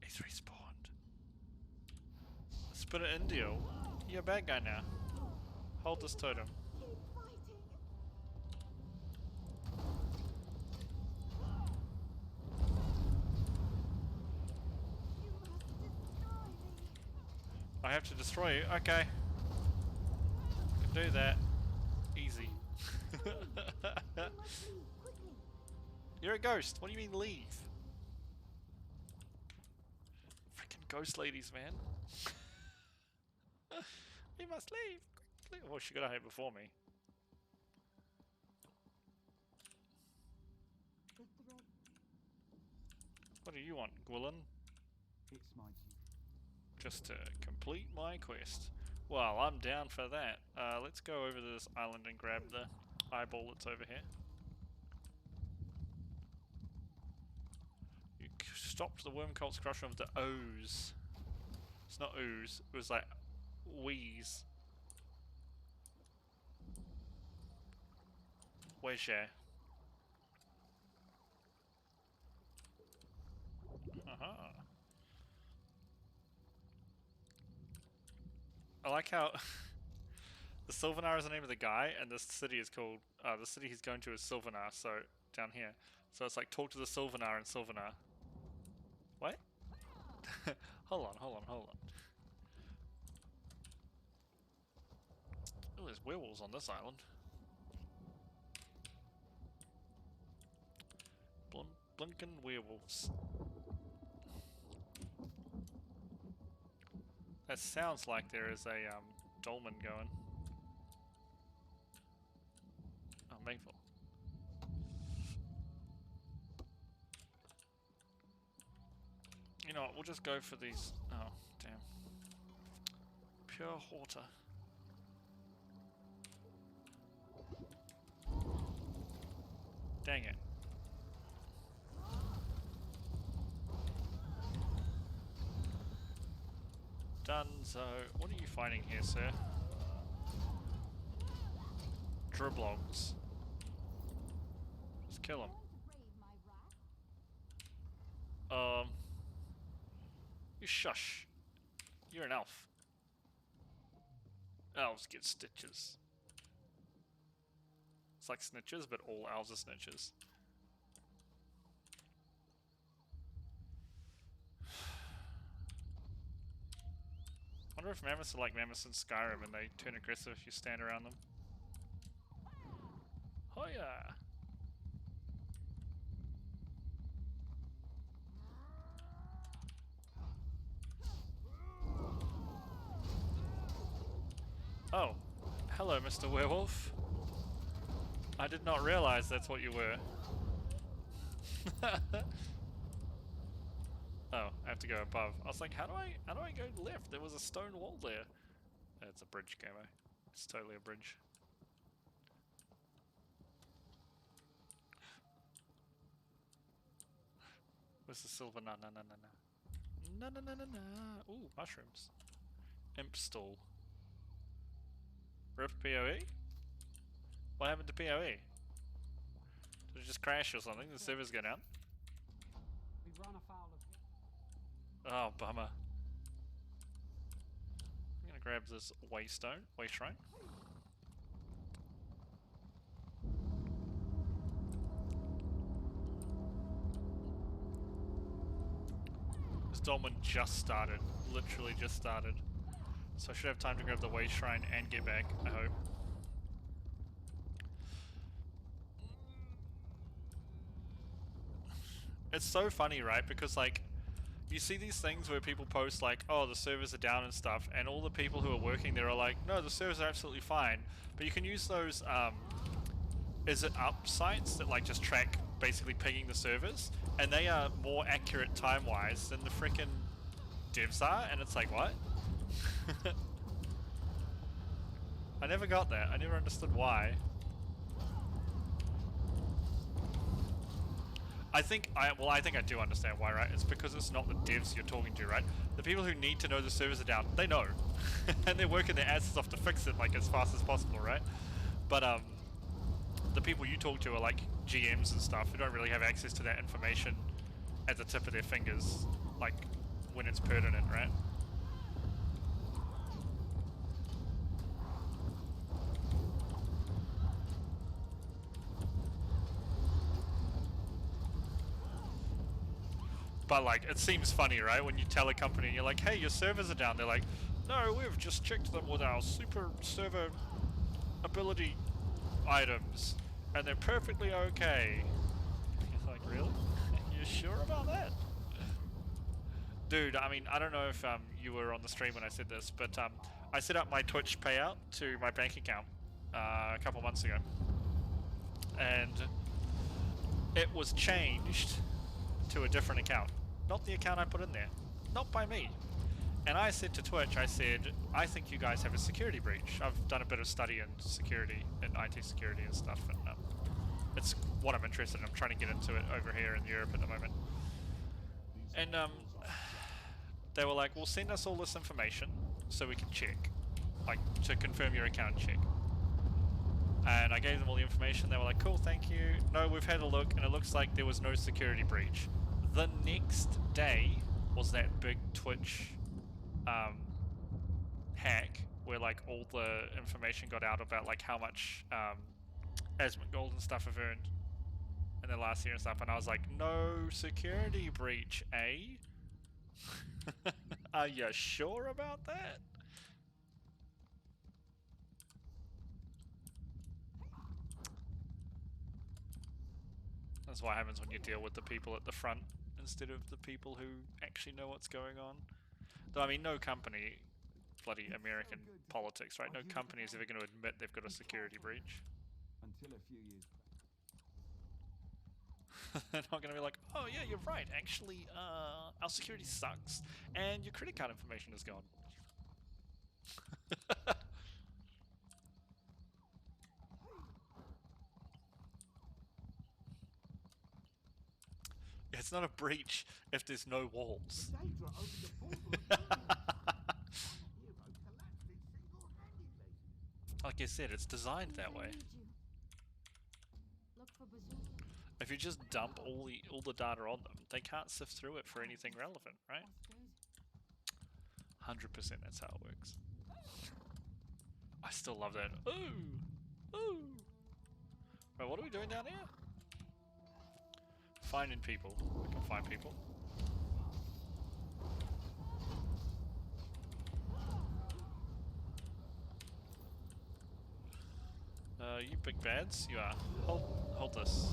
He's respawned. Spit it in deal. You're a bad guy now. Hold this totem. I have to destroy you? Okay. Can do that. Easy. You're a ghost. What do you mean leave? Freaking ghost ladies, man. You must leave quickly. Well, she got out here before me. What do you want, Gwilyn? It's my duty. Just to complete my quest. Well, I'm down for that. Let's go over to this island and grab the eyeball that's over here. You stopped the worm cult's corruption of the O's. It's not ooze, it was like wheeze. Where's ya? Aha. I like how the Sylvanar is the name of the guy, and this city is called, the city he's going to is Sylvanar, so, down here. So it's like, talk to the Sylvanar in Sylvanar. What? Hold on. Oh, there's werewolves on this island. Blinking werewolves. That sounds like there is a dolmen going. Oh, Mayful. You know what, we'll just go for these. Oh, damn. Pure water. Dang it. Dunzo. What are you finding here, sir? Driblogs. Just kill him. You shush. You're an elf. Elves get stitches. It's like snitches, but all elves are snitches. I wonder if mammoths are like mammoths in Skyrim and they turn aggressive if you stand around them. Oh yeah! Oh, hello, Mr. Werewolf. I did not realize that's what you were. Oh, I have to go above. I was like, how do I go left? There was a stone wall there. It's a bridge, Gamo. It's totally a bridge. Where's the silver? No. No. Ooh, mushrooms. Imp stall. Rip PoE? What happened to PoE? Did it just crash or something? The servers go down? We've run afoul of Oh, bummer. I'm gonna grab this way shrine. This Dolmen just started. Literally just started. So I should have time to grab the way shrine and get back, I hope. It's so funny, right? Because like, you see these things where people post like, oh, the servers are down and stuff, and all the people who are working there are like, no, the servers are absolutely fine. But you can use those, is it up sites that like just track basically pinging the servers, and they are more accurate time-wise than the frickin' devs are, and it's like, what? I never got that. I never understood why. I think I do understand why, right? It's because it's not the devs you're talking to, right? The people who need to know the servers are down, they know. And they're working their asses off to fix it like as fast as possible, right? But the people you talk to are like GMs and stuff who don't really have access to that information at the tip of their fingers, like when it's pertinent, right? But like, it seems funny, right? When you tell a company, you're like, hey, your servers are down. They're like, no, we've just checked them with our super server ability items, and they're perfectly okay. It's like, really? You sure about that? Dude, I mean, I don't know if you were on the stream when I said this, but I set up my Twitch payout to my bank account a couple months ago. And it was changed to a different account. Not the account I put in there. Not by me. And I said to Twitch, I said, I think you guys have a security breach. I've done a bit of study in security, and IT security and stuff, and it's what I'm interested in. I'm trying to get into it over here in Europe at the moment. And they were like, well, send us all this information so we can check. Like, to confirm your account check. And I gave them all the information. They were like, cool, thank you. No, we've had a look, and it looks like there was no security breach. The next day was that big Twitch hack where like all the information got out about like how much Asmongold and stuff have earned in the last year and stuff, and I was like, no security breach, eh? Are you sure about that? That's what happens when you deal with the people at the front instead of the people who actually know what's going on. Though, I mean, no company, bloody American politics, right? No company is ever going to admit they've got a security breach. Until a few years back. They're not going to be like, oh yeah, you're right, actually, our security sucks, and your credit card information is gone. It's not a breach if there's no walls. Like I said, it's designed that way. Look for Bazooka. If you just dump all the data on them, they can't sift through it for anything relevant, right? 100% that's how it works. I still love that. Ooh! Ooh! Wait, what are we doing down here? Finding people. We can find people. You big bads? You are. Hold this.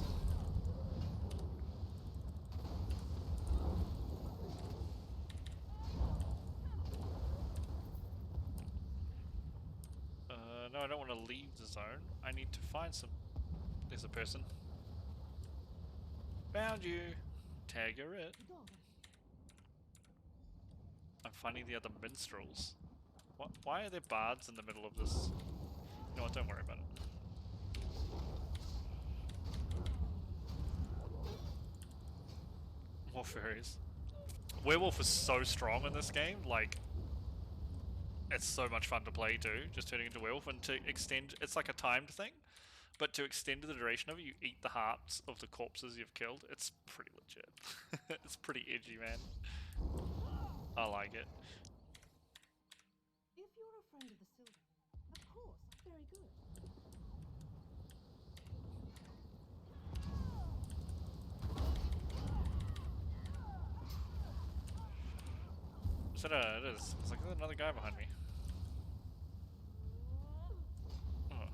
No, I don't want to leave the zone. I need to find some... There's a person. Found you! Tagger it. I'm finding the other minstrels. What? Why are there bards in the middle of this? You know what, don't worry about it. More furries. Werewolf is so strong in this game, like... It's so much fun to play too, just turning into werewolf, and to extend, it's like a timed thing, but to extend the duration of it, you eat the hearts of the corpses you've killed. It's pretty legit. It's pretty edgy, man. I like it. If you're a friend of the Silver, of course, very good. Is that it is. It's like, there's another guy behind me. Oh.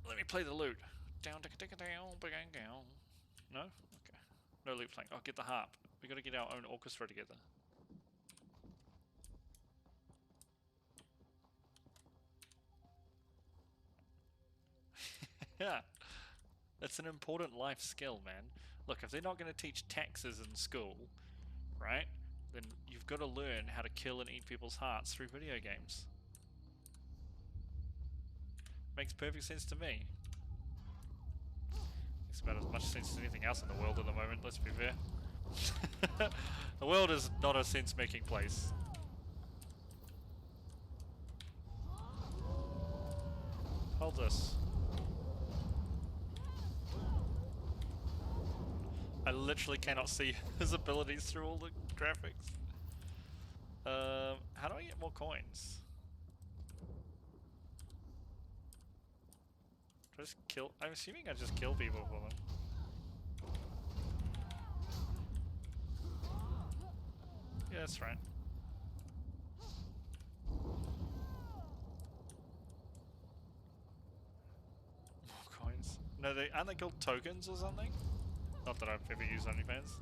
Let me play the lute. Down, down, down. No? Okay. No lute playing. Oh, get the harp. We gotta get our own orchestra together. Yeah. That's an important life skill, man. Look, if they're not going to teach taxes in school, right, then you've got to learn how to kill and eat people's hearts through video games. Makes perfect sense to me. Makes about as much sense as anything else in the world at the moment, let's be fair. The world is not a sense-making place. Hold this. I literally cannot see his abilities through all the graphics. How do I get more coins? Do I just kill? I'm assuming I just kill people for them. Yeah, that's right. More coins. No, aren't they called tokens or something? Not that I've ever used OnlyFans.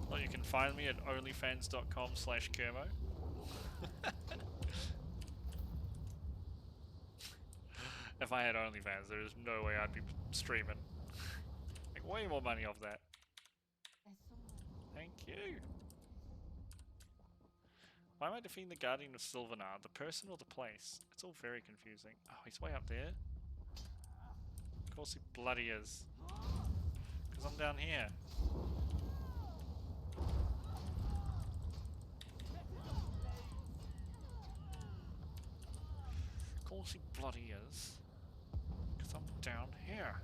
Well, you can find me at onlyfans.com/Kermo. If I had OnlyFans, there is no way I'd be streaming. Make way more money off that. Thank you. Why am I defeating the Guardian of Sylvanar? The person or the place? It's all very confusing. Oh, he's way up there. Of course he bloody is. Because I'm down here. Of course he bloody is. Because I'm down here.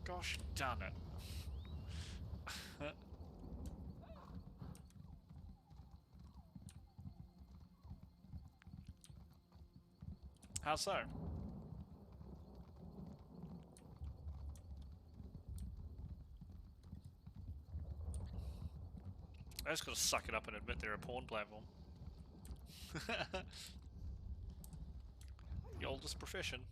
Gosh darn it. How so? I just gotta suck it up and admit they're a porn platform. The oldest profession.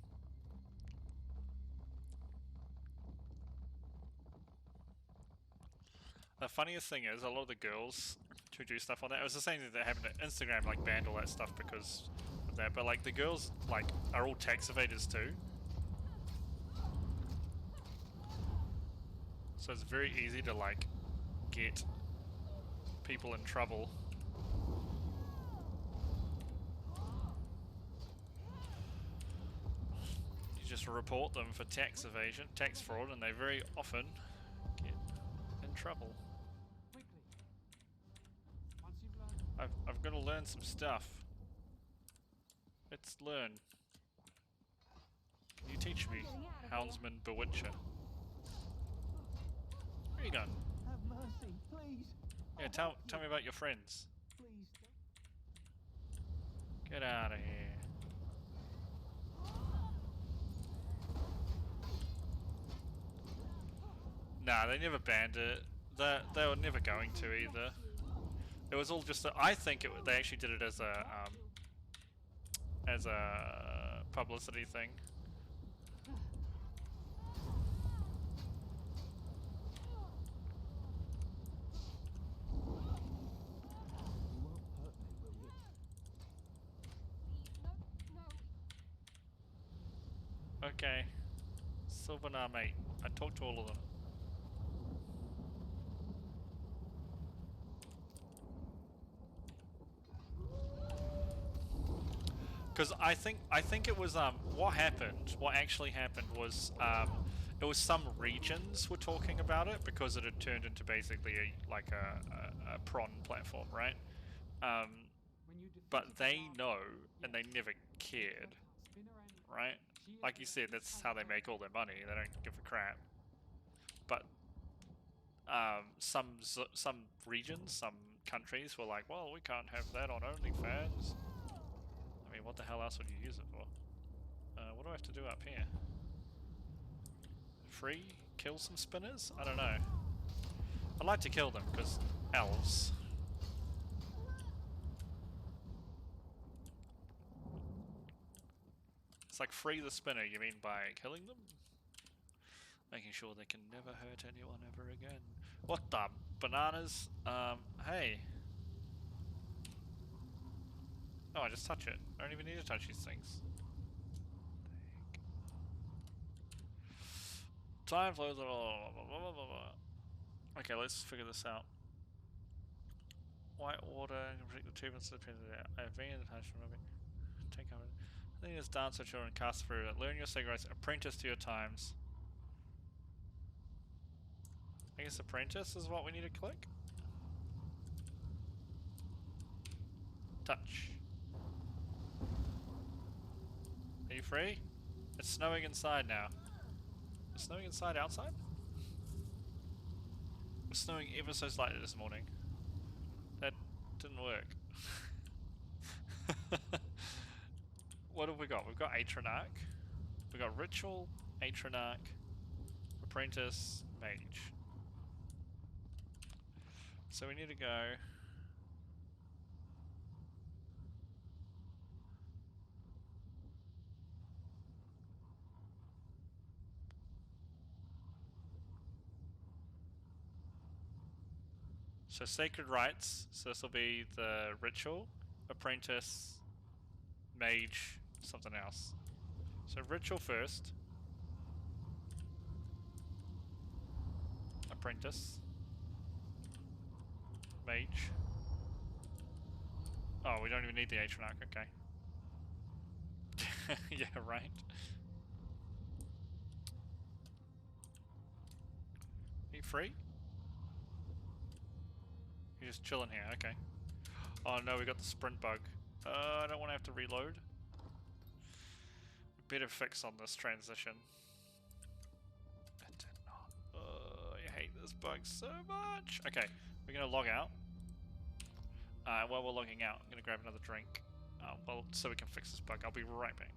The funniest thing is, a lot of the girls who do stuff on that, it was the same thing that happened at Instagram, like banned all that stuff because of that, but like the girls like are all tax evaders too. So it's very easy to like get people in trouble. You just report them for tax evasion, tax fraud, and they very often get in trouble. Quickly. Once you've learned. I've got to learn some stuff. Let's learn. Can you teach me, Houndsman Bewitcher? Where are you going? Have mercy, please. Yeah, tell me about your friends. Please don't. Get out of here. Nah, they never banned it. They were never going to either. It was all just I think they actually did it as a publicity thing. Okay. Sylvanar, mate. I talked to all of them. Because I think it was what actually happened was it was some regions were talking about it because it had turned into basically a prawn platform, right? But they know and they never cared, right? Like you said, that's how they make all their money. They don't give a crap. But some regions, some countries were like, well, we can't have that on OnlyFans. I mean, what the hell else would you use it for? What do I have to do up here? Free? Kill some spinners? I don't know. I'd like to kill them, because elves. It's like free the spinner, you mean by killing them? Making sure they can never hurt anyone ever again. What the? Bananas? Hey. Oh, I just touch it. I don't even need to touch these things. Time flows. Okay, let's figure this out. White water can predict the achievements of the I have been in the passion movie. Take over. I think it's dance with children, cast through it. Learn your cigarettes, apprentice to your times. I guess apprentice is what we need to click. Touch. Are you free? It's snowing inside now. It's snowing inside outside? It was snowing ever so slightly this morning. That didn't work. What have we got? We've got Atronach. We've got Ritual, Atronach, Apprentice, Mage. So we need to go... So Sacred Rites, so this will be the Ritual, Apprentice, Mage, something else. So Ritual first. Apprentice. Mage. Oh, we don't even need the Atronach, okay. Yeah, right. Are you free? You're just chilling here, okay. Oh no, we got the sprint bug. I don't want to have to reload. Better fix on this transition. It did not. I hate this bug so much. Okay, we're gonna log out. While we're logging out, I'm gonna grab another drink. Well, so we can fix this bug. I'll be right back.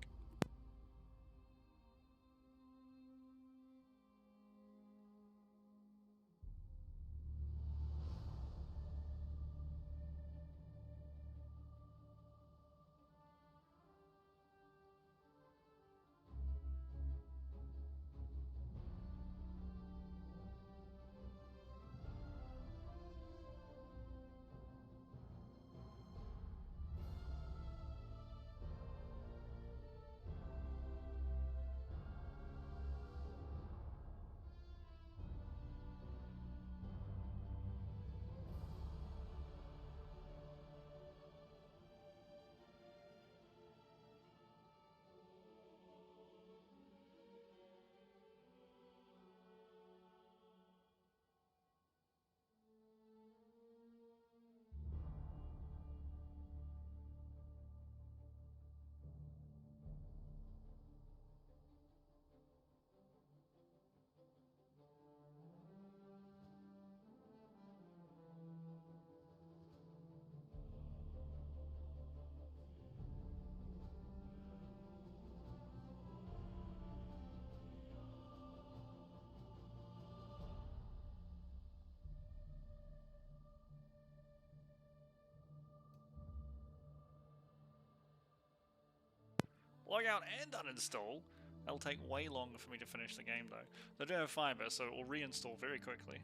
log out and uninstall. That'll take way longer for me to finish the game though. I do have fiber, so it will reinstall very quickly.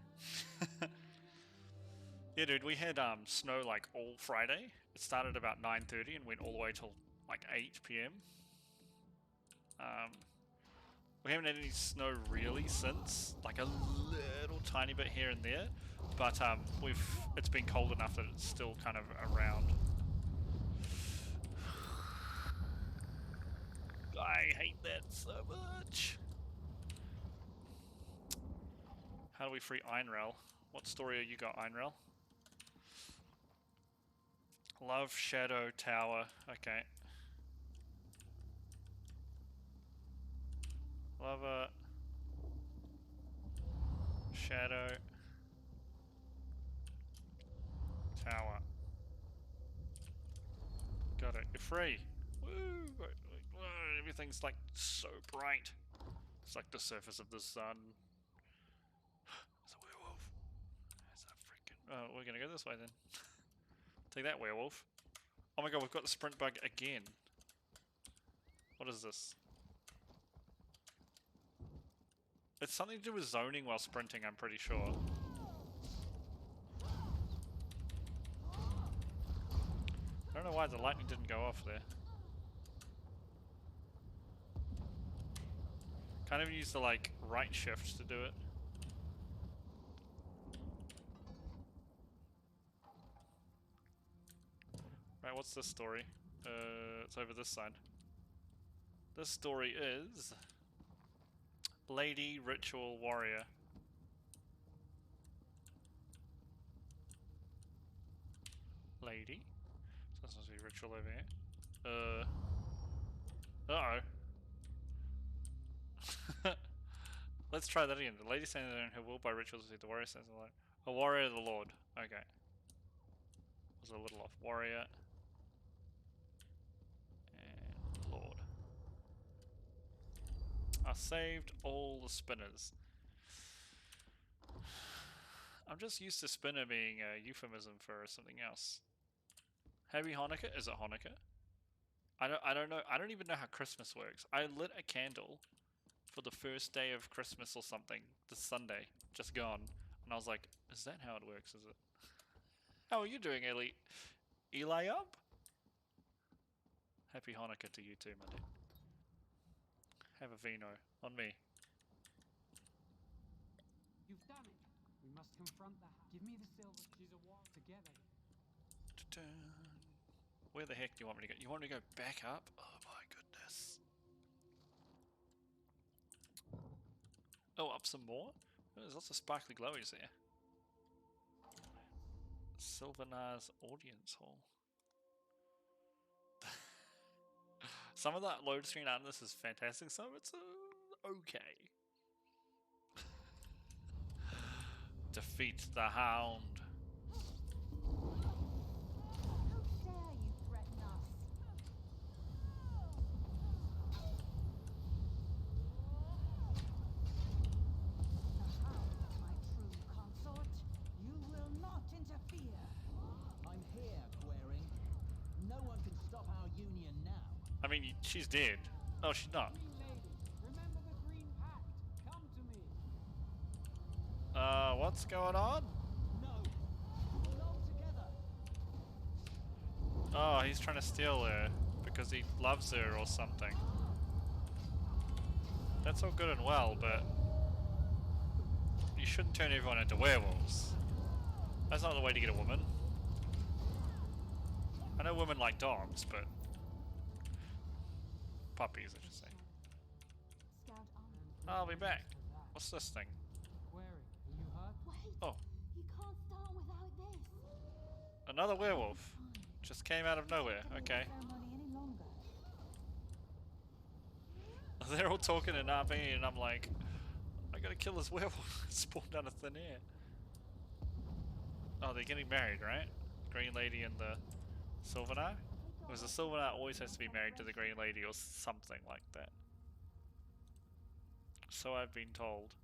Yeah, dude, we had snow like all Friday. It started about 9:30 and went all the way till like 8 p.m. We haven't had any snow really since, like a little tiny bit here and there, but it's been cold enough that it's still kind of around. I hate that so much. How do we free Einrel? What story you got, Einrel? Love Shadow Tower. Okay. Love a Shadow Tower. Got it. You're free. Woo! Everything's like so bright. It's like the surface of the sun. It's a werewolf. It's a freaking. Oh, we're gonna go this way then. Take that, werewolf. Oh my god, we've got the sprint bug again. What is this? It's something to do with zoning while sprinting, I'm pretty sure. I don't know why the lightning didn't go off there. Can't even use the, like, right shift to do it. Right, what's this story? It's over this side. This story is Lady Ritual Warrior. Lady? So that's supposed to be ritual over here. Uh-oh. Let's try that again. The lady standing there in her will by ritual to see the warrior stands alone. A warrior of the Lord. Okay. Was a little off. Warrior. And Lord. I saved all the spinners. I'm just used to spinner being a euphemism for something else. Happy Hanukkah? Is it Hanukkah? I don't know. I don't even know how Christmas works. I lit a candle for the first day of Christmas or something this Sunday, just gone, and I was like, is that how it works, is it? How are you doing, Eliab? Happy Hanukkah to you too, my dude. Have a vino on me. You've done it. We must confront the. Give me the silver. She's a war together. Where the heck do you want me to go? You want me to go back up? Oh my goodness. Oh, up some more? Oh, there's lots of sparkly glowies there. Sylvanar's Audience Hall. Some of that load screen art in this is fantastic, some of it's okay. Defeat the Hound. How dare you threaten us? The Hound is my true consort. You will not interfere. I'm here, Quering. No one can stop our union now. I mean, she's dead. Oh, she's not. Green lady, remember the Green Pact. Come to me. What's going on? No. Belong together. Oh, he's trying to steal her because he loves her or something. That's all good and well, but you shouldn't turn everyone into werewolves. That's not the way to get a woman. I know women like dogs, but puppies, I should say. Scout I'll be back. What's this thing? Quering, are you hurt? Wait. Oh, You can't start without this. another werewolf. Just came out of nowhere. Okay. Ceremony any longer. They're all talking in RP, and I'm like, I gotta kill this werewolf. Spawned out of thin air. Oh, they're getting married, right? Green Lady and the Sylvanar? Because the Sylvanar always has to be married to the Green Lady or something like that. So I've been told.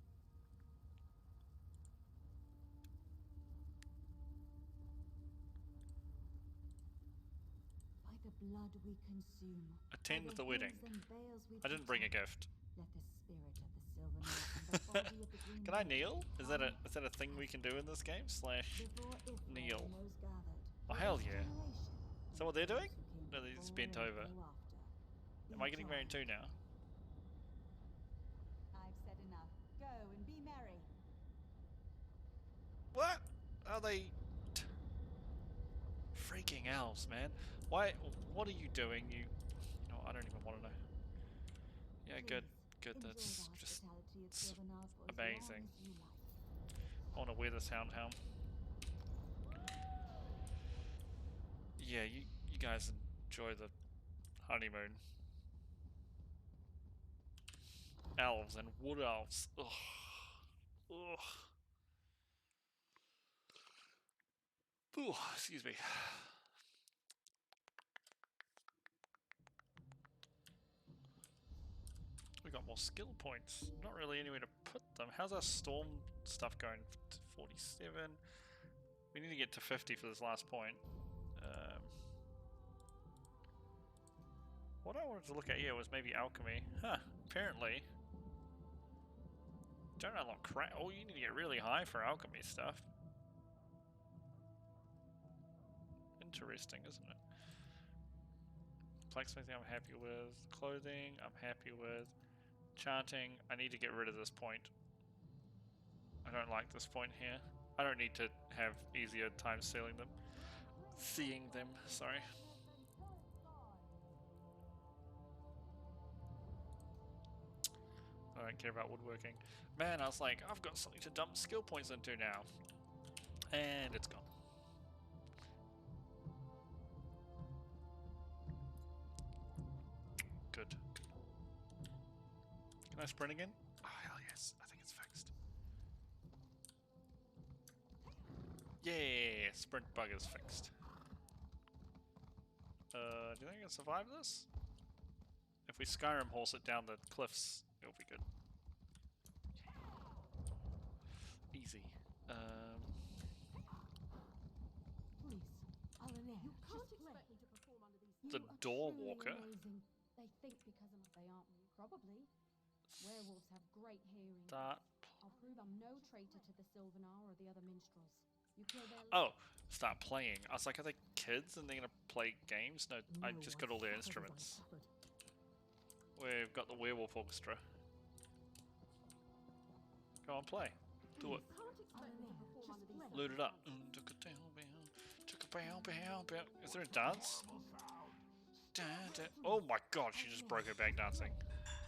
By the blood we consume. Attend by the wedding. hills and vales we I didn't bring a protect. gift. Let the spirit of the Silver and the body of the Green Can I Lady kneel? Is that come a thing we can do in this game? Slash before Ithra kneel. and those gathered. Oh, For hell this yeah. generation, Is that what they're doing? those who came No, they're just before bent and over. go after. Am Be I getting married too joined. now? I've said enough. Go and be merry. What? Are they freaking elves, man? Why? What are you doing? You know, I don't even want to know. Yeah, good, good. Enjoy That's the just hospitality of it's Silvernail for as amazing. long as you like. I want to wear this hound helm. Yeah, you guys enjoy the honeymoon. Elves and wood elves. Ugh. Ugh. Ooh, excuse me. We got more skill points. Not really anywhere to put them. How's our storm stuff going? 47. We need to get to 50 for this last point. What I wanted to look at here was maybe alchemy. Huh. Apparently. Don't unlock crap. Oh, you need to get really high for alchemy stuff. Interesting, isn't it? Blacksmithing I'm happy with. Clothing I'm happy with. Chanting, I need to get rid of this point. I don't like this point here. I don't need to have easier time seeing them. Sorry. I don't care about woodworking. Man, I was like, I've got something to dump skill points into now. And it's gone. Good. Can I sprint again? Oh, hell yes. I think it's fixed. Yeah, sprint bug is fixed. Do you think I can survive this? If we Skyrim horse it down the cliffs, it'll be good. Easy. You can't expect me to perform under these The Door Walker. amazing. They think because they aren't we? Probably. Werewolves have great hearing. Start. I'll prove I'm no traitor to the Sylvanar or the other minstrels. You kill their Oh, start playing. I was like, are they kids and they're gonna play games? No, I just got all their instruments. We've got the werewolf orchestra. Go on, play. Do it. You can't expect me to perform under these Loot it up. Is there a dance? Oh my god, she just broke her back dancing.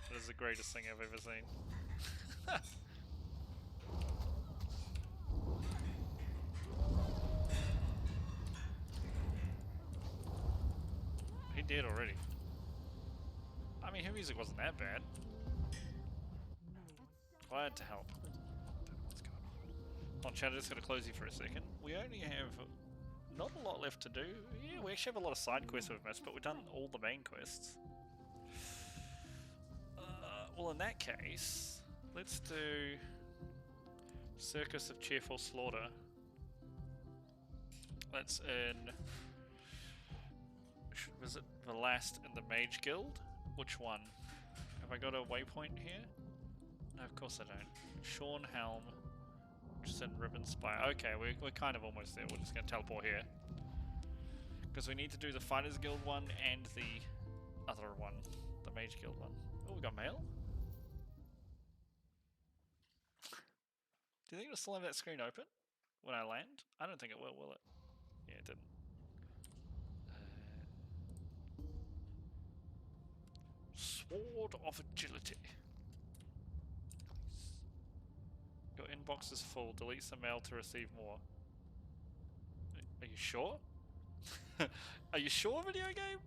That is the greatest thing I've ever seen. He did already. I mean, her music wasn't that bad. Glad to help. What's going on? On chat, I just gotta close you for a second. We only have not a lot left to do. Yeah, we actually have a lot of side quests we've missed, but we've done all the main quests. Well, in that case, let's do Circus of Cheerful Slaughter. That's in... We should visit the last in the Mage Guild. Which one? Have I got a waypoint here? No, of course I don't. Sean Helm, which is in Ribbon Spire. Okay, we're kind of almost there. We're just going to teleport here. Because we need to do the Fighters Guild one and the other one. The Mage Guild one. Oh, we got mail? Do you think it'll still have that screen open when I land? I don't think it will it? Yeah, it didn't. Sword of Agility. Your inbox is full. Delete some mail to receive more. Are you sure? Are you sure, video game?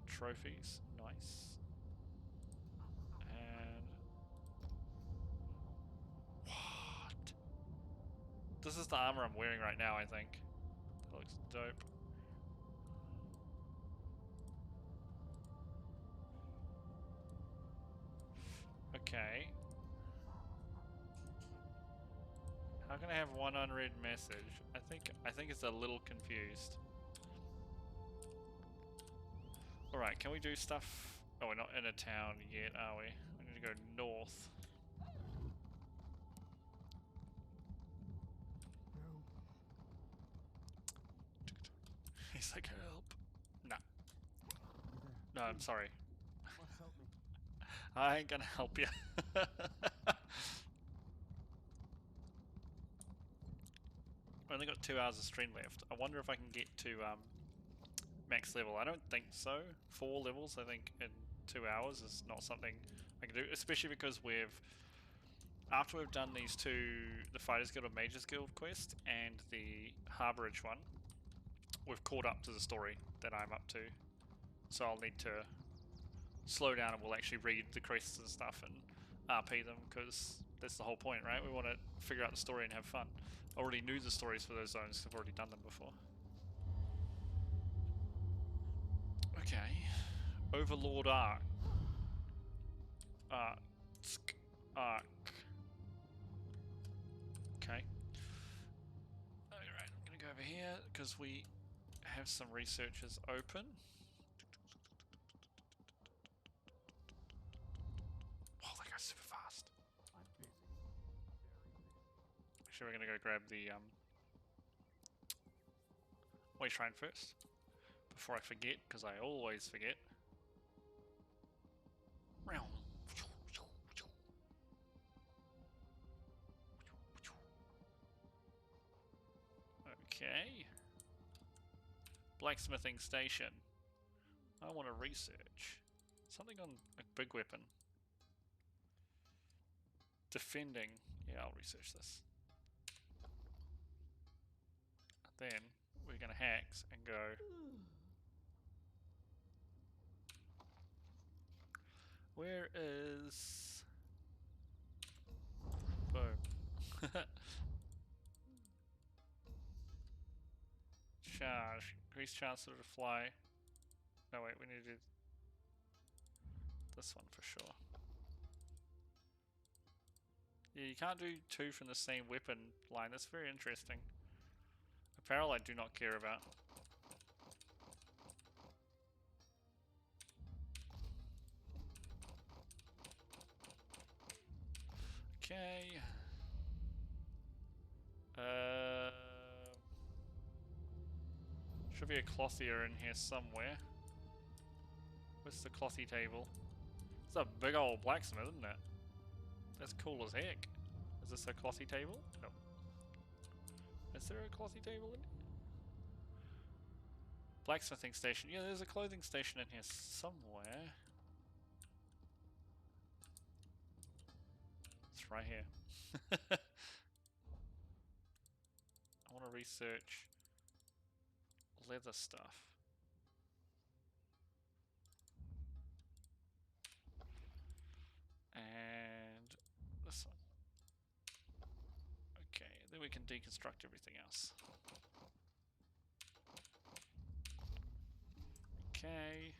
Trophies. Nice. And... What? This is the armor I'm wearing right now, I think. That looks dope. Okay. How can I have one unread message? I think it's a little confused. Alright, can we do stuff? Oh, we're not in a town yet, are we? We need to go north. He's like, help. Nah. No, I'm sorry. Must help me. I ain't gonna help you. I only got 2 hours of stream left. I wonder if I can get to max level. I don't think so. 4 levels, I think, in 2 hours is not something I can do, especially because after we've done these two, the Fighters Guild or Mages Guild quest and the Harborage one, we've caught up to the story that I'm up to. So I'll need to slow down and we'll actually read the quests and stuff and RP them, because that's the whole point, right? We want to figure out the story and have fun. I already knew the stories for those zones because I've already done them before. Okay. Overlord Ark. Ark. Okay. Alright, I'm gonna go over here because we have some researchers open. Oh, that goes super fast. I'm busy. Actually, we're gonna go grab the wait shrine first before I forget, because I always forget. Okay. Blacksmithing station. I want to research something on a big weapon. Defending. Yeah, I'll research this. Then we're going to hacks and go. Where is... Boom. Charge. Increase chance to fly. No wait, we need to do this one for sure. Yeah, you can't do 2 from the same weapon line. That's very interesting. Apparel I do not care about. Okay. Should be a clothier in here somewhere. Where's the clothy table? It's a big old blacksmith, isn't it? That's cool as heck. Is this a clothy table? No. Is there a clothy table in here? Blacksmithing station. Yeah, there's a clothing station in here somewhere. It's right here. I want to research leather stuff. And this one. Okay, then we can deconstruct everything else. Okay.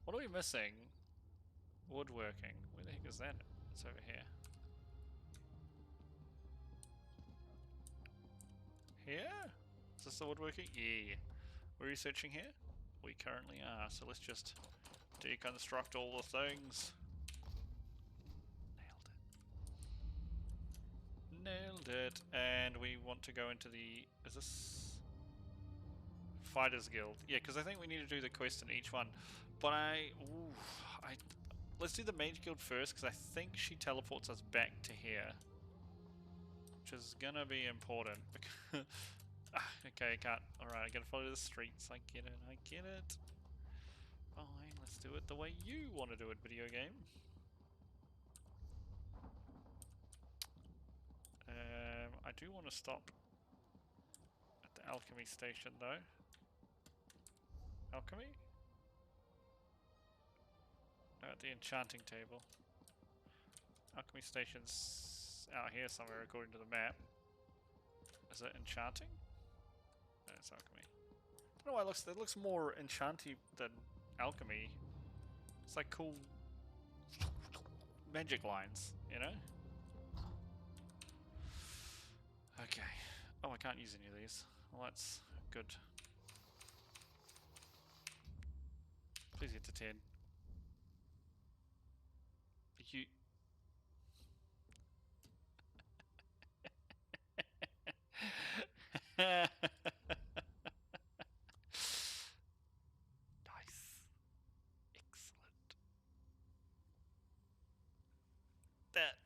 What are we missing? Woodworking. Where the heck is that? It's over here. Here? Is this the woodworking? Yeah. We're researching here? We currently are, so let's just deconstruct all the things. Nailed it. Nailed it. And we want to go into the... Is this... Fighters Guild? Yeah, because I think we need to do the quest in each one. But let's do the Mage Guild first, because I think she teleports us back to here. Which is gonna be important. Okay, I can't. Alright, I gotta follow the streets. I get it, I get it. Fine, let's do it the way you want to do it, video game. I do want to stop at the alchemy station though. Alchemy? No, at the enchanting table. Alchemy station's out here somewhere according to the map. Is it enchanting? No, it's alchemy. I don't know why it looks more enchanty than alchemy. It's like cool magic lines, you know? Okay. Oh, I can't use any of these. Well, that's good. Please get to 10. You... Nice. Excellent.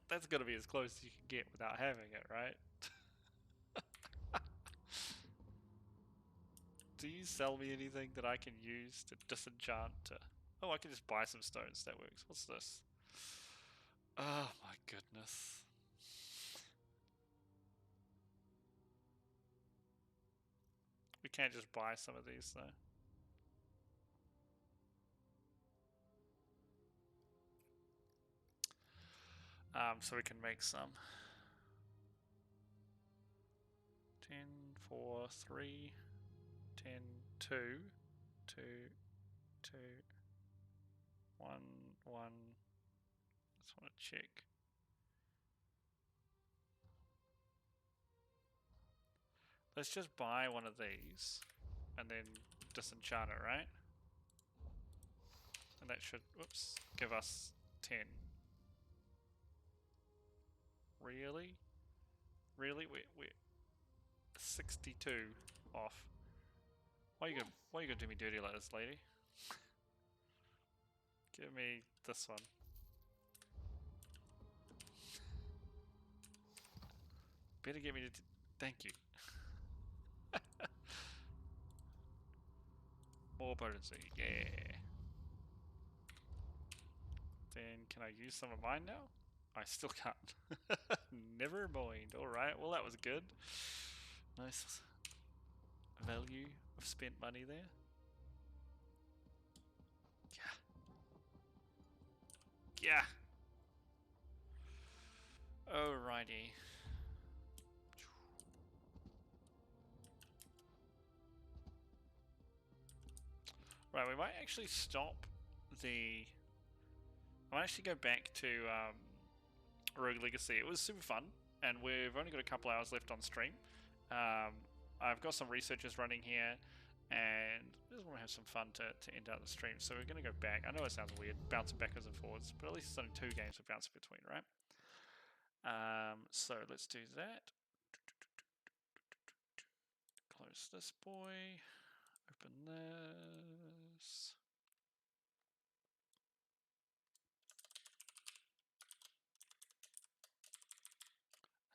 That's gotta be as close as you can get without having it, right? Do you sell me anything that I can use to disenchant? Oh, I can just buy some stones. That works. What's this? Oh my goodness. We can't just buy some of these though. So we can make some. 10, 4, 3, 10, 2, 2, 2, 1, 1. Just want to check. Let's just buy one of these and then disenchant it, right? And that should, whoops, give us 10. Really? Really? We're 62 off. Why are you gonna do me dirty like this, lady? Give me this one. Better get me to... Thank you. More potency, yeah. Then can I use some of mine now? I still can't. Never mind. Alright, well that was good. Nice value of spent money there. Yeah. Yeah. Alrighty. Right, we might actually stop the... I might actually go back to Rogue Legacy. It was super fun, and we've only got a couple hours left on stream. I've got some researchers running here, and I just want to have some fun to end out the stream. So we're going to go back. I know it sounds weird, bouncing backwards and forwards, but at least it's only 2 games we're bouncing between, right? So let's do that. Close this boy. Open this.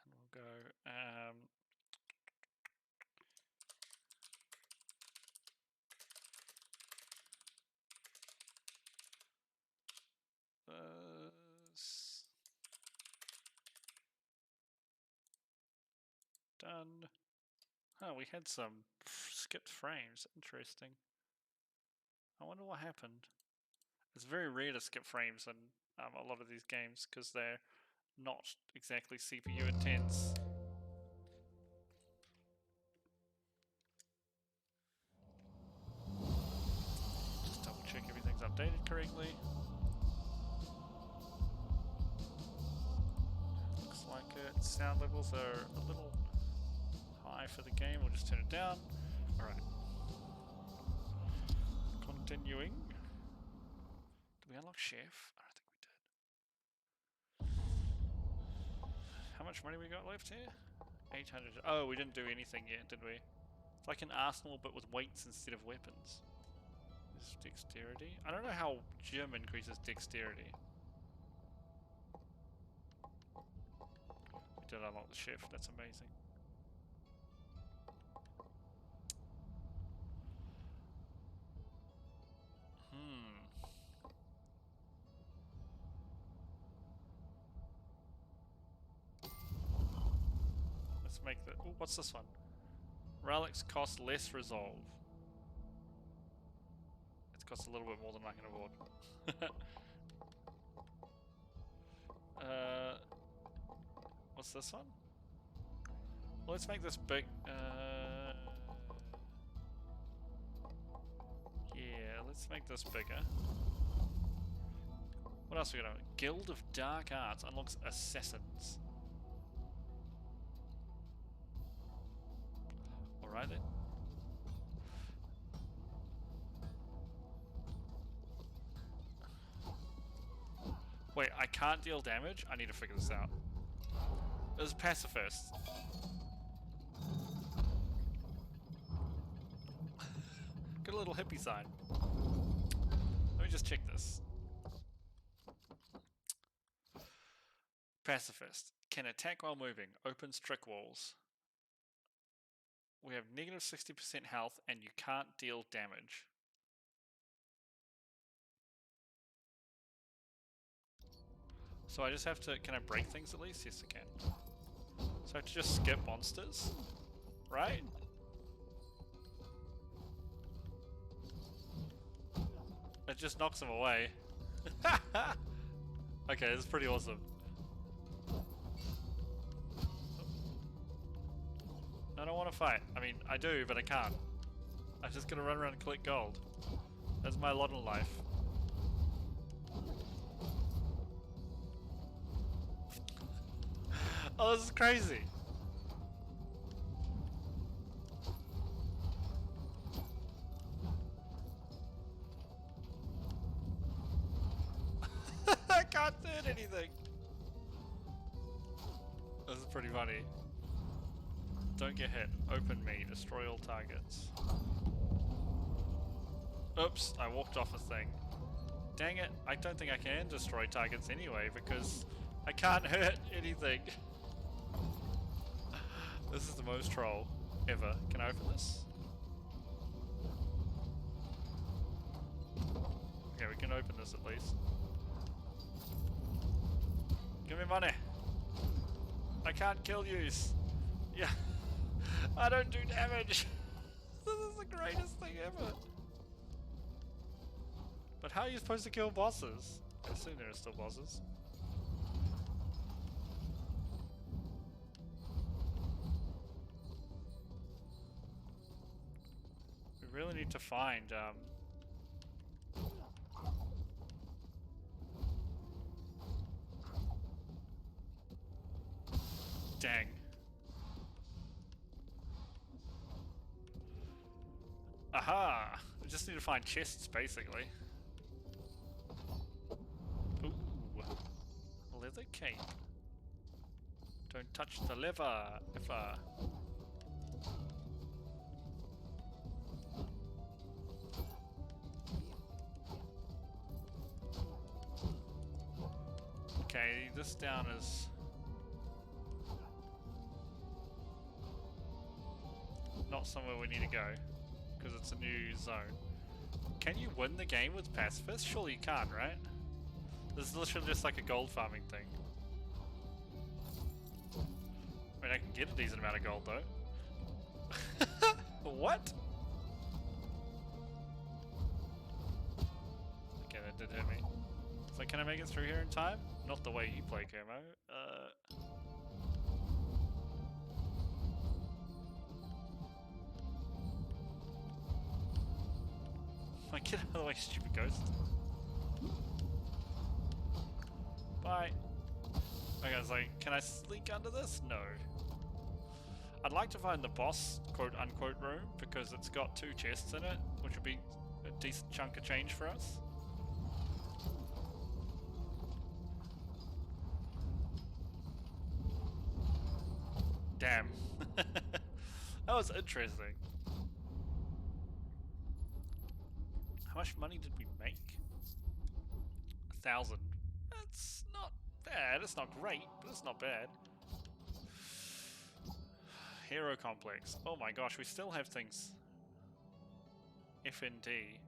And we'll go... done. Oh, we had some skipped frames. Interesting. I wonder what happened. It's very rare to skip frames in a lot of these games because they're not exactly CPU intense. Just double check everything's updated correctly. Looks like it. Sound levels are a little high for the game. We'll just turn it down. Alright. Continuing. Did we unlock Chef? I don't think we did. How much money we got left here? 800. Oh, we didn't do anything yet, did we? It's like an arsenal, but with weights instead of weapons. This is dexterity. I don't know how Jim increases dexterity. We did unlock the chef. That's amazing. Let's make the... Ooh, what's this one? Relics cost less resolve. It costs a little bit more than I can afford. What's this one? Well, let's make this big. Yeah, let's make this bigger. What else we got? Guild of Dark Arts unlocks assassins. Alright then. Wait, I can't deal damage? I need to figure this out. There's pacifist. Got a little hippie sign. Let me just check this. Pacifist. Can attack while moving. Opens trick walls. We have negative 60% health and you can't deal damage. So I just have to, can I break things at least? Yes I can. So I have to just skip monsters, right? It just knocks them away. Okay, this is pretty awesome. I don't want to fight. I mean, I do, but I can't. I'm just gonna run around and collect gold. That's my lot in life. Oh, this is crazy. I can't do anything. This is pretty funny. Don't get hit. Open me. Destroy all targets. Oops, I walked off a thing. Dang it, I don't think I can destroy targets anyway because I can't hurt anything. This is the most troll ever. Can I open this? Okay, we can open this at least. Give me money. I can't kill yous. Yeah. I don't do damage. This is the greatest thing ever. But how are you supposed to kill bosses? I assume there are still bosses. We really need to find dang. Aha! We just need to find chests, basically. Ooh. Leather cape. Don't touch the lever, ever. Okay, this down is... not somewhere we need to go. Because it's a new zone. Can you win the game with pacifists? Surely you can't, right? This is literally just like a gold farming thing. I mean, I can get a decent amount of gold though. What? Okay, that did hit me. So can I make it through here in time? Not the way you play, Kermo. Get out of the way, stupid ghost. Bye. Okay, I was like, can I sneak under this? No. I'd like to find the boss, quote unquote, room, because it's got 2 chests in it, which would be a decent chunk of change for us. Damn. That was interesting. How much money did we make? 1,000. That's not bad. It's not great, but it's not bad. Hero complex. Oh my gosh, we still have things. FND.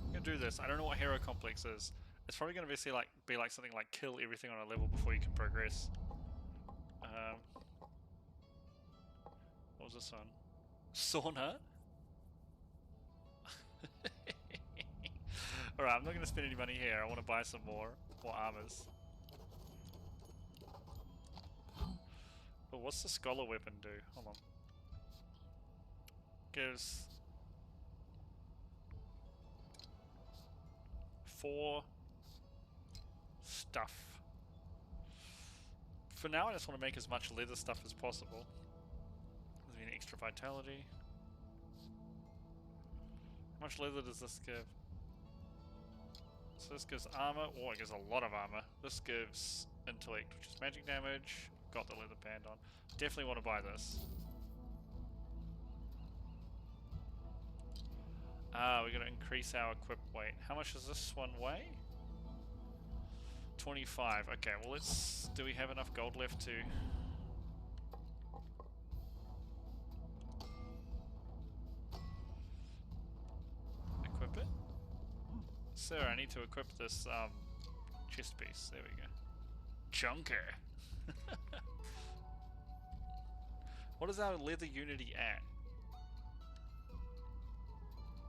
I'm gonna do this. I don't know what hero complex is. It's probably going to be like something like kill everything on a level before you can progress. What was this one? Sauna? Alright, I'm not going to spend any money here. I want to buy some more armors. But what's the scholar weapon do? Hold on. Gives 4 stuff. For now, I just want to make as much leather stuff as possible. Gives me an extra vitality. How much leather does this give? So this gives armor. Oh, it gives a lot of armor. This gives intellect, which is magic damage. Got the leather band on. Definitely want to buy this. Ah, we're going to increase our equip weight. How much does this one weigh? 25. Okay, well let's... Do we have enough gold left to... equip it? Sir, I need to equip this chest piece. There we go. Chunker! What is our leather unity at?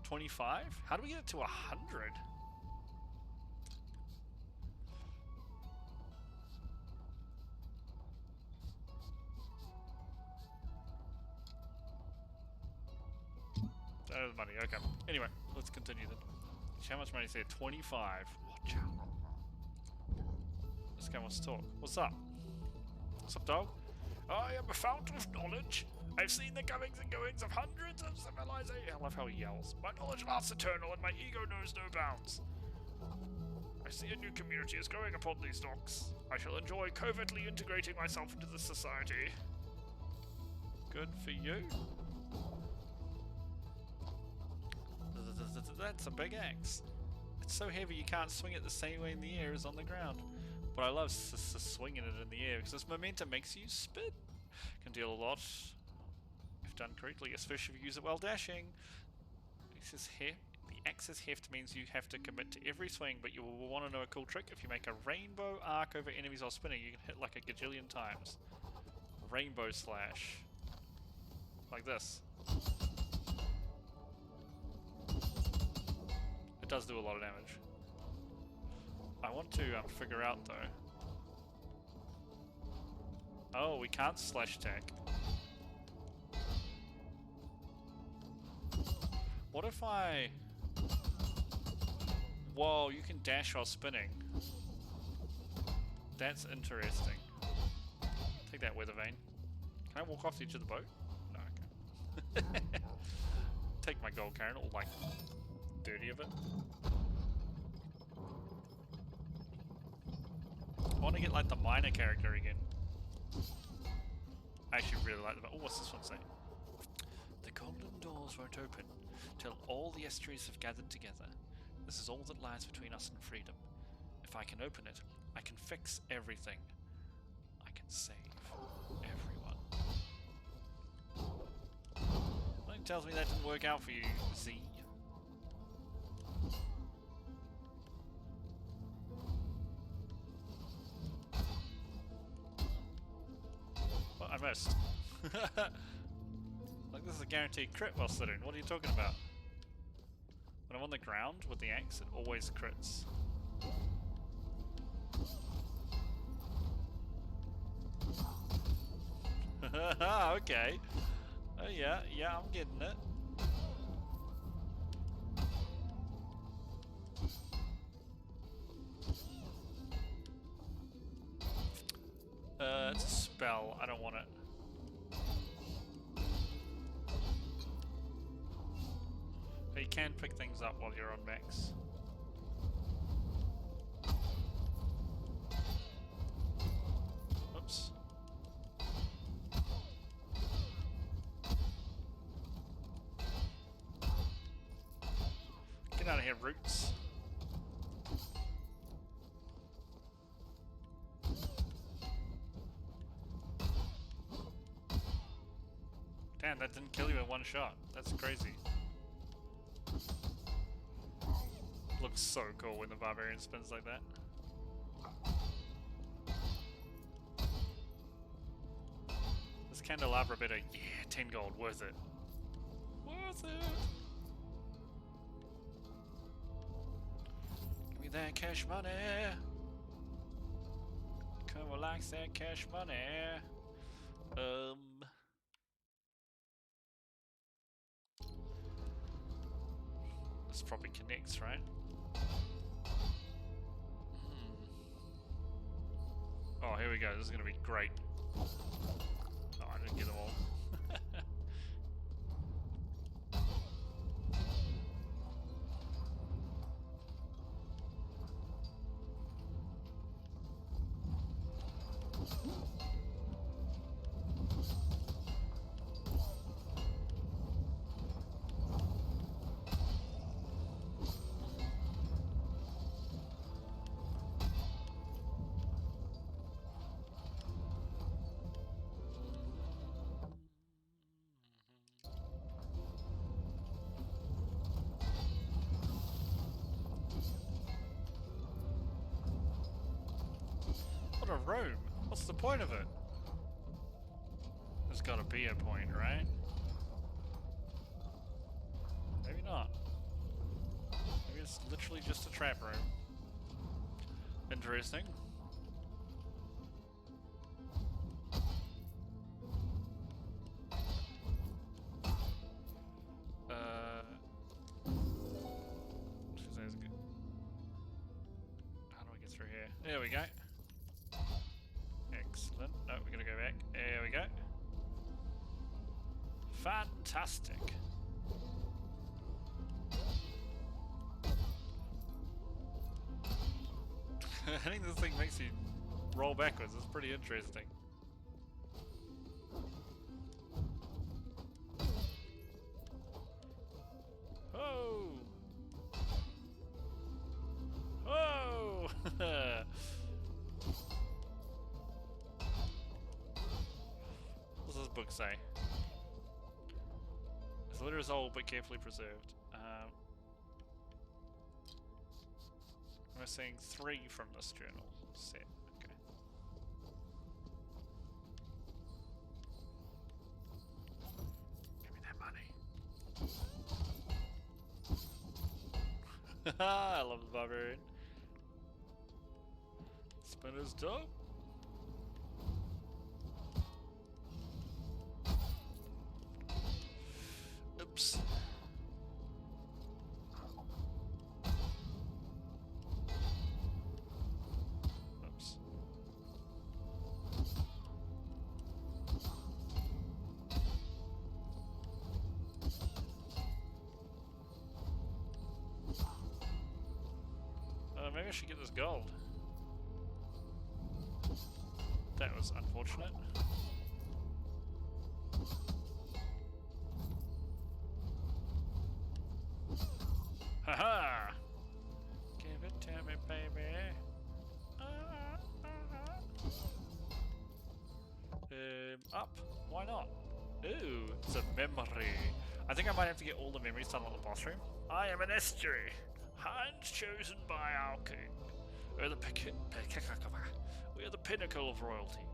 25? How do we get it to 100? That is money, okay. Anyway, let's continue then. How much money is there? 25. Watch out. This guy wants to talk. What's up? What's up, dog? I am a fountain of knowledge. I've seen the comings and goings of hundreds of civilizations. I love how he yells. My knowledge lasts eternal and my ego knows no bounds. I see a new community is growing upon these docks. I shall enjoy covertly integrating myself into the society. Good for you. That's a big axe. It's so heavy you can't swing it the same way in the air as on the ground. But I love swinging it in the air because this momentum makes you spin. Can deal a lot if done correctly, especially if you use it while dashing. The axe's heft means you have to commit to every swing, but you will want to know a cool trick. If you make a rainbow arc over enemies while spinning, you can hit like a gajillion times. Rainbow slash. Like this. It does do a lot of damage. I want to figure out though. Oh, we can't slash attack. What if I... Whoa, you can dash while spinning. That's interesting. Take that, Weathervane. Can I walk off the edge of the boat? No, I can't. Take my gold carrot, all like 30 of it. I want to get like the miner character again. I actually really like the... Oh, what's this one say? The golden doors won't open till all the estuaries have gathered together. This is all that lies between us and freedom. If I can open it, I can fix everything. I can save everyone. Something tells me that didn't work out for you, Z. Well, I missed. Like this is a guaranteed crit while sitting. What are you talking about? When I'm on the ground with the axe, it always crits. Okay. Oh yeah, I'm getting it. It's a spell. I don't want it. But you can pick things up while you're on max. Oops. Get out of here, Roots. Damn, that didn't kill you in one shot. That's crazy. Looks so cool when the barbarian spins like that. This candelabra better, yeah, 10 gold, worth it. Worth it! Give me that cash money! Come relax that cash money! This probably connects, right? Oh, here we go. This is gonna be great. Oh, I didn't get them all. What a room! What's the point of it? There's gotta be a point, right? Maybe not. Maybe it's literally just a trap room. Interesting. How do I get through here? There we go. Excellent. No, we're gonna go back. There we go. Fantastic. I think this thing makes you roll backwards. It's pretty interesting. Oh! Oh! What does this book say? This letter is old but carefully preserved. We're seeing 3 from this journal set. Okay. Give me that money. I love the barbarian. Spinner's top. Oops. Oops. Maybe I should get this gold. That was unfortunate. Haha! Give it to me, baby. Up. Why not? Ooh, it's a memory. I think I might have to get all the memories done on the boss room. I am an estuary, hands chosen by our king. We are the pinnacle of royalty.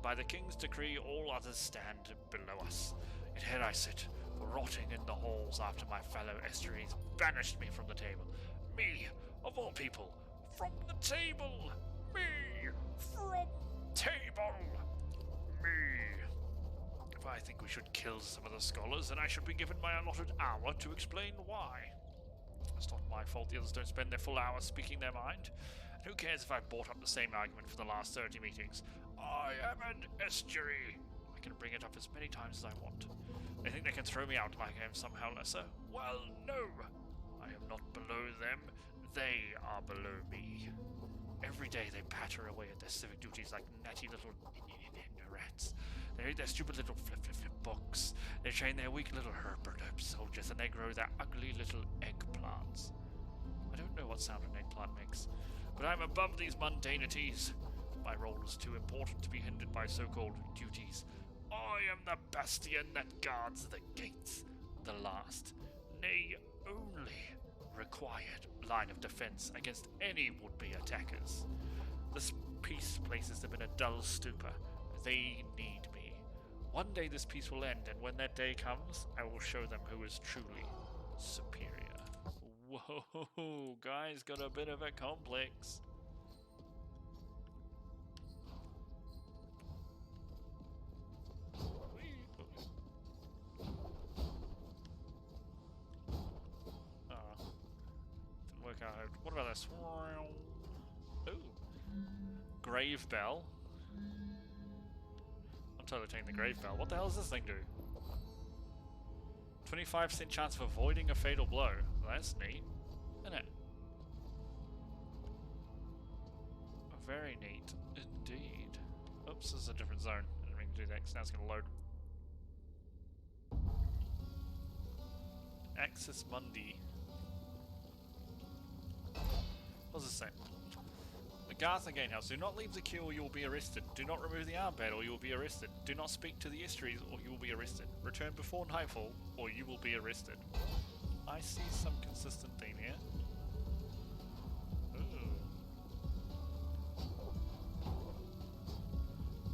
By the king's decree, all others stand below us. Yet here I sit, rotting in the halls after my fellow estuaries banished me from the table. Me, of all people, from the table! Me, from table! Me. If I think we should kill some of the scholars, then I should be given my allotted hour to explain why. It's not my fault the others don't spend their full hour speaking their mind. And who cares if I've brought up the same argument for the last 30 meetings? I am an estuary. I can bring it up as many times as I want. They think they can throw me out like I am somehow lesser? Well, no. I am not below them. They are below me. Every day they patter away at their civic duties like natty little rats. They read their stupid little flip books. They train their weak little herb soldiers, and they grow their ugly little eggplants. I don't know what sound an eggplant makes, but I'm above these mundanities. My role is too important to be hindered by so-called duties. I am the bastion that guards the gates, the last, nay, only required line of defense against any would-be attackers. This peace places them in a dull stupor. They need me. One day this peace will end, and when that day comes, I will show them who is truly superior. Whoa, guys got a bit of a complex. What about this? Ooh. Grave bell. totally taking the Grave Bell. What the hell does this thing do? 25% chance of avoiding a fatal blow. Well, that's neat, isn't it? Very neat indeed. Oops, this is a different zone. I didn't mean to do that because now it's going to load. Axis Mundi. What does this say? Agartha Gatehouse. Do not leave the queue or you will be arrested. Do not remove the armband or you will be arrested. Do not speak to the estuaries or you will be arrested. Return before nightfall or you will be arrested. I see some consistent theme here.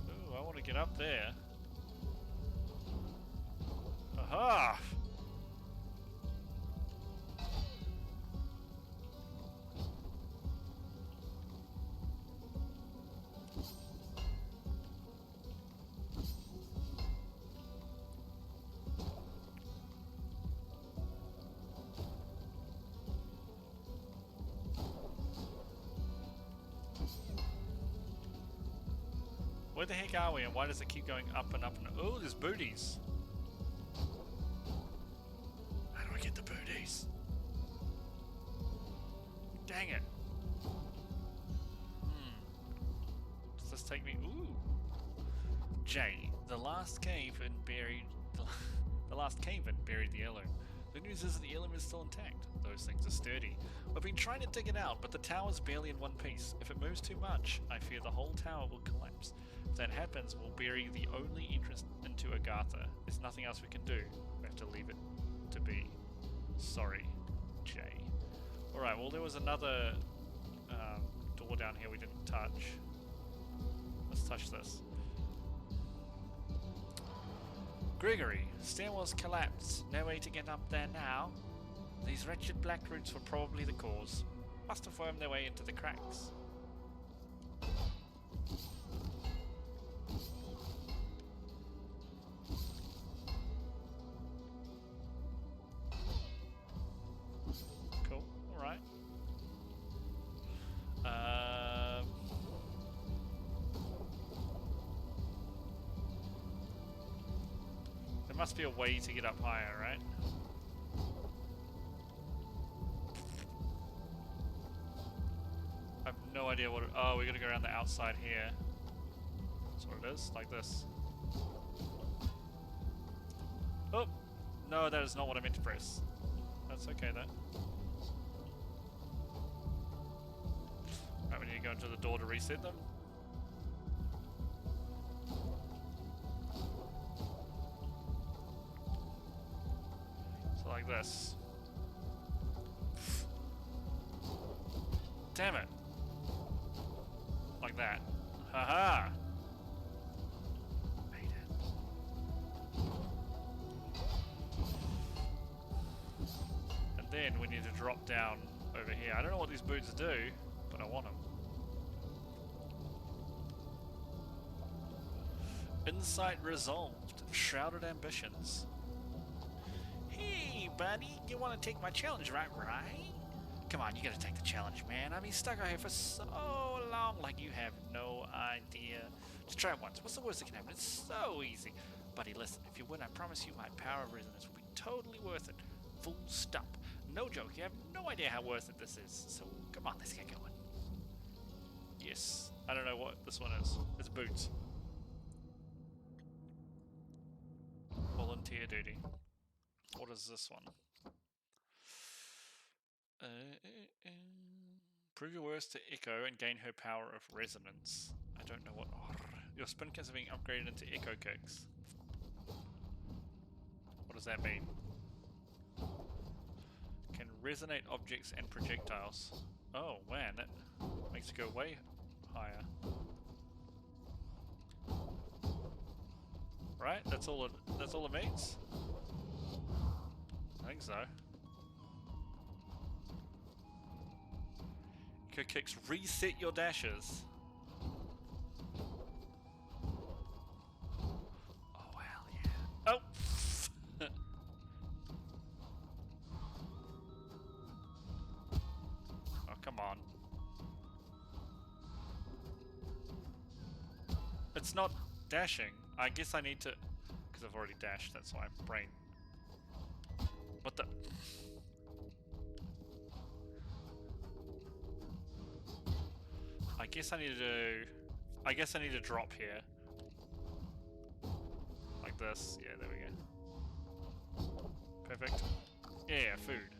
Ooh, I want to get up there. Aha! Where the heck are we and why does it keep going up and up and up? Oh, there's booties. How do I get the booties? Dang it. Does this take me? Ooh. J. The last cave and buried the last cave-in buried the heirloom. The news is that the heirloom is still intact. Those things are sturdy. We've been trying to dig it out, but the tower's barely in one piece. If it moves too much, I fear the whole tower will collapse. If that happens, we'll bury the only entrance into Agartha. There's nothing else we can do. We have to leave it to be. Sorry, Jay. Alright, well there was another door down here we didn't touch. Let's touch this. Gregory, stairwells collapsed. No way to get up there now. These wretched black roots were probably the cause. Must have wormed their way into the cracks. Cool, alright. There must be a way to get up higher, right? I have no idea what it, oh, we gotta go around the outside here. That's what it is, like this. Oh! No, that is not what I meant to press. That's okay though. Right, we need to go into the door to reset them. So like this. Damn it! Like that. Haha! Made it. And then we need to drop down over here. I don't know what these boots do, but I want them. Insight resolved. Shrouded ambitions. Hey, buddy, you want to take my challenge, right? Come on, you gotta take the challenge, man. I've been stuck out here for so long, like you have no idea. Just try it once. What's the worst that can happen? It's so easy. Buddy, listen, if you win, I promise you my power of resonance will be totally worth it. Full stop. No joke, you have no idea how worth it this is. So, come on, let's get going. Yes. I don't know what this one is. It's boots. Volunteer duty. What is this one? Prove your worth to Echo and gain her power of resonance. I don't know what. Oh, your spin kicks are being upgraded into Echo kicks. What does that mean? Can resonate objects and projectiles. Oh man, that makes it go way higher. Right? That's all it means? I think so. Echo kicks reset your dashes. Oh hell yeah. Oh! Oh come on. It's not dashing. I guess I need to... Because I've already dashed, that's why. Brain. What the... I guess I need to... I guess I need to drop here. Like this. Yeah, there we go. Perfect. Yeah, food.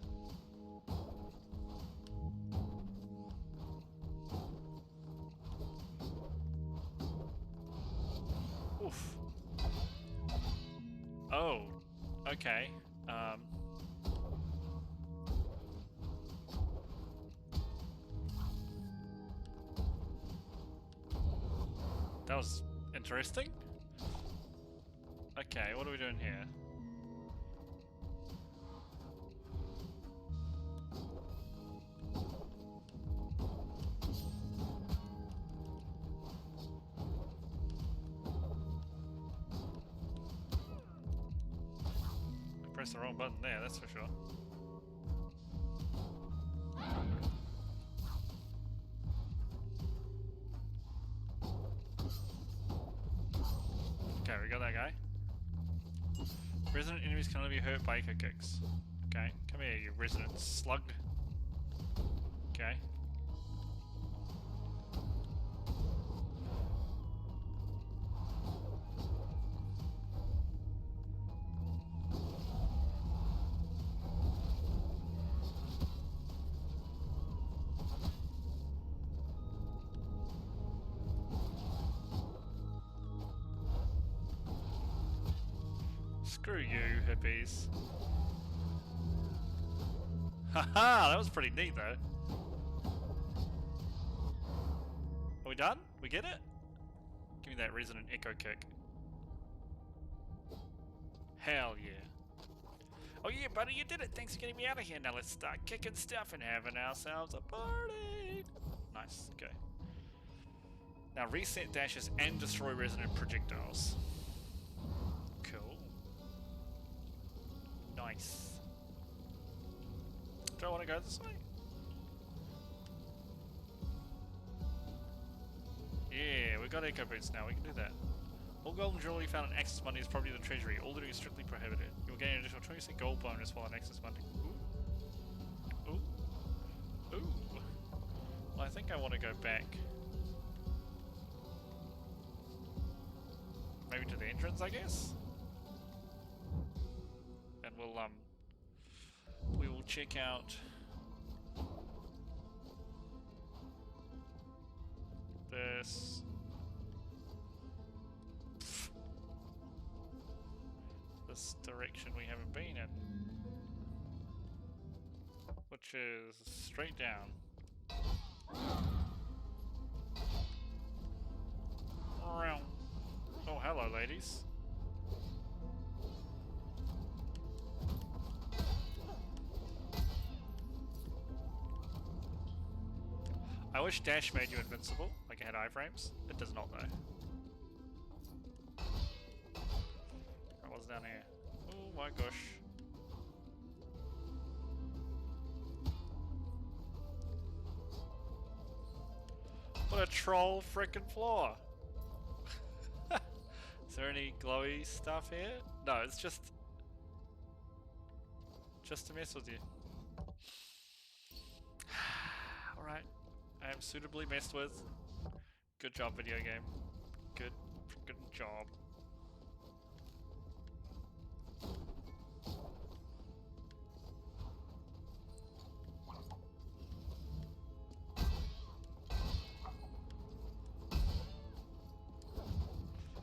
Oof. Oh, okay. That was interesting. Okay, what are we doing here? I pressed the wrong button there, that's for sure. Okay, we got that guy. Resident enemies can only be hurt by echo kicks. Okay, come here, you resident slug. Okay. Screw you, hippies. Haha, that was pretty neat though. Are we done? We get it? Give me that resonant echo kick. Hell yeah. Oh yeah, buddy, you did it. Thanks for getting me out of here. Now let's start kicking stuff and having ourselves a party. Nice, okay. Now reset dashes and destroy resonant projectiles. Cool. Nice. Do I want to go this way? Yeah, we got echo boots now, we can do that. All gold and jewelry found in Access Money is probably the treasury. All looting is strictly prohibited. You'll gain an additional 20% gold bonus while on Access Money. Ooh. Ooh. Ooh. Well, I think I want to go back. Maybe to the entrance, I guess? And we'll, we will check out this. This direction we haven't been in, which is straight down. Oh, hello, ladies. I wish dash made you invincible, like it had iframes. It does not though. What's down here? Oh my gosh. What a troll frickin' floor! Is there any glowy stuff here? No, it's just to mess with you. Alright. I am suitably messed with. Good job, video game. Good frickin' job.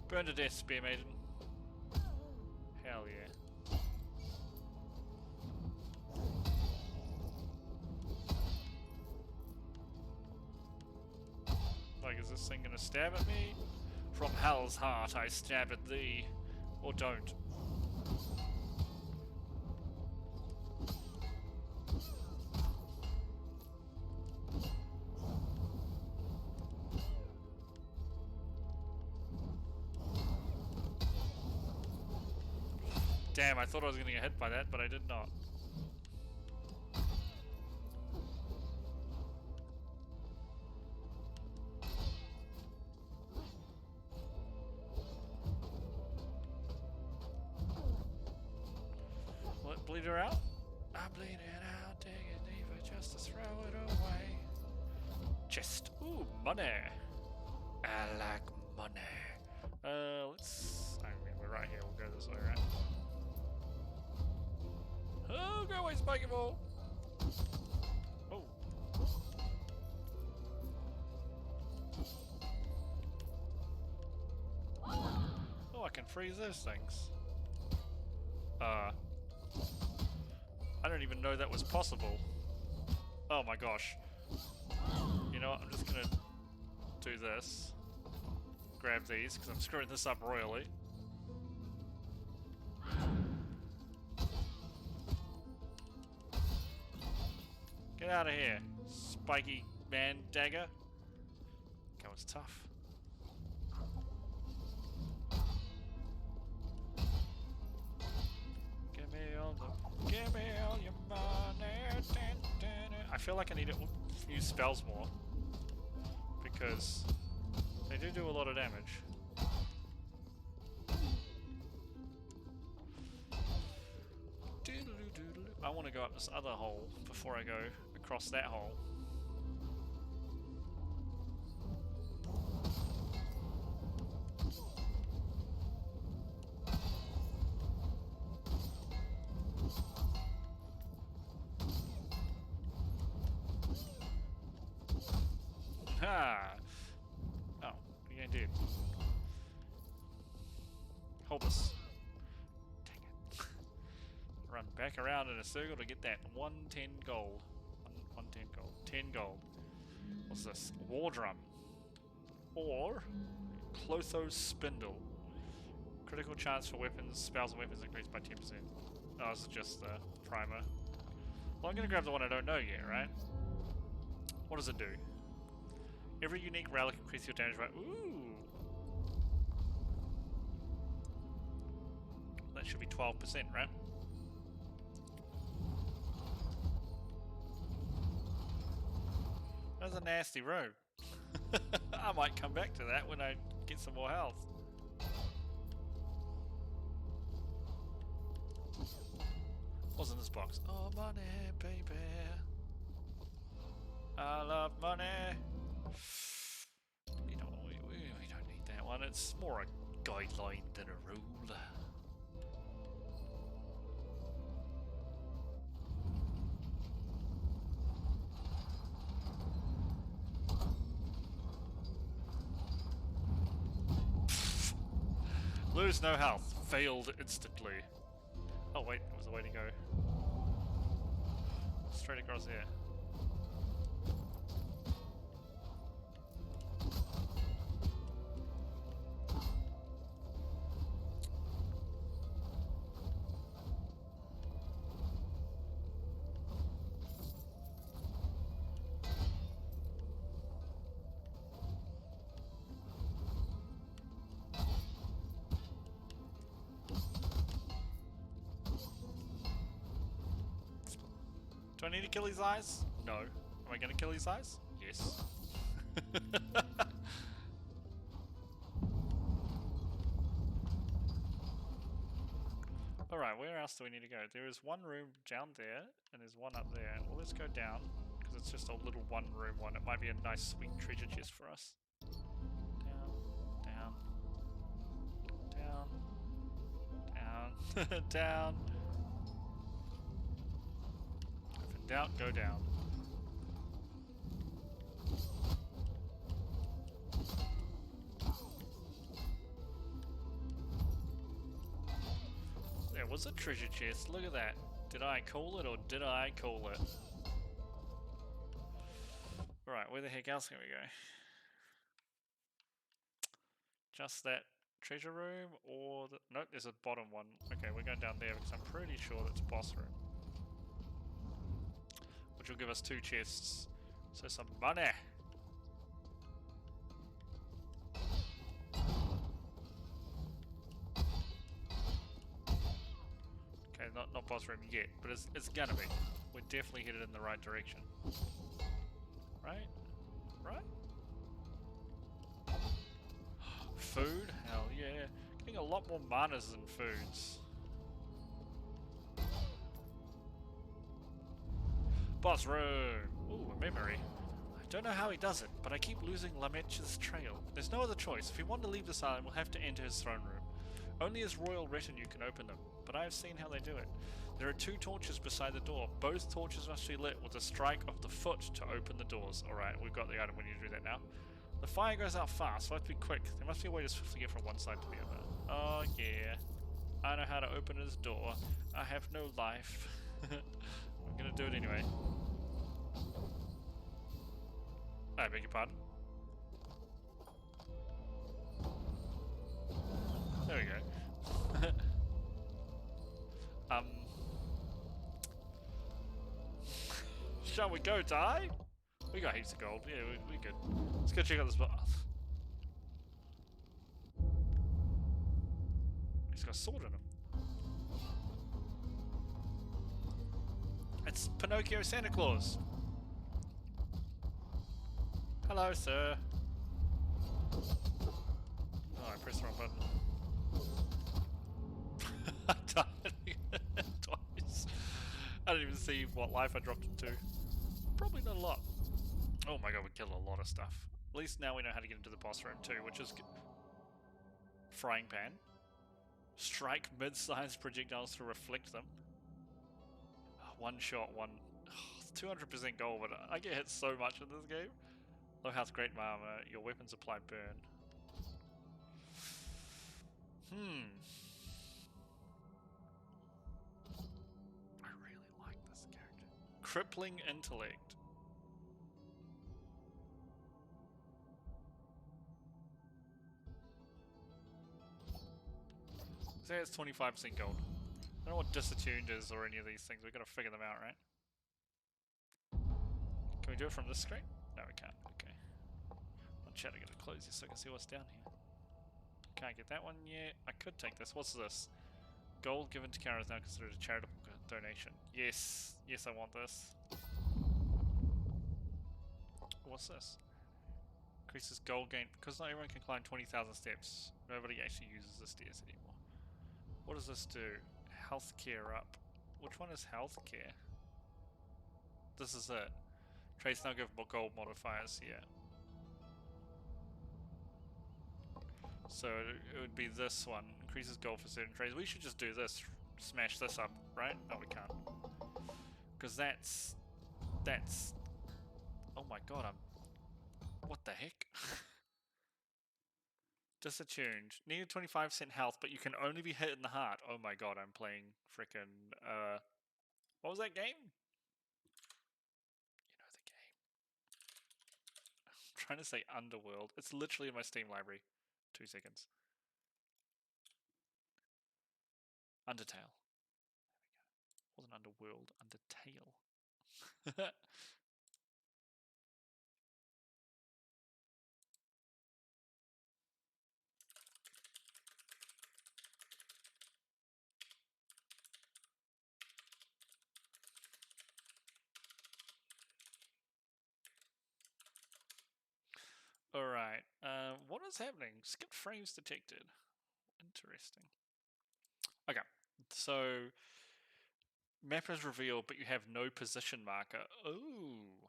Burn to death, Spear Maiden. Hell yeah. Like, is this thing gonna stab at me? From hell's heart I stab at thee. Or don't. Damn, I thought I was gonna get hit by that, but I did not. bleed her out? I bleed it out, dig it deeper just to throw it away. Chest. Ooh, money. I like money. Let's... I mean, we're right here. We'll go this way, right? Oh, go away, Spiky Ball! Oh. Oh, I can freeze those things. I don't even know that was possible. Oh my gosh. You know what, I'm just gonna do this. Grab these, because I'm screwing this up royally. Get out of here, spiky man dagger. That was tough. Give me all your money. I feel like I need to use spells more because they do a lot of damage. I want to go up this other hole before I go across that hole. Ha! Oh, what are you gonna do? Hold this. Dang it. Run back around in a circle to get that 110 gold. 110 gold. 10 gold. What's this? War drum. Or Clotho's spindle. Critical chance for weapons, spells and weapons increased by 10%. Oh, this is just the primer. Well, I'm gonna grab the one I don't know yet, right? What does it do? Every unique relic increases your damage by... Ooh! That should be 12%, right? That's a nasty robe. I might come back to that when I get some more health. What's in this box? Oh, money, baby. I love money. We don't need that one. It's more a guideline than a rule. Lose no health. Failed instantly. Oh wait, there was a way to go. Straight across here. Do I need to kill his eyes? No. Am I gonna kill his eyes? Yes. Alright, where else do we need to go? There is one room down there, and there's one up there. Well, let's go down, because it's just a little one room one. It might be a nice sweet treasure chest for us. Down, down, down, down. Doubt, go down. There was a treasure chest, look at that. Did I call it or did I call it? Right, where the heck else can we go? Just that treasure room or the... Nope, there's a bottom one. Okay, we're going down there because I'm pretty sure that's boss room. Which will give us 2 chests. So some money. Okay, not boss room yet, but it's gonna be. We're definitely headed in the right direction. Right? Right? Food? Hell yeah. Getting a lot more manas than foods. Boss room! Ooh, a memory. I don't know how he does it, but I keep losing Lamech's trail. There's no other choice. If we want to leave this island, we'll have to enter his throne room. Only his royal retinue can open them, but I have seen how they do it. There are 2 torches beside the door. Both torches must be lit with a strike of the foot to open the doors. Alright, we've got the item, we need to do that now. The fire goes out fast, so I have to be quick. There must be a way to swiftly get from one side to the other. Oh yeah. I know how to open his door. I have no life. I'm gonna do it anyway. I beg your pardon. There we go. Shall we go, Die? We got heaps of gold. Yeah, we good. Let's go check out this path. He's got a sword in him. It's Pinocchio Santa Claus. Hello, sir. Oh, I pressed the wrong button. I died twice. I didn't even see what life I dropped into. Probably not a lot. Oh my god, we killed a lot of stuff. At least now we know how to get into the boss room too, which is frying pan. Strike mid-sized projectiles to reflect them. One shot, 200% gold, but I get hit so much in this game. Low health, great armor, your weapons apply burn. I really like this character. Crippling intellect. Say it's 25% gold. I don't know what disattuned is or any of these things. We've got to figure them out, right? Can we do it from this screen? No, we can't. Okay. I'll chat to get it close so I can see what's down here. Can't get that one yet. I could take this. What's this? Gold given to Kara is now considered a charitable donation. Yes. Yes, I want this. What's this? Increases gold gain. Because not everyone can climb 20,000 steps, nobody actually uses the stairs anymore. What does this do? Healthcare up. Which one is healthcare? This is it. Traits now give gold modifiers here. So it would be this one. Increases gold for certain traits. We should just do this. Smash this up, right? No, we can't. Because that's... Oh my god, what the heck? Disattuned. Needed 25% health, but you can only be hit in the heart. Oh my god, I'm playing frickin' what was that game? You know the game. I'm trying to say Underworld. It's literally in my Steam library. 2 seconds. Undertale. There we go. Wasn't Underworld, Undertale. Alright, what is happening? Skip frames detected. Interesting. Okay, so map is revealed, but you have no position marker. Ooh,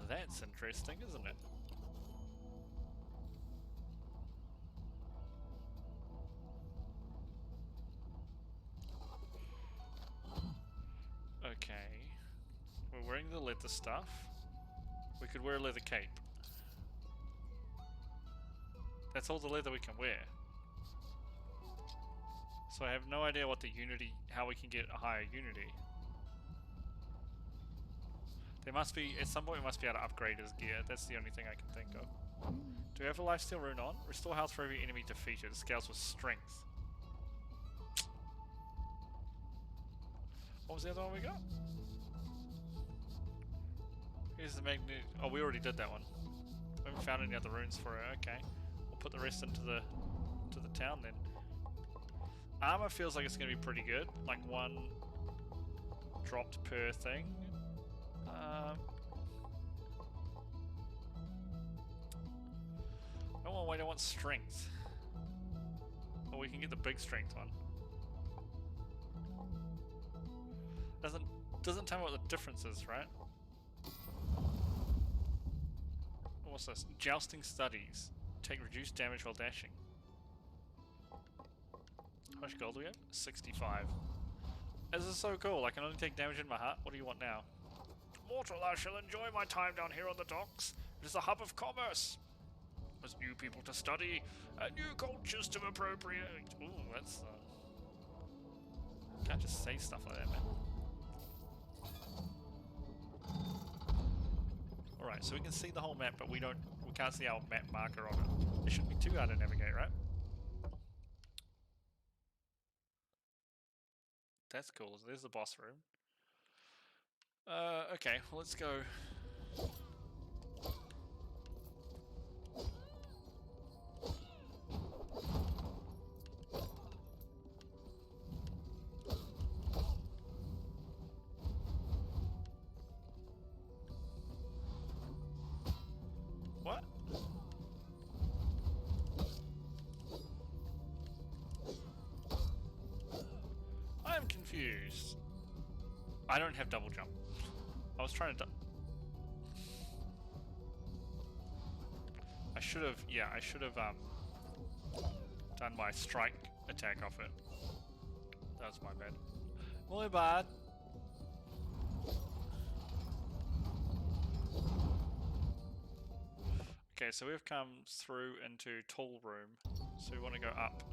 that's interesting, isn't it? Okay, we're wearing the leather stuff. We could wear a leather cape. That's all the leather we can wear. So I have no idea what the unity, how we can get a higher unity. There must be, at some point we must be able to upgrade his gear. That's the only thing I can think of. Do we have a lifesteal rune on? Restore health for every enemy defeated. Scales with strength. What was the other one we got? Here's the magnet. Oh, we already did that one. We haven't found any other runes for it. Okay. Put the rest into the town then. Armor feels like it's going to be pretty good, like 1 dropped per thing. Oh wait, I want strength. Oh, we can get the big strength one. Doesn't tell me what the difference is, right? What's this? Jousting studies. Take reduced damage while dashing. How much gold do we have? 65. This is so cool. I can only take damage in my heart. What do you want now? Mortal, I shall enjoy my time down here on the docks. It is a hub of commerce. There's new people to study, and new cultures to appropriate. Ooh, that's can't just say stuff like that, man. Alright, so we can see the whole map, but we can't see our map marker on it. It shouldn't be too hard to navigate, right? That's cool. There's the boss room. Okay, well, let's go. What? I'm confused. I don't have double jump. I was trying to I should have, yeah, I should have done my strike attack off it. That was my bad. My bad. Okay, so we've come through into tool room, so we want to go up.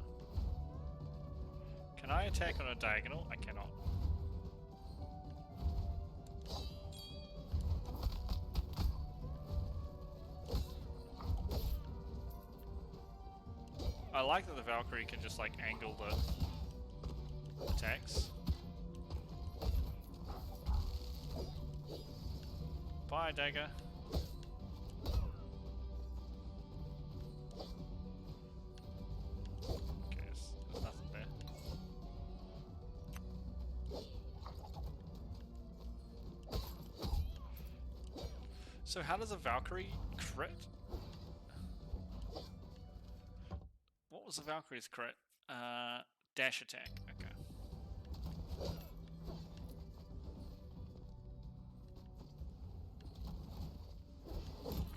Can I attack on a diagonal? I cannot. I like that the Valkyrie can just like angle the attacks. Bye, dagger. Okay, there's nothing there. So how does a Valkyrie crit? What was the Valkyrie's crit? Dash attack. Okay.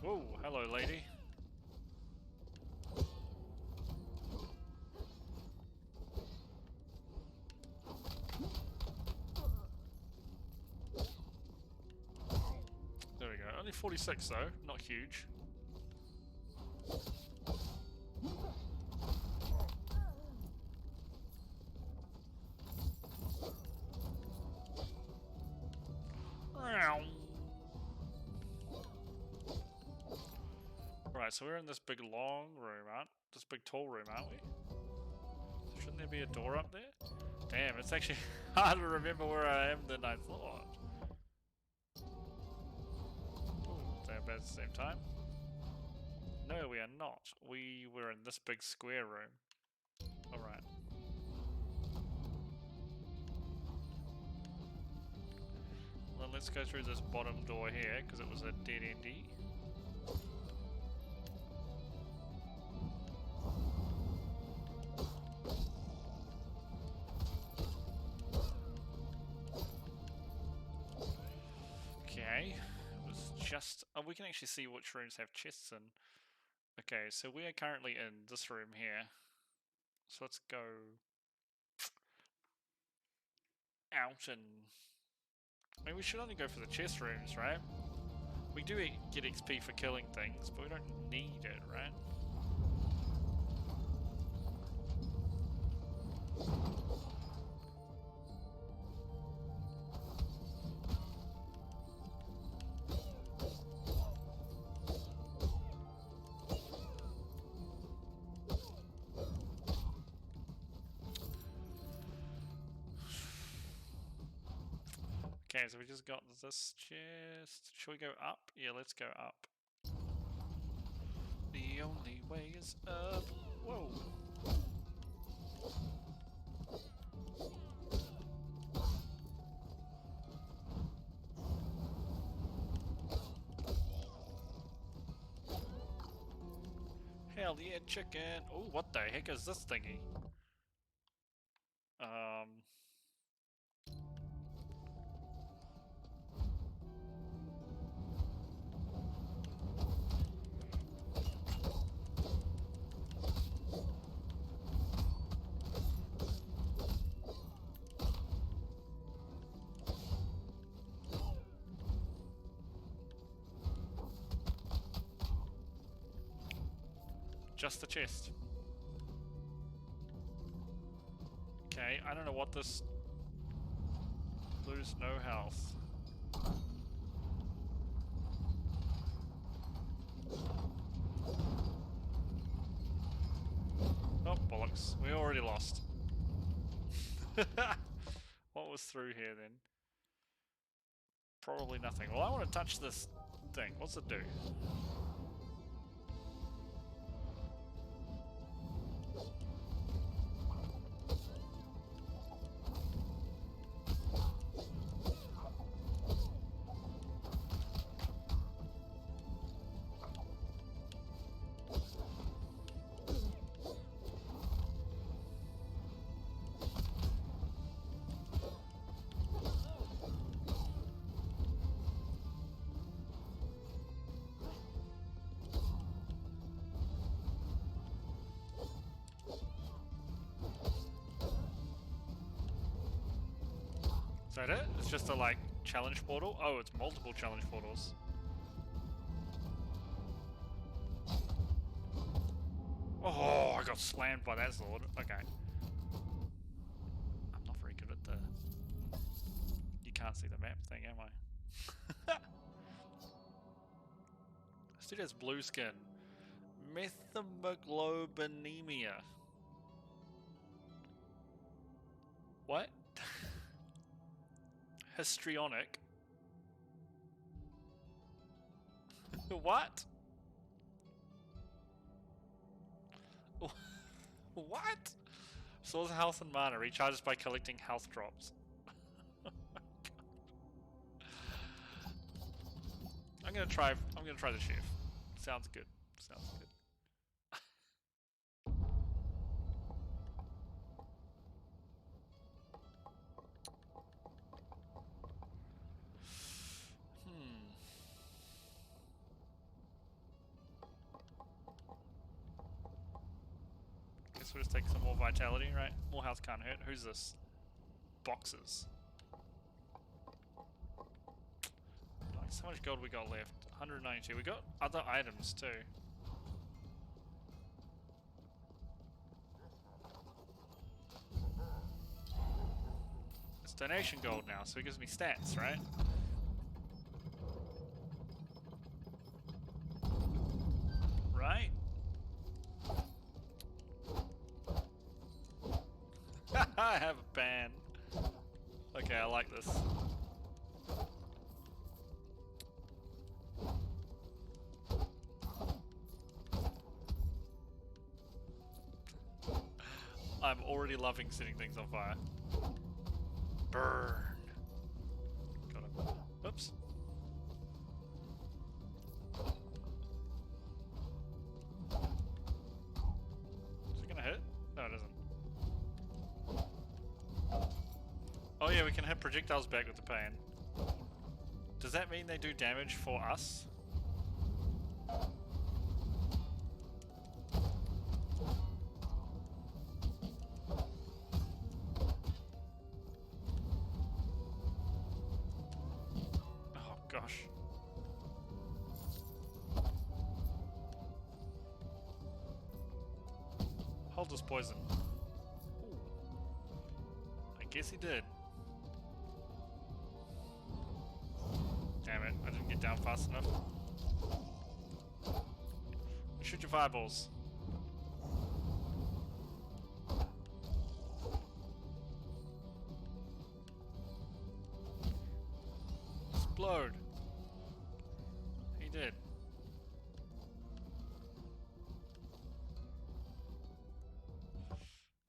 Whoa, hello lady. There we go. Only 46 though, not huge. Right, so we're in this big long room, this big tall room, aren't we? Shouldn't there be a door up there? Damn, it's actually harder to remember where I am than I thought. Ooh, damn bad at the same time. No, we are not. We were in this big square room. Alright. Well, let's go through this bottom door here, because it was a dead-endy. Okay, it was just... Oh, we can actually see which rooms have chests in. Okay, so we are currently in this room here. So let's go out and... I mean, we should only go for the chest rooms, right? We do get XP for killing things, but we don't need it, right? Okay, so we just got this chest. Should we go up? Yeah, let's go up. The only way is up. Whoa. Hell yeah, chicken. Oh, what the heck is this thingy? just the chest. Okay, I don't know what this... Lose no health. Oh, bollocks. We already lost. What was through here then? Probably nothing. Well, I want to touch this thing. What's it do? Is that it? It's just a, like, challenge portal? Oh, it's multiple challenge portals. Oh, I got slammed by that sword. Okay. I'm not very good at the... You can't see the map thing, am I? This dude has blue skin. Methemoglobinemia. What? Histrionic. What? What? Restores health and mana. Recharges by collecting health drops. Oh my God. I'm gonna try the chef. Sounds good. Sounds good. Guess we'll just take some more vitality, right? More health can't hurt. Who's this? Boxes. Nice. How much gold we got left? 192. We got other items too. It's donation gold now, so it gives me stats, right? Right? I have a ban. Okay, I like this. I'm already loving setting things on fire. Burn. Got him. Oops. Is it gonna hit? No, it doesn't. Oh yeah, we can hit projectiles back with the pan. Does that mean they do damage for us? Oh gosh. Hold this poison. Ooh. I guess he did. Damn it, I didn't get down fast enough. Shoot your fireballs. Explode. He did.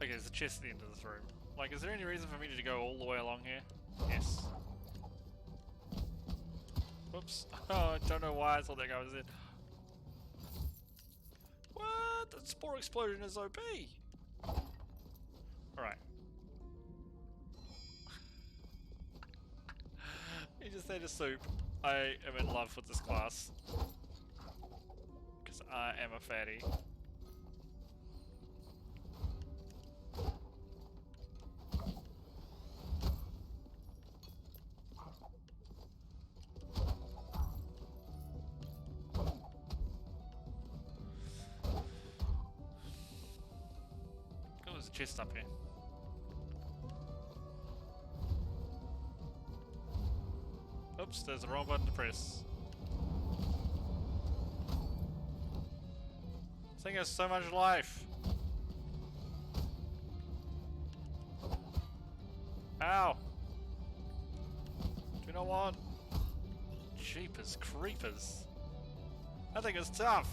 Okay, there's a chest at the end of this room. Like, is there any reason for me to go all the way along here? Yes. Whoops. Oh, I don't know why I thought that guy was in. What? That spore explosion is OP. Alright. He just ate a soup. I am in love with this class. Because I am a fatty. chest up here. Oops, there's the wrong button to press. This thing has so much life. Ow! Do not want. Jeepers creepers. That thing is tough.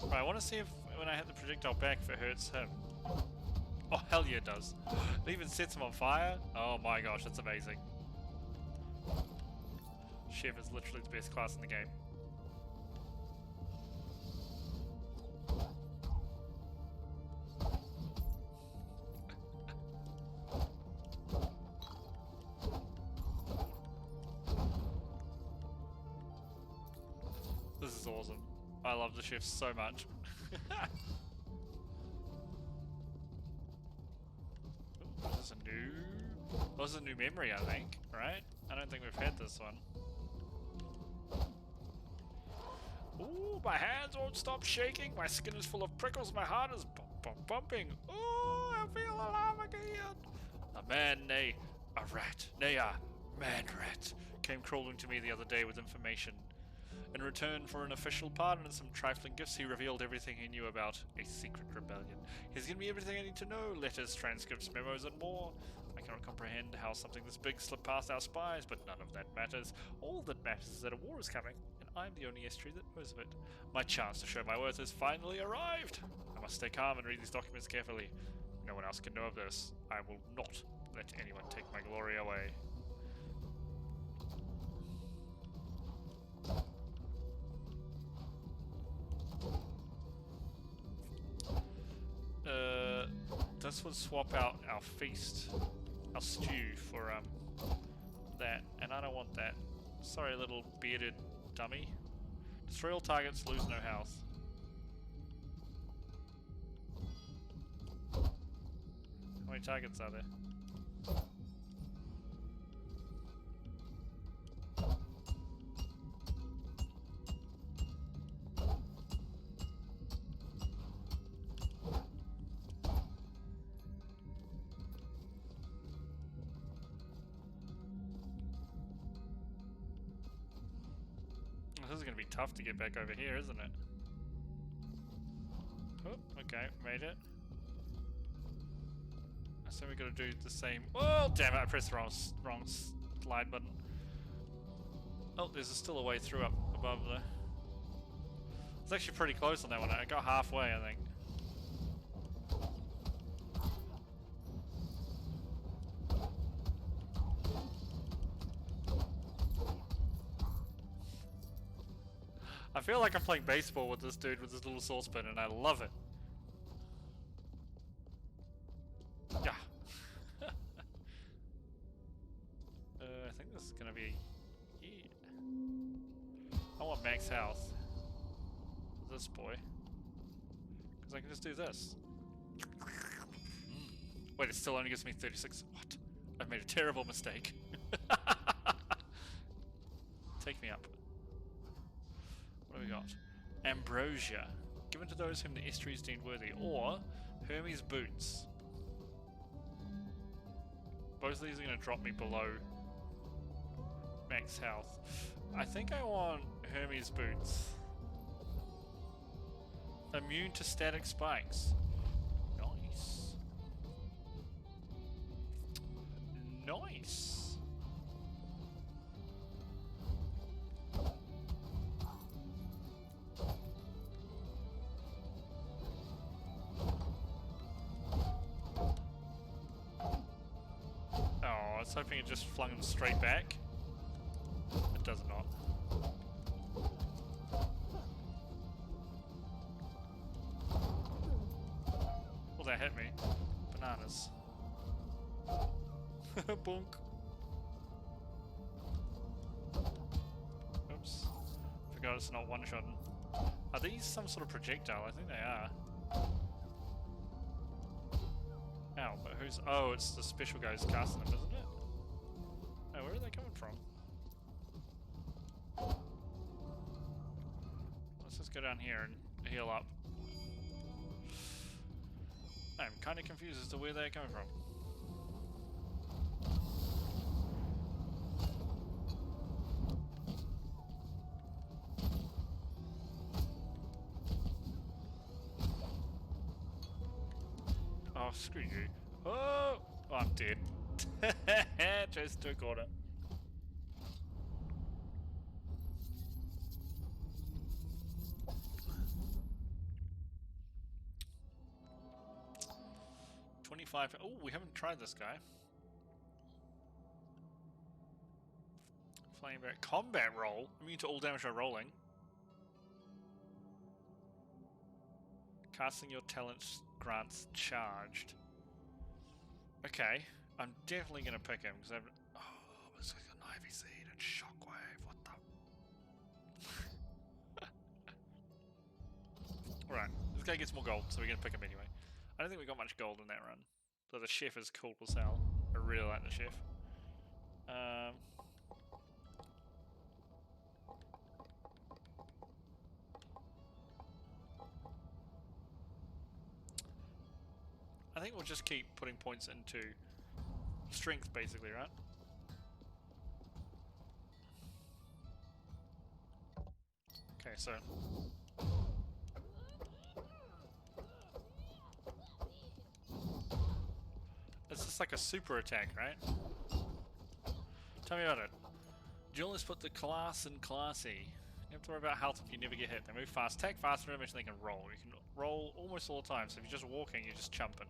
Right, I want to see if when I hit the projectile back if it hurts him. Oh, hell yeah it does. It even sets him on fire. Oh my gosh, that's amazing. Chef is literally the best class in the game. This is awesome. I love the chef so much. This is a new... This is a new memory, I think, right? I don't think we've had this one. Ooh, my hands won't stop shaking, my skin is full of prickles, my heart is bumping. Ooh, I feel alive again. A man, nay, a rat, nay, a man rat, came crawling to me the other day with information. In return for an official pardon and some trifling gifts, he revealed everything he knew about a secret rebellion. He's given me everything I need to know, letters, transcripts, memos, and more. I cannot comprehend how something this big slipped past our spies, but none of that matters. All that matters is that a war is coming, and I'm the only Estri that knows of it. My chance to show my worth has finally arrived. I must stay calm and read these documents carefully. No one else can know of this. I will not let anyone take my glory away. This would swap out our feast, our stew for that, and I don't want that. Sorry, little bearded dummy. Destroy all targets, lose no health. How many targets are there? This is going to be tough to get back over here, isn't it? Oh, okay, made it. So we got to do the same. Oh, damn it! I pressed the wrong slide button. Oh, there's still a way through up above there. It's actually pretty close on that one. I got halfway, I think. I feel like I'm playing baseball with this dude with his little saucepan, and I love it. Yeah. I think this is gonna be... Yeah. I want max health. This boy. Because I can just do this. Wait, it still only gives me 36. What? I've made a terrible mistake. Take me up. What do we got? Ambrosia. Given to those whom the Estri is deemed worthy. Or Hermes Boots. Both of these are going to drop me below max health. I think I want Hermes Boots. Immune to static spikes. Nice. Nice. I was hoping it just flung them straight back. It does not. Well, that hit me. Bananas. Bonk. Oops. Forgot it's not one-shotting. Are these some sort of projectile? I think they are. Ow, but who's... Oh, it's the special guys casting them, isn't it? Oh, where are they coming from? go down here and heal up. I'm kind of confused as to where they're coming from. Oh, screw you. Oh, I'm dead. Just took order. Oh, we haven't tried this guy. Flame back. Combat roll. Immune to all damage by rolling. Casting your talents grants charged. Okay, I'm definitely gonna pick him because I've. Oh, it's like an Ivy Seed and Shockwave. What the? Right, this guy gets more gold, so we're gonna pick him anyway. I don't think we got much gold in that run. So the chef is cool as hell. I really like the chef. I think we'll just keep putting points into strength, basically, right? Okay, so it's just like a super attack, right? Tell me about it. Duelists put the class in classy. You have to worry about health if you never get hit. They move fast, attack faster, and they can roll. You can roll almost all the time, so if you're just walking, you're just chumping.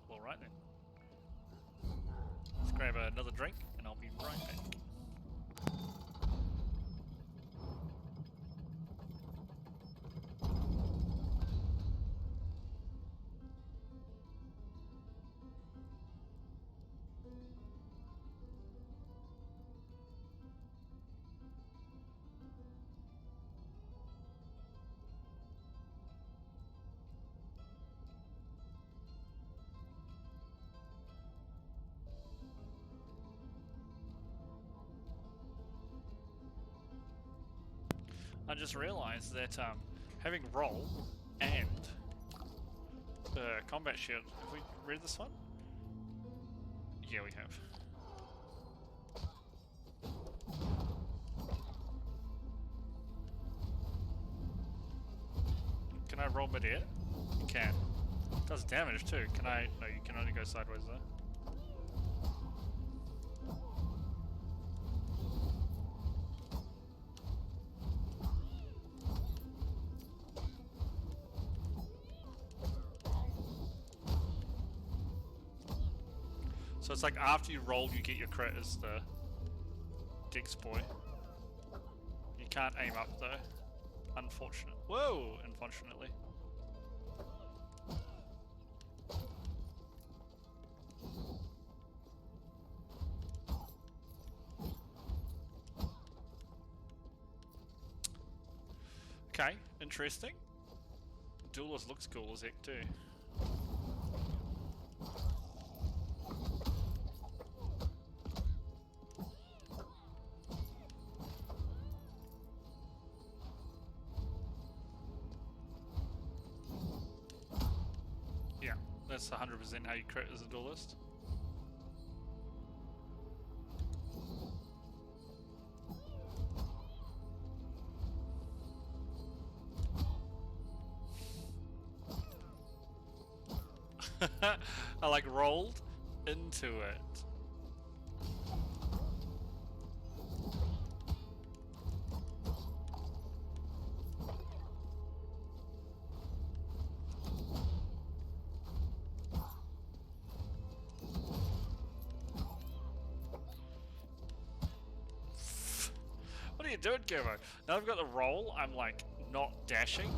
Alright then. Let's grab another drink, and I'll be right back. I just realised that having roll and combat shield. Have we read this one? Yeah, we have. Can I roll mid-air? You can. It does damage too. Can I? No, you can only go sideways though. So it's like after you roll, you get your crit as the Dex boy. You can't aim up though. Unfortunate. Whoa! Unfortunately. Okay, interesting. Duelist looks cool as heck too. That's 100% how you crit as a duelist. I like rolled into it. What are you doing, Gilmo? Now I've got the roll, I'm like not dashing.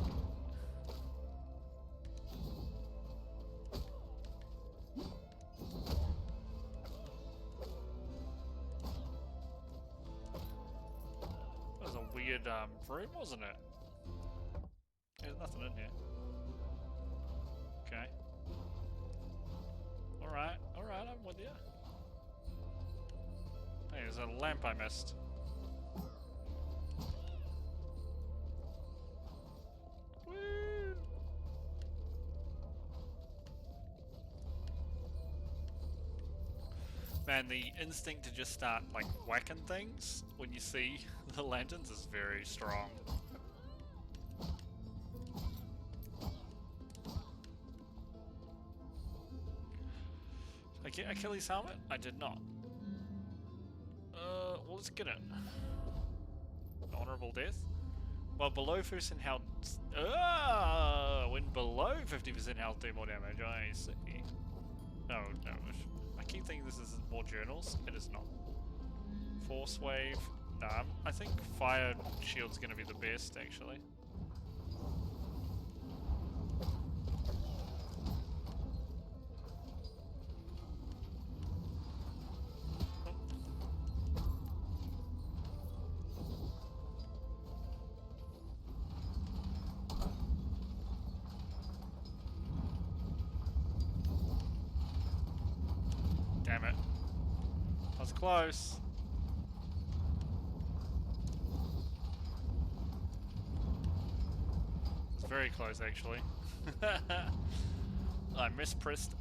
That was a weird room, wasn't it? There's nothing in here. Okay. Alright, I'm with you. Hey, there's a lamp I missed. Man, the instinct to just start like whacking things when you see the lanterns is very strong. Did I get Achilles' helmet? I did not. Well, let's get it. Honorable death. Well, below 50% health. When below 50% health, do more damage. I see. No. I keep thinking this is more journals. It is not. Force wave. Nah, I think fire shield's gonna be the best actually. Damn it. I was close. It's very close actually. I mispressed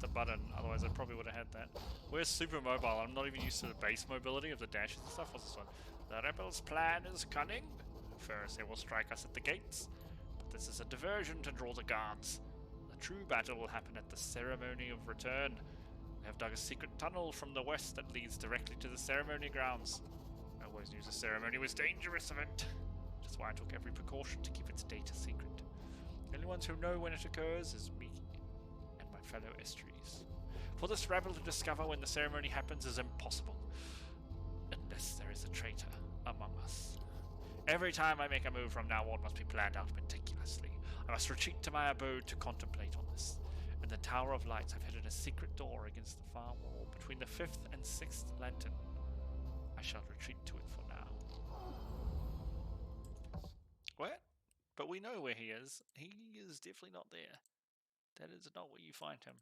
a button, otherwise I probably would have had that. Where's super mobile? I'm not even used to the base mobility of the dashes and stuff. What's this one? The rebels' plan is cunning. First they will strike us at the gates, but this is a diversion to draw the guards. The true battle will happen at the ceremony of return. They have dug a secret tunnel from the west that leads directly to the ceremony grounds. I always knew the ceremony was a dangerous event, which is why I took every precaution to keep its data secret. The only ones who know when it occurs is me and my fellow Estries. For this rebel to discover when the ceremony happens is impossible, unless there is a traitor among us. Every time I make a move from now on must be planned out meticulously. I must retreat to my abode to contemplate on this. In the Tower of Lights, I've hidden a secret door against the far wall between the 5th and 6th lantern. I shall retreat to it for now. What? But we know where he is. He is definitely not there. That is not where you find him.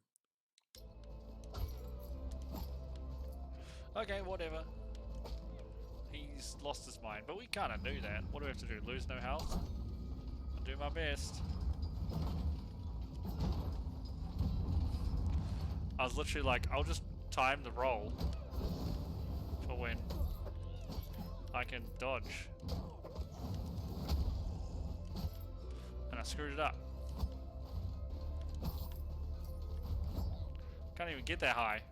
Okay, whatever. He's lost his mind, but we can't undo that. What do we have to do? Lose no health? I'll do my best. I was literally like, I'll just time the roll for when I can dodge. And I screwed it up. Can't even get that high.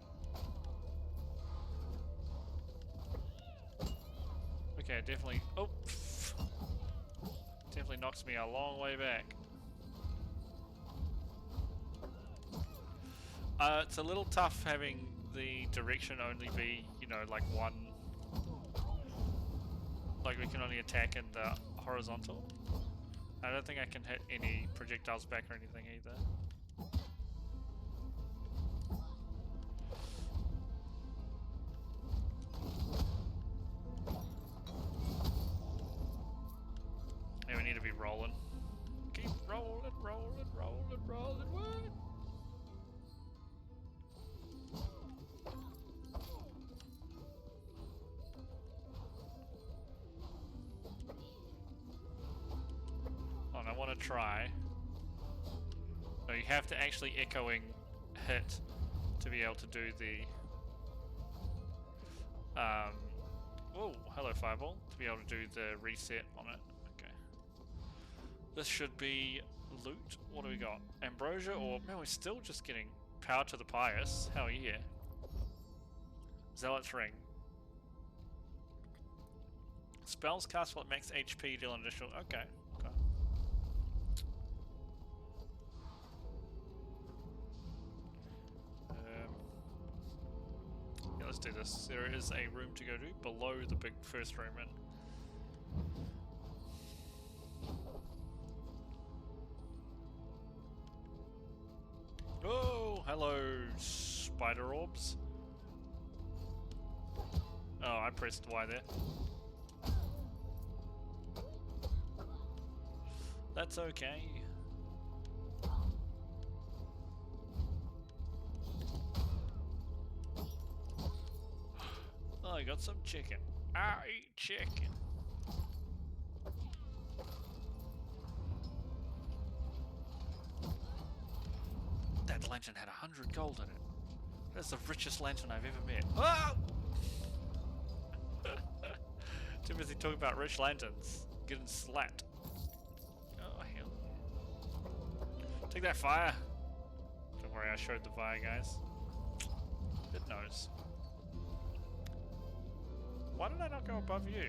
Okay, it definitely, oh, definitely knocks me a long way back. It's a little tough having the direction only be, you know, like one, like we can only attack in the horizontal. I don't think I can hit any projectiles back or anything either. Yeah, we need to be rolling. Keep rolling, rolling, rolling, rolling, what? I want to try. No, you have to actually echoing hit to be able to do the oh, hello Fireball, to be able to do the reset on it. Okay. This should be loot. What do we got? Ambrosia, or man, we're still just getting power to the pious. Hell yeah. Zealot's ring. Spells cast while at max HP deal an additional. Okay. Yeah, let's do this. There is a room to go to below the big first room in. Oh, hello, spider orbs. Oh, I pressed Y there. That's okay. Oh, I got some chicken. I eat chicken. That lantern had 100 gold in it. That's the richest lantern I've ever met. Oh! Too busy talking about rich lanterns. Getting slapped. Oh, hell yeah. Take that fire. Don't worry, I showed the fire, guys. It knows. Why did I not go above you?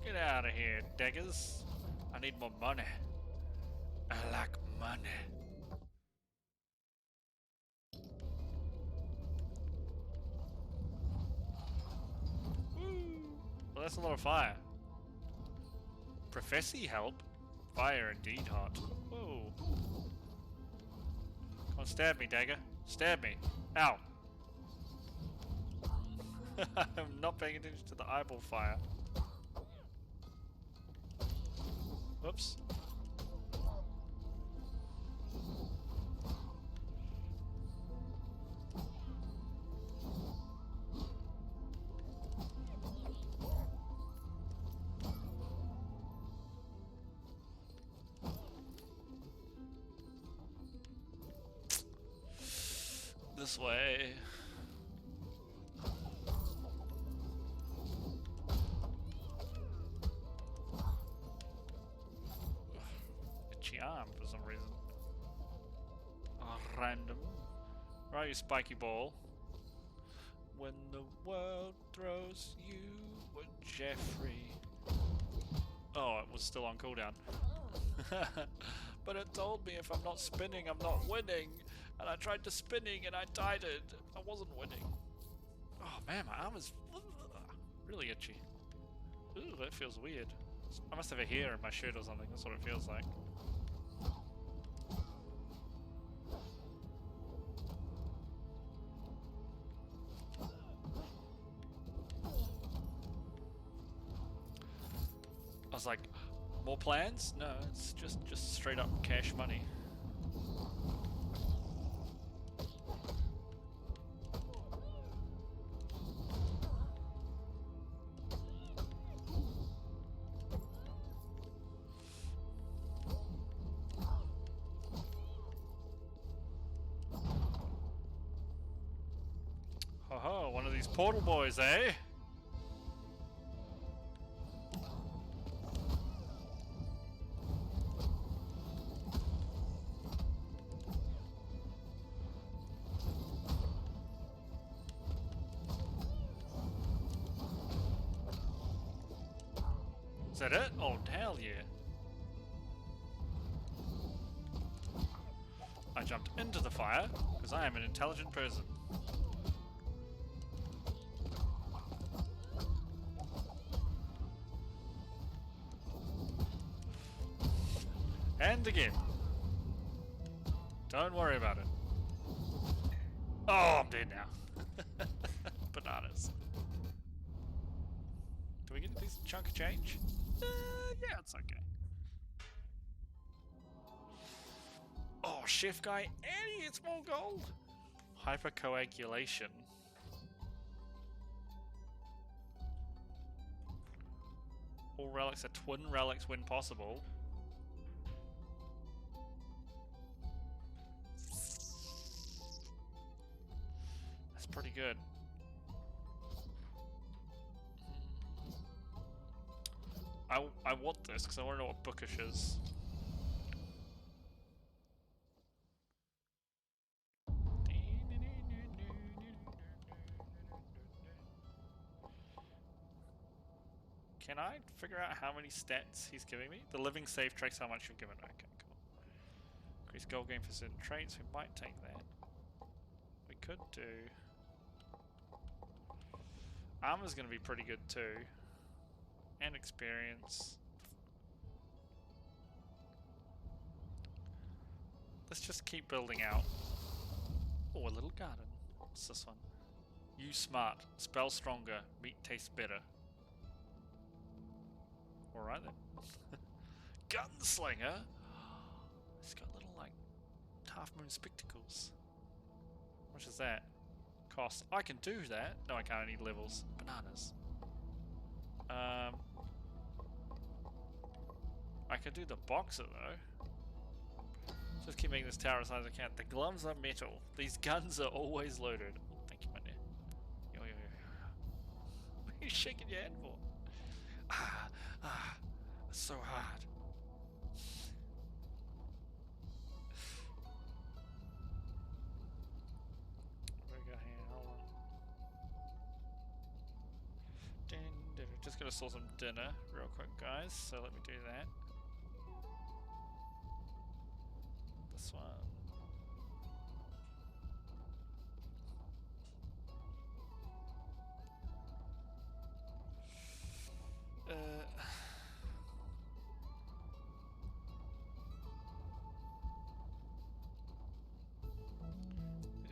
Get out of here, daggers. I need more money. I like money. Woo. Well, that's a lot of fire. Professor help? Fire indeed hot. Whoa. Come on, stab me, dagger. Stab me. Ow. I'm not paying attention to the eyeball fire. Whoops. This way. Itchy arm for some reason. Random. Right, you spiky ball. When the world throws you a Jeffrey. Oh, it was still on cooldown. But it told me if I'm not spinning, I'm not winning. And I tried to spinning and I died it. I wasn't winning. Oh man, my arm is really itchy. Ooh, that feels weird. I must have a hair in my shirt or something. That's what it feels like. I was like, more plans? No, it's just straight up cash money. Oh, one of these portal boys, eh? Is that it? Oh, hell yeah. I jumped into the fire, because I am an intelligent person. And again. Don't worry about it. Oh, I'm dead now. Bananas. Do we get a decent chunk of change? Yeah, it's okay. Oh, chef guy, and he gets more gold. Hypercoagulation. All relics are twin relics when possible. That's pretty good. I want this because I want to know what bookish is. Can I figure out how many stats he's giving me? The living save tracks how much you've given. Okay, cool. Increase gold gain for certain traits. We might take that. We could do... Armor's going to be pretty good too. And experience. Let's just keep building out. Oh, a little garden. What's this one? You smart. Spell stronger. Meat tastes better. Alright then. Gunslinger? It's got little, like, half-moon spectacles. How much is that? Cost. I can do that. No, I can't. I need levels. Bananas. I could do the boxer though. Just keep making this tower as high as I can. The gloves are metal. These guns are always loaded. Oh, thank you, my dear. Yo, yo, yo, yo. What are you shaking your head for? It's so hard. Where we go here? Hold on. Just gonna sort some dinner real quick, guys. So let me do that. This one.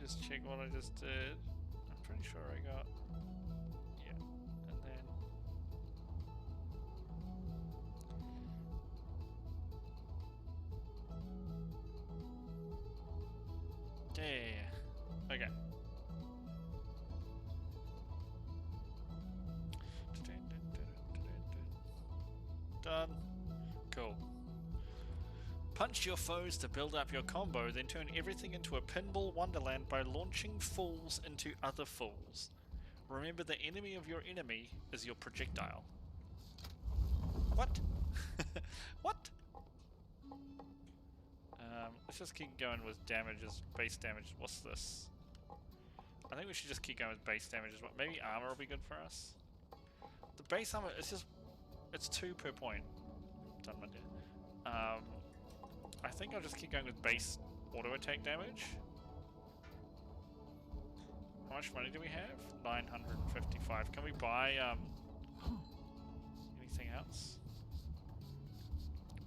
Just check what I just did. I'm pretty sure I got. Yeah, and then. Yeah. Okay. Done. Cool. Punch your foes to build up your combo, then turn everything into a pinball wonderland by launching fools into other fools. Remember, the enemy of your enemy is your projectile. What? What? Let's just keep going with damages, base damage. What's this? I think we should just keep going with base damage as well. Maybe armor will be good for us. The base armor, it's 2 per point. Done, my dear. I think I'll just keep going with base auto attack damage. How much money do we have? 955. Can we buy anything else?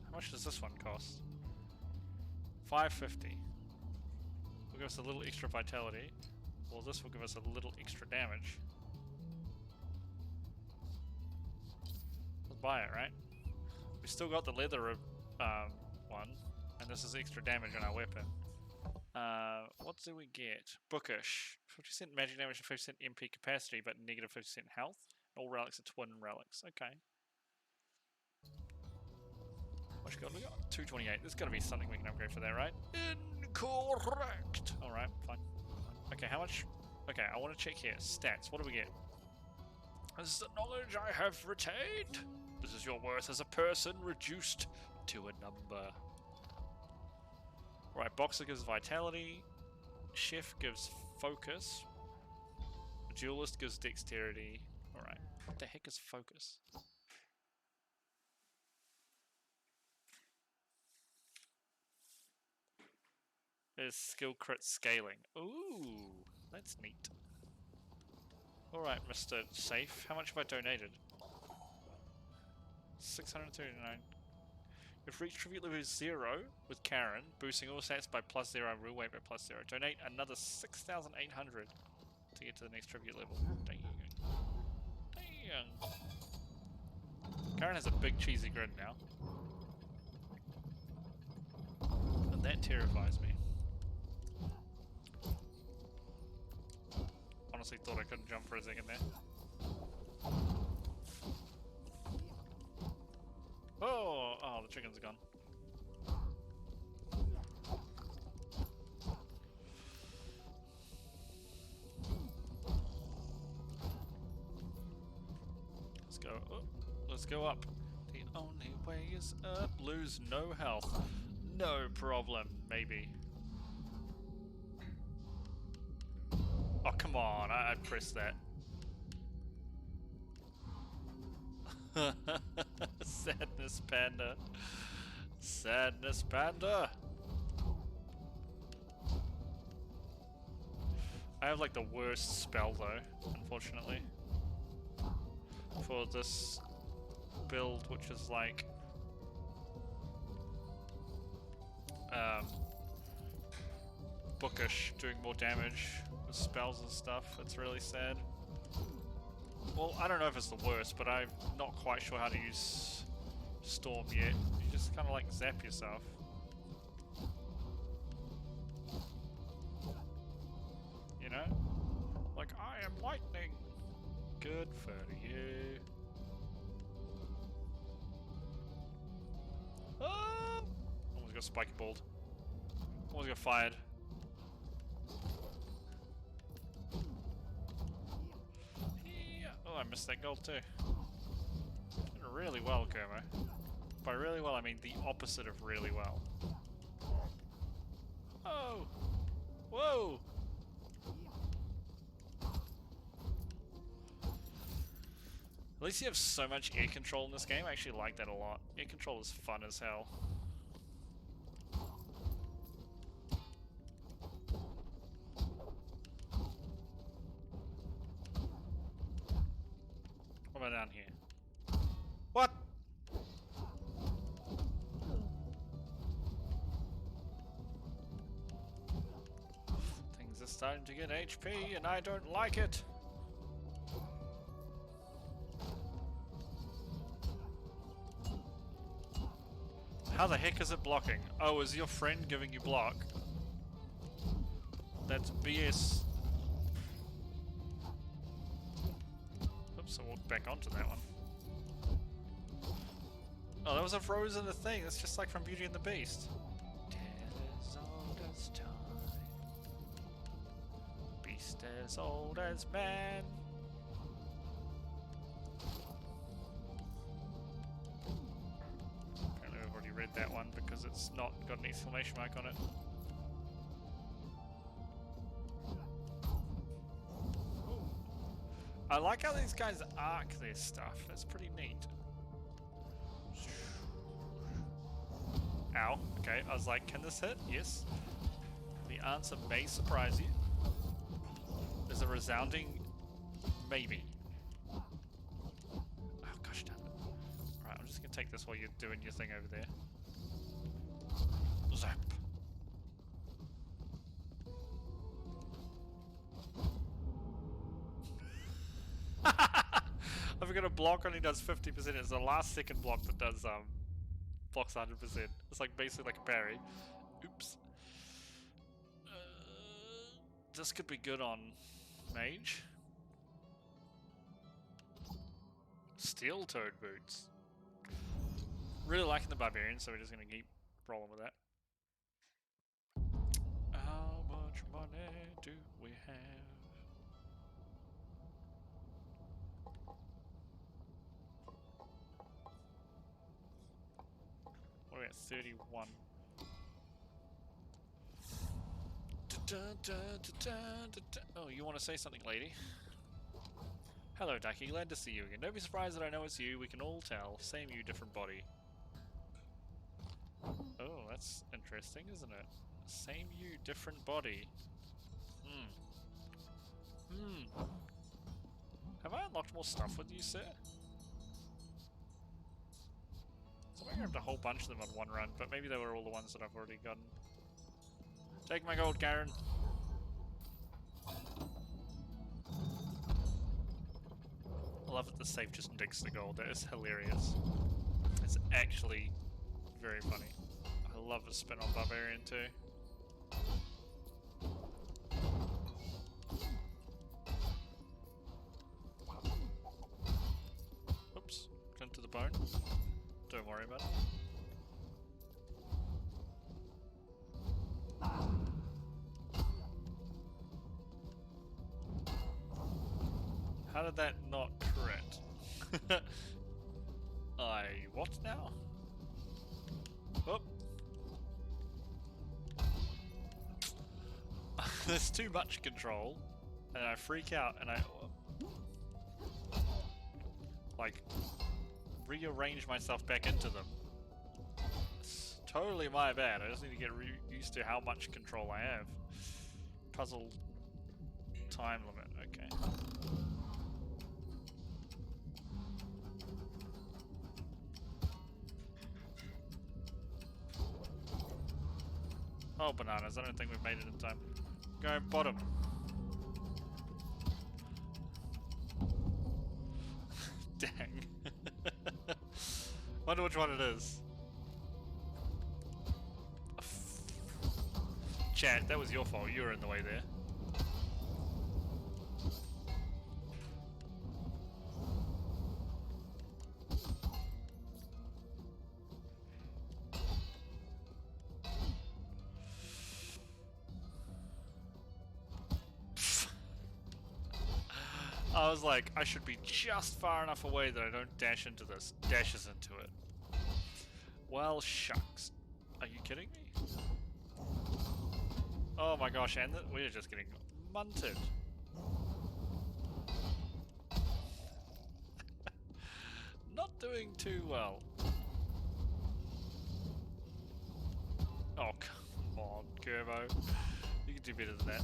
How much does this one cost? 550. Will give us a little extra vitality. Well, this will give us a little extra damage. Let's buy it, right? We still got the leather one, and this is extra damage on our weapon. What do we get? Bookish. 50% magic damage and 50% MP capacity, but negative 50% health. All relics are twin relics. Okay. What you got? We got 228. There's got to be something we can upgrade for that, right? Incorrect. All right, fine. Okay, how much? Okay, I want to check here. Stats. What do we get? This is the knowledge I have retained. This is your worth as a person reduced to a number. Right, Boxer gives vitality. Chef gives focus. Duelist gives dexterity. Alright. What the heck is focus? Is skill crit scaling. Ooh, that's neat. Alright, Mr. Safe. How much have I donated? 639. You've reached tribute level 0 with Karen, boosting all stats by +0 and real weight by +0. Donate another 6,800 to get to the next tribute level. Dang. Dang. Karen has a big cheesy grin now. And that terrifies me. Honestly thought I couldn't jump for a second there. Oh, the chickens are gone. Let's go. Oh, let's go up. The only way is up. Lose no health. No problem. Maybe. Oh, come on. I pressed that. Sadness Panda. Sadness Panda. I have like the worst spell though, unfortunately. For this build, which is like bookish, doing more damage with spells and stuff. It's really sad. Well, I don't know if it's the worst, but I'm not quite sure how to use Storm yet. You just kind of like zap yourself. You know? Like, I am lightning. Good for you. Oh! Almost got spiky balled. Almost got fired. Yeah. Oh, I missed that goal too. Did really well, Kermo. By really well, I mean the opposite of really well. Oh! Whoa! At least you have so much air control in this game. I actually like that a lot. Air control is fun as hell. What about down here? What? Things are starting to get HP and I don't like it. How the heck is it blocking? Oh, is your friend giving you block? That's BS. Oops, I walked back onto that one. Oh, that was a frozen thing. That's just like from Beauty and the Beast. As old as time. Beast as old as man. Read that one because it's not got an exclamation mark on it. I like how these guys arc their stuff. That's pretty neat. Ow. Okay, I was like, can this hit? Yes. The answer may surprise you. There's a resounding maybe. Oh gosh damn it. Alright, I'm just gonna take this while you're doing your thing over there. Zap. I forgot a block only does 50%. It's the last second block that does blocks 100%. It's like basically like a parry. Oops. This could be good on mage. Steel toed boots. Really liking the barbarian, so we're just gonna keep rolling with that. How much money do we have? What are we at? 31. Oh, you want to say something, lady? Hello, Ducky. Glad to see you again. Don't be surprised that I know it's you. We can all tell. Same you, different body. Oh, that's interesting, isn't it? Same you, different body. Have I unlocked more stuff with you, sir? So I grabbed a whole bunch of them on one run, but maybe they were all the ones that I've already gotten. Take my gold, Garen. I love that the safe just digs the gold. That is hilarious. It's actually very funny. I love a spin on Barbarian too. Oops, into the bone. Don't worry about it. How did that not crit? What now? Oh. There's too much control, and I freak out, and I like rearrange myself back into them. It's totally my bad. I just need to get used to how much control I have. Puzzle time limit. Okay. Oh, bananas. I don't think we've made it in time. Go bottom. Dang. Wonder which one it is. Chat, that was your fault. You were in the way there. I was like, I should be just far enough away that I don't dash into this. Dashes into it. Well, shucks. Are you kidding me? Oh my gosh, and we're just getting munted. Not doing too well. Oh, come on, Gerbo. You can do better than that.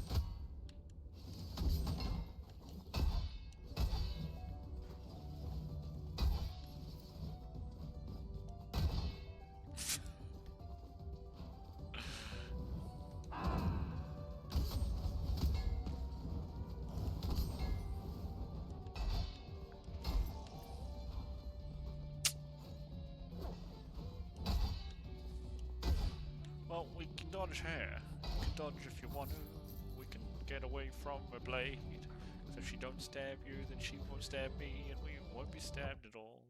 Well, we can dodge here. We can dodge if you want to. We can get away from a blade. So if she don't stab you, then she won't stab me, and we won't be stabbed at all.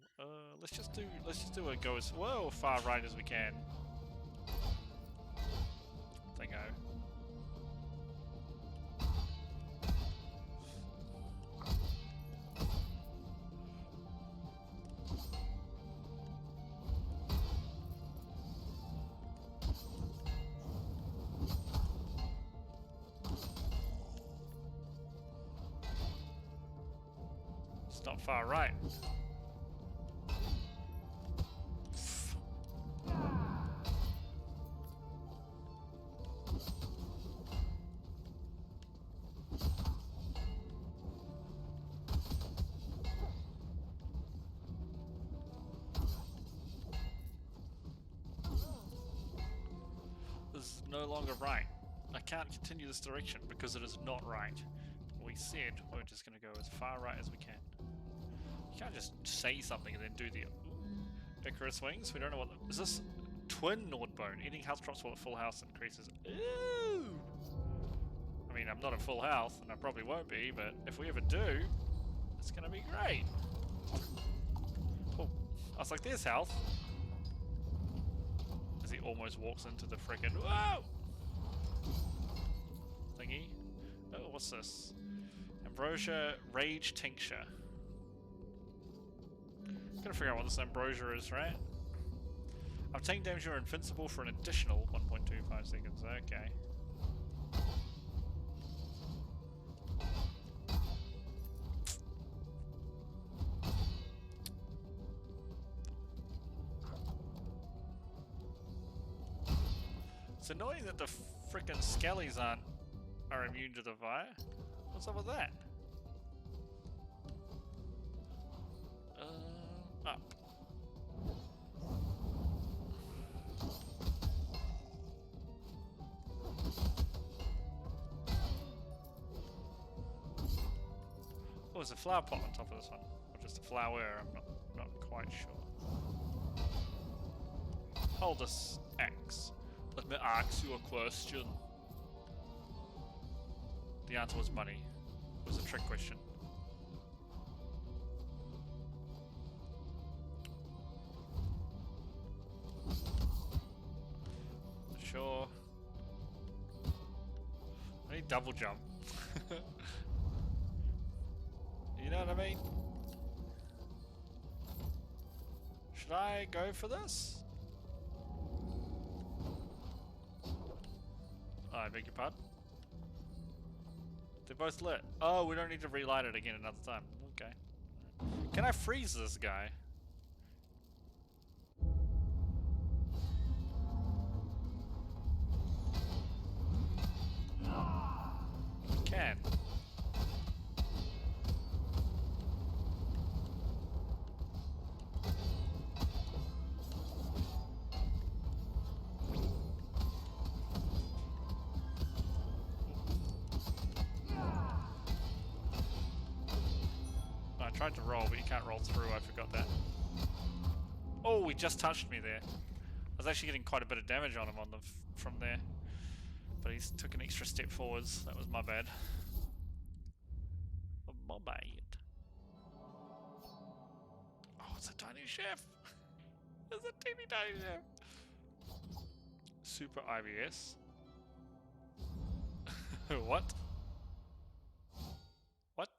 Let's just do a go as far right as we can. Thingo. It's not far right. This is no longer right. I can't continue this direction because it is not right. We said we're just going to go as far right as we can. You can't just say something and then do the Icarus wings. We don't know what. Is this twin Nord bone? Eating health drops while at full health increases. Ooh! I mean, I'm not at full health, and I probably won't be, but if we ever do, it's going to be great. Oh, I was like, there's health. As he almost walks into the frickin' whoa thingy. Oh, what's this? Ambrosia Rage Tincture. Gotta figure out what this ambrosia is, right? Obtain damage, you're invincible for an additional 1.25 seconds. Okay. It's annoying that the frickin' skellies are immune to the fire. What's up with that? Up. Oh, there's a flower pot on top of this one. Or just a flower, I'm not quite sure. Hold this X. Let me ask you a question. The answer was money. It was a trick question. Sure. I need double jump. You know what I mean? Should I go for this? Oh, I beg your pardon? They're both lit. Oh, we don't need to relight it again another time. Okay. Can I freeze this guy? Can. I tried to roll, but you can't roll through. I forgot that. Oh, he just touched me there. I was actually getting quite a bit of damage on him from there. But he took an extra step forwards. That was my bad. My bad. Oh, it's a tiny chef. It's a teeny tiny chef. Super IBS. What? What?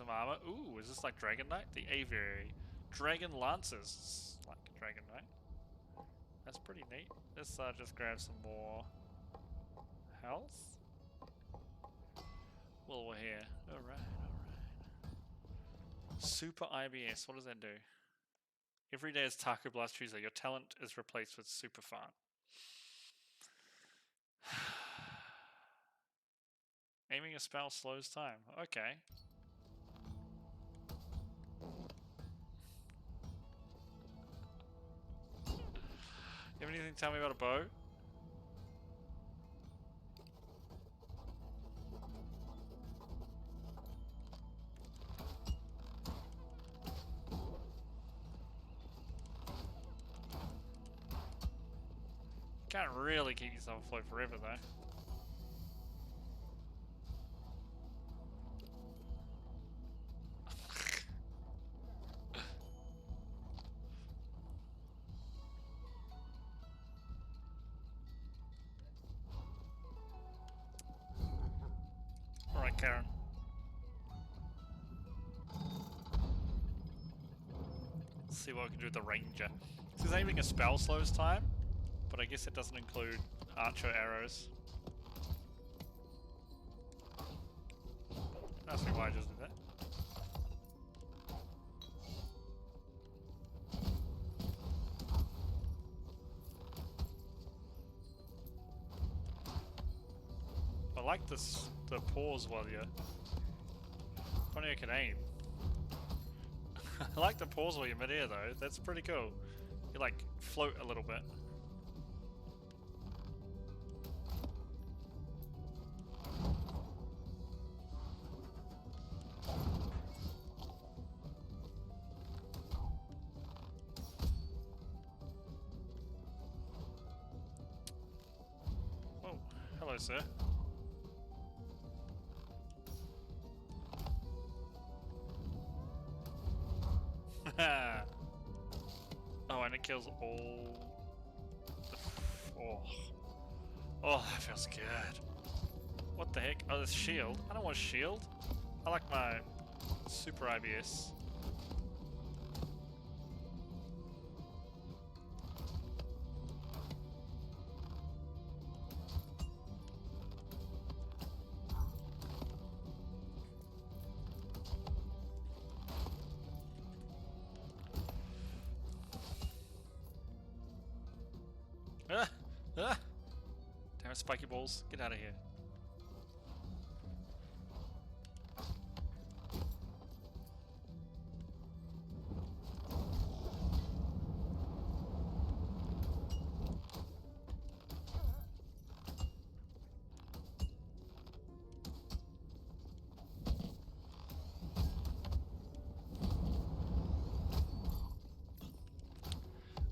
some armor. Ooh, is this like Dragon Knight? The Aviary. Dragon Lancers. It's like Dragon Knight. That's pretty neat. Let's just grab some more health. Well, we're here. Alright, alright. Super IBS. What does that do? Every day is Taco Blast Tuesday. Your talent is replaced with Super Fart. Aiming a spell slows time. Okay. You have anything to tell me about a bow? Can't really keep yourself afloat forever though. Alright, Karen. Let's see what we can do with the Ranger. Because aiming a spell slows time, but I guess it doesn't include archer arrows. That's why I just did that. I like this, the pause while you're... Funny I can aim. I like the pause while you're mid-air though, that's pretty cool. You like float a little bit. Oh, hello sir. Oh, and it kills all the oh, that feels good. What the heck? Oh, this shield. I don't want shield. I like my super IBS. Damn it, spiky balls. Get out of here.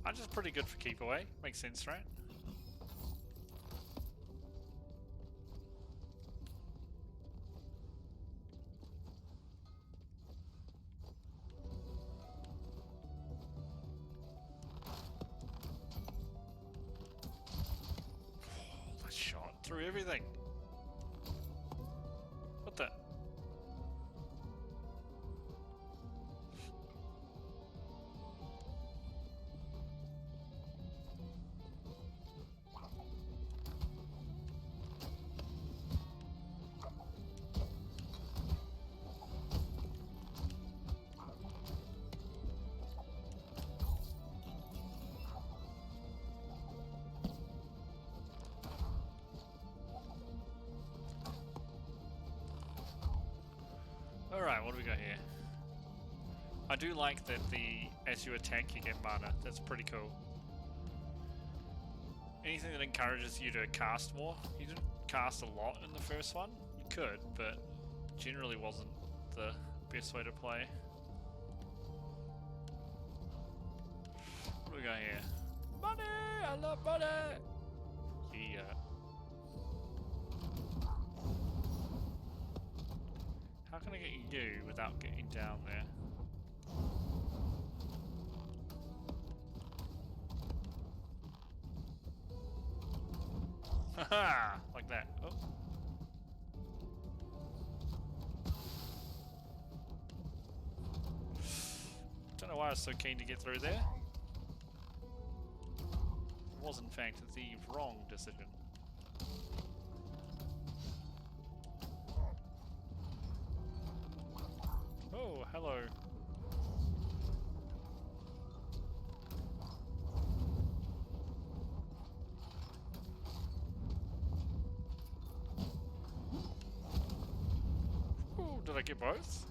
I'm just pretty good for keep away. Makes sense, right? I shot through everything. What the? Alright, what do we got here? I do like that as you attack you get mana. That's pretty cool. Anything that encourages you to cast more. You didn't cast a lot in the first one. You could, but generally wasn't the best way to play. What do we got here? Money! I love money! Yeah. How can I get you without getting down there? Haha! Like that. Oh. was so keen to get through there. Was in fact the wrong decision. Oh, hello. Ooh, did I get both?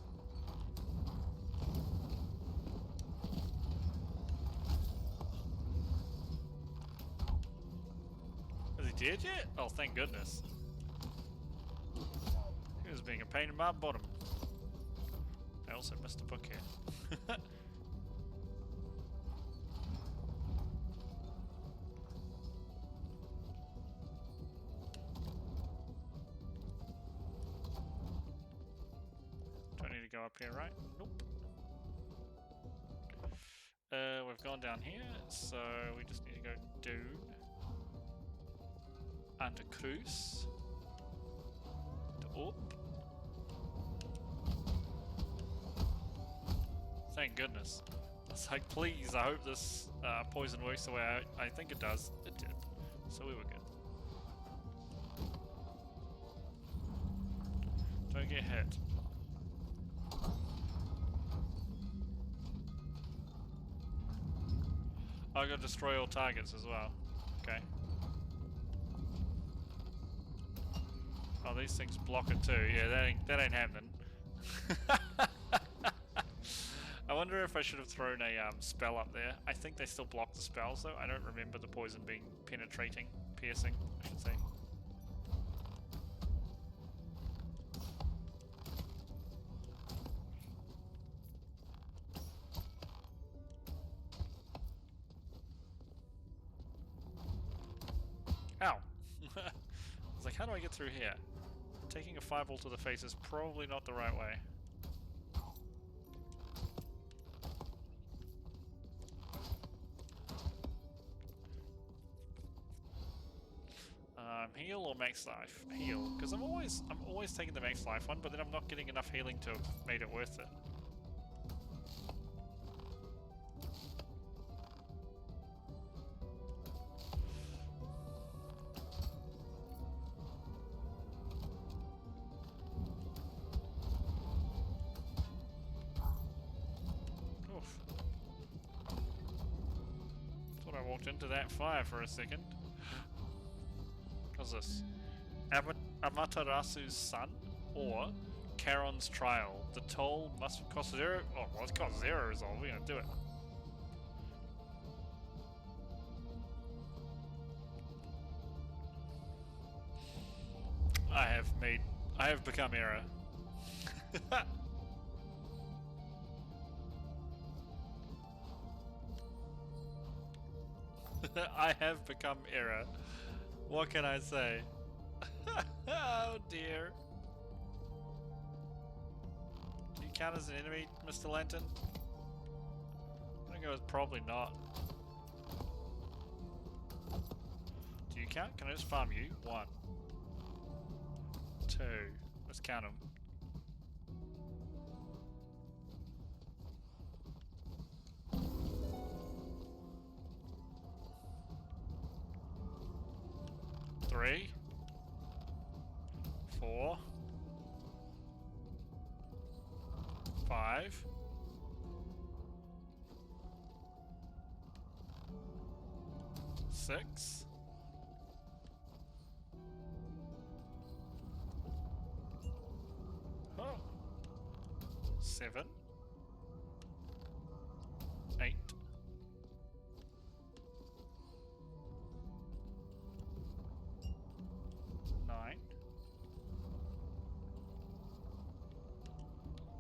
Is he dead yet? Oh, thank goodness. He was being a pain in my bottom. I also missed a book here. Don't need to go up here, right? Nope. We've gone down here, so we just need to go down. And a cruise. To up. Thank goodness. It's like, please, I hope this poison works the way I think it does. It did. So we were good. Don't get hit. I gotta destroy all targets as well. Okay. Oh, these things block it too. Yeah, that ain't happening. I wonder if I should have thrown a spell up there. I think they still block the spells though. I don't remember the poison being penetrating, piercing, I should say. Ow! I was like, how do I get through here? Taking a fireball to the face is probably not the right way. Heal or max life? Heal, because I'm always taking the max life one, but then I'm not getting enough healing to have made it worth it. Oof. Thought I walked into that fire for a second. What's this? Amaterasu's son? Or Charon's trial? The toll must cost 0? Oh, well, it's cost 0 is all. We're gonna do it. I have become Era. I have become Era. What can I say? Oh dear. Do you count as an enemy, Mr. Lantern? I'm gonna go with probably not. Do you count? Can I just farm you? 1. 2. Let's count them. Three, 4, 5, 6, 7, 8, 9.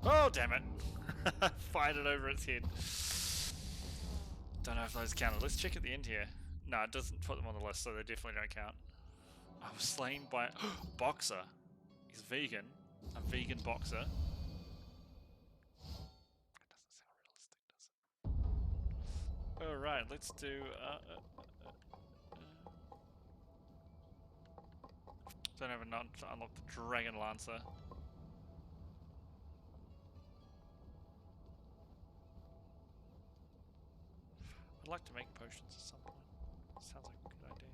Oh, damn it. Fired it over its head. Don't know if those counted. Let's check at the end here. No, it doesn't put them on the list, so they definitely don't count. I was slain by Boxer. He's vegan. A vegan boxer. That doesn't sound realistic, does it? Alright, let's do... don't have enough to unlock the Dragon Lancer. I'd like to make potions at some point. Sounds like a good idea.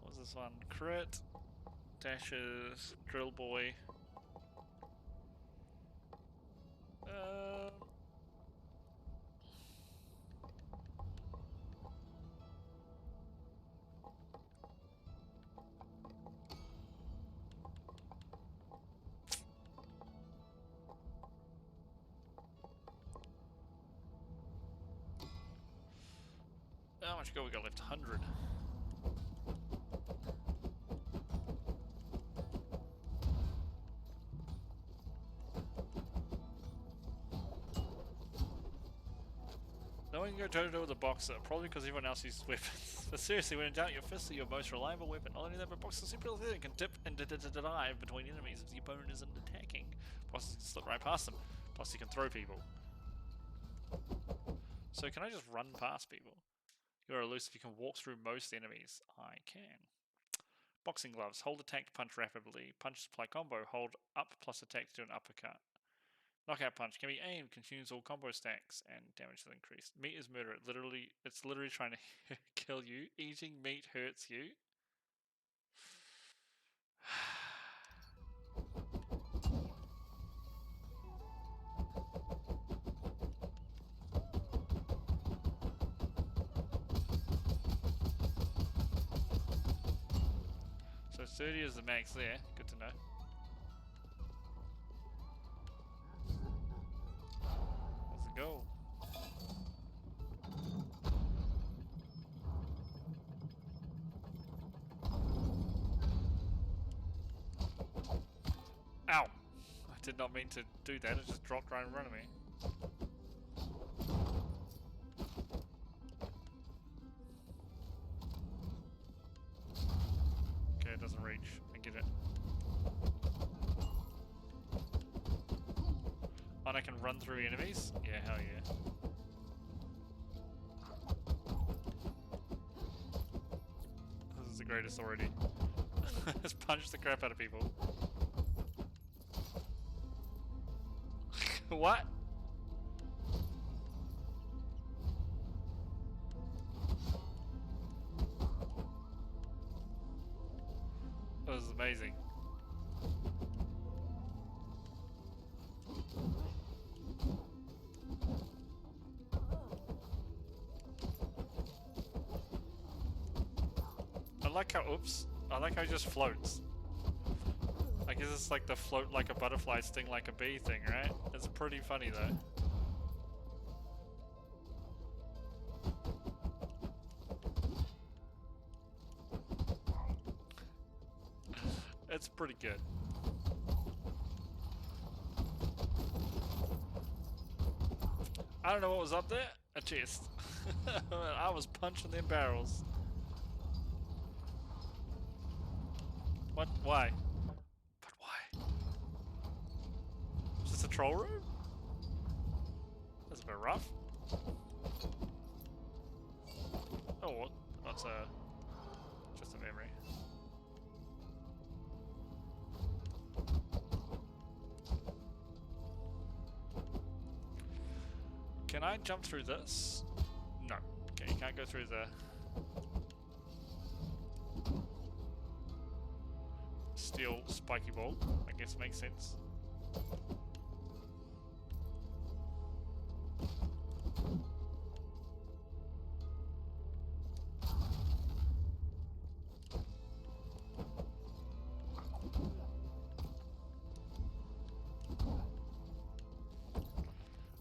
What was this one? Crit, dashes, drill boy. How much gold we got left? 100. No one can go toe-to-toe with a boxer, probably because everyone else uses weapons. But seriously, when in doubt, your fist is your most reliable weapon. Not only that, but boxers are super easy and can dip and dive between enemies if the opponent isn't attacking. Boxers can slip right past them. Plus, you can throw people. So can I just run past people? You're elusive, you can walk through most enemies. I can. Boxing gloves. Hold attack to punch rapidly. Punch supply combo. Hold up plus attack to do an uppercut. Knockout punch. Can be aimed. Consumes all combo stacks and damage is increased. Meat is murder. It's literally trying to kill you. Eating meat hurts you. So 30 is the max there. Good to know. Let's go. Ow! I did not mean to do that. It just dropped right in front of me. Okay, it doesn't reach. I get it. And I can run through enemies? Yeah, hell yeah. This is the greatest already. Just punch the crap out of people. What? That was amazing. I like how, oops, I like how he just floats. I guess it's like the float like a butterfly, sting like a bee thing, right? It's pretty funny though. It's pretty good. I don't know what was up there. A chest. I was punching them barrels. What? Why? But why? Is this a troll room? That's a bit rough. Oh, what? That's just a memory. Can I jump through this? No. Okay, you can't go through the steel spiky ball. I guess makes sense.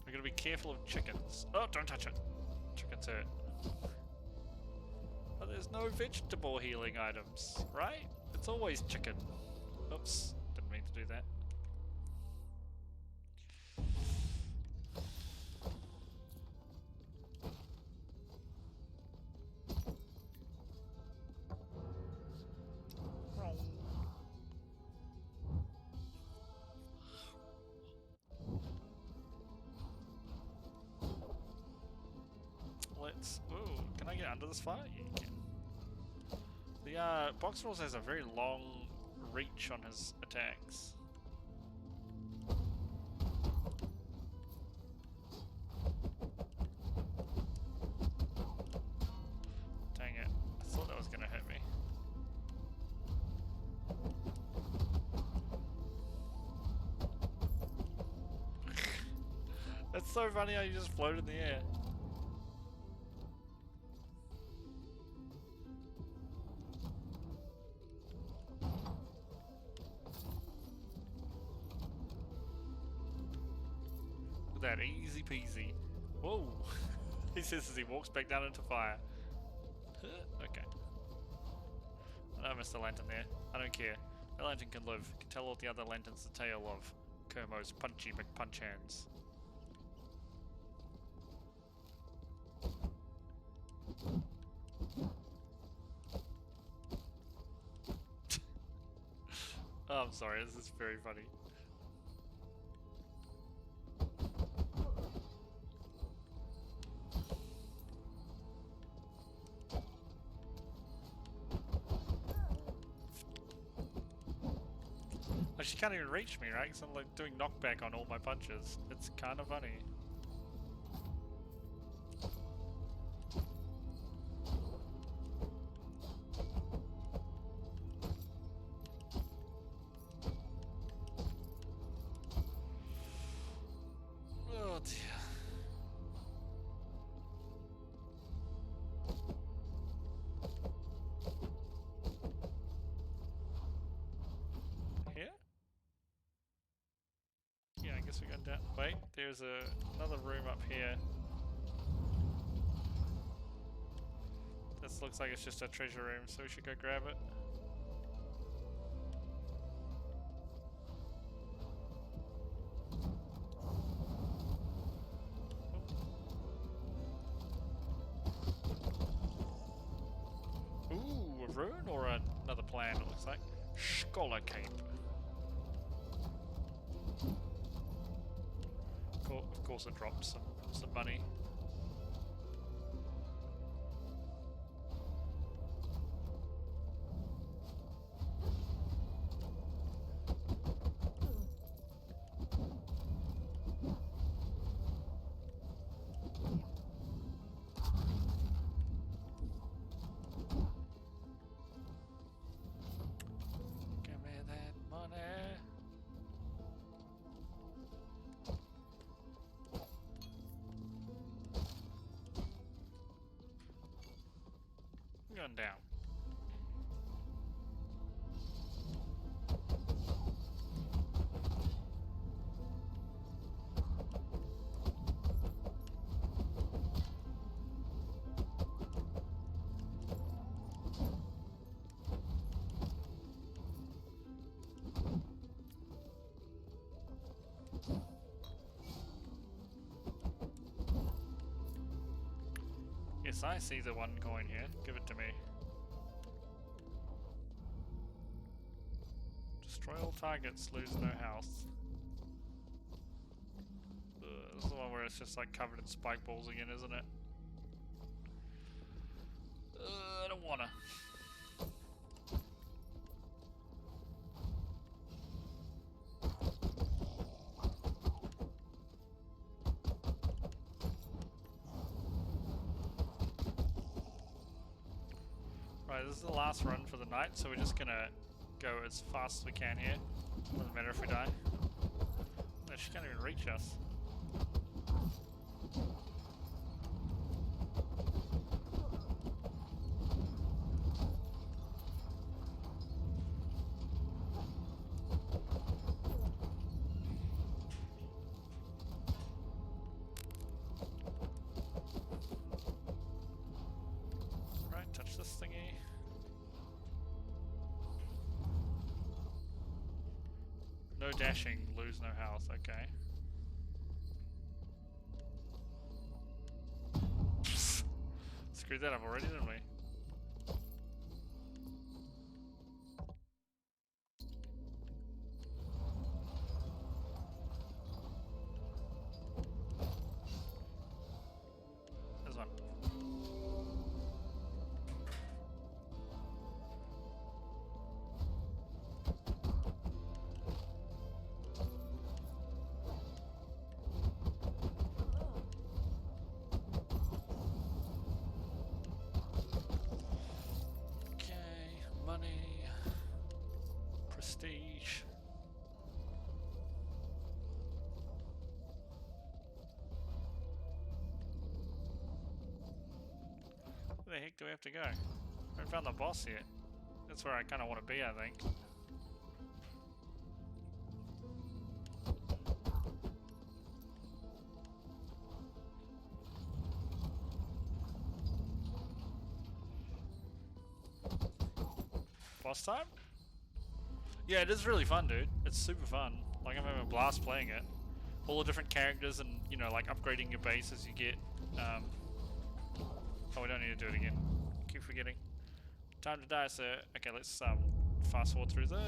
We're gonna be careful of chickens. Oh, don't touch it. Chickens hurt. But there's no vegetable healing items, right? It's always chicken. Oops, didn't mean to do that. Let's... Ooh, can I get under this fire? Yeah, you can. The Boxer also has a very long reach on his attacks. It's so funny how you just float in the air. Look at that, easy peasy. Whoa! He says as he walks back down into fire. Okay. I missed the lantern there. I don't care. The lantern can live. Can tell all the other lanterns the tale of Kermo's punchy McPunch hands. Oh, I'm sorry, this is very funny. Like, she can't even reach me, right? Because I'm like doing knockback on all my punches. It's kind of funny. Oh dear. Here? Yeah, I guess we got that. Wait, there's another room up here. This looks like it's just a treasure room, so we should go grab it. Ooh, a rune or another plan, it looks like. Scholar Cape. Of course it dropped some money. Give me that money. Going down. Yes, I see the one coin here. Give it to me. Destroy all targets, lose no health. This is the one where it's just like covered in spike balls again, isn't it? I don't wanna. Right, this is the last run for the night, so we're just gonna go as fast as we can here. Doesn't matter if we die. No, she can't even reach us. Right, touch this thingy. No dashing, lose no health, okay. Screwed that up already, didn't we? There's one. Okay, money, prestige. Where the heck do we have to go? I haven't found the boss yet. That's where I kind of want to be, I think. Boss time? Yeah, it is really fun, dude. It's super fun. Like, I'm having a blast playing it. All the different characters and, you know, like upgrading your base as you get. Oh, we don't need to do it again. Keep forgetting. Time to die, sir. Okay, let's fast forward through this.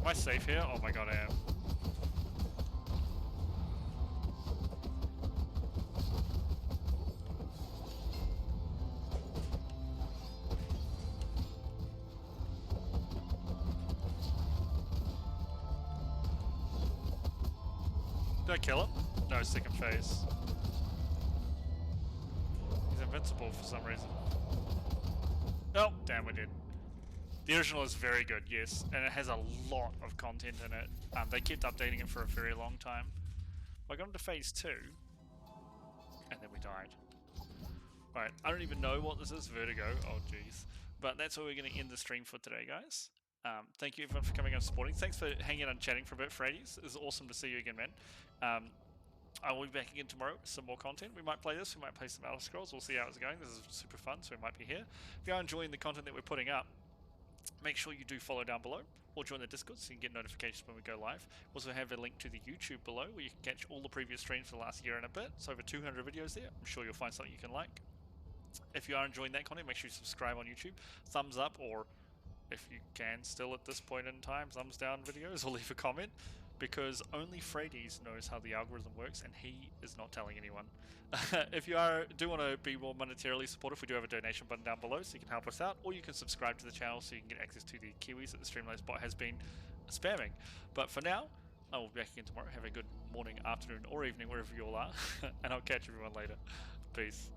Am I safe here? Oh my god, I am. Did I kill him? No, stick him face. He's invincible for some reason. Oh, damn, we did. The original is very good, yes, and it has a lot of content in it. They kept updating it for a very long time. I got into phase 2, and then we died. Right, I don't even know what this is, Vertigo, oh jeez. But that's where we're going to end the stream for today, guys. Thank you everyone for coming and supporting. Thanks for hanging out and chatting for a bit, Fradies. It's awesome to see you again, man. I will be back again tomorrow with some more content. We might play this, we might play some Elder Scrolls. We'll see how it's going. This is super fun, so we might be here. If you are enjoying the content that we're putting up, make sure you do follow down below or join the Discord so you can get notifications when we go live. We also have a link to the YouTube below where you can catch all the previous streams for the last year and a bit. It's over 200 videos there. I'm sure you'll find something you can like. If you are enjoying that content, make sure you subscribe on YouTube. Thumbs up, or if you can still at this point in time, thumbs down videos, or leave a comment, because only Fradies knows how the algorithm works and he is not telling anyone. If you do want to be more monetarily supportive, we do have a donation button down below so you can help us out, or you can subscribe to the channel so you can get access to the Kiwis that the Streamlabs bot has been spamming. But for now, I will be back again tomorrow. Have a good morning, afternoon, or evening, wherever you all are, and I'll catch everyone later. Peace.